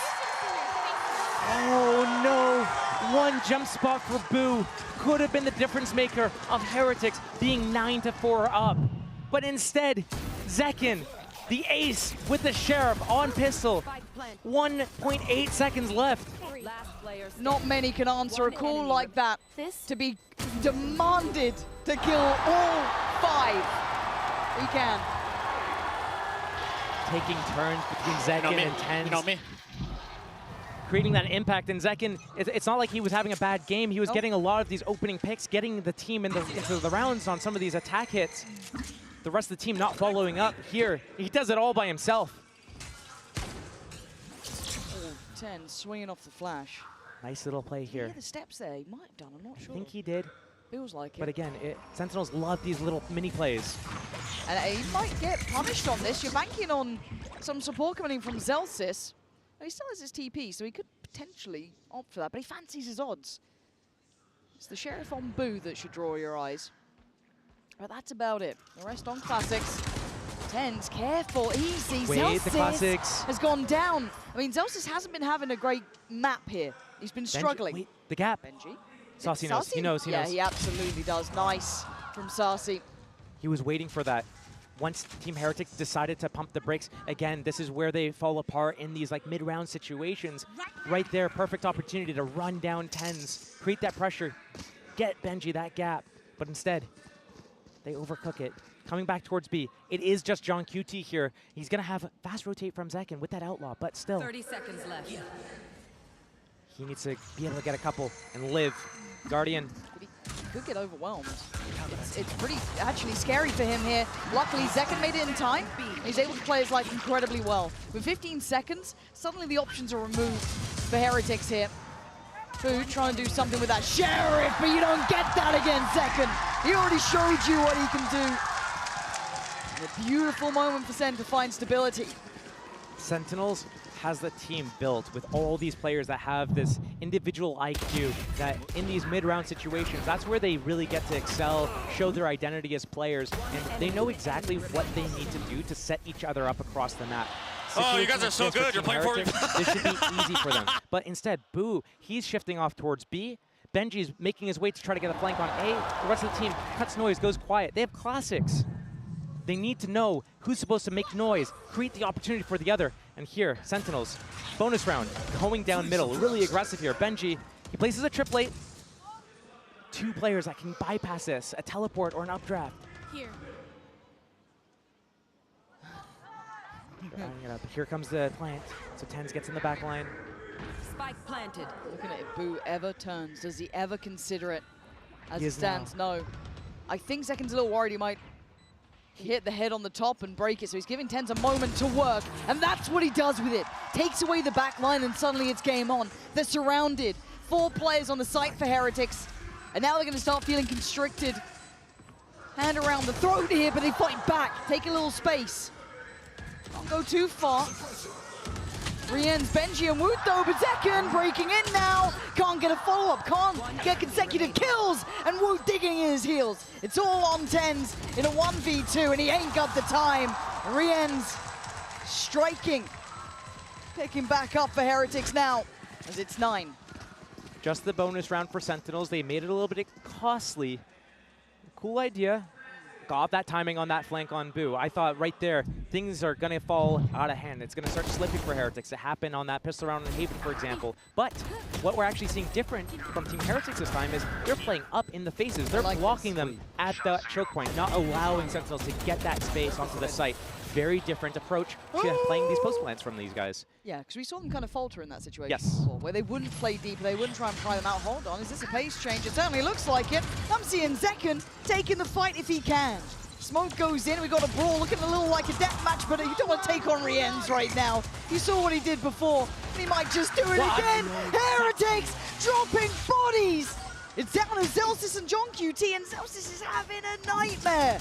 Oh no, one jump spot for Boo could have been the difference maker of Heretics being 9-4 up. But instead, Zekken, the ace with the Sheriff on pistol. 1.8 seconds left. Not many can answer a call like that to be demanded to kill all 5. He can. Taking turns between Zekin and Tens. You know me. Creating that impact, and Zekin, it's not like he was having a bad game. He was getting a lot of these opening picks, getting the team into the rounds on some of these attack hits. The rest of the team not following up here. He does it all by himself. Oh, 10 swinging off the flash. Nice little play here. Yeah, the steps there. He might have done. I'm not sure. I think he did. Feels like it. But again, Sentinels love these little mini plays. And he might get punished on this. You're banking on some support coming in from Zelsis. He still has his TP, so he could potentially opt for that, but he fancies his odds. It's the Sheriff on Boo that should draw your eyes. But that's about it. The rest on Classics. Tens, careful, easy. Wait, the Zelsis Classics has gone down. I mean, Zelsis hasn't been having a great map here. He's been struggling. Wait, the gap. Benji. Saucy knows. He knows. He knows. Yeah, he absolutely does. Nice from Saucy. He was waiting for that. Once Team Heretics decided to pump the brakes, again, this is where they fall apart in these like mid-round situations. Right there, perfect opportunity to run down Tens, create that pressure, get Benji that gap. But instead, they overcook it. Coming back towards B. It is just John QT here. He's going to have fast rotate from Zekin with that outlaw, but still. 30 seconds left. He needs to be able to get a couple and live. Guardian. He could get overwhelmed. It's pretty actually scary for him here. Luckily, Zekin made it in time. He's able to play his life incredibly well. With 15 seconds, suddenly the options are removed for Heretics here. Boo trying to do something with that Sheriff, but you don't get that again, Zekin. He already showed you what he can do. A beautiful moment for Sen to find stability. Sentinels has the team built with all these players that have this individual IQ, that in these mid-round situations, that's where they really get to excel, show their identity as players, and they know exactly what they need to do to set each other up across the map. Oh, you guys are so good. You're playing for me. This should be easy for them. But instead, Boo, he's shifting off towards B. Benji's making his way to try to get a flank on A. The rest of the team cuts noise, goes quiet. They have Classics. They need to know who's supposed to make noise, create the opportunity for the other. And here, Sentinels, bonus round, going down middle, really aggressive here. Benji, he places a triplet. 2 players that can bypass this, a teleport or an updraft. Here. Rounding it up. Here comes the plant. So Tens gets in the back line. Spike planted. Looking at if Boo ever turns, does he ever consider it? As He it is stands, no. I think Zekin's a little worried he might hit the head on the top and break it, so he's giving Tens a moment to work, and that's what he does with it. Takes away the back line, and suddenly it's game on. They're surrounded. 4 players on the site for Heretics, and now they're going to start feeling constricted. Hand around the throat here, but they fight back. Take a little space. Don't go too far. Rien's Benji and Woot though, but Zekin breaking in now. Can't get a follow-up, can't get consecutive kills, and Woot digging in his heels. It's all on Tens in a 1v2, and he ain't got the time. Rien's striking. Picking back up for Heretics now, as it's 9. Just the bonus round for Sentinels. They made it a little bit costly. Cool idea. Got that timing on that flank on Boo. I thought right there, things are going to fall out of hand. It's going to start slipping for Heretics. It happened on that pistol round in Haven, for example. But what we're actually seeing different from Team Heretics this time is they're playing up in the faces. They're blocking them at the choke point, not allowing Sentinels to get that space onto the site. Very different approach to playing these post plants from these guys. Yeah, because we saw them kind of falter in that situation Yes. before, where they wouldn't play deep, they wouldn't try and pry them out. Hold on, is this a pace change? It certainly looks like it. I'm seeing Zekin taking the fight if he can. Smoke goes in, we got a brawl, looking a little like a death match, but you don't want to take on Rien's right now. You saw what he did before, and he might just do it again. Heretics dropping bodies. It's down to Zelsis and John QT, and Zelsis is having a nightmare.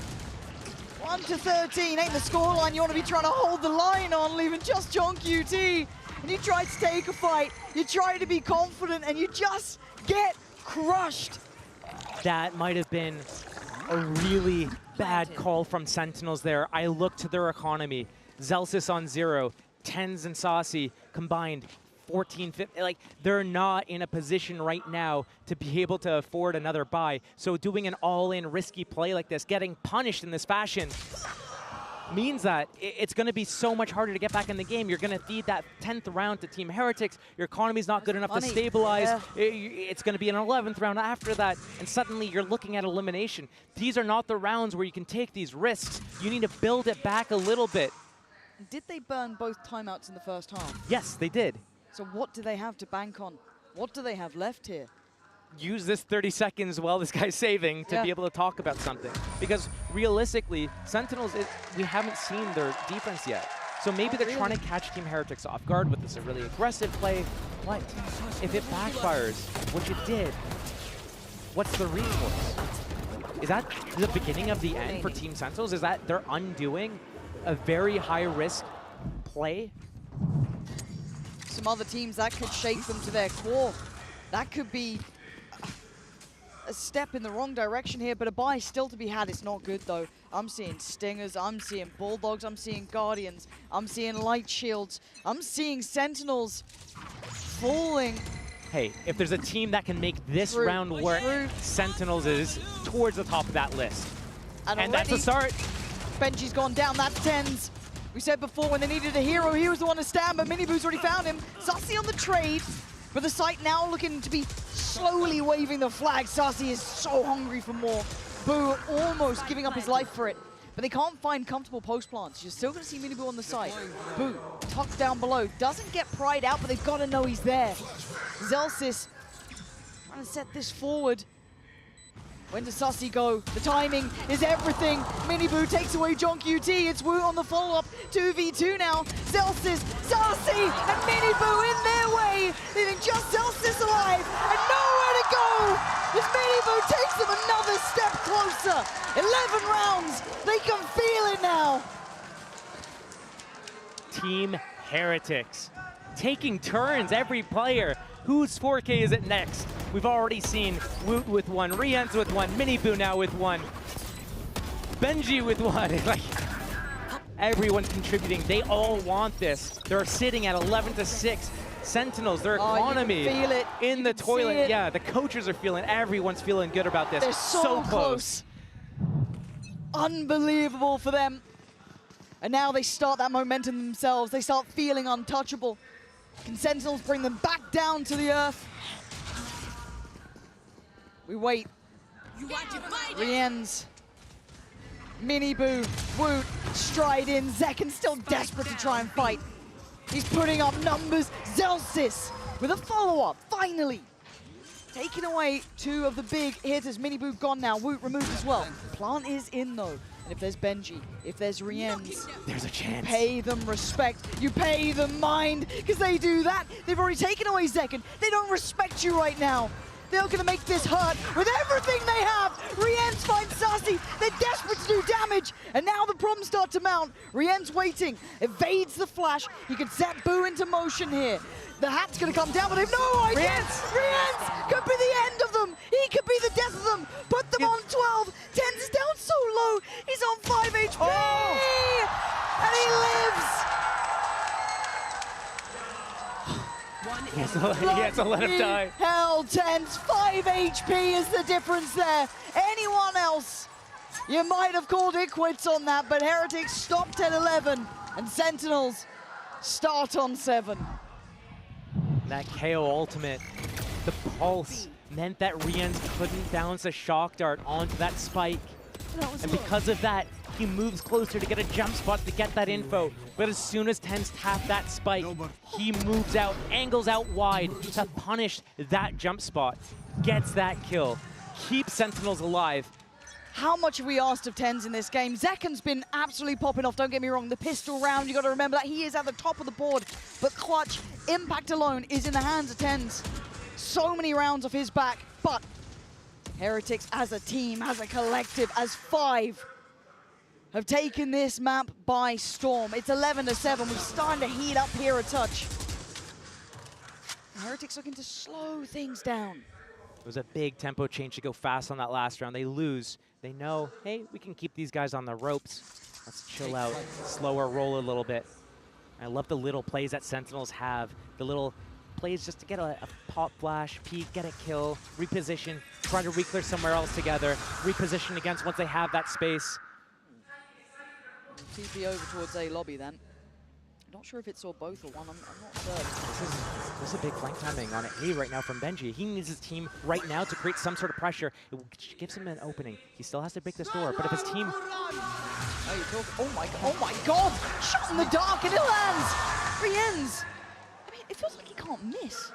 1-13 ain't the scoreline you want to be trying to hold the line on, leaving just John QT. And you try to take a fight, you try to be confident, and you just get crushed. That might have been a really bad call from Sentinels there. I look to their economy. Zelsis on 0, Tens and Saucy combined 14, 15. Like, they're not in a position right now to be able to afford another buy. So doing an all-in risky play like this, getting punished in this fashion, means that it's going to be so much harder to get back in the game. You're going to feed that 10th round to Team Heretics. Your economy's not good enough to stabilize. Yeah. It's going to be an 11th round after that, and suddenly you're looking at elimination. These are not the rounds where you can take these risks. You need to build it back a little bit. Did they burn both timeouts in the first half? Yes, they did. So what do they have to bank on? What do they have left here? Use this 30 seconds while this guy's saving to be able to talk about something. Because realistically, Sentinels, we haven't seen their defense yet. So maybe they're trying to catch Team Heretics off guard with this a really aggressive play. But if it backfires, what you did, what's the recourse? Is that the beginning of the end for Team Sentinels? Is that they're undoing a very high-risk play? Some other teams, that could shake them to their core. That could be a step in the wrong direction here, but a buy still to be had. It's not good, though. I'm seeing Stingers, I'm seeing Bulldogs, I'm seeing Guardians, I'm seeing Light Shields, I'm seeing Sentinels falling. Hey, if there's a team that can make this round work, Sentinels is towards the top of that list. And that's a start. Benji's gone down, that's TenZ. We said before when they needed a hero, he was the one to stand, but Miniboo's already found him. Sassy on the trade, but the site now looking to be slowly waving the flag. Sassy is so hungry for more. Boo almost giving up his life for it, but they can't find comfortable post plants. You're still going to see Miniboo on the site. Boo tucked down below, doesn't get pried out, but they've got to know he's there. Zellsis trying to set this forward. When does Sassy go? The timing is everything. Miniboo takes away John QT. It's Wu on the follow-up. 2v2 now. Zellsis, Sassy, and Miniboo in their way. Leaving just Zellsis alive and nowhere to go. As Miniboo takes them another step closer. 11 rounds. They can feel it now. Team Heretics taking turns, every player. Whose 4K is it next? We've already seen Woot with one, Rienz with one, Miniboo now with one, Benji with one. Like, everyone's contributing. They all want this. They're sitting at 11-6. Sentinels, their economy feel it. in the toilet. Yeah, the coaches are feeling, everyone's feeling good about this. They're so close. Unbelievable for them. And now they start that momentum themselves. They start feeling untouchable. Can Sentinels bring them back down to the earth? We wait. Rienz, Miniboo, Woot, stride in. Zekken still desperate to try and fight. He's putting up numbers. Zellsis with a follow-up, finally. Taking away two of the big hitters. Miniboo gone now. Woot removed as well. Plant is in though. And if there's Benji, if there's Rienz, there's a chance. Pay them respect. You pay them mind, because they do that. They've already taken away Zekken. They don't respect you right now. They're going to make this hurt with everything they have. Rienz finds Sassy. They're desperate to do damage. And now the problems start to mount. Rienz waiting, evades the flash. He can set Boo into motion here. The hat's going to come down, but they have no idea. Rienz could be the end of them. He could be the death of them. Put them on 12. TenZ is down so low. He's on 5 HP. Oh. And he lives. He has to let him die. Hell, TenZ, 5 HP is the difference there. Anyone else, you might have called it quits on that, but Heretics stopped at 11, and Sentinels start on 7. That KO ultimate, the pulse, meant that Rienz couldn't bounce a shock dart onto that spike. And because of that, he moves closer to get a jump spot to get that info. But as soon as TenZ tapped that spike, he moves out, angles out wide to punish that jump spot. Gets that kill, keeps Sentinels alive. How much have we asked of TenZ in this game? Zekken's been absolutely popping off, don't get me wrong. The pistol round, you got to remember that he is at the top of the board. But clutch, impact alone is in the hands of TenZ. So many rounds off his back, but Heretics as a team, as a collective, as 5, have taken this map by storm. It's 11-7. We're starting to heat up here a touch. Heretics looking to slow things down. It was a big tempo change to go fast on that last round. They lose. They know, hey, we can keep these guys on the ropes. Let's chill out, slower roll a little bit. I love the little plays that Sentinels have. The little plays just to get a pop flash, peek, get a kill, reposition, try to re-clear somewhere else together, reposition against once they have that space. TP over towards A lobby then. Not sure if it saw both or one, I'm not certain. This is a big flank timing on A right now from Benji. He needs his team right now to create some sort of pressure. It gives him an opening. He still has to break this door, but if his team... Oh my god! Shot in the dark and it lands! 3 ends! I mean, it feels like he can't miss.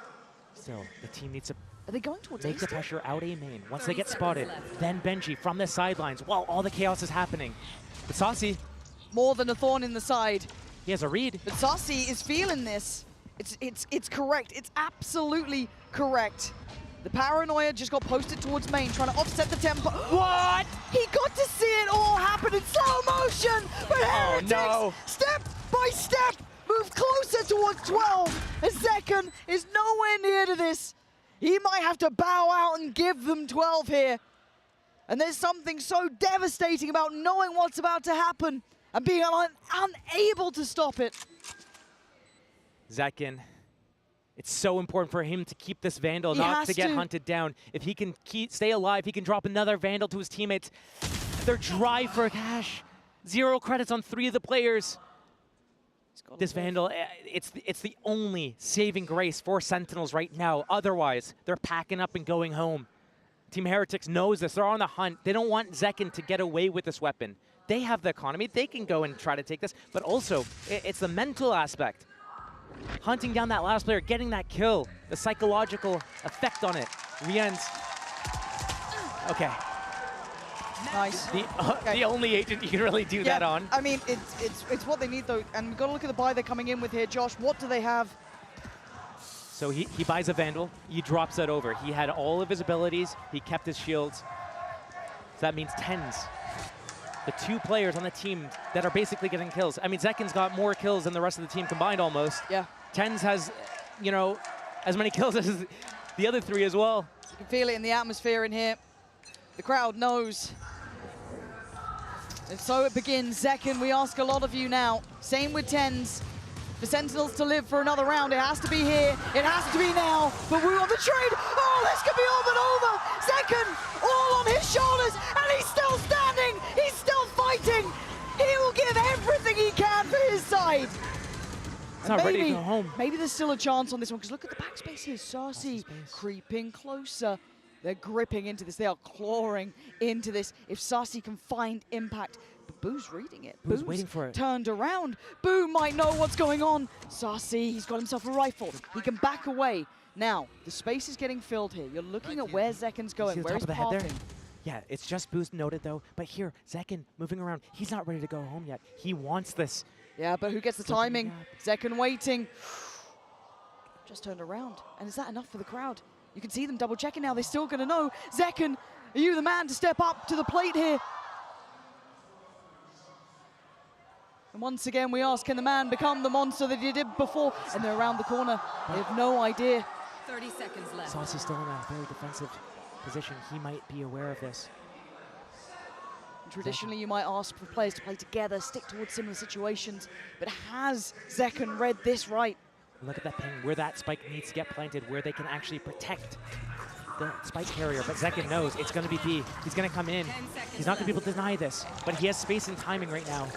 Still, the team needs to Are they going towards make the A pressure out A main. Once they get spotted, then Benji from the sidelines while all the chaos is happening. But Saucy... More than a thorn in the side. He has a read. But Saucy is feeling this. It's correct. It's absolutely correct. The paranoia just got posted towards main, trying to offset the tempo. What? He got to see it all happen in slow motion. But Heretics, step by step, move closer towards 12. As Zekken is nowhere near to this. He might have to bow out and give them 12 here. And there's something so devastating about knowing what's about to happen and being unable to stop it. Zekken, it's so important for him to keep this Vandal, not to get hunted down. If he can stay alive, he can drop another Vandal to his teammates. They're dry for cash. 0 credits on 3 of the players. This Vandal, it's the only saving grace for Sentinels right now. Otherwise, they're packing up and going home. Team Heretics knows this. They're on the hunt. They don't want Zekken to get away with this weapon. They have the economy. They can go and try to take this. But also, it's the mental aspect. Hunting down that last player, getting that kill, the psychological effect on it. Rien's. Okay. Nice. The only agent you can really do that on. I mean, it's what they need though, and we've got to look at the buy they're coming in with here. Josh, what do they have? So he buys a Vandal, he drops that over. He had all of his abilities, he kept his shields. So that means TenZ. The 2 players on the team that are basically getting kills. I mean, Zekken's got more kills than the rest of the team combined almost. Yeah. TenZ has, you know, as many kills as the other 3 as well. You can feel it in the atmosphere in here. The crowd knows. And so it begins. Zekken, we ask a lot of you now. Same with TenZ. For Sentinels to live for another round, it has to be here. It has to be now. But we're on the trade. Oh, this could be all but over. Zekken, all on his shoulders, and he's still standing. He's still fighting. He will give everything he can for his side. He's not ready to go home. Maybe there's still a chance on this one, because look at the backspace here. Saucy creeping closer. They're gripping into this. They are clawing into this. If Saucy can find impact. But Boo's reading it. Boo's waiting for it. Turned around. Boo might know what's going on. Saucy, he's got himself a rifle. He can back away. Now, the space is getting filled here. You're looking at where Zekken's going, where he's parting. Yeah, it's just Boo's noted though. But here, Zekken moving around. He's not ready to go home yet. He wants this. Yeah, but who gets the timing? Zekken waiting. Just turned around. And is that enough for the crowd? You can see them double checking now. They're still going to know. Zekken, are you the man to step up to the plate here? And once again, we ask, can the man become the monster that he did before? And they're around the corner. They have no idea. 30 seconds left. Saucy's still in a very defensive position. He might be aware of this. Traditionally, you might ask for players to play together, stick towards similar situations. But has Zekken read this right? Look at that ping, where that spike needs to get planted, where they can actually protect the spike carrier. But Zekken knows it's going to be B. He's going to come in. He's not going to be able to deny this. But he has space and timing right now.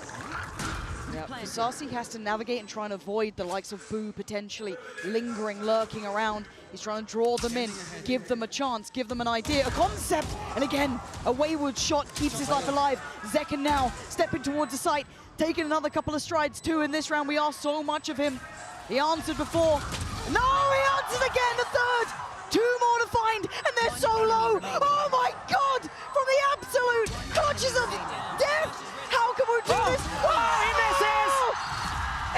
Yeah, Saucy has to navigate and try and avoid the likes of Boo potentially lingering, lurking around. He's trying to draw them in, give them a chance, give them an idea, a concept. And again, a wayward shot keeps his life alive. Zekken now stepping towards the site, taking another couple of strides too in this round. We asked so much of him. He answered before. No, he answers again, the 3rd. 2 more to find, and they're so low. Oh my God, from the absolute clutches of death. How can we do this? Oh, he misses!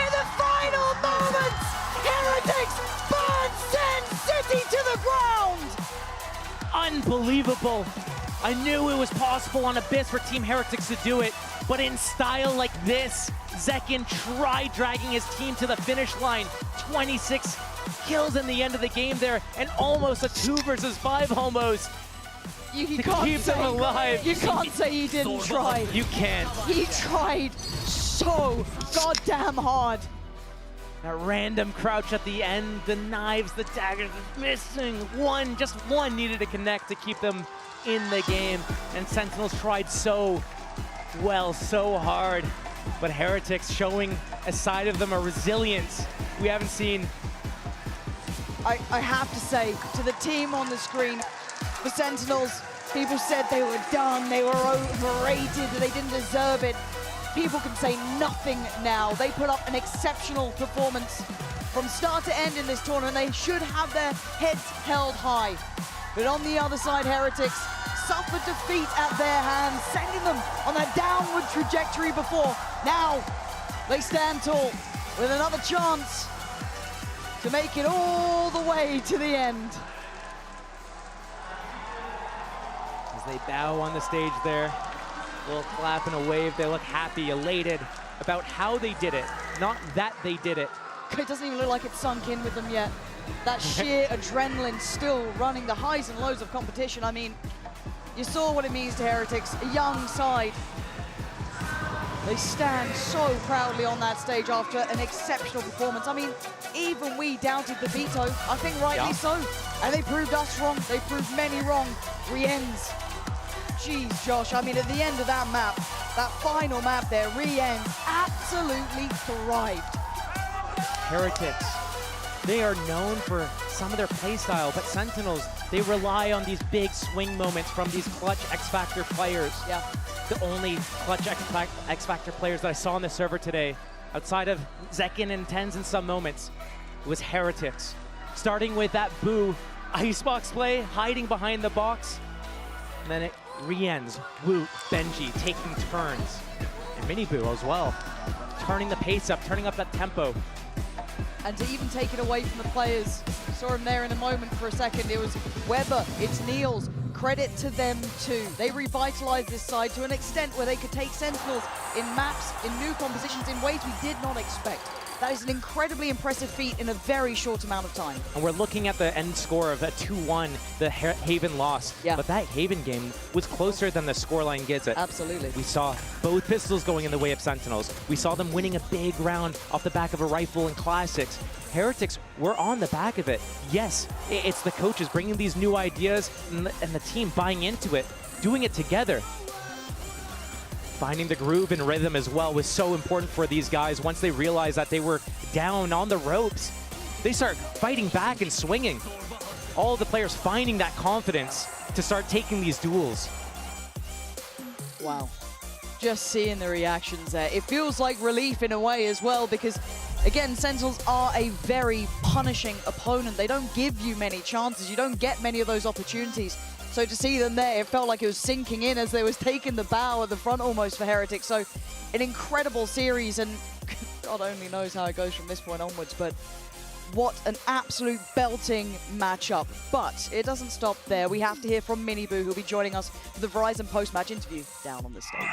In the final moments, Heretics burn SEN City to the ground! Unbelievable. I knew it was possible on Abyss for Team Heretics to do it, but in style like this, Zekken tried dragging his team to the finish line. 26 kills in the end of the game there, and almost a 2 versus 5 almost. You to keep them alive. You can't say he didn't try. You can't. He tried so goddamn hard. That random crouch at the end, the knives, the daggers, missing one, just one needed to connect to keep them in the game. And Sentinels tried so well, so hard. but Heretics showing a side of them, a resilience we haven't seen. I have to say, to the team on the screen, the Sentinels, people said they were done, they were overrated, they didn't deserve it. People can say nothing now. They put up an exceptional performance from start to end in this tournament. They should have their heads held high. But on the other side, Heretics suffered defeat at their hands, sending them on a downward trajectory before. Now, they stand tall with another chance to make it all the way to the end. As they bow on the stage there, a little clap and a wave, they look happy, elated about how they did it, not that they did it. It doesn't even look like it's sunk in with them yet. That sheer adrenaline still running the highs and lows of competition. I mean, you saw what it means to Heretics, a young side. They stand so proudly on that stage after an exceptional performance. I mean, even we doubted the veto, I think rightly so. And they proved us wrong, they proved many wrong. Re-ends. Jeez, Josh, I mean, at the end of that map, that final map there, Re-ends absolutely thrived. Heretics, they are known for some of their play style, but Sentinels, they rely on these big swing moments from these clutch X-Factor players. Yeah. The only clutch X-Factor players that I saw on the server today, outside of Zekin and Tens in some moments, was Heretics. Starting with that Boo Icebox play, hiding behind the box, and then it re-ends. Woot, Benji taking turns, and Mini Boo as well, turning the pace up, turning up that tempo. And to even take it away from the players, saw him there in a moment for a second, it was Weber, it's Niels, credit to them too. They revitalized this side to an extent where they could take Sentinels in maps, in new compositions, in ways we did not expect. That is an incredibly impressive feat in a very short amount of time. And we're looking at the end score of a 2-1, the Haven loss. Yeah. But that Haven game was closer than the scoreline gives it. Absolutely. We saw both pistols going in the way of Sentinels. We saw them winning a big round off the back of a rifle in Classics. Heretics were on the back of it. Yes, it's the coaches bringing these new ideas and the team buying into it, doing it together. Finding the groove and rhythm as well was so important for these guys. Once they realized that they were down on the ropes, they start fighting back and swinging. All of the players finding that confidence to start taking these duels. Wow. Just seeing the reactions there. It feels like relief in a way as well because, again, Sentinels are a very punishing opponent. They don't give you many chances. You don't get many of those opportunities. So to see them there, it felt like it was sinking in as they was taking the bow at the front almost for Heretics. So an incredible series, and God only knows how it goes from this point onwards, but what an absolute belting matchup. But it doesn't stop there. We have to hear from Mini Boo, who'll be joining us for the Verizon post-match interview down on the stage.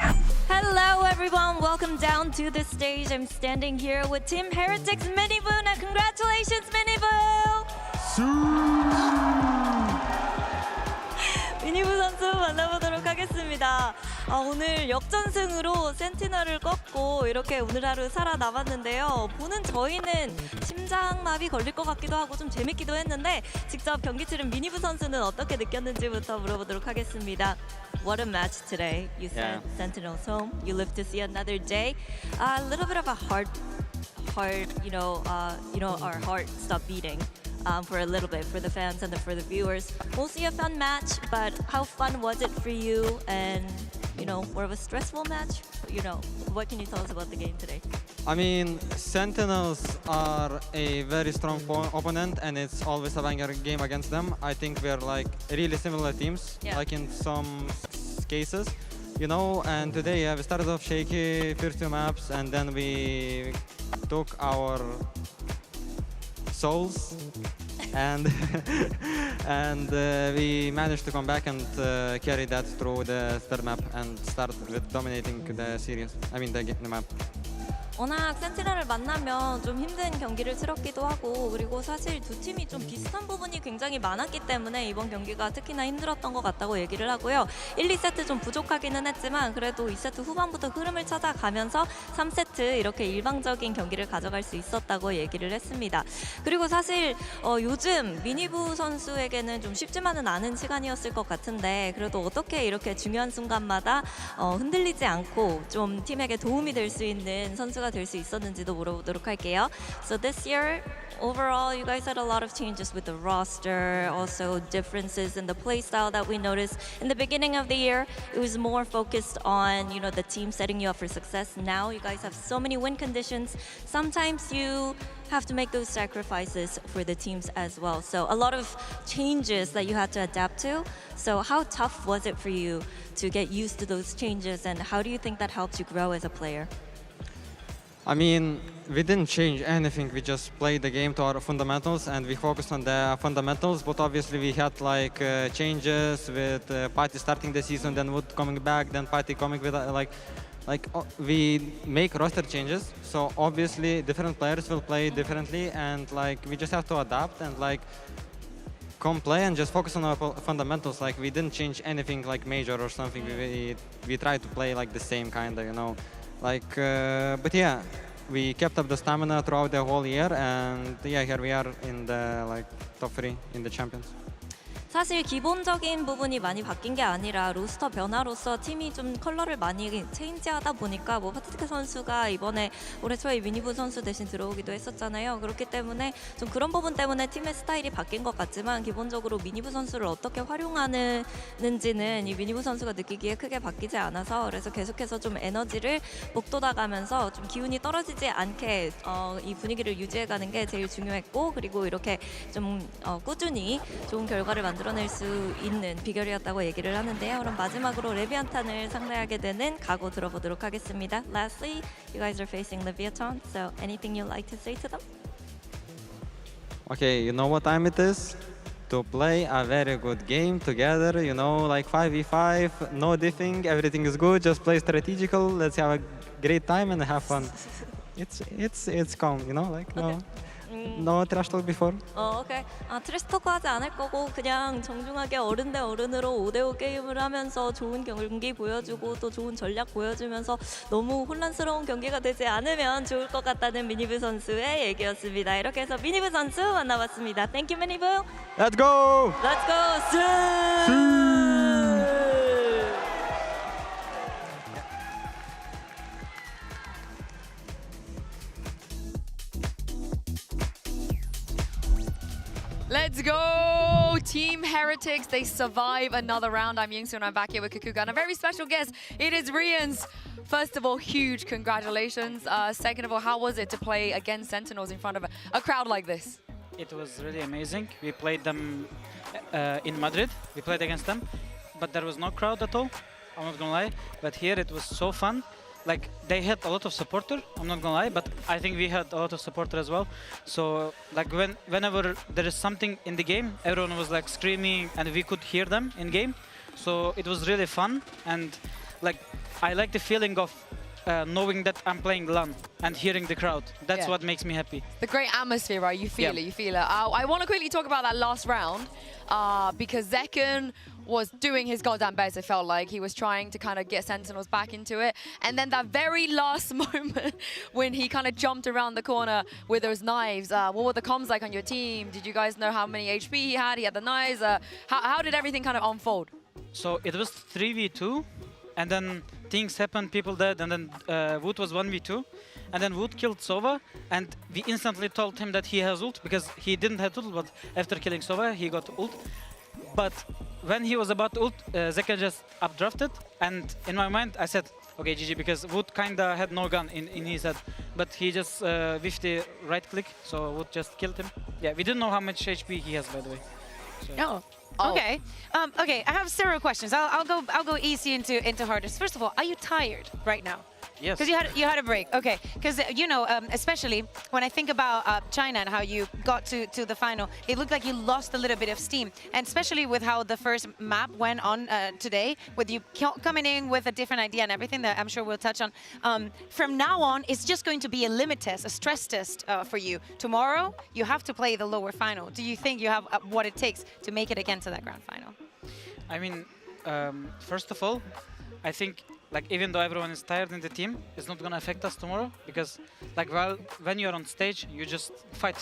Hello, everyone. Welcome down to the stage. I'm standing here with Team Heretics Mini Boo. Now, congratulations, Mini Boo! 미니부 선수 만나보도록 하겠습니다. 오늘 역전승으로 센티널을 꺾고 이렇게 오늘 하루 살아남았는데요. 보는 저희는 심장마비 걸릴 것 같기도 하고 좀 재밌기도 했는데 직접 경기 치른 미니부 선수는 어떻게 느꼈는지부터 물어보도록 하겠습니다. What a match today. You sent Sentinels home. You live to see another day. A little bit of a heart, our heart stopped beating. For a little bit, for the fans and for the viewers. Mostly a fun match, but how fun was it for you? And, more of a stressful match? What can you tell us about the game today? I mean, Sentinels are a very strong opponent, and it's always a banger game against them. I think we're like really similar teams, like in some cases, and today we started off shaky, first two maps, and then we took our souls and we managed to come back and carry that through the third map and start with dominating the series. I mean the map. 워낙 센티널을 만나면 좀 힘든 경기를 치렀기도 하고 그리고 사실 두 팀이 좀 비슷한 부분이 굉장히 많았기 때문에 이번 경기가 특히나 힘들었던 것 같다고 얘기를 하고요. 1, 2세트 좀 부족하기는 했지만 그래도 2세트 후반부터 흐름을 찾아가면서 3세트 이렇게 일방적인 경기를 가져갈 수 있었다고 얘기를 했습니다. 그리고 사실 요즘 미니부 선수에게는 좀 쉽지만은 않은 시간이었을 것 같은데 그래도 어떻게 이렇게 중요한 순간마다 흔들리지 않고 좀 팀에게 도움이 될 수 있는 선수가 될 수 있었는지도 물어보도록 할게요. So this year, overall, you guys had a lot of changes with the roster, also differences in the play style that we noticed. In the beginning of the year, it was more focused on, you know, the team setting you up for success. Now you guys have so many win conditions. Sometimes you have to make those sacrifices for the teams as well. So a lot of changes that you had to adapt to. So how tough was it for you to get used to those changes, and how do you think that helps you grow as a player? I mean, we didn't change anything. We just played the game to our fundamentals and we focused on the fundamentals. But obviously we had like changes with Patty starting the season, then Wood coming back, then Patty coming with we make roster changes. So obviously different players will play differently, and like we just have to adapt and like come play and just focus on our fundamentals. Like we didn't change anything like major or something. We tried to play like the same kind of, you know. Like, but yeah, we kept up the stamina throughout the whole year, and yeah, here we are in the like top 3 in the champions. 사실 기본적인 부분이 많이 바뀐 게 아니라 로스터 변화로서 팀이 좀 컬러를 많이 체인지하다 보니까 뭐 파티크 선수가 이번에 올해 초에 미니부 선수 대신 들어오기도 했었잖아요. 그렇기 때문에 좀 그런 부분 때문에 팀의 스타일이 바뀐 것 같지만 기본적으로 미니부 선수를 어떻게 활용하는지는 이 미니부 선수가 느끼기에 크게 바뀌지 않아서 그래서 계속해서 좀 에너지를 북돋아가면서 좀 기운이 떨어지지 않게 이 분위기를 유지해가는 게 제일 중요했고 그리고 이렇게 좀 꾸준히 좋은 결과를 만들어낼 수 있는 비결이었다고 얘기를 하는데요. 그럼 마지막으로 레비안탄을 상대하게 되는 각오 들어보도록 하겠습니다. Lastly, you guys are facing Leviathan, so anything you'd like to say to them? Okay, you know what time it is? To play a very good game together, you know, like 5v5, no diffing, everything is good, just play strategical, let's have a great time and have fun. It's calm, you know, like no. No trash talk before? 오케이. 트래시 토크 하지 않을 거고 그냥 정중하게 어른 대 어른으로 5대5 게임을 하면서 좋은 경기 보여주고 또 좋은 전략 보여주면서 너무 혼란스러운 경기가 되지 않으면 좋을 것 같다는 미니브 선수의 얘기였습니다. 이렇게 해서 미니브 선수 만나봤습니다. Thank you, 미니브. Let's go! Let's go! Let's go! Team Heretics, they survive another round. I'm Youngsu and I'm back here with Kakuga and a very special guest. It is Rians. First of all, huge congratulations. Second of all, how was it to play against Sentinels in front of a crowd like this? It was really amazing. We played them in Madrid. We played against them, but there was no crowd at all. I'm not gonna lie. But here it was so fun. Like, they had a lot of supporter, I'm not gonna lie, but I think we had a lot of supporter as well. So, like, whenever there is something in the game, everyone was like screaming and we could hear them in game. So it was really fun, and like, I like the feeling of knowing that I'm playing LAN and hearing the crowd. That's what makes me happy. The great atmosphere, right? You feel it, you feel it. I want to quickly talk about that last round because Zekken was doing his goddamn best, it felt like. He was trying to kind of get Sentinels back into it. And then that very last moment when he kind of jumped around the corner with those knives, what were the comms like on your team? Did you guys know how many HP he had? He had the knives. How did everything kind of unfold? So it was 3v2, and then things happened, people dead, and then Wood was 1v2. And then Wood killed Sova, and we instantly told him that he has ult, because he didn't have ult, but after killing Sova, he got ult. But when he was about to ult, Zekken just updrafted, and in my mind I said, okay, GG, because Wood kinda had no gun in his head, but he just whiffed the right click, so Wood just killed him. Yeah, we didn't know how much HP he has, by the way. So. Oh, okay. Okay, I have several questions. I'll go easy into hardest. First of all, are you tired right now? Yes. Because you had a break. Okay. Because you know, especially when I think about China and how you got to the final, it looked like you lost a little bit of steam. And especially with how the first map went on today, with you coming in with a different idea and everything that I'm sure we'll touch on. From now on, it's just going to be a limit test, a stress test for you. Tomorrow, you have to play the lower final. Do you think you have what it takes to make it again to that grand final? I mean, first of all, I think like even though everyone is tired in the team, it's not gonna affect us tomorrow because like when you're on stage, you just fight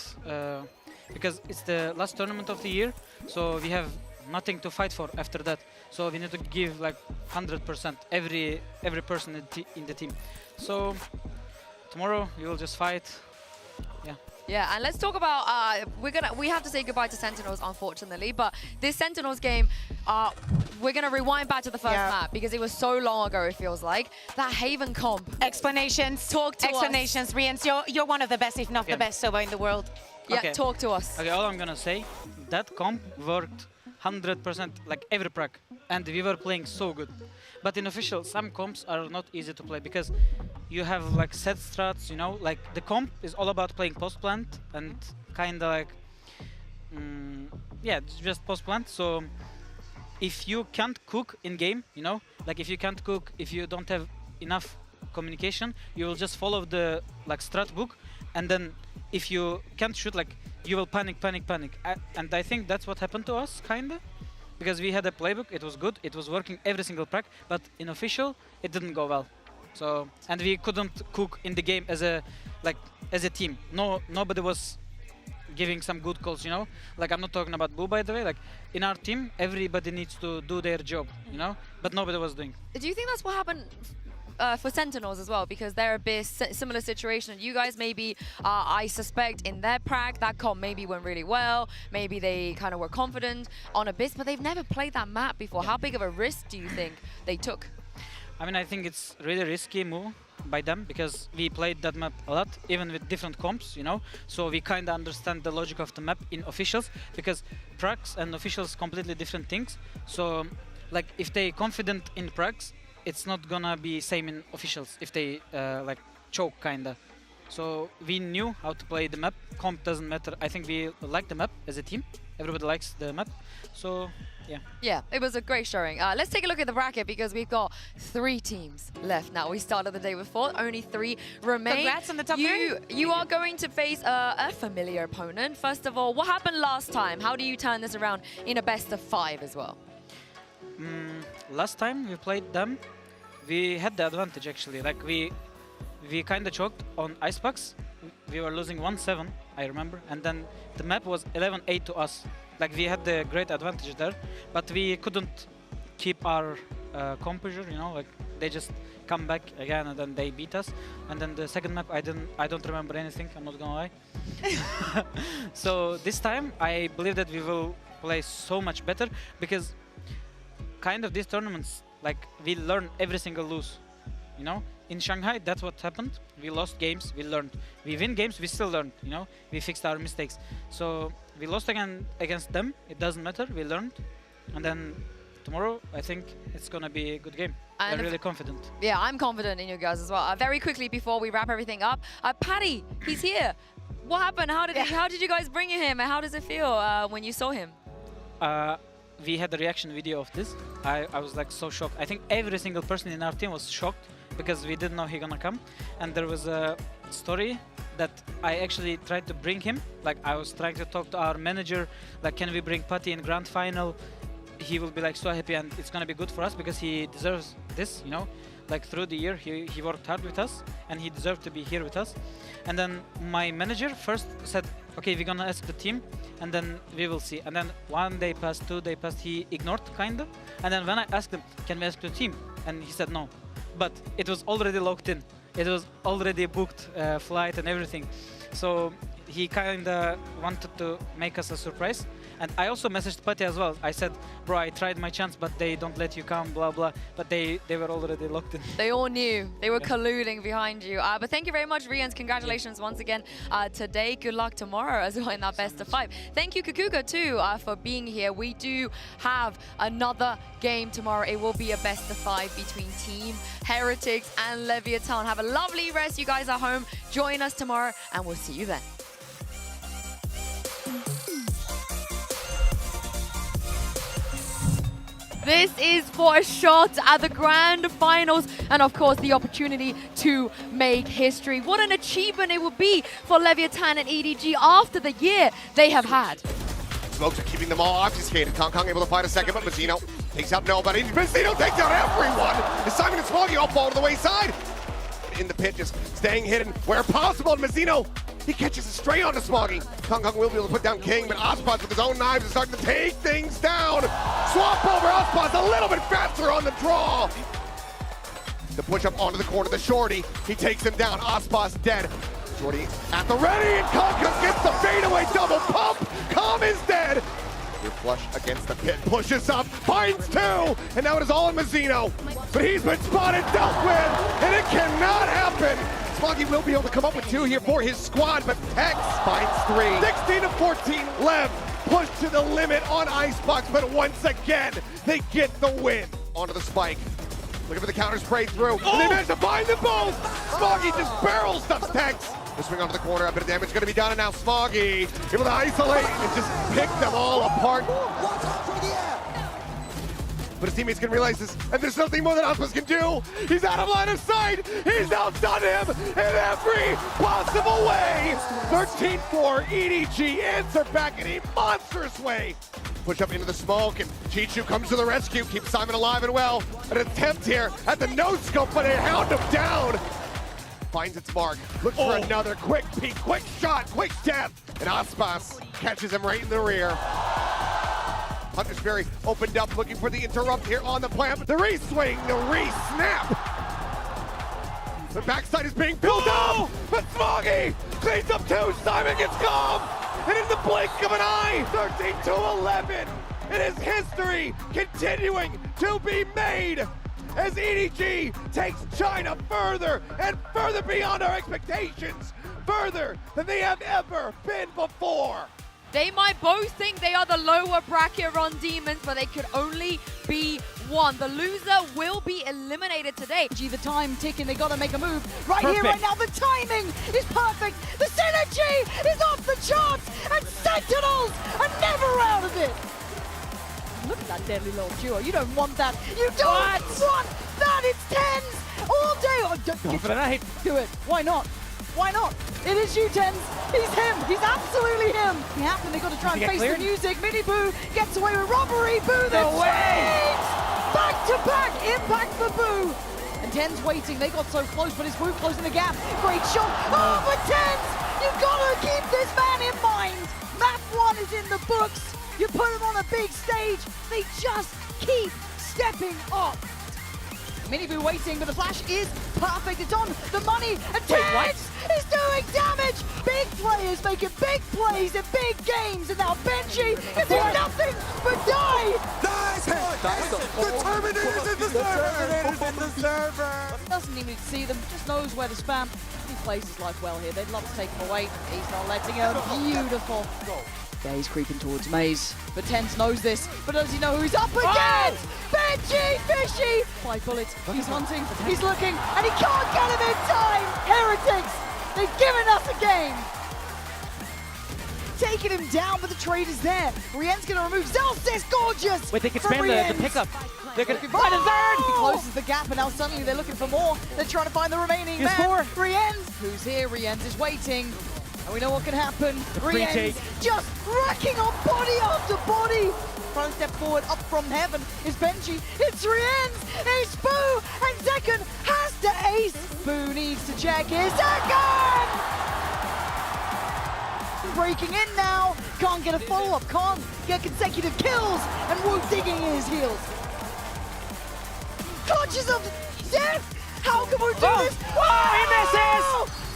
because it's the last tournament of the year, so we have nothing to fight for after that. So we need to give like 100% every person in the team. So tomorrow we will just fight. Yeah. Yeah, and let's talk about, we have to say goodbye to Sentinels, unfortunately, but this Sentinels game, we're gonna rewind back to the first map because it was so long ago, it feels like. That Haven comp. Explanations. Talk to Explanations, Rians, you're one of the best, if not the best solo in the world. Yeah, Okay. talk to us. Okay, all I'm gonna say, that comp worked 100% like every prac, and we were playing so good. But in official, some comps are not easy to play because you have like set strats, you know, like the comp is all about playing post plant and kind of like, yeah, just post plant. So if you can't cook in game, you know, like if you can't cook, if you don't have enough communication, you will just follow the like strat book, and then if you can't shoot, like you will panic. And I think that's what happened to us, kinda. Because we had a playbook, it was good, it was working every single prac, but in official, it didn't go well. So, and we couldn't cook in the game as a team. Nobody was giving some good calls, you know? Like, I'm not talking about Boo, by the way. Like, in our team, everybody needs to do their job, you know? But nobody was doing. Do you think that's what happened for Sentinels as well? Because they're a bit similar situation. You guys maybe, I suspect in their prac, that comp maybe went really well. Maybe they kind of were confident on Abyss, but they've never played that map before. How big of a risk do you think they took? I mean, I think it's really risky move by them because we played that map a lot, even with different comps, you know? So we kind of understand the logic of the map in officials because pracs and officials completely different things. So, like, if they confident in pracs, it's not gonna be same in officials if they like choke kinda. So we knew how to play the map. Comp doesn't matter. I think we like the map as a team. Everybody likes the map. So yeah. Yeah, it was a great showing. Let's take a look at the bracket because we've got 3 teams left now. We started the day with 4, only 3 remain. Congrats on the top 3. You are going to face a familiar opponent. First of all, what happened last time? How do you turn this around in a best of 5 as well? Last time we played them, we had the advantage actually. Like we kind of choked on Icebox. We were losing 1-7, I remember, and then the map was 11-8 to us. Like we had the great advantage there, but we couldn't keep our composure. You know, like they just come back again and then they beat us. And then the second map, I don't remember anything. I'm not gonna lie. So this time, I believe that we will play so much better because kind of these tournaments, like we learn every single lose, you know? In Shanghai, that's what happened. We lost games, we learned. We win games, we still learned, you know? We fixed our mistakes. So we lost again against them, it doesn't matter, we learned. And then tomorrow, I think it's gonna be a good game. I'm really confident. Yeah, I'm confident in you guys as well. Very quickly before we wrap everything up, Paddy, he's here. What happened? How did you guys bring him? And how does it feel when you saw him? We had a reaction video of this. I was like so shocked. I think every single person in our team was shocked because we didn't know he gonna come. And there was a story that I actually tried to bring him. Like I was trying to talk to our manager, like can we bring Patty in grand final? He will be like so happy and it's gonna be good for us because he deserves this, you know? Like through the year, he worked hard with us and he deserved to be here with us. And then my manager first said, okay, we're gonna ask the team and then we will see. And then 1 day passed, 2 days passed, he ignored kinda. And then when I asked him, can we ask the team? And he said no. But it was already locked in. It was already booked flight and everything. So he kinda wanted to make us a surprise. And I also messaged Putty as well. I said, bro, I tried my chance, but they don't let you come, blah, blah. But they were already locked in. They all knew. They were colluding behind you. But thank you very much, Rians. Congratulations once again today. Good luck tomorrow as well in that best of 5. Thank you, Kukuka, too, for being here. We do have another game tomorrow. It will be a best of 5 between Team Heretics and Leviathan. Have a lovely rest. You guys are home. Join us tomorrow, and we'll see you then. This is for a shot at the grand finals and, of course, the opportunity to make history. What an achievement it would be for Leviathan and EDG after the year they have had. Smokes are keeping them all obfuscated. Kong able to find a second, but Mazzino takes out nobody. Mazzino takes out everyone! Simon and Smoggy all fall to the wayside. In the pit, just staying hidden where possible. And Mazzino, he catches a stray onto Smoggy. Kong will be able to put down King, but Ospas with his own knives is starting to take things down. Swap over Ospas a little bit faster on the draw. The push up onto the corner, the Shorty. He takes him down. Ospas dead. Shorty at the ready, and Kong gets the fadeaway double pump. Kong is dead. Your flush against the pit, pushes up, finds 2, and now it is all in Mazzino. But he's been spotted, dealt with, and it cannot happen. Smoggy will be able to come up with 2 here for his squad, but Tex finds 3. 16-14, Lev pushed to the limit on Icebox, but once again, they get the win. Onto the spike. Looking for the counter spray through, and they manage to find them both! Smoggy just barrel stuffs Tex. The swing onto the corner, a bit of damage going to be done, and now Smoggy able to isolate and just pick them all apart. But his teammates can realize this, and there's nothing more that Ospas can do. He's out of line of sight. He's outdone him in every possible way. 13-4, EDG answer back in a monstrous way. Push up into the smoke, and Chichu comes to the rescue, keeps Simon alive and well. An attempt here at the no-scope, but they hound him down. Finds its mark, looks for another quick peek, quick shot, quick death, and Ospas catches him right in the rear. Hunter's Fury opened up, looking for the interrupt here on the plant. The re-swing, the re-snap. The backside is being built up, but Smoggy cleans up 2. Simon gets calm, and in the blink of an eye, 13-11. It is history continuing to be made as EDG takes China further and further beyond our expectations, further than they have ever been before. They might both think they are the lower bracket run demons, but they could only be one. The loser will be eliminated today. The time ticking, they gotta make a move. Right here, right now, the timing is perfect. The synergy is off the charts, and Sentinels are never out of it. Look at that deadly little duo. You don't want that. You don't want that. It's tens all day. Oh, Go for the night. Do it. Why not? Why not? It is you, Tens. He's him. He's absolutely him. He happened. They got to try and face the music. Mini Boo gets away with robbery. Boo then swings. Back to back impact for Boo. And Tens waiting. They got so close, but it's Boo closing the gap. Great shot. Oh, but Tens, you've got to keep this man in mind. Map 1 is in the books. You put them on a big stage, they just keep stepping up. Miniboo waiting, but the flash is perfect. It's on the money, and Tens is doing damage. Big players making big plays in big games, and now Benji can do nothing but die. Nice hit! The Terminator's in the server! Terminator's in the server! Doesn't even need to see them, just knows where to spam. He plays his life well here. They'd love to take him away. He's not letting him. Beautiful. Yeah, he's creeping towards Maze, but Tens knows this, but does he know who he's up against? Benji Fishy! 5 bullets, he's hunting, he's looking, and he can't get him in time! Heretics, they've given us a game! Taking him down, but the trade is there. Rien's gonna remove Zelsis, gorgeous! Wait, they can spam the pickup. They're gonna find a third! He closes the gap, and now suddenly they're looking for more. They're trying to find the remaining man. Rienz, who's here? Rienz is waiting. And we know what can happen. Rienz just racking on body after body. Trying to step forward, up from heaven is Benji. It's Rienz, it's Boo, and Zekken has to ace. Boo needs to check his second! Breaking in now, can't get a follow-up, can't get consecutive kills, and Wu digging in his heels. Clutches of death! How can we do this? Oh, he misses!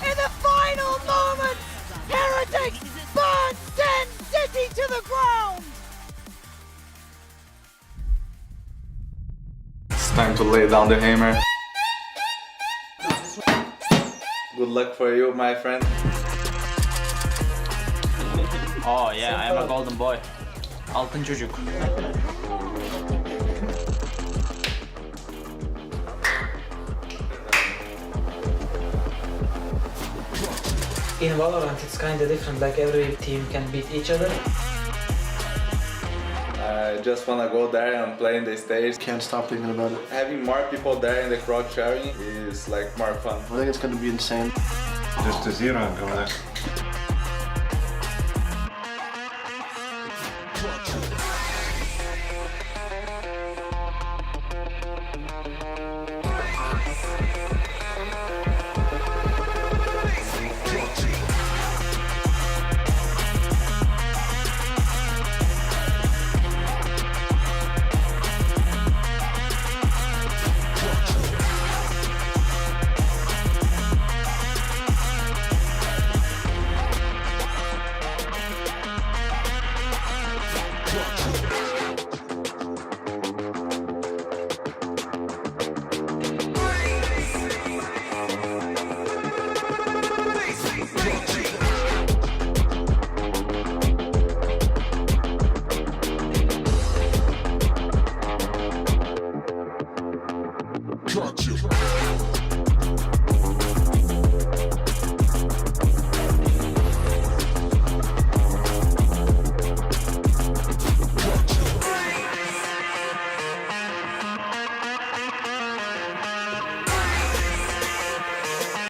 In the final moments, Heretics burn Sen City to the ground! time to lay down the hammer. Good luck for you, my friend. Oh yeah, I'm a golden boy. Altın çocuk. In Valorant, it's kind of different. Like every team can beat each other. I just wanna go there and play in the stage. Can't stop thinking about it. Having more people there in the crowd sharing is like more fun. I think it's gonna be insane. Just a zero and go there.